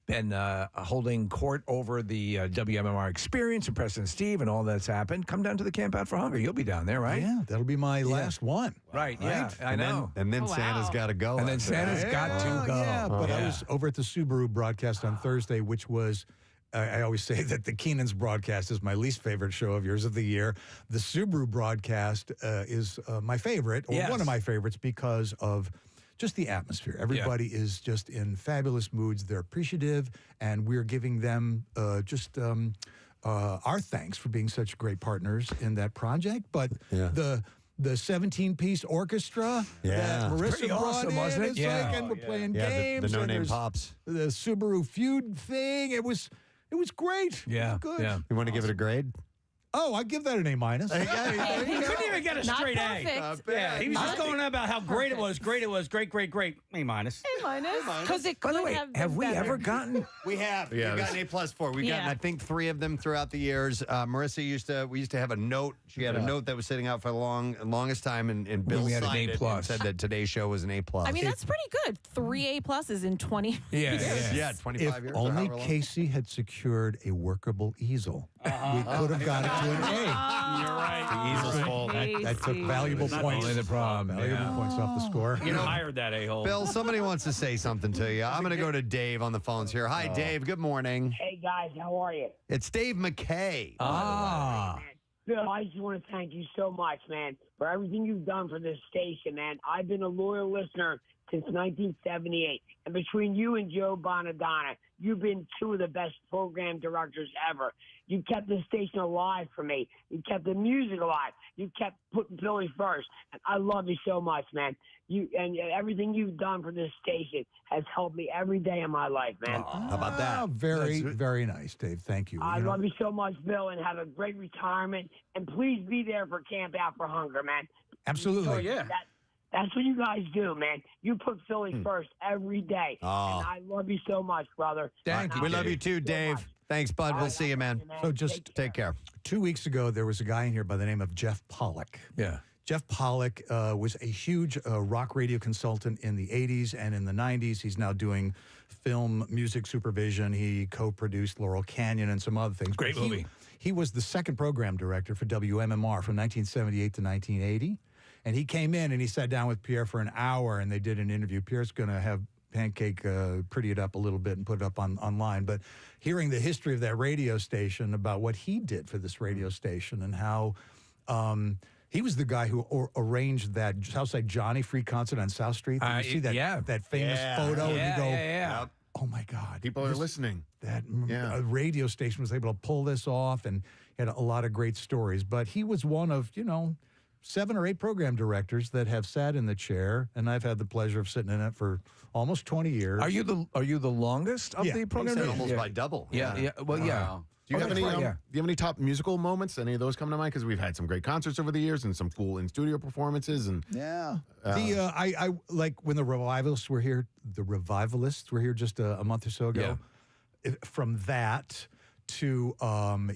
been holding court over the WMMR experience and Preston and Steve and all that's happened, come down to the Camp Out for Hunger. You'll be down there, right? Yeah, that'll be my last one. Right, yeah, I know. And then Santa's got to go. And then after Santa's that. got to go. Yeah, but I was over at the Subaru broadcast on Thursday, which was, I always say that the Keenan's broadcast is my least favorite show of yours of the year. The Subaru broadcast is my favorite, or one of my favorites, because of just the atmosphere. Everybody is just in fabulous moods. They're appreciative, and we're giving them our thanks for being such great partners in that project. But the 17-piece orchestra that Marissa Pretty brought awesome, in, wasn't it? it's Yeah. like, and we're playing Yeah, games. the and no-name there's pops. The Subaru feud thing. It was great. Yeah, It was good. yeah. You want to give it a grade? Oh, I give that an A minus. He couldn't even get a Not straight A. perfect. Yeah, he was just going on about how great it was. Great. A minus. A minus. Because it By could the way, have been have we better. ever gotten? We have. Yeah, We've this- gotten A+4. We've gotten, Yeah. I think, 3 of them throughout the years. Marissa we used to have a note. She had a note that was sitting out for the longest time, and Bill we had an signed it A+. and said that today's show was an A+. I mean, that's pretty good. 3 A pluses in 20 years. Yeah, 25 If years. or only however long. Casey had secured a workable easel, we could have got it to an A. You're right. The easel's fault. That took valuable Not points. Only the problem. Valuable Yeah. points off the score. You hired that a-hole. Bill, somebody wants to say something to you. I'm going to go to Dave on the phones here. Hi, Dave. Good morning. Hey guys, how are you? It's Dave McKay. Bill, I just want to thank you so much, man, for everything you've done for this station, man. I've been a loyal listener since 1978. And between you and Joe Bonadonna, you've been 2 of the best program directors ever. You kept the station alive for me. You kept the music alive. You kept putting Philly first. And I love you so much, man. You and everything you've done for this station has helped me every day of my life, man. How about that? Very, very nice, Dave. Thank you. I You know, love you so much, Bill, and have a great retirement. And please be there for Camp Out for Hunger, man. absolutely. That's what you guys do, man. You put Philly first every day. Oh. And I love you so much, brother. Thank you. We love you too, Dave. Thanks, bud. We'll see you, man. So just Take care. 2 weeks ago, there was a guy in here by the name of Jeff Pollock. Yeah. Jeff Pollock was a huge rock radio consultant in the 80s and in the 90s. He's now doing film music supervision. He co-produced Laurel Canyon and some other things. Great But movie. He was the second program director for WMMR from 1978 to 1980. And he came in and he sat down with Pierre for an hour and they did an interview. Pierre's going to have Pancake pretty it up a little bit and put it up online. But hearing the history of that radio station, about what he did for this radio station and how he was the guy who arranged that Southside Johnny free concert on South Street. Did you see that, that famous photo? And you go, oh my God. People are listening. That radio station was able to pull this off and had a lot of great stories. But he was one of, 7 or 8 program directors that have sat in the chair, and I've had the pleasure of sitting in it for almost 20 years. Are you the longest of the program? Almost by double. Yeah. Well, yeah. Do you have any? right, Do you have any top musical moments? Any of those come to mind? Because we've had some great concerts over the years and some cool in studio performances. And I like when the revivalists were here. The revivalists were here just a month or so ago. From that to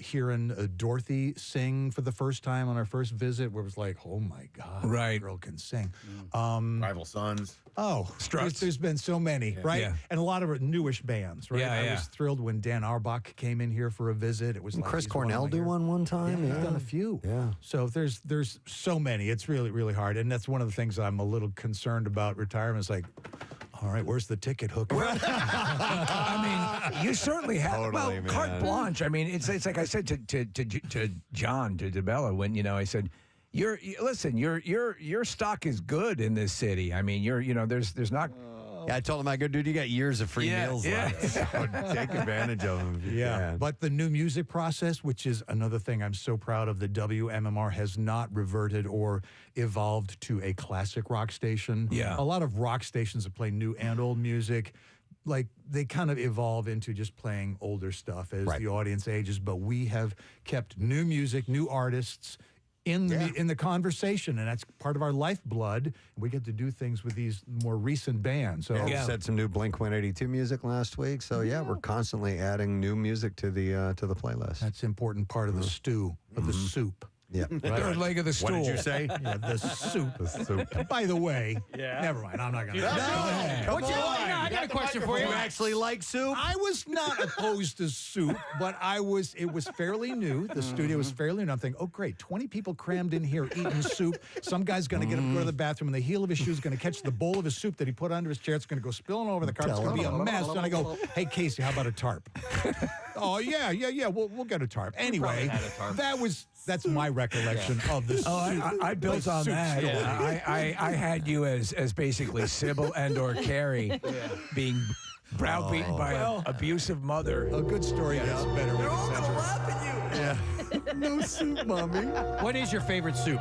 hearing Dorothy sing for the first time on our first visit, where it was like, oh my God, that girl can sing. Rival Sons. Oh, there's been so many, right? Yeah. And a lot of newish bands, right? Yeah, I was thrilled when Dan Arbach came in here for a visit. It was Didn't like Chris he's Cornell one do one time? Yeah, he's done a few. Yeah. So there's so many. It's really, really hard. And that's one of the things I'm a little concerned about retirement. It's like, all right, where's the ticket hooker? I mean, you certainly have. Totally, well, carte man. blanche. I mean, it's like I said to John, to DeBella, when I said, your stock is good in this city. I mean, there's not. Yeah, I told him, I go, dude, you got years of free meals left. So take advantage of them. If you can. But the new music process, which is another thing I'm so proud of, the WMMR has not reverted or evolved to a classic rock station. Yeah. A lot of rock stations that play new and old music, like they kind of evolve into just playing older stuff as the audience ages. But we have kept new music, new artists in the conversation, and that's part of our lifeblood. We get to do things with these more recent bands. So We just had some new Blink-182 music last week. So we're constantly adding new music to the playlist. That's an important part of the stew, of the soup. Yeah. Third leg of the stool. What did you say? Yeah, the soup. The soup. By the way, never mind. I'm not going to. I got a question for you. You actually like soup? I was not opposed to soup, but it was fairly new. The studio was fairly new. I'm thinking, oh, great, 20 people crammed in here eating soup. Some guy's going to get up, go to the bathroom, and the heel of his shoe is going to catch the bowl of his soup that he put under his chair. It's going to go spilling over the carpet. It's going to be a mess. And I go, hey, Casey, how about a tarp? Oh yeah. We'll get a tarp. Anyway, had a tarp. that's my recollection of this. I built on that. I had you as basically Sybil and/or Carrie being browbeaten by an abusive mother. A good story gets better. They're all gonna laugh at you. Yeah. No soup, mommy. What is your favorite soup?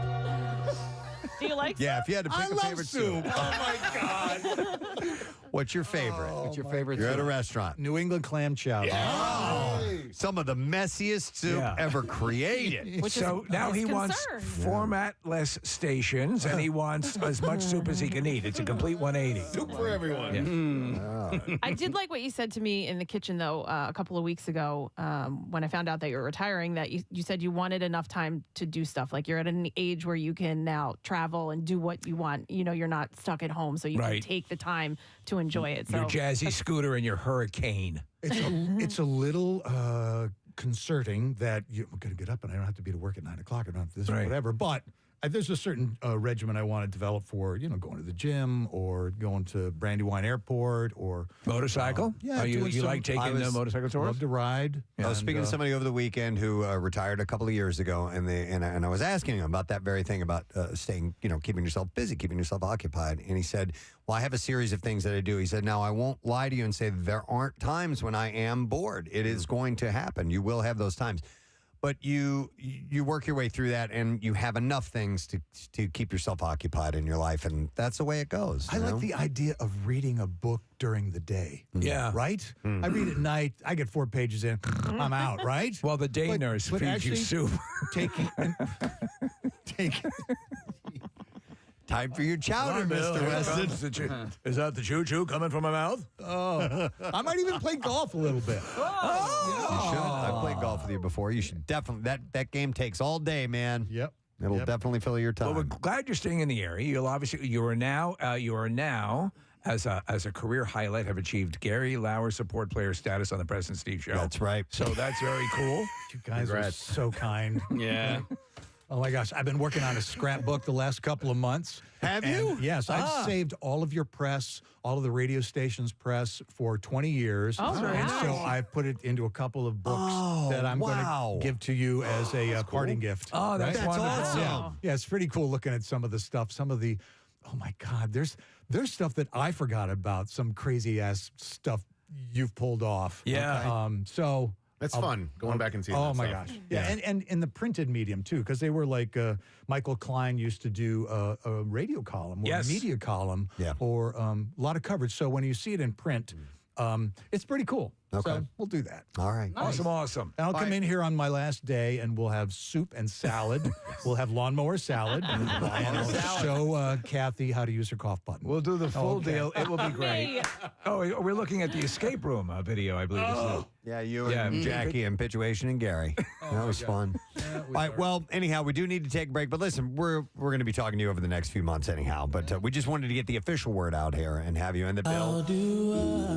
Do you like Yeah, if you had to pick I a love favorite soup. soup. Oh my God. What's your favorite? What's your favorite You're soup? at a restaurant. New England clam chowder. Some of the messiest soup ever created. So now he wants formatless stations, and he wants as much soup as he can eat. It's a complete 180. Soup for everyone. I did like what you said to me in the kitchen, though, a couple of weeks ago when I found out that you were retiring, that you said you wanted enough time to do stuff. Like you're at an age where you can now travel and do what you want. You know, you're not stuck at home, so you can take the time to enjoy it. So Your jazzy scooter and your hurricane. It's a little concerning that I'm going to get up and I don't have to be to work at 9 o'clock. I don't have this or whatever. But there's a certain regimen I want to develop for, going to the gym or going to Brandywine Airport or motorcycle. Yeah, you like taking the motorcycle tours? Love to ride. I was speaking to somebody over the weekend who retired a couple of years ago, and I was asking him about that very thing about staying, keeping yourself busy, keeping yourself occupied. And he said, "Well, I have a series of things that I do." He said, "Now I won't lie to you and say there aren't times when I am bored. It is going to happen. You will have those times." But you work your way through that, and you have enough things to keep yourself occupied in your life, and that's the way it goes. I like the idea of reading a book during the day. Yeah. Right? I read at night. I get 4 pages in. I'm out, right? Well, the day nurse feeds you soup. Taking... Time for your chowder, Mr. Weston. Is that the choo-choo coming from my mouth? Oh, I might even play golf a little bit. You should. I've played golf with you before. You should definitely. That game takes all day, man. Yep. It'll definitely fill your time. Well, we're glad you're staying in the area. You are now as a career highlight have achieved Gary Lauer support player status on the Preston Steve Show. That's right. So that's very cool. You guys are so kind. Yeah. Oh my gosh, I've been working on a scrapbook the last couple of months. Have you? Yes, I've saved all of your press, all of the radio station's press for 20 years. Oh, and wow. so I put it into a couple of books that I'm going to give to you as a parting gift. Oh, that's wonderful. Awesome. Yeah, it's pretty cool looking at some of the stuff. Some of the, oh my God, there's stuff that I forgot about, some crazy ass stuff you've pulled off. Yeah. So... That's fun, going back and seeing Oh that my stuff. gosh. Yeah, and in the printed medium too, because they were like Michael Klein used to do a radio column or a media column or a lot of coverage. So when you see it in print, it's pretty cool. Okay. So we'll do that. All right. Awesome. And I'll come in here on my last day and we'll have soup and salad. We'll have lawnmower salad. And I'll show Kathy how to use her cough button. We'll do the full deal. It will be great. Oh, we're looking at the escape room video, I believe. Yeah, you and Jackie and Pituation and Gary. That was fun. All right. Well, anyhow, we do need to take a break. But listen, we're going to be talking to you over the next few months anyhow. But we just wanted to get the official word out here and have you. And the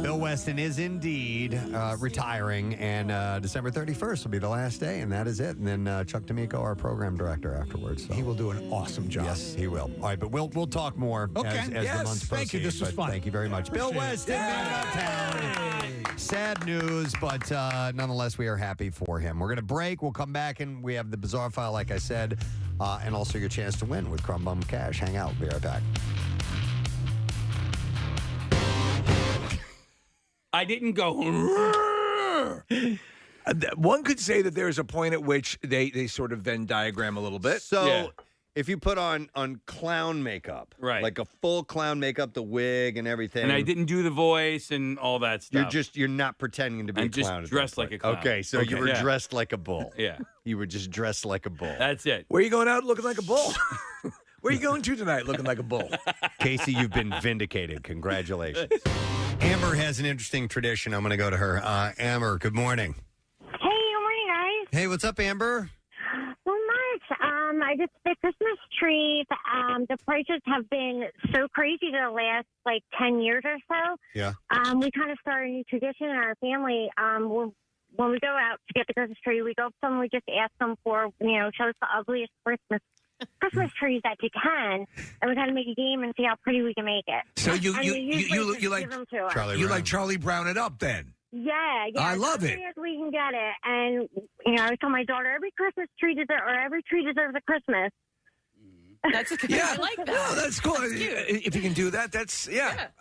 Bill Weston is indeed retiring. And December 31st will be the last day. And that is it. And then Chuck D'Amico, our program director, afterwards. So. He will do an awesome job. Yes, he will. All right. But we'll talk more as the months proceed. Thank you. This was fun. Thank you very much. Bill Weston, man of town. Sad news, but nonetheless, we are happy for him. We're going to break. We'll come back, and we have the bizarre file, like I said, and also your chance to win with Crumb Bum Cash. Hang out. We'll be right back. I didn't go. One could say that there's a point at which they sort of Venn diagram a little bit. So if you put on clown makeup, Right. like a full clown makeup, the wig and everything. And I didn't do the voice and all that stuff. You're not pretending to be I'm a just clown. at that dressed like point. a clown. Okay, so you Okay, were yeah. dressed like a bull. Yeah. You were just dressed like a bull. That's it. Where are you going out looking like a bull? Where are you going to tonight looking like a bull? Casey, you've been vindicated. Congratulations. Amber has an interesting tradition. I'm going to go to her. Amber, good morning. Hey, good morning, guys. Hey, what's up, Amber? Not much. I just the Christmas trees. The prices have been so crazy the last 10 years or so. Yeah. We kind of started a new tradition in our family. When we go out to get the Christmas tree, we go up to them. We just ask them for show us the ugliest Christmas trees that you can, and we kind of make a game and see how pretty we can make it. So you And we usually just like give them to us. Charlie you Brown. like Charlie Brown it up then? Yeah. I love it. As we can get it, and I told my daughter every Christmas tree deserves, or every tree deserves a Christmas. That's good. Yeah. I like that. No, that's cool. If you can do that, that's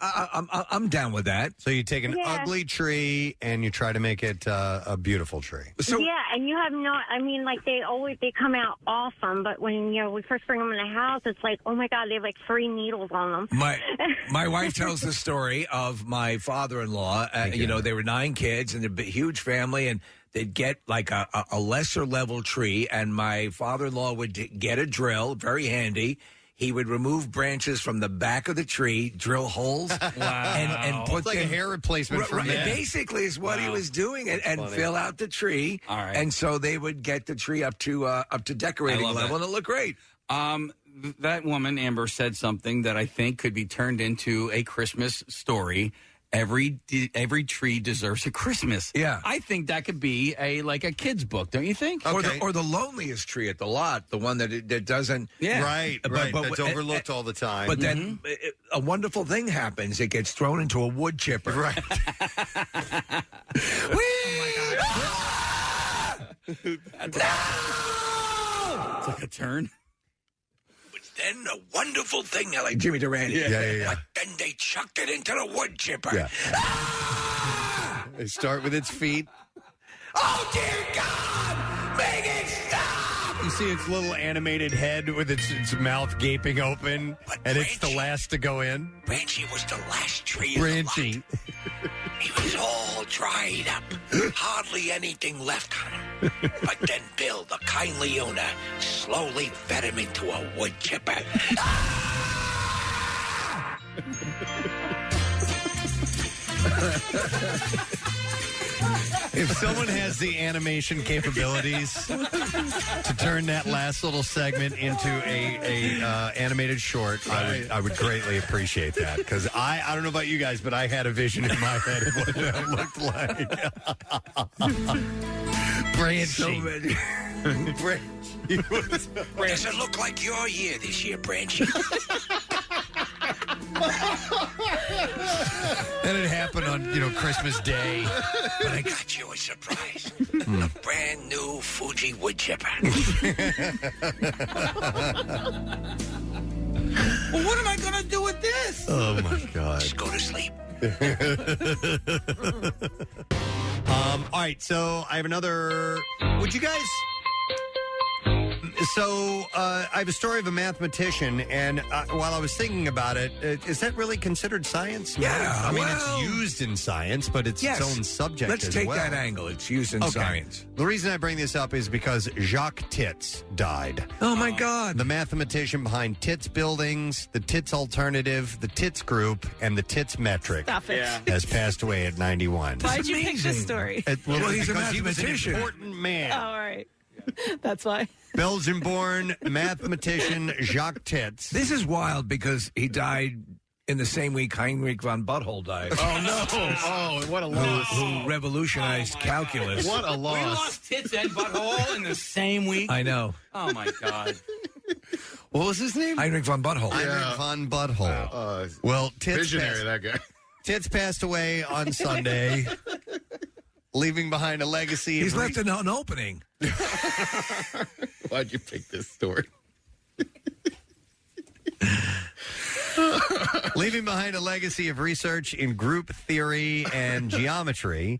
I'm down with that. So you take an ugly tree and you try to make it a beautiful tree. Yeah, and you have no. I mean, like they come out awesome, but when we first bring them in the house, it's like, oh my God, they have like 3 needles on them. My wife tells the story of my father-in-law. They were 9 kids and a huge family, and they'd get like a lesser level tree, and my father-in-law would get a drill, very handy. He would remove branches from the back of the tree, drill holes, and put It's like a hair replacement for men. Basically, is what he was doing, and fill out the tree. All right. And so they would get the tree up to decorating I love level, that. and it looked great. That woman, Amber, said something that I think could be turned into a Christmas story. Every tree deserves a Christmas. Yeah. I think that could be a kid's book, don't you think? Or the loneliest tree at the lot, the one that doesn't. Yeah. Right. That's overlooked all the time. But then a wonderful thing happens. It gets thrown into a wood chipper. Right. It's like a turn. Then a wonderful thing, like Jimmy Durante. Yeah. But then they chucked it into the wood chipper. Yeah. They start with its feet. Oh, dear God! Make it stop! You see its little animated head with its mouth gaping open, and it's the last to go in. Branchy was the last tree Branchy. in the lot. He was all dried up. Hardly anything left on him. But then Bill, the kindly owner, slowly fed him into a wood chipper. If someone has the animation capabilities to turn that last little segment into a animated short, I would greatly appreciate that. Because I don't know about you guys, but I had a vision in my head of what that looked like. Branchy. Does it look like your year this year, Branchy? And it happened on, Christmas Day. But I got you a surprise. A brand new Fuji wood chipper. Well, what am I going to do with this? Oh, my God. Just go to sleep. All right, so I have another. Would you guys? So I have a story of a mathematician, and while I was thinking about it, is that really considered science? Yeah, I mean, it's used in science, but it's its own subject. Let's as take well. that angle. It's used in science. The reason I bring this up is because Jacques Tits died. Oh my God! The mathematician behind Tits Buildings, the Tits Alternative, the Tits Group, and the Tits Metric Stop it. Yeah. has passed away at 91. Why'd you pick this story? Well, he's a because he was an mathematician. important man. Oh, all right. That's why. Belgian-born mathematician Jacques Tits. This is wild because he died in the same week Heinrich von Butthole died. Oh, no. Oh, what a loss. Who revolutionized calculus. What a loss. We lost Tits and Butthole in the same week. I know. Oh, my God. What was his name? Heinrich von Butthole. Heinrich von Butthole. Well, Tits Visionary, that guy. Tits passed away on Sunday, leaving behind a legacy. He's left an opening. Why'd you pick this story? Leaving behind a legacy of research in group theory and geometry.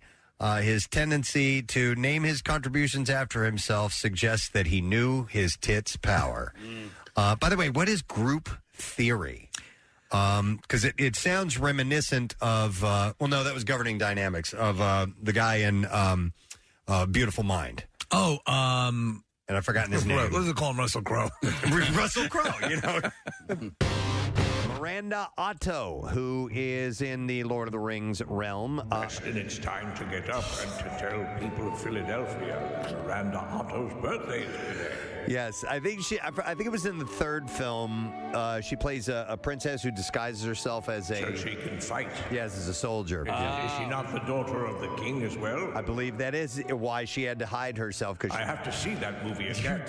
His tendency to name his contributions after himself suggests that he knew his tits' power. By the way, what is group theory? Because it sounds reminiscent of, no, that was governing dynamics, of the guy in Beautiful Mind. Oh, and I've forgotten his name. Let's call him Russell Crowe. Russell Crowe, Miranda Otto, who is in the Lord of the Rings realm. Weston, it's time to get up and to tell people of Philadelphia that Miranda Otto's birthday is today. Yes, I think it was in the third film. She plays a princess who disguises herself as So she can fight. Yes, as a soldier. Is she not the daughter of the king as well? I believe that is why she had to hide herself. I have to see that movie again.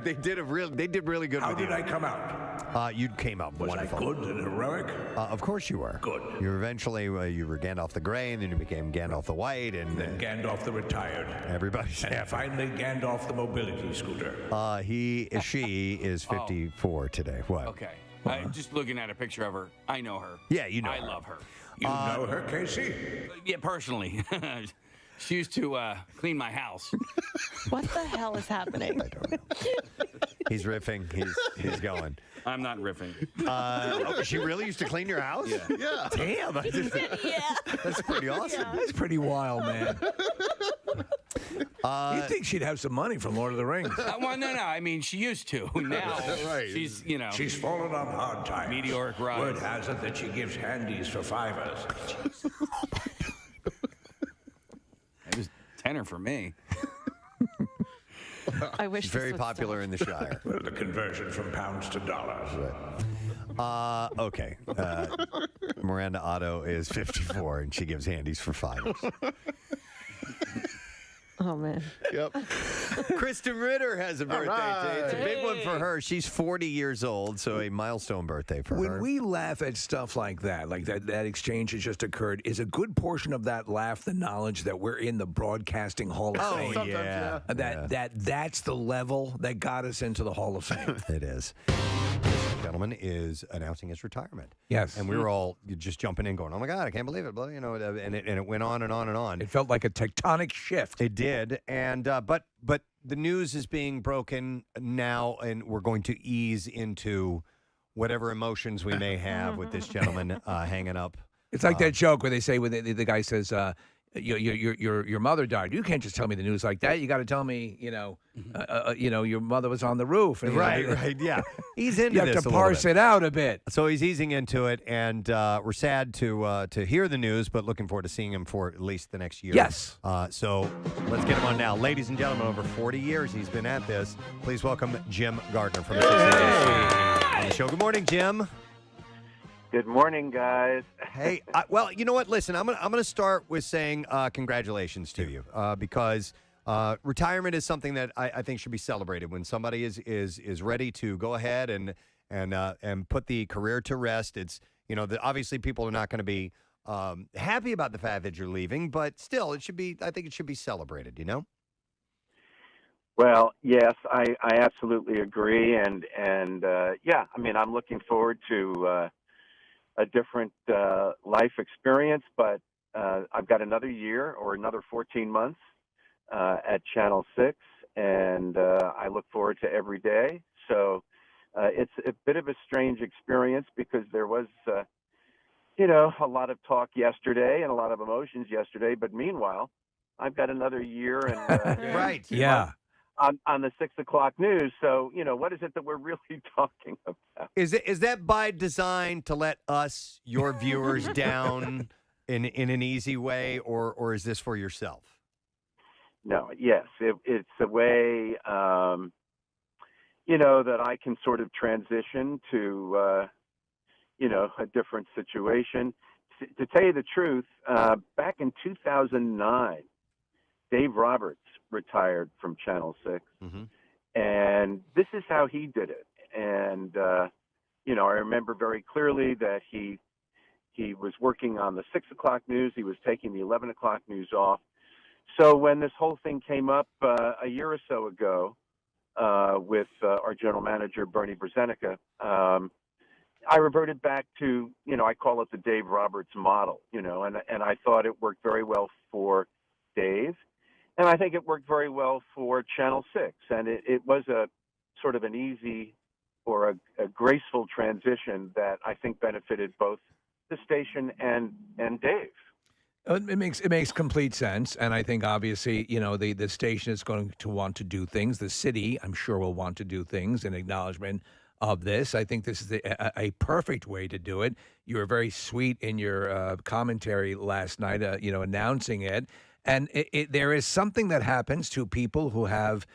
They did really good. How with did you. I come out? You came up Was wonderful. I good and heroic? Of course you were. Good. You eventually you were Gandalf the Grey, and then you became Gandalf the White, and Then Gandalf the retired. everybody's And finally Gandalf the mobility scooter. She is 54 today. What? Okay. I'm just looking at a picture of her. I know her. Yeah, you know I her. love her. You know her, Casey? Yeah, personally. She used to clean my house. What the hell is happening? He's riffing. He's going. I'm not riffing. She really used to clean your house? Yeah. Damn. That's pretty awesome. That's pretty wild, man. You'd think she'd have some money from Lord of the Rings. Well, no. I mean, she used to. Now she's, She's fallen on hard times. Meteoric rise. Word has it that she gives handies for fivers. It was tenor for me. I wish She's this very would popular in the Shire. Well, the conversion from pounds to dollars. Okay. Miranda Otto is 54, and she gives handies for $5. Oh, man. Yep. Kristen Ritter has a birthday today. It's a big one for Hey. her. She's 40 years old, so a milestone birthday for When her. we laugh at stuff like that exchange that just occurred, is a good portion of that laugh the knowledge that we're in the Broadcasting Hall of Fame? Oh, yeah. That's the level that got us into the Hall of Fame. It is. This gentleman is announcing his retirement. Yes. And we were all just jumping in going, oh, my God, I can't believe it. You know, and it went on and on and on. It felt like a tectonic shift. It did. And but the news is being broken now, and we're going to ease into whatever emotions we may have with this gentleman hanging up. It's like that joke where they say when the guy says, your mother died. You can't just tell me the news like that. You got to tell me, your mother was on the roof. And, Right, yeah. He's into you have this to a little parse bit. it out a bit. So he's easing into it, and we're sad to hear the news, but looking forward to seeing him for at least the next year. Yes. So let's get him on now. Ladies and gentlemen, over 40 years he's been at this. Please welcome Jim Gardner from on the show. Good morning, Jim. Good morning, guys. Hey, well, you know what? Listen, I'm gonna start with saying congratulations to you because retirement is something that I think should be celebrated. When somebody is ready to go ahead and put the career to rest, it's obviously people are not going to be happy about the fact that you're leaving, but still, I think it should be celebrated. Well, yes, I absolutely agree, and yeah, I mean, I'm looking forward to a different life experience, but I've got another year or another 14 months at Channel 6, and I look forward to every day. So it's a bit of a strange experience because there was, a lot of talk yesterday and a lot of emotions yesterday, but meanwhile, I've got another year and right, yeah. On the 6 o'clock news. So, what is it that we're really talking about? Is that by design to let us, your viewers, down in an easy way, or is this for yourself? No, yes, it's a way, that I can sort of transition to, a different situation. To tell you the truth, back in 2009, Dave Roberts retired from Channel 6, and this is how he did it. And I remember very clearly that he was working on the 6 o'clock news. He was taking the 11 o'clock news off. So when this whole thing came up a year or so ago with our general manager Bernie Brzezinski, I reverted back to I call it the Dave Roberts model. And I thought it worked very well for Dave. And I think it worked very well for Channel 6. And it was a sort of an easy or a graceful transition that I think benefited both the station and Dave. It makes complete sense. And I think, obviously, the station is going to want to do things. The city, I'm sure, will want to do things in acknowledgement of this. I think this is a perfect way to do it. You were very sweet in your commentary last night, announcing it. And there is something that happens to people who have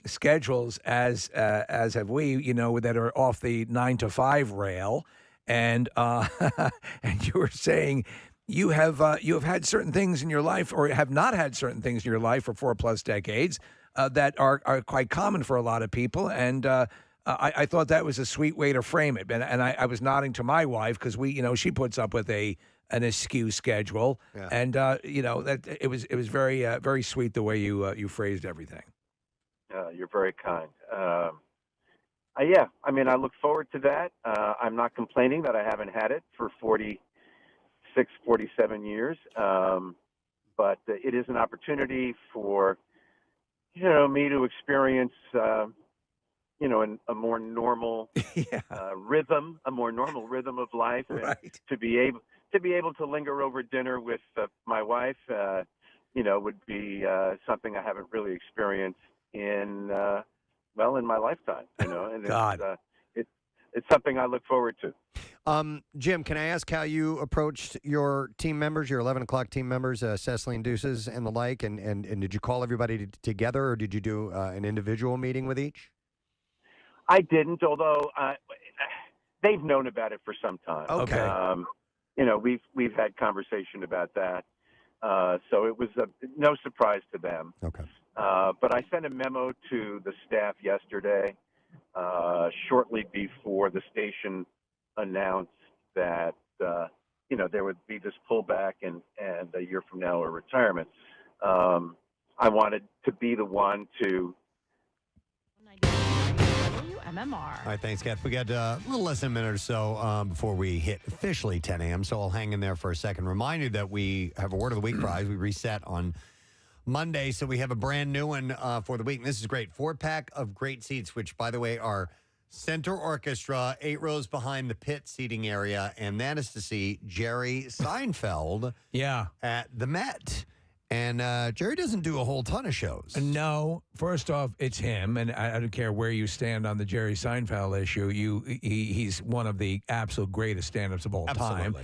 schedules, as have we, that are off the 9 to 5 rail. And and you were saying you have had certain things in your life, or have not had certain things in your life for 4+ decades that are quite common for a lot of people. And I thought that was a sweet way to frame it. And I was nodding to my wife because she puts up with an askew schedule. Yeah. And, that it was very, very sweet the way you phrased everything. You're very kind. Yeah, I mean, I look forward to that. I'm not complaining that I haven't had it for 46, 47 years. But it is an opportunity for, me to experience, a more normal rhythm, a more normal rhythm of life, and to be able to linger over dinner with my wife, would be something I haven't really experienced in my lifetime. And God. it's something I look forward to. Jim, can I ask how you approached your team members, your 11 o'clock team members, Cecily and Deuces and the like, and did you call everybody together, or did you do an individual meeting with each? I didn't, although they've known about it for some time. Okay. We've had conversation about that, so it was no surprise to them. Okay. But I sent a memo to the staff yesterday, shortly before the station announced that there would be this pullback and a year from now a retirement. I wanted to be the one to. WMMR. All right, thanks, Kath. We got a little less than a minute or so before we hit officially 10 a.m., so I'll hang in there for a second. Remind you that we have a Word of the Week prize. We reset on Monday, so we have a brand new one for the week. And this is great. 4-pack of great seats, which, by the way, are center orchestra, 8 rows behind the pit seating area, and that is to see Jerry Seinfeld at the Met. And Jerry doesn't do a whole ton of shows. No. First off, it's him, and I don't care where you stand on the Jerry Seinfeld issue. He's one of the absolute greatest stand-ups of all time.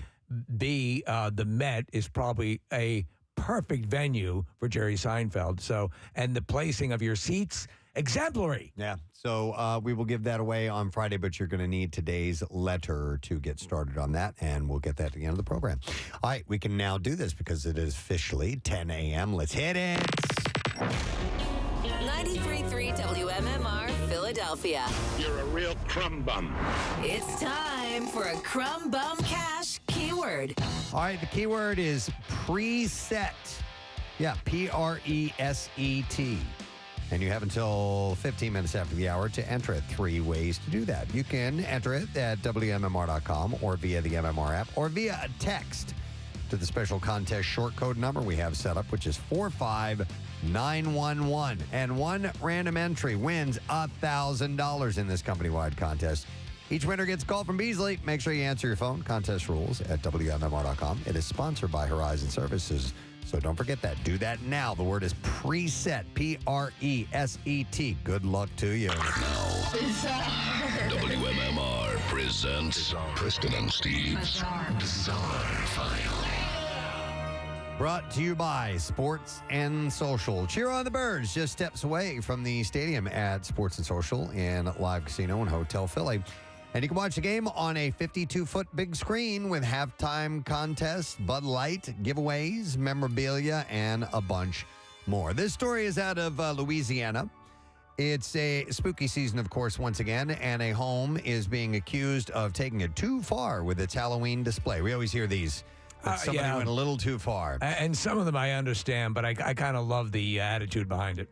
B, the Met is probably a perfect venue for Jerry Seinfeld. So, and the placing of your seats, exemplary. Yeah. So we will give that away on Friday, but you're going to need today's letter to get started on that, and we'll get that at the end of the program. All right, we can now do this because it is officially 10 a.m. Let's hit it. 93.3 WMMR, Philadelphia. You're a real crumb bum. It's time for a crumb bum cash keyword. All right, the keyword is preset. Yeah, Preset. And you have until 15 minutes after the hour to enter it. 3 ways to do that. You can enter it at WMMR.com or via the MMR app or via a text to the special contest short code number we have set up, which is 45911. And one random entry wins $1,000 in this company-wide contest. Each winner gets a call from Beasley. Make sure you answer your phone. Contest rules at WMMR.com. It is sponsored by Horizon Services. So don't forget that. Do that now. The word is preset. Preset. Good luck to you. WMMR presents Preston and Steve's Bizarre File. Brought to you by Sports and Social. Cheer on the Birds, just steps away from the stadium at Sports and Social in Live Casino and Hotel Philly. And you can watch the game on a 52-foot big screen with halftime contests, Bud Light, giveaways, memorabilia, and a bunch more. This story is out of Louisiana. It's a spooky season, of course, once again, and a home is being accused of taking it too far with its Halloween display. We always hear these. Somebody went a little too far. And some of them I understand, but I kind of love the attitude behind it.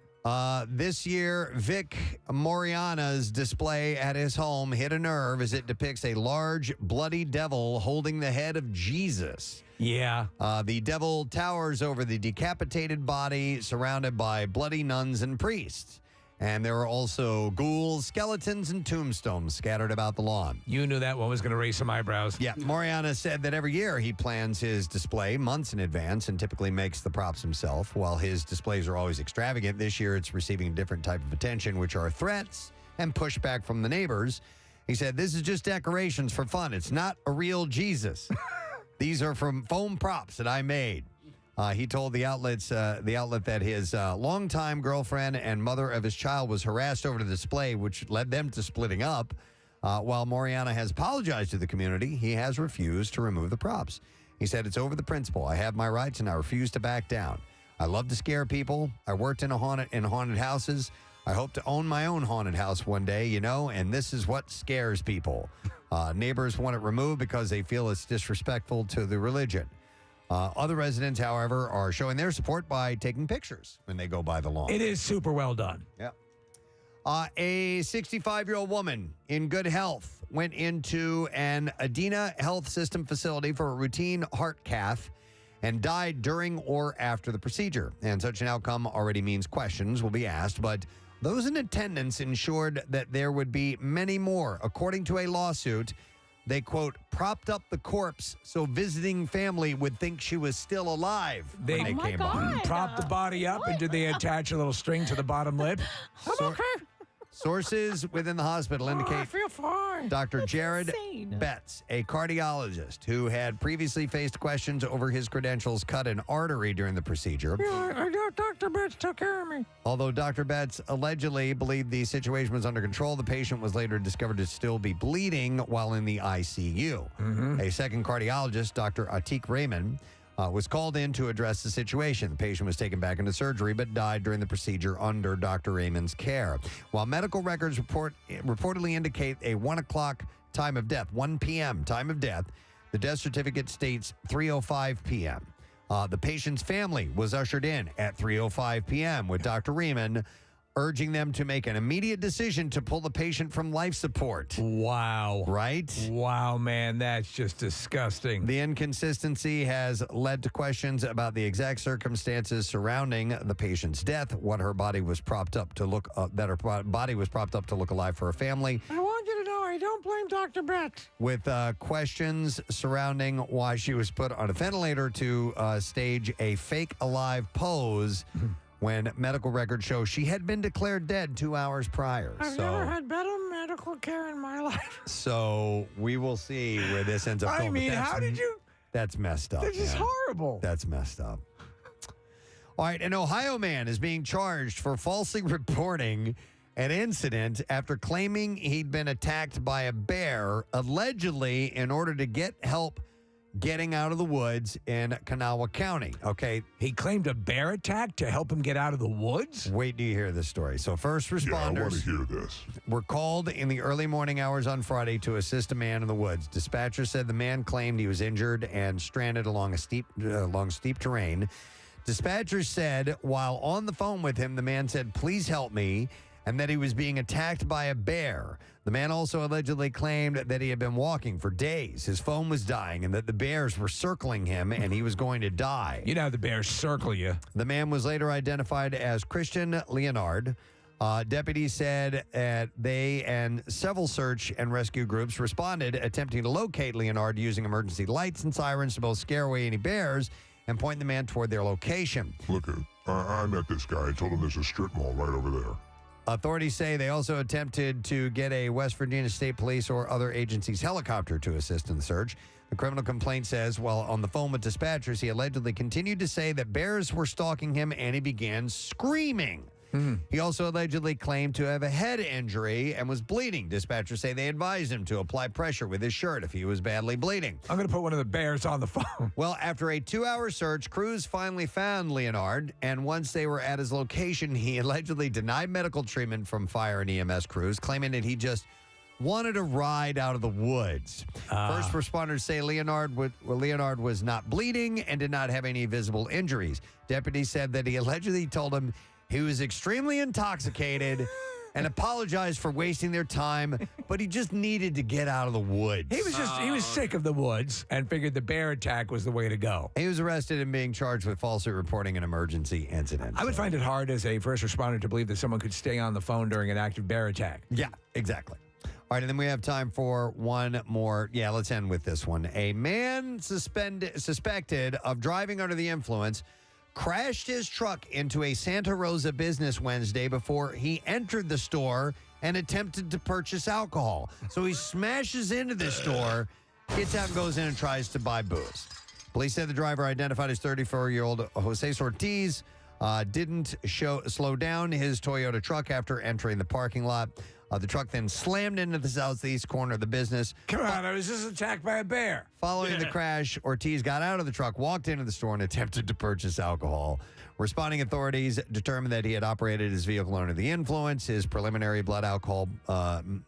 This year, Vic Moriana's display at his home hit a nerve as it depicts a large, bloody devil holding the head of Jesus. Yeah. The devil towers over the decapitated body, surrounded by bloody nuns and priests. And there are also ghouls, skeletons, and tombstones scattered about the lawn. You knew that one was going to raise some eyebrows. Yeah, Moriana said that every year he plans his display months in advance and typically makes the props himself. While his displays are always extravagant, this year it's receiving a different type of attention, which are threats and pushback from the neighbors. He said, "This is just decorations for fun. It's not a real Jesus. These are from foam props that I made." He told the outlet that his longtime girlfriend and mother of his child was harassed over the display, which led them to splitting up. While Moriana has apologized to the community, he has refused to remove the props. He said, "It's over the principle. I have my rights and I refuse to back down. I love to scare people. I worked in haunted houses. I hope to own my own haunted house one day, and this is what scares people. Neighbors want it removed because they feel it's disrespectful to the religion. Other residents, however, are showing their support by taking pictures when they go by the lawn. It is super well done. Yep. A 65-year-old woman in good health went into an Adena Health System facility for a routine heart cath and died during or after the procedure. And such an outcome already means questions will be asked, but those in attendance ensured that there would be many more. According to a lawsuit, they, quote, propped up the corpse so visiting family would think she was still alive when they came by. Prop the body up, and did they attach a little string to the bottom lip? Sources within the hospital indicate I feel fine. Dr. Jared insane. Betts, a cardiologist who had previously faced questions over his credentials, cut an artery during the procedure. Dr. Betts took care of me. Although Dr. Betts allegedly believed the situation was under control, the patient was later discovered to still be bleeding while in the ICU. A second cardiologist, Dr. Atik Raymond, was called in to address the situation. The patient was taken back into surgery but died during the procedure under Dr. Raymond's care. While medical records reportedly indicate a 1 o'clock time of death, 1 p.m. time of death, the death certificate states 3:05 p.m. The patient's family was ushered in at 3:05 p.m. with Dr. Raymond urging them to make an immediate decision to pull the patient from life support. Wow. Right? Wow, man, that's just disgusting. The inconsistency has led to questions about the exact circumstances surrounding the patient's death, what her body was propped up to look, that her body was propped up to look alive for her family. I want you to know I don't blame Dr. Betts. With questions surrounding why she was put on a ventilator to stage a fake alive pose when medical records show she had been declared dead 2 hours prior. I've never had better medical care in my life. So we will see where this ends up going. I mean, how did you? That's messed up. This is horrible. That's messed up. All right, an Ohio man is being charged for falsely reporting an incident after claiming he'd been attacked by a bear, allegedly in order to get help getting out of the woods in Kanawha County. Okay. He claimed a bear attack to help him get out of the woods? Wait till you hear this story. So first responders I want to hear this. were called in the early morning hours on Friday to assist a man in the woods. Dispatchers said the man claimed he was injured and stranded along steep terrain. Dispatchers said while on the phone with him, the man said, "Please help me," and that he was being attacked by a bear. The man also allegedly claimed that he had been walking for days. His phone was dying and that the bears were circling him and he was going to die. You know how the bears circle you. The man was later identified as Christian Leonard. Deputies said they and several search and rescue groups responded, attempting to locate Leonard using emergency lights and sirens to both scare away any bears and point the man toward their location. Look, I met this guy. I told him there's a strip mall right over there. Authorities say they also attempted to get a West Virginia State Police or other agencies' helicopter to assist in the search. The criminal complaint says while on the phone with dispatchers, he allegedly continued to say that bears were stalking him and he began screaming. He also allegedly claimed to have a head injury and was bleeding. Dispatchers say they advised him to apply pressure with his shirt if he was badly bleeding. I'm going to put one of the bears on the phone. Well, after a 2-hour search, crews finally found Leonard, and once they were at his location, he allegedly denied medical treatment from fire and EMS crews, claiming that he just wanted a ride out of the woods. First responders say Leonard was not bleeding and did not have any visible injuries. Deputies said that he allegedly told him he was extremely intoxicated and apologized for wasting their time, but he just needed to get out of the woods. He was sick of the woods and figured the bear attack was the way to go. He was arrested and being charged with falsely reporting an emergency incident. I would find it hard as a first responder to believe that someone could stay on the phone during an active bear attack. Yeah, exactly. All right, and then we have time for one more. Yeah, let's end with this one. A man suspected of driving under the influence crashed his truck into a Santa Rosa business Wednesday before he entered the store and attempted to purchase alcohol. So he smashes into the store, gets out and goes in and tries to buy booze. Police said the driver, identified as 34-year-old Jose Ortiz, didn't slow down his Toyota truck after entering the parking lot. The truck then slammed into the southeast corner of the business. Come on, I was just attacked by a bear. Following the crash, Ortiz got out of the truck, walked into the store, and attempted to purchase alcohol. Responding authorities determined that he had operated his vehicle under the influence. His preliminary blood alcohol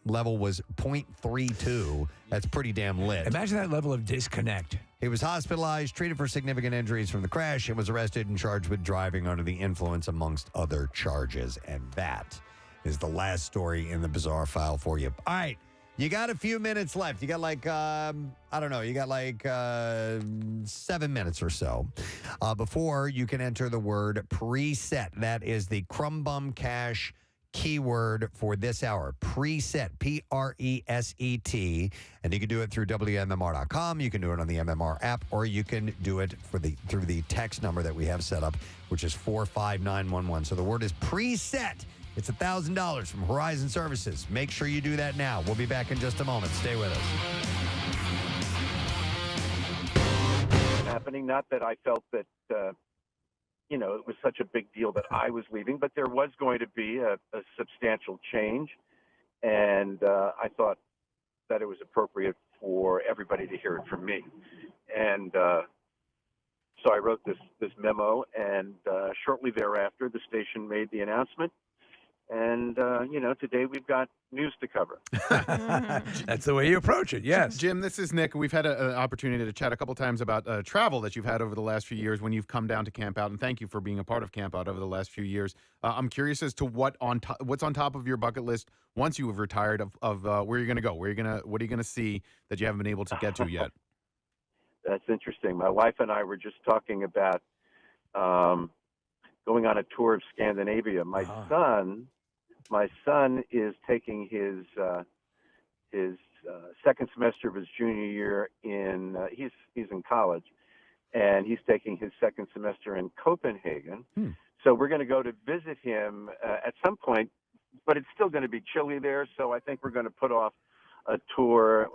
level was 0.32. That's pretty damn lit. Imagine that level of disconnect. He was hospitalized, treated for significant injuries from the crash, and was arrested and charged with driving under the influence, amongst other charges. And that is the last story in the bizarre file for you. All right. You got a few minutes left. You got like, I don't know, you got like 7 minutes or so before you can enter the word preset. That is the Crumb Bum Cash keyword for this hour. Preset, Preset. And you can do it through WMMR.com. You can do it on the MMR app, or you can do it through the text number that we have set up, which is 45911. So the word is preset. It's $1,000 from Horizon Services. Make sure you do that now. We'll be back in just a moment. Stay with us. Happening, not that I felt that, it was such a big deal that I was leaving, but there was going to be a substantial change. And I thought that it was appropriate for everybody to hear it from me. And so I wrote this memo, and shortly thereafter, the station made the announcement. And, today we've got news to cover. That's the way you approach it, yes. Jim, this is Nick. We've had an opportunity to chat a couple times about travel that you've had over the last few years when you've come down to Camp Out, and thank you for being a part of Camp Out over the last few years. I'm curious as to what's on top of your bucket list once you have retired of where you're going to go. What are you going to see that you haven't been able to get to yet? That's interesting. My wife and I were just talking about going on a tour of Scandinavia. My son is taking his second semester of his junior year in he's in college, and he's taking his second semester in Copenhagen. So we're going to go to visit him at some point, but it's still going to be chilly there. So I think we're going to put off a tour,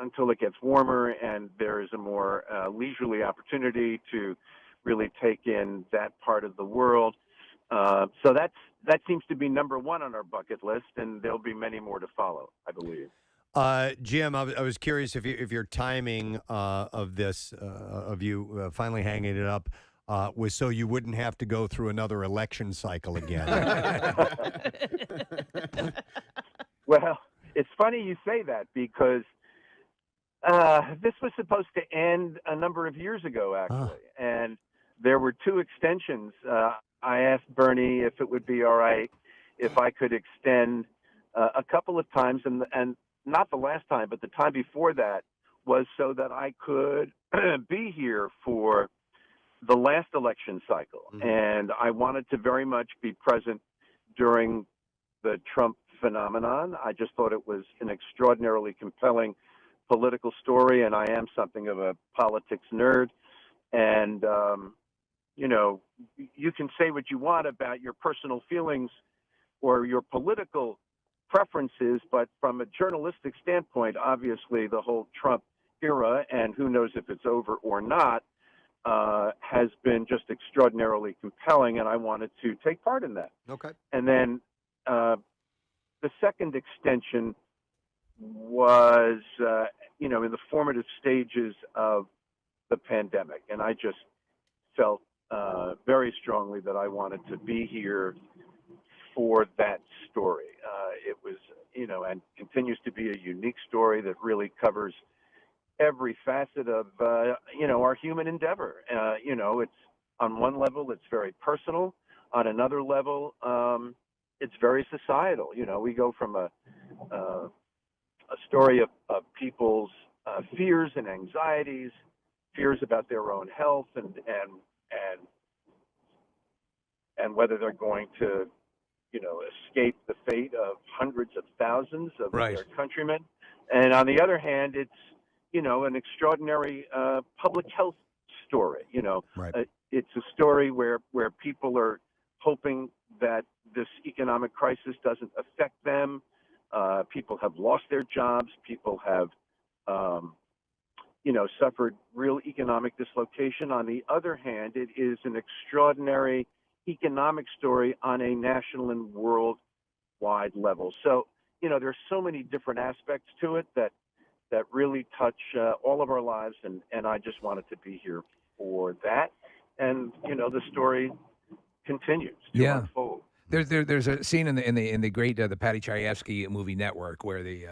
until it gets warmer and there is a more leisurely opportunity to really take in that part of the world. So that seems to be number one on our bucket list, and there'll be many more to follow, I believe. Jim, I was curious if your timing of this, of you finally hanging it up, was so you wouldn't have to go through another election cycle again. Well, it's funny you say that, because this was supposed to end a number of years ago, actually, and there were two extensions. I asked Bernie if it would be all right if I could extend a couple of times, and not the last time, but the time before that was so that I could be here for the last election cycle. And I wanted to very much be present during the Trump phenomenon. I just thought it was an extraordinarily compelling political story, and I am something of a politics nerd. And, you can say what you want about your personal feelings or your political preferences, but from a journalistic standpoint, obviously the whole Trump era, and who knows if it's over or not, has been just extraordinarily compelling, and I wanted to take part in that. Okay. And then the second extension was, in the formative stages of the pandemic, and I just felt very strongly that I wanted to be here for that story. It was, and continues to be a unique story that really covers every facet of, our human endeavor. It's on one level, it's very personal. On another level, it's very societal. We go from a story of people's fears and anxieties, fears about their own health, and whether they're going to, escape the fate of hundreds of thousands of their countrymen. And on the other hand, it's, an extraordinary public health story. It's a story where people are hoping that this economic crisis doesn't affect them. People have lost their jobs. People have, suffered real economic dislocation. On the other hand, it is an extraordinary economic story on a national and world wide level. So, there's so many different aspects to it that really touch all of our lives, and I just wanted to be here for that. And the story continues to unfold. There's a scene in the great the Patty Chayefsky movie Network where the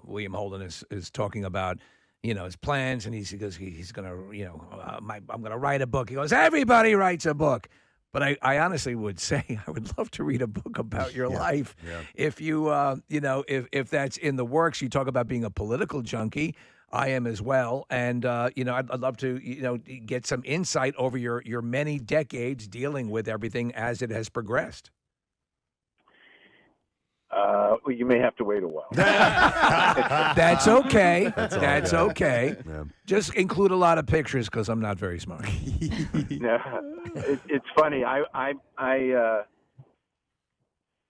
William Holden is talking about his plans, and he goes he's gonna I'm gonna write a book. He goes, everybody writes a book. But I honestly would say I would love to read a book about your life. Yeah. If you if that's in the works. You talk about being a political junkie. I am as well, and I'd love to get some insight over your many decades dealing with everything as it has progressed. Well, you may have to wait a while. That's okay. That's good. okay. Yeah. Just include a lot of pictures because I'm not very smart. No, it's funny. I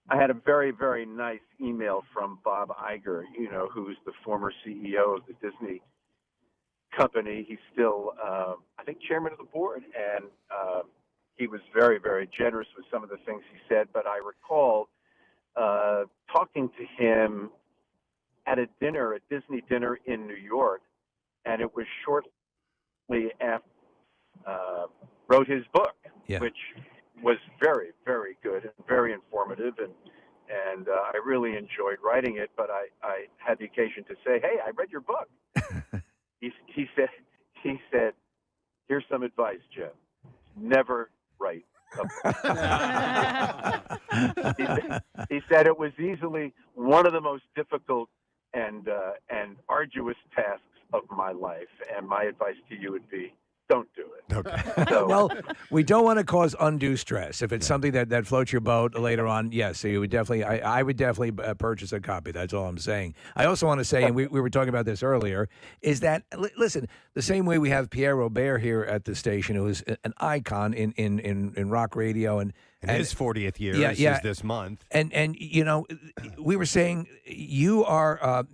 had a very, very nice email from Bob Iger, who's the former CEO of the Disney company. He's still, I think, chairman of the board, and he was very, very generous with some of the things he said. But I recall talking to him at a Disney dinner in New York, and it was shortly after wrote his book, which was very, very good and very informative, and I really enjoyed writing it. But I had the occasion to say, "Hey, I read your book." He said, "Here's some advice, Jim. Never write a book." He said it was easily one of the most difficult and arduous tasks of my life, and my advice to you would be, don't do it. Okay. So, Well, we don't want to cause undue stress. If it's something that floats your boat later on, yes, you would definitely. I would definitely purchase a copy. That's all I'm saying. I also want to say, and we were talking about this earlier, is that listen, the same way we have Pierre Robert here at the station, who is an icon in rock radio, and his 40th year is this month. And we were saying you are.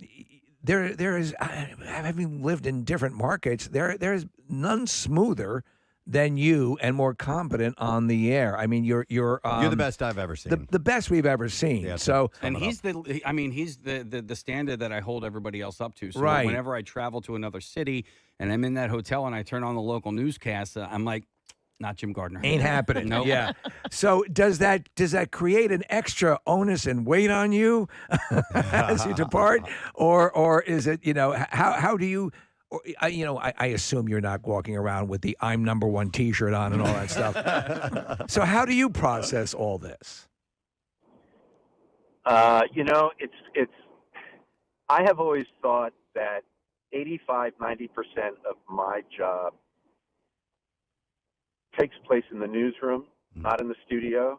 There is, having lived in different markets, there is none smoother than you and more competent on the air. I mean, you're the best I've ever seen. The best we've ever seen. Yeah, so, and he's the standard that I hold everybody else up to. So Right. whenever I travel to another city and I'm in that hotel and I turn on the local newscast, I'm like, not Jim Gardner. ain't happening. Nope. Yeah. So does that create an extra onus and weight on you as you depart, or is it how do you? Or, I assume you're not walking around with the "I'm number one" T-shirt on and all that stuff. So how do you process all this? it's. I have always thought that 85-90% of my job takes place in the newsroom, not in the studio.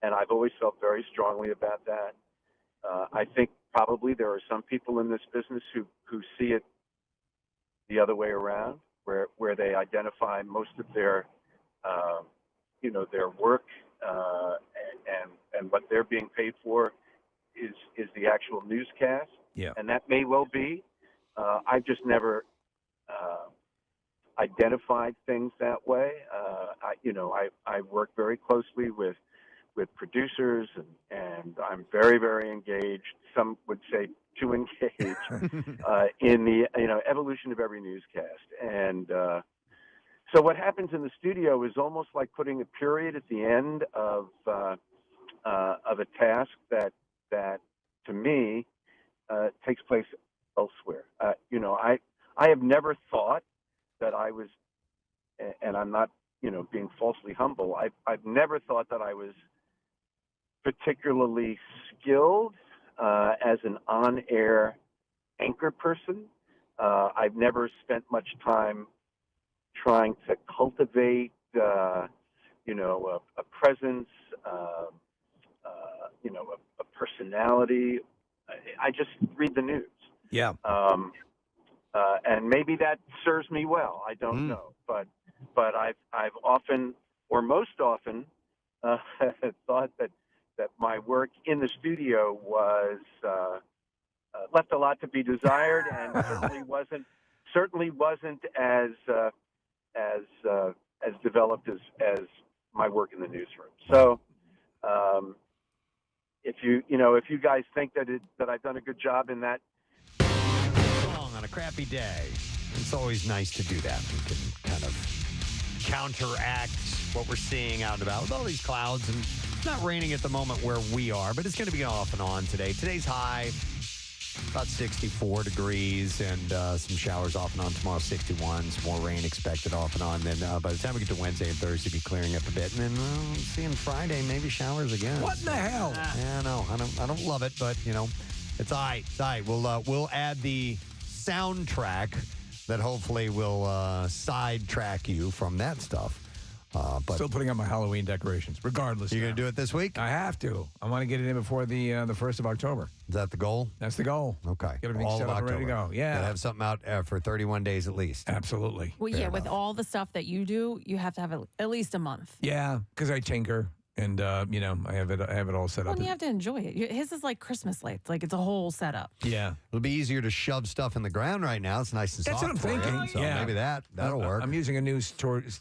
And I've always felt very strongly about that. I think probably there are some people in this business who see it the other way around, where they identify most of their work and what they're being paid for is the actual newscast. Yeah. And that may well be. I've just never identified things that way. I work very closely with producers, and I'm very, very engaged. Some would say too engaged in the evolution of every newscast. And so what happens in the studio is almost like putting a period at the end of a task that to me takes place elsewhere. I have never thought that I was, and I'm not, being falsely humble. I've never thought that I was particularly skilled as an on-air anchor person. I've never spent much time trying to cultivate, a presence, a personality. I just read the news. Yeah. And maybe that serves me well. I don't know, but I've often, or most often, thought that my work in the studio was left a lot to be desired, and certainly wasn't as developed as my work in the newsroom. So if you guys think that I've done a good job in that. Song on a crappy day. It's always nice to do that. We can kind of counteract what we're seeing out and about with all these clouds. And it's not raining at the moment where we are, but it's going to be off and on today. Today's high, about 64 degrees, and some showers off and on tomorrow, 61. Some more rain expected off and on. Then by the time we get to Wednesday and Thursday, be clearing up a bit. And then seeing Friday, maybe showers again. What in the hell? Yeah, no, I don't love it, but it's all right. It's all right. We'll add the soundtrack that hopefully will sidetrack you from that stuff. But still putting up my Halloween decorations, regardless. You're going to do it this week? I have to. I want to get it in before the 1st of October. Is that the goal? That's the goal. Okay. Get everything All set of up and ready to October. go. Yeah. Gotta have something out for 31 days at least. Absolutely. Well, yeah, with all the stuff that you do, you have to have at least a month. Yeah, because I tinker and I have it all set Well, up. and you have to enjoy it. His is like Christmas lights. Like, it's a whole setup. Yeah. It'll be easier to shove stuff in the ground right now. It's nice and That's soft what I'm for you, thinking. so yeah. maybe that'll work. I'm using a new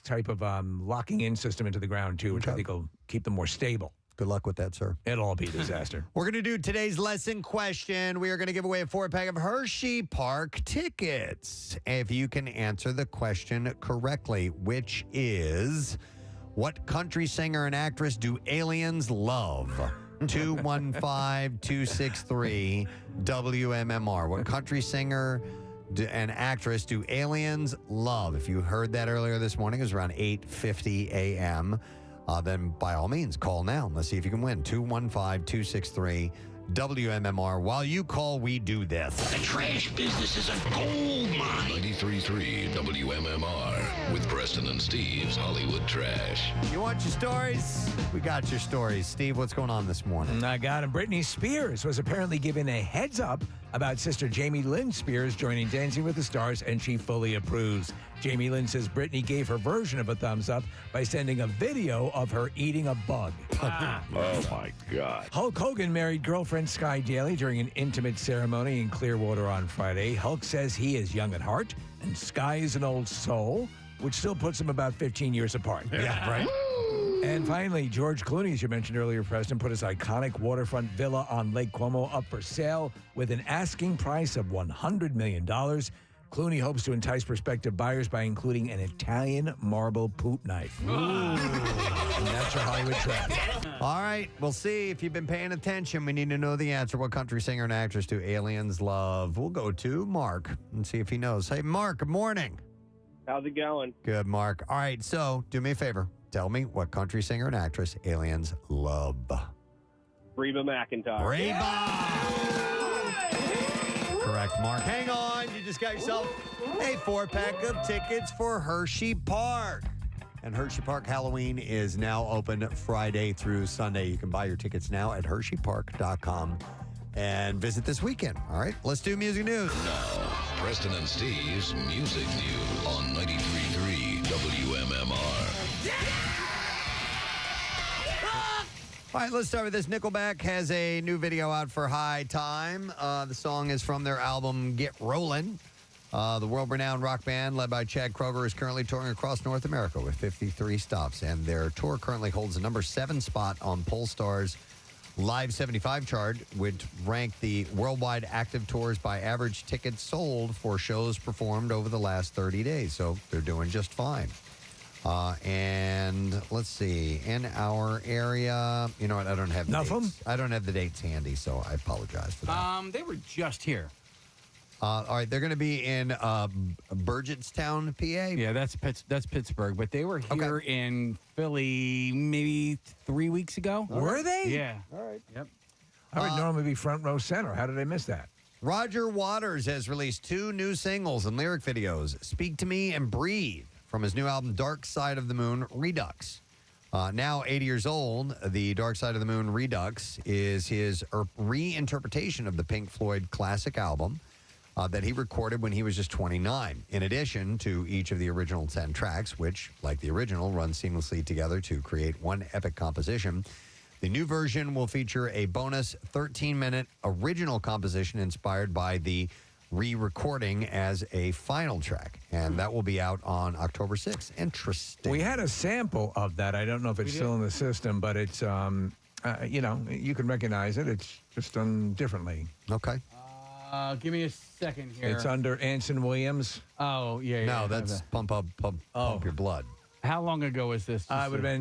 type of locking in system into the ground, too, which I think will keep them more stable. Good luck with that, sir. It'll all be a disaster. We're going to do today's lesson question. We are going to give away a 4-pack of Hershey Park tickets. If you can answer the question correctly, which is, what country singer and actress do aliens love? 215-263 WMMR. What country singer and actress do aliens love? If you heard that earlier this morning, it was around 8:50 a.m., then by all means, call now. Let's see if you can win. 215-263 WMMR. While you call, we do this. The trash business is a gold mine. 93.3 WMMR with Preston and Steve's Hollywood Trash. You want your stories? We got your stories. Steve, what's going on this morning? I got him. Britney Spears was apparently given a heads up about sister Jamie Lynn Spears joining Dancing with the Stars, and she fully approves. Jamie Lynn says Britney gave her version of a thumbs up by sending a video of her eating a bug. Oh, my God. Hulk Hogan married girlfriend Sky Daly during an intimate ceremony in Clearwater on Friday. Hulk says he is young at heart, and Sky is an old soul, which still puts them about 15 years apart. Yeah, right. And finally, George Clooney, as you mentioned earlier, Preston, put his iconic waterfront villa on Lake Como up for sale with an asking price of $100 million. Clooney hopes to entice prospective buyers by including an Italian marble poop knife. Ooh. And that's your Hollywood Trash. All right, we'll see if you've been paying attention. We need to know the answer. What country singer and actress do aliens love? We'll go to Mark and see if he knows. Hey, Mark, good morning. How's it going? Good, Mark. All right, so do me a favor. Tell me what country singer and actress aliens love. Reba McEntire. Correct, Mark. Hang on. You just got yourself a 4-pack of tickets for Hershey Park. And Hershey Park Halloween is now open Friday through Sunday. You can buy your tickets now at HersheyPark.com and visit this weekend. All right, let's do music news. Now, Preston and Steve's Music News on 93.3 WMMR. All right, let's start with this. Nickelback has a new video out for High Time. The song is from their album Get Rollin'. The world-renowned rock band led by Chad Kroeger is currently touring across North America with 53 stops, and their tour currently holds the number 7 spot on Pollstar's Live 75 chart, which ranked the worldwide active tours by average tickets sold for shows performed over the last 30 days. So they're doing just fine. And let's see, in our area, you know what? I don't have the dates. I don't have the dates handy, so I apologize for that. They were just here. All right, they're going to be in Burgettstown, PA. Yeah, that's Pittsburgh, but they were here in Philly maybe 3 weeks ago. Were they? Yeah. All right. Yep. I would normally be front row center. How did I miss that? Roger Waters has released 2 new singles and lyric videos, Speak to Me and Breathe, from his new album Dark Side of the Moon Redux. Now 80 years old, the Dark Side of the Moon Redux is his reinterpretation of the Pink Floyd classic album that he recorded when he was just 29, in addition to each of the original 10 tracks, which, like the original, run seamlessly together to create one epic composition. The new version will feature a bonus 13-minute original composition inspired by the re-recording as a final track, and that will be out on October 6th. Interesting. We had a sample of that. I don't know if it's still in the system, but it's you can recognize it. It's just done differently. Okay. Give me a second here. It's under Anson Williams. Oh, yeah. No, that's pump your blood. How long ago was this? It would have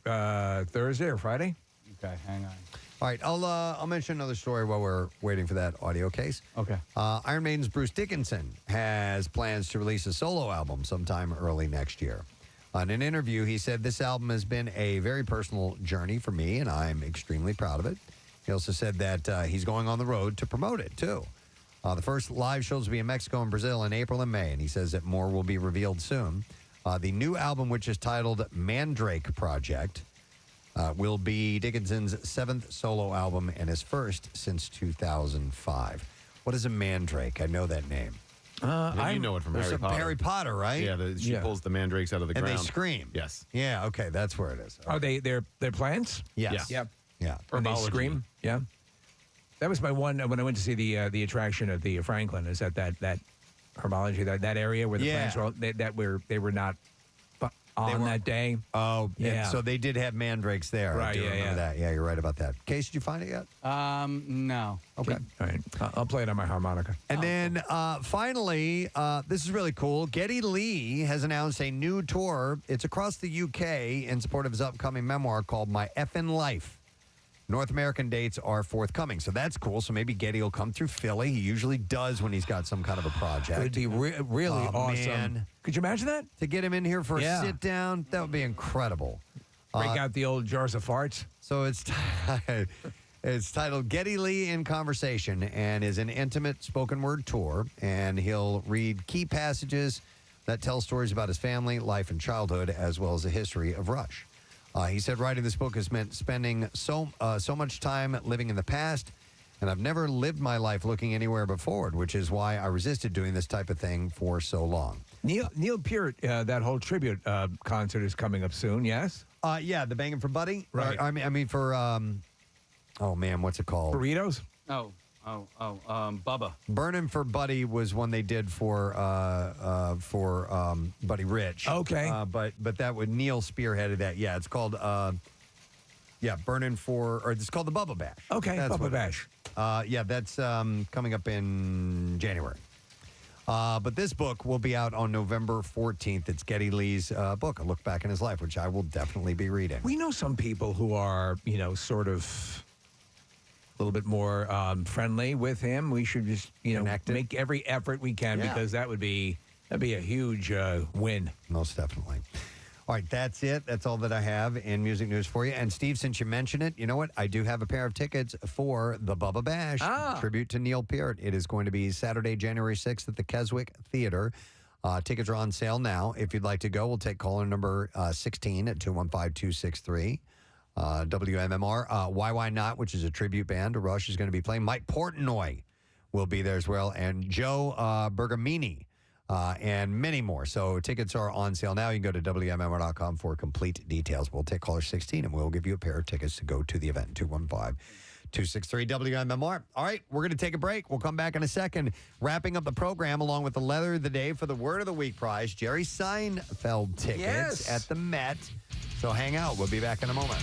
been Thursday or Friday. Okay, hang on. All right, I'll mention another story while we're waiting for that audio case. Okay. Iron Maiden's Bruce Dickinson has plans to release a solo album sometime early next year. On an interview, he said, "This album has been a very personal journey for me, and I'm extremely proud of it." He also said that he's going on the road to promote it, too. The first live shows will be in Mexico and Brazil in April and May, and he says that more will be revealed soon. The new album, which is titled Mandrake Project, will be Dickinson's 7th solo album and his first since 2005. What is a mandrake? I know that name. You know it from There's Harry some Potter. Harry Potter, right? Yeah, she pulls the mandrakes out of the and ground. they scream. Yes. Yeah, okay, that's where it is. Are they're plants? Yes. Yep. Yeah. And they Herbology. scream? Yeah. That was my one when I went to see the attraction at the Franklin. Is that herbology that area where the plants were all, they were not on that day. Oh, Yeah. So they did have mandrakes there. I Right, do yeah, remember yeah. that. Yeah, you're right about that. Case, did you find it yet? No. Okay. All right. I'll play it on my harmonica. And then finally, this is really cool. Geddy Lee has announced a new tour. It's across the UK in support of his upcoming memoir called My Effin' Life. North American dates are forthcoming, so that's cool. So maybe Geddy will come through Philly. He usually does when he's got some kind of a project. It would be really awesome. Man. Could you imagine that? To get him in here for Yeah. a sit down, that would be incredible. Break out the old jars of farts. So it's titled Geddy Lee in Conversation and is an intimate spoken word tour. And he'll read key passages that tell stories about his family, life, and childhood, as well as the history of Rush. He said writing this book has meant spending so much time living in the past, and I've never lived my life looking anywhere but forward, which is why I resisted doing this type of thing for so long. Neil Peart, that whole tribute concert is coming up soon. Yes. Yeah, the Banging for Buddy. Right. I mean for oh man, what's it called? Burritos. Bubba. Burnin' for Buddy was one they did for Buddy Rich. Okay. But that would Neil spearheaded that. Yeah, it's called Burnin' for, or it's called the Bubba Bash. Okay, That's Bubba what it Bash. is. Yeah, that's coming up in January. But this book will be out on November 14th. It's Geddy Lee's book, A Look Back in His Life, which I will definitely be reading. We know some people who are, sort of a little bit more friendly with him. We should just, make every effort we can because that'd be a huge win. Most definitely. All right, that's it. That's all that I have in music news for you. And Steve, since you mentioned it, you know what? I do have a pair of tickets for the Bubba Bash tribute to Neil Peart. It is going to be Saturday, January 6th at the Keswick Theater. Tickets are on sale now. If you'd like to go, we'll take caller number 16 at 215-263. WMMR. Why Not, which is a tribute band to Rush, is going to be playing. Mike Portnoy will be there as well. And Joe Bergamini. And many more. So tickets are on sale now. You can go to WMMR.com for complete details. We'll take caller 16 and we'll give you a pair of tickets to go to the event. 215-263 WMMR. All right, we're going to take a break. We'll come back in a second. Wrapping up the program along with the leather of the day for the Word of the Week prize, Jerry Seinfeld tickets at the Met. So hang out. We'll be back in a moment.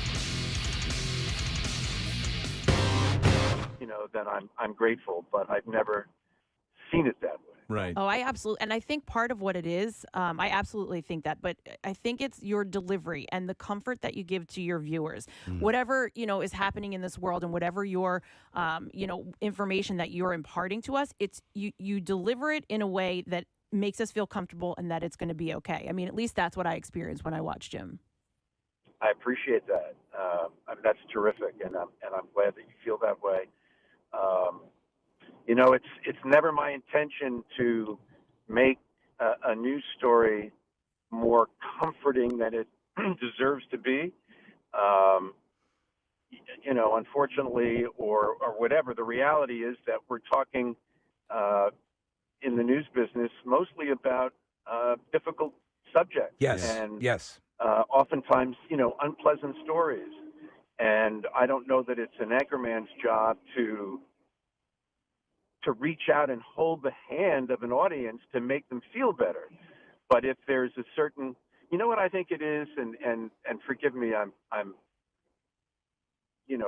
You know, that I'm grateful, but I've never seen it that way. Right. Oh, I absolutely, and I think part of what it is, I absolutely think that, but I think it's your delivery and the comfort that you give to your viewers. Whatever, is happening in this world and whatever your, information that you're imparting to us, it's you deliver it in a way that makes us feel comfortable and that it's going to be okay. I mean, at least that's what I experienced when I watched Jim. I appreciate that. That's terrific, and I'm glad that you feel that way. It's never my intention to make a news story more comforting than it deserves to be. Unfortunately, or whatever, the reality is that we're talking in the news business mostly about difficult subjects. Yes. And yes. Oftentimes, unpleasant stories. And I don't know that it's an anchorman's job to reach out and hold the hand of an audience to make them feel better. But if there's a certain, what I think it is, and forgive me, I'm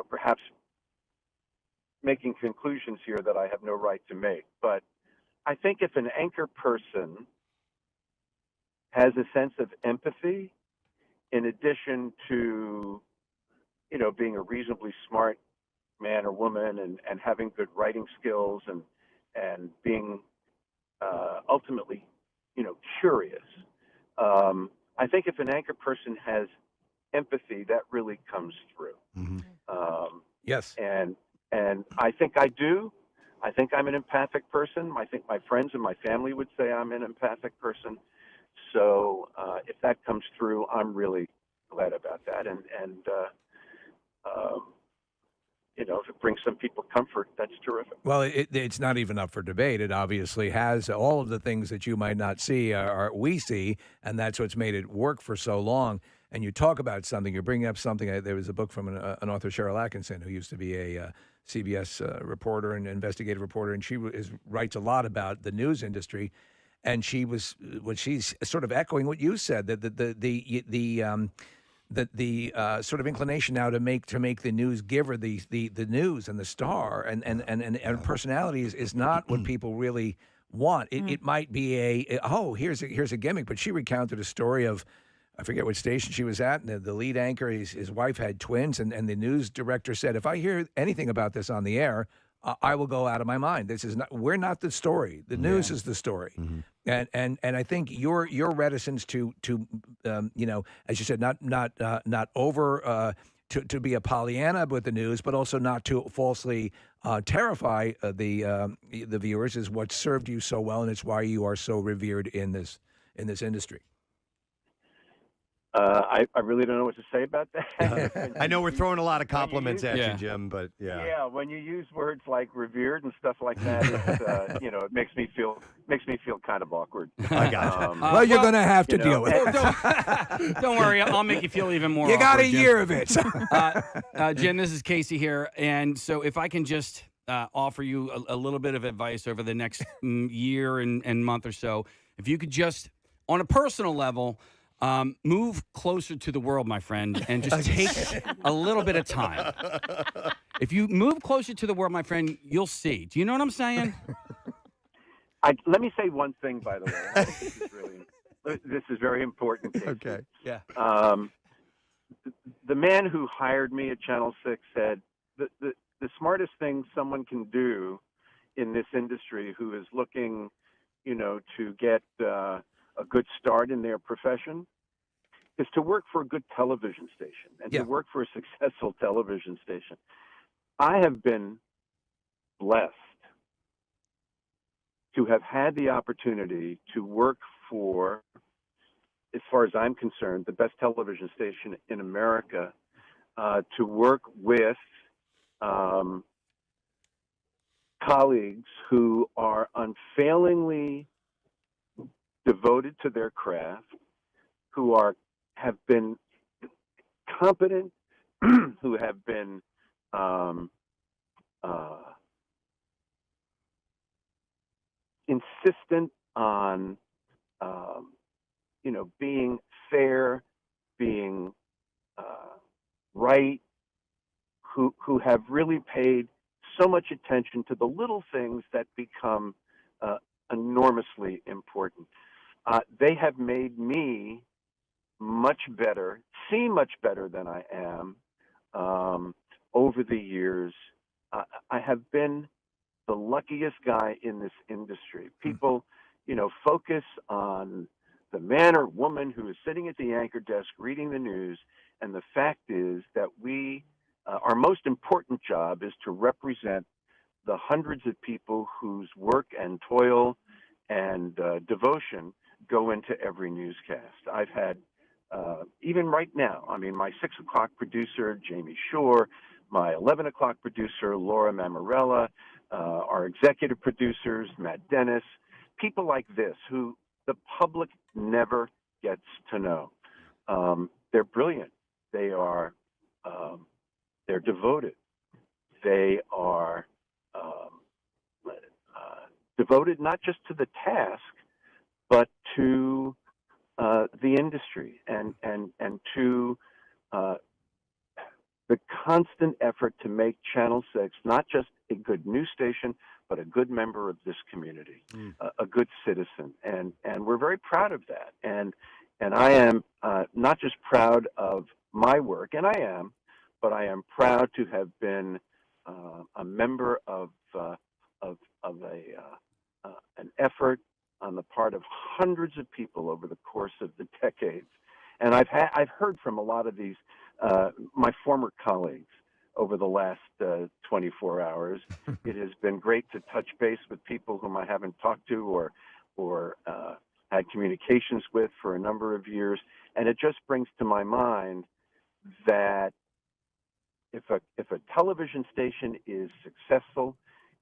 perhaps making conclusions here that I have no right to make. But I think if an anchor person has a sense of empathy, in addition to, being a reasonably smart man or woman and having good writing skills and being ultimately, curious, I think if an anchor person has empathy, that really comes through. Yes. And I think I do. I think I'm an empathic person. I think my friends and my family would say I'm an empathic person. So if that comes through, I'm really glad about that. And if it brings some people comfort, that's terrific. Well, it's not even up for debate. It obviously has all of the things that you might not see, we see, and that's what's made it work for so long. And you talk about something, you're bringing up something. There was a book from an author, Cheryl Atkinson, who used to be a CBS reporter and investigative reporter, and she writes a lot about the news industry. And she's sort of echoing what you said, that the sort of inclination now to make the news giver the news and the star and personality is not what people really want. It might be here's a gimmick, but she recounted a story of, I forget what station she was at, and the lead anchor, his wife had twins, and the news director said, if I hear anything about this on the air, I will go out of my mind. We're not the story. The news is the story. And I think your reticence to as you said, not over to be a Pollyanna with the news, but also not to falsely terrify the viewers is what served you so well, and it's why you are so revered in this industry. I really don't know what to say about that. I know we're throwing a lot of compliments at you, Jim, but yeah. Yeah, when you use words like revered and stuff like that, it makes me feel kind of awkward. I got you. You're going to have to deal with it. Don't worry, I'll make you feel even more. You got awkward, a Jim. year of it. Jim, this is Casey here, and so if I can just offer you a little bit of advice over the next year and month or so, if you could just, on a personal level, move closer to the world, my friend, and just take a little bit of time. If you move closer to the world, my friend, you'll see. Do you know what I'm saying? Let me say one thing, by the way. This is very important. Casey. Okay. Yeah. The man who hired me at Channel 6 said the smartest thing someone can do in this industry who is looking, to get a good start in their profession is to work for a good television station and to work for a successful television station. I have been blessed to have had the opportunity to work for, as far as I'm concerned, the best television station in America, to work with colleagues who are unfailingly devoted to their craft, who have been competent, who have been insistent on being fair, being right, who have really paid so much attention to the little things that become enormously important. They have made me much better, seem much better than I am over the years. I have been the luckiest guy in this industry. People, focus on the man or woman who is sitting at the anchor desk reading the news, and the fact is that our most important job is to represent the hundreds of people whose work and toil and devotion go into every newscast. I've had, even right now, my 6 o'clock producer, Jamie Shore, my 11 o'clock producer, Laura Mamarella, our executive producers, Matt Dennis, people like this who the public never gets to know. They're brilliant. They are, they're devoted. They are devoted not just to the task, but to the industry and to the constant effort to make Channel 6 not just a good news station, but a good member of this community, a good citizen. And we're very proud of that. And I am not just proud of my work, and I am, but I am proud to have been a member of an effort on the part of hundreds of people over the course of the decades. And I've heard from a lot of these my former colleagues over the last 24 hours. It has been great to touch base with people whom I haven't talked to or had communications with for a number of years, and it just brings to my mind that if a television station is successful,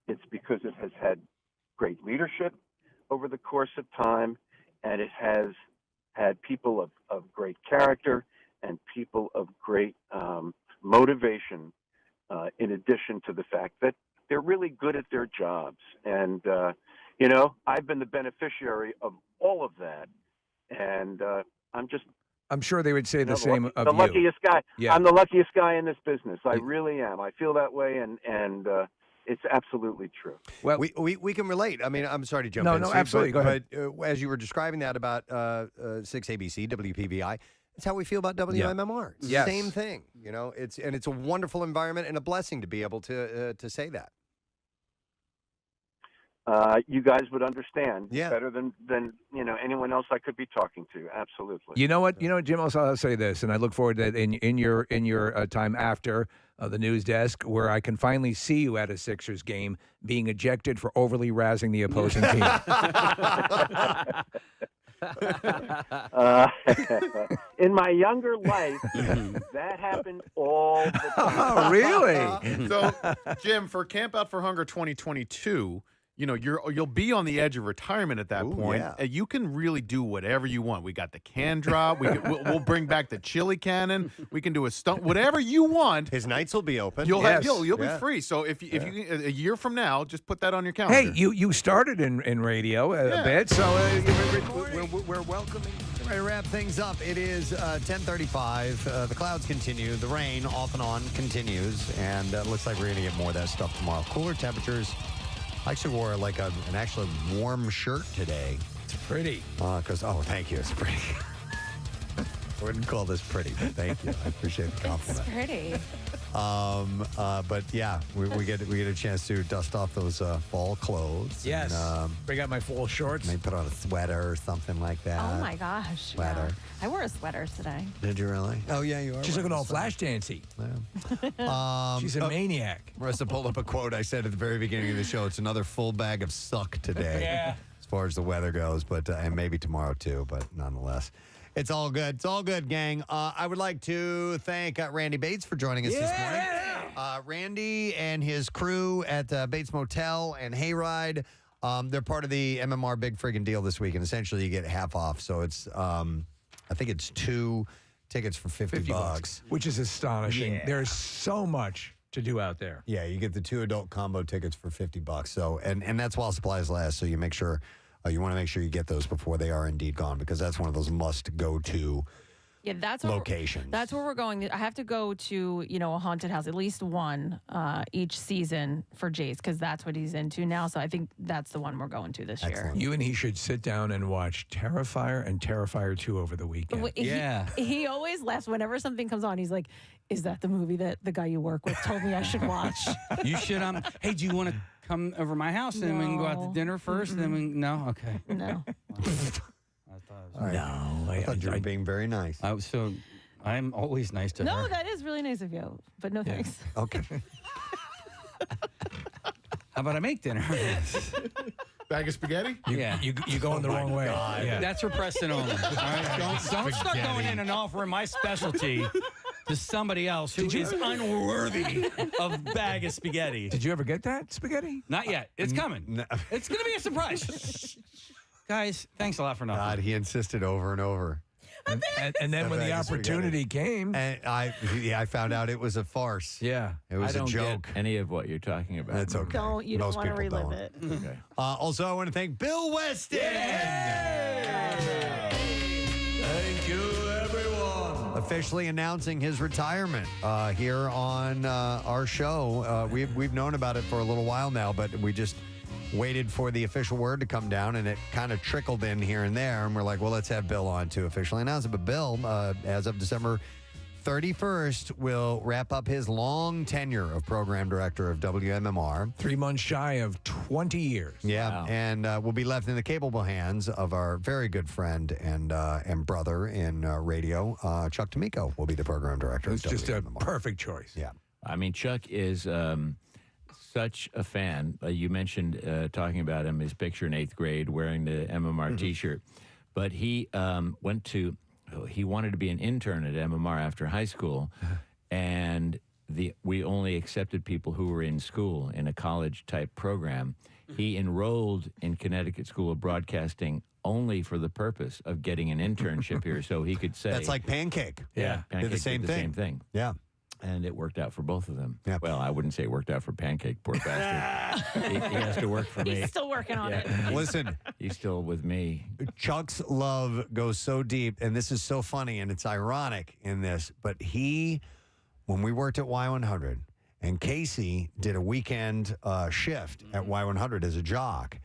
it's because it has had great leadership over the course of time, and it has had people of great character and people of great motivation, in addition to the fact that they're really good at their jobs. And, I've been the beneficiary of all of that. And I'm sure they would say the same of the you. luckiest guy. Yeah. I'm the luckiest guy in this business. I really am. I feel that way, and it's absolutely true. Well, we can relate. I mean, I'm sorry to jump in. No, Steve, absolutely. Go ahead. But as you were describing that about 6 ABC, WPVI, it's how we feel about WMMR. It's Yes. the same thing. It's a wonderful environment and a blessing to be able to say that. You guys would understand better than anyone else I could be talking to. Absolutely. You know what, Jim? I'll say this, and I look forward to that in your time after the news desk, where I can finally see you at a Sixers game being ejected for overly razzing the opposing team. In my younger life, that happened all the time. Oh, really? So, Jim, for Camp Out for Hunger 2022, you'll be on the edge of retirement at that point. yeah. And you can really do whatever you want. We got the can drop. We'll bring back the chili cannon. We can do a stunt, whatever you want. His nights will be open. You'll Yes. be Yeah. free. So if you a year from now, just put that on your calendar. Hey, you started in radio a bit, so we're welcoming. Ready to wrap things up. It is 10:35. The clouds continue. The rain off and on continues, and it looks like we're going to get more of that stuff tomorrow. Cooler temperatures. I actually wore an actually warm shirt today. It's pretty. Thank you. It's pretty. I wouldn't call this pretty, but thank you. I appreciate the compliment. It's pretty. But yeah, we get a chance to dust off those fall clothes. Yes. And, bring out my full shorts. maybe put on a sweater or something like that. Oh my gosh. Sweater. Yeah. I wore a sweater today. Did you really? Oh yeah, you are. She's looking all flash dancey. She's a maniac. Marissa pulled up a quote I said at the very beginning of the show. It's another full bag of suck today. Yeah. As far as the weather goes, but and maybe tomorrow too, but nonetheless. It's all good. It's all good, gang. I would like to thank Randy Bates for joining us this morning. Randy and his crew at Bates Motel and Hayride, they're part of the MMR Big Friggin' Deal this week, and essentially you get half off. So it's, I think it's 2 tickets for $50. Which is astonishing. Yeah. There's so much to do out there. Yeah, you get the 2 adult combo tickets for $50. So, and that's while supplies last. So you make sure. You want to make sure you get those before they are indeed gone, because that's one of those must-go-to locations. That's where we're going. I have to go to, a haunted house, at least one each season for Jace, because that's what he's into now. So I think that's the one we're going to this year. You and he should sit down and watch Terrifier and Terrifier 2 over the weekend. He always laughs whenever something comes on. He's like, is that the movie that the guy you work with told me I should watch? You should. Hey, do you want to come over my house and we can go out to dinner first? And then we no, okay. No. I thought you were being very nice. I'm always nice to her. No, that is really nice of you, but no thanks. Okay. How about I make dinner? Bag of spaghetti? You going the wrong way. Yeah. That's for Preston only. All right? Don't start going in and offering my specialty to somebody else who is unworthy of bag of spaghetti. Did you ever get that spaghetti? Not yet. It's coming. No. It's going to be a surprise. Guys, thanks a lot for nothing. God, he insisted over and over. And then when the opportunity came, and I found out it was a farce. Yeah, it was I don't a joke. Get any of what you're talking about. That's okay. You don't Most want to people relive don't. it. Okay. Also, I want to thank Bill Weston. Thank you, everyone. officially announcing his retirement here on our show. We've known about it for a little while now, but we just waited for the official word to come down, and it kind of trickled in here and there. And we're like, well, let's have Bill on to officially announce it. But Bill, as of December 31st, will wrap up his long tenure of program director of WMMR. 3 months shy of 20 years. Yeah, and will be left in the capable hands of our very good friend and brother in radio, Chuck D'Amico, will be the program director. It's just a perfect choice. Yeah. I mean, Chuck is such a fan. You mentioned talking about him, his picture in 8th grade wearing the MMR T-shirt. But he he wanted to be an intern at MMR after high school, and we only accepted people who were in school in a college-type program. He enrolled in Connecticut School of Broadcasting only for the purpose of getting an internship here, so he could say... That's like Pancake. Yeah, Pancake did the same thing. Yeah. And it worked out for both of them. Yeah. Well, I wouldn't say it worked out for Pancake, poor bastard. he has to work for me. He's still working on it. Listen. He's still with me. Chuck's love goes so deep, and this is so funny, and it's ironic in this, but when we worked at Y100, and Casey did a weekend shift at Y100 as a jock,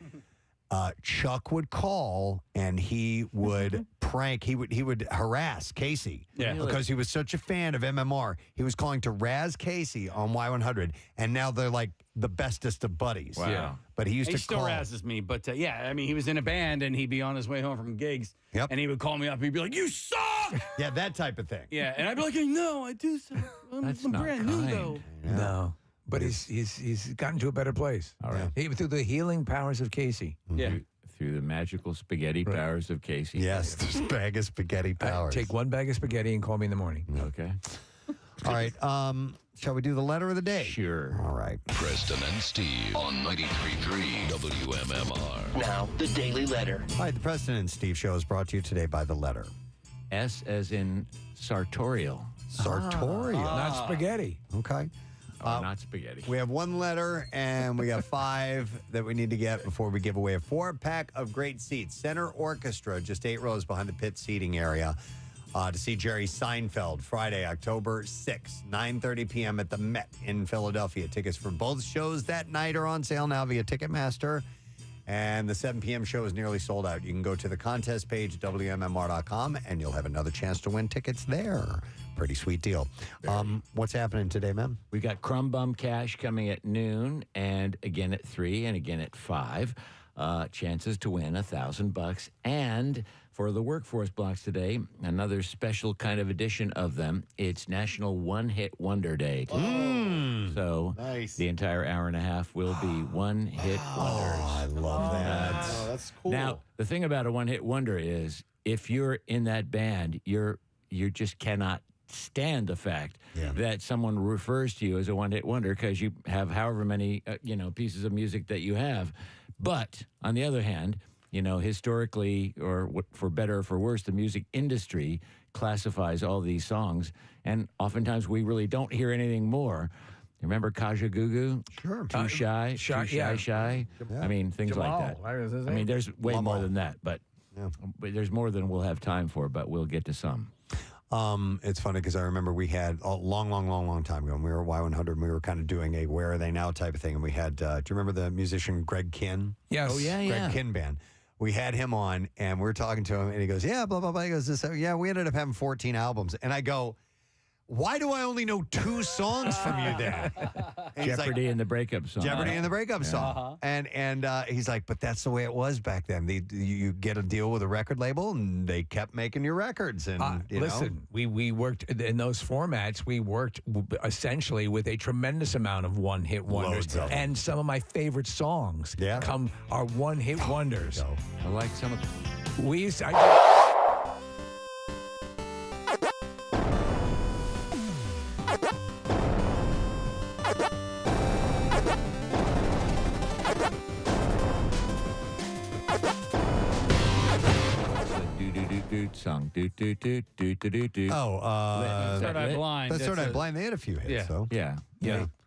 Chuck would call and he would prank. He would harass Casey because he was such a fan of MMR. He was calling to razz Casey on Y100, and now they're like the bestest of buddies. Wow. Yeah. But he still call. razzes me, but I mean, he was in a band and he'd be on his way home from gigs, and he would call me up. He'd be like, "You suck!" Yeah, that type of thing. Yeah, and I'd be like, "No, I do suck. I'm brand new though." No. But he's gotten to a better place. All right. Through the healing powers of Casey. Yeah. Through the magical spaghetti powers of Casey. Yes, this bag of spaghetti powers. Take one bag of spaghetti and call me in the morning. Okay. All right. Shall we do the letter of the day? Sure. All right. Preston and Steve on 93.3 WMMR. Now, the Daily Letter. All right, the Preston and Steve show is brought to you today by the letter. S as in sartorial. Sartorial. Not spaghetti. Okay. Not spaghetti. We have one letter, and we got 5 that we need to get before we give away a 4-pack of great seats. Center Orchestra, just 8 rows behind the pit seating area, to see Jerry Seinfeld Friday, October 6th, 9:30 p.m. at the Met in Philadelphia. Tickets for both shows that night are on sale now via Ticketmaster, and the 7 p.m. show is nearly sold out. You can go to the contest page, WMMR.com, and you'll have another chance to win tickets there. Pretty sweet deal. What's happening today, ma'am? We got Crumb Bum Cash coming at noon, and again at 3, and again at 5. Chances to win $1,000. And for the workforce blocks today, another special kind of edition of them. It's National One Hit Wonder Day today. So the entire hour and a half will be one hit wonders. I love that. That's cool. Now, the thing about a one hit wonder is if you're in that band, you just cannot stand the fact that someone refers to you as a one-hit wonder because you have however many pieces of music that you have. But on the other hand, historically, or for better or for worse, the music industry classifies all these songs, and oftentimes we really don't hear anything more. Remember Kaja Gugu? Sure. Too Shy? Shy, Too yeah. Shy? Yeah. I mean, things Jamal, like that. what is his I mean, name? there's way Jamal. more than that, but there's more than we'll have time for, but we'll get to some. It's funny because I remember we had a long time ago when we were at Y100 and we were kind of doing a Where Are They Now type of thing. And we had, do you remember the musician Greg Kinn? Yes. Oh, yeah, Greg Kinn Band. We had him on and we were talking to him and he goes, yeah, blah, blah, blah. He goes, we ended up having 14 albums. And I go, why do I only know 2 songs from you then? And he's Jeopardy like, and the breakup song. Jeopardy and the breakup song. And he's like, but that's the way it was back then. You get a deal with a record label and they kept making your records. And listen, we worked in those formats. We worked essentially with a tremendous amount of one-hit wonders. Loads of them. And some of my favorite songs are one-hit wonders. I like some of them. We used to, Song. Third Eye Blind. That's Third Eye Blind. They had a few hits, though. Yeah.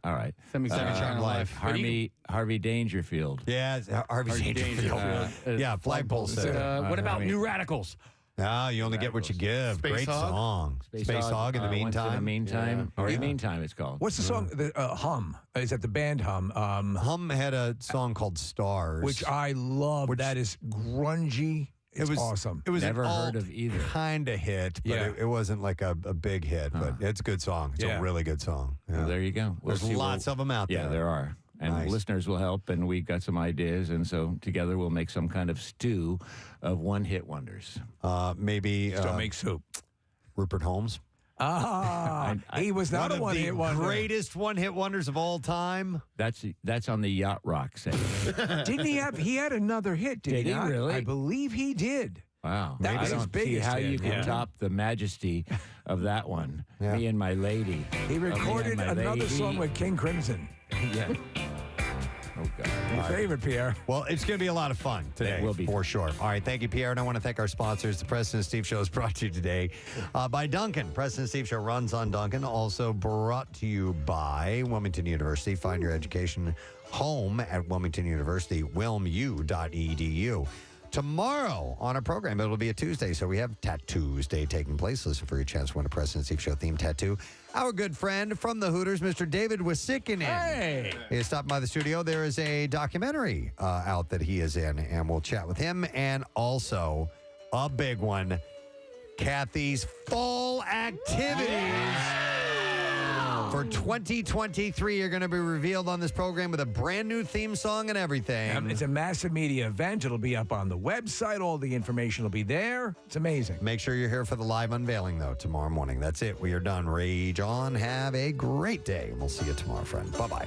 All right. 77 Channel Life. Harvey Dangerfield. Yeah, Harvey Dangerfield. Yeah, Flagpole said it. What about New Radicals? You only get what you give. Space Great Hog? song. Space Hog in the Once meantime. in the meantime, or in the meantime, it's called. What's the song? The Hum. Is that the band Hum? Hum had a song called Stars, Which I love. That is grungy. It's awesome. It was Never an heard of either. kind of hit, but it wasn't like a big hit. But it's a good song. It's a really good song. Yeah. Well, there you go. There's lots of them out there. Yeah, there are. And Nice. listeners will help, and we've got some ideas, and so together we'll make some kind of stew of one-hit wonders. Maybe Don't make soup. Rupert Holmes. He was not one a of one-hit the wonder. greatest one-hit wonders of all time. That's on the Yacht Rock segment. Didn't he have? He had another hit. Did he not? really? I believe he did. Wow. That I was his don't see biggest how hit. you can Yeah. top the majesty of that one. Me and My Lady. He Oh, Me and recorded My another Lady. song with King Crimson. Yeah. Oh, God. Your favorite, Pierre. Well, it's going to be a lot of fun today, It will be. for sure. All right, thank you, Pierre. And I want to thank our sponsors. The Preston and Steve Show is brought to you today by Duncan. Preston and Steve Show runs on Duncan. Also brought to you by Wilmington University. Find your education home at Wilmington University, wilmu.edu. Tomorrow on our program, it'll be a Tuesday, so we have Tattoos Day taking place. Listen for your chance to win a Preston and Steve Show themed tattoo. Our good friend from the Hooters, Mr. David Wasikinen. Hey! He is stopping by the studio. There is a documentary out that he is in, and we'll chat with him. And also, a big one, Kathy's fall activities for 2023 are going to be revealed on this program with a brand new theme song and everything. It's a massive media event. It'll be up on the website. All the information will be there. It's amazing. Make sure you're here for the live unveiling, though, tomorrow morning. That's it. We are done. Rage on. Have a great day. And we'll see you tomorrow, friend. Bye-bye.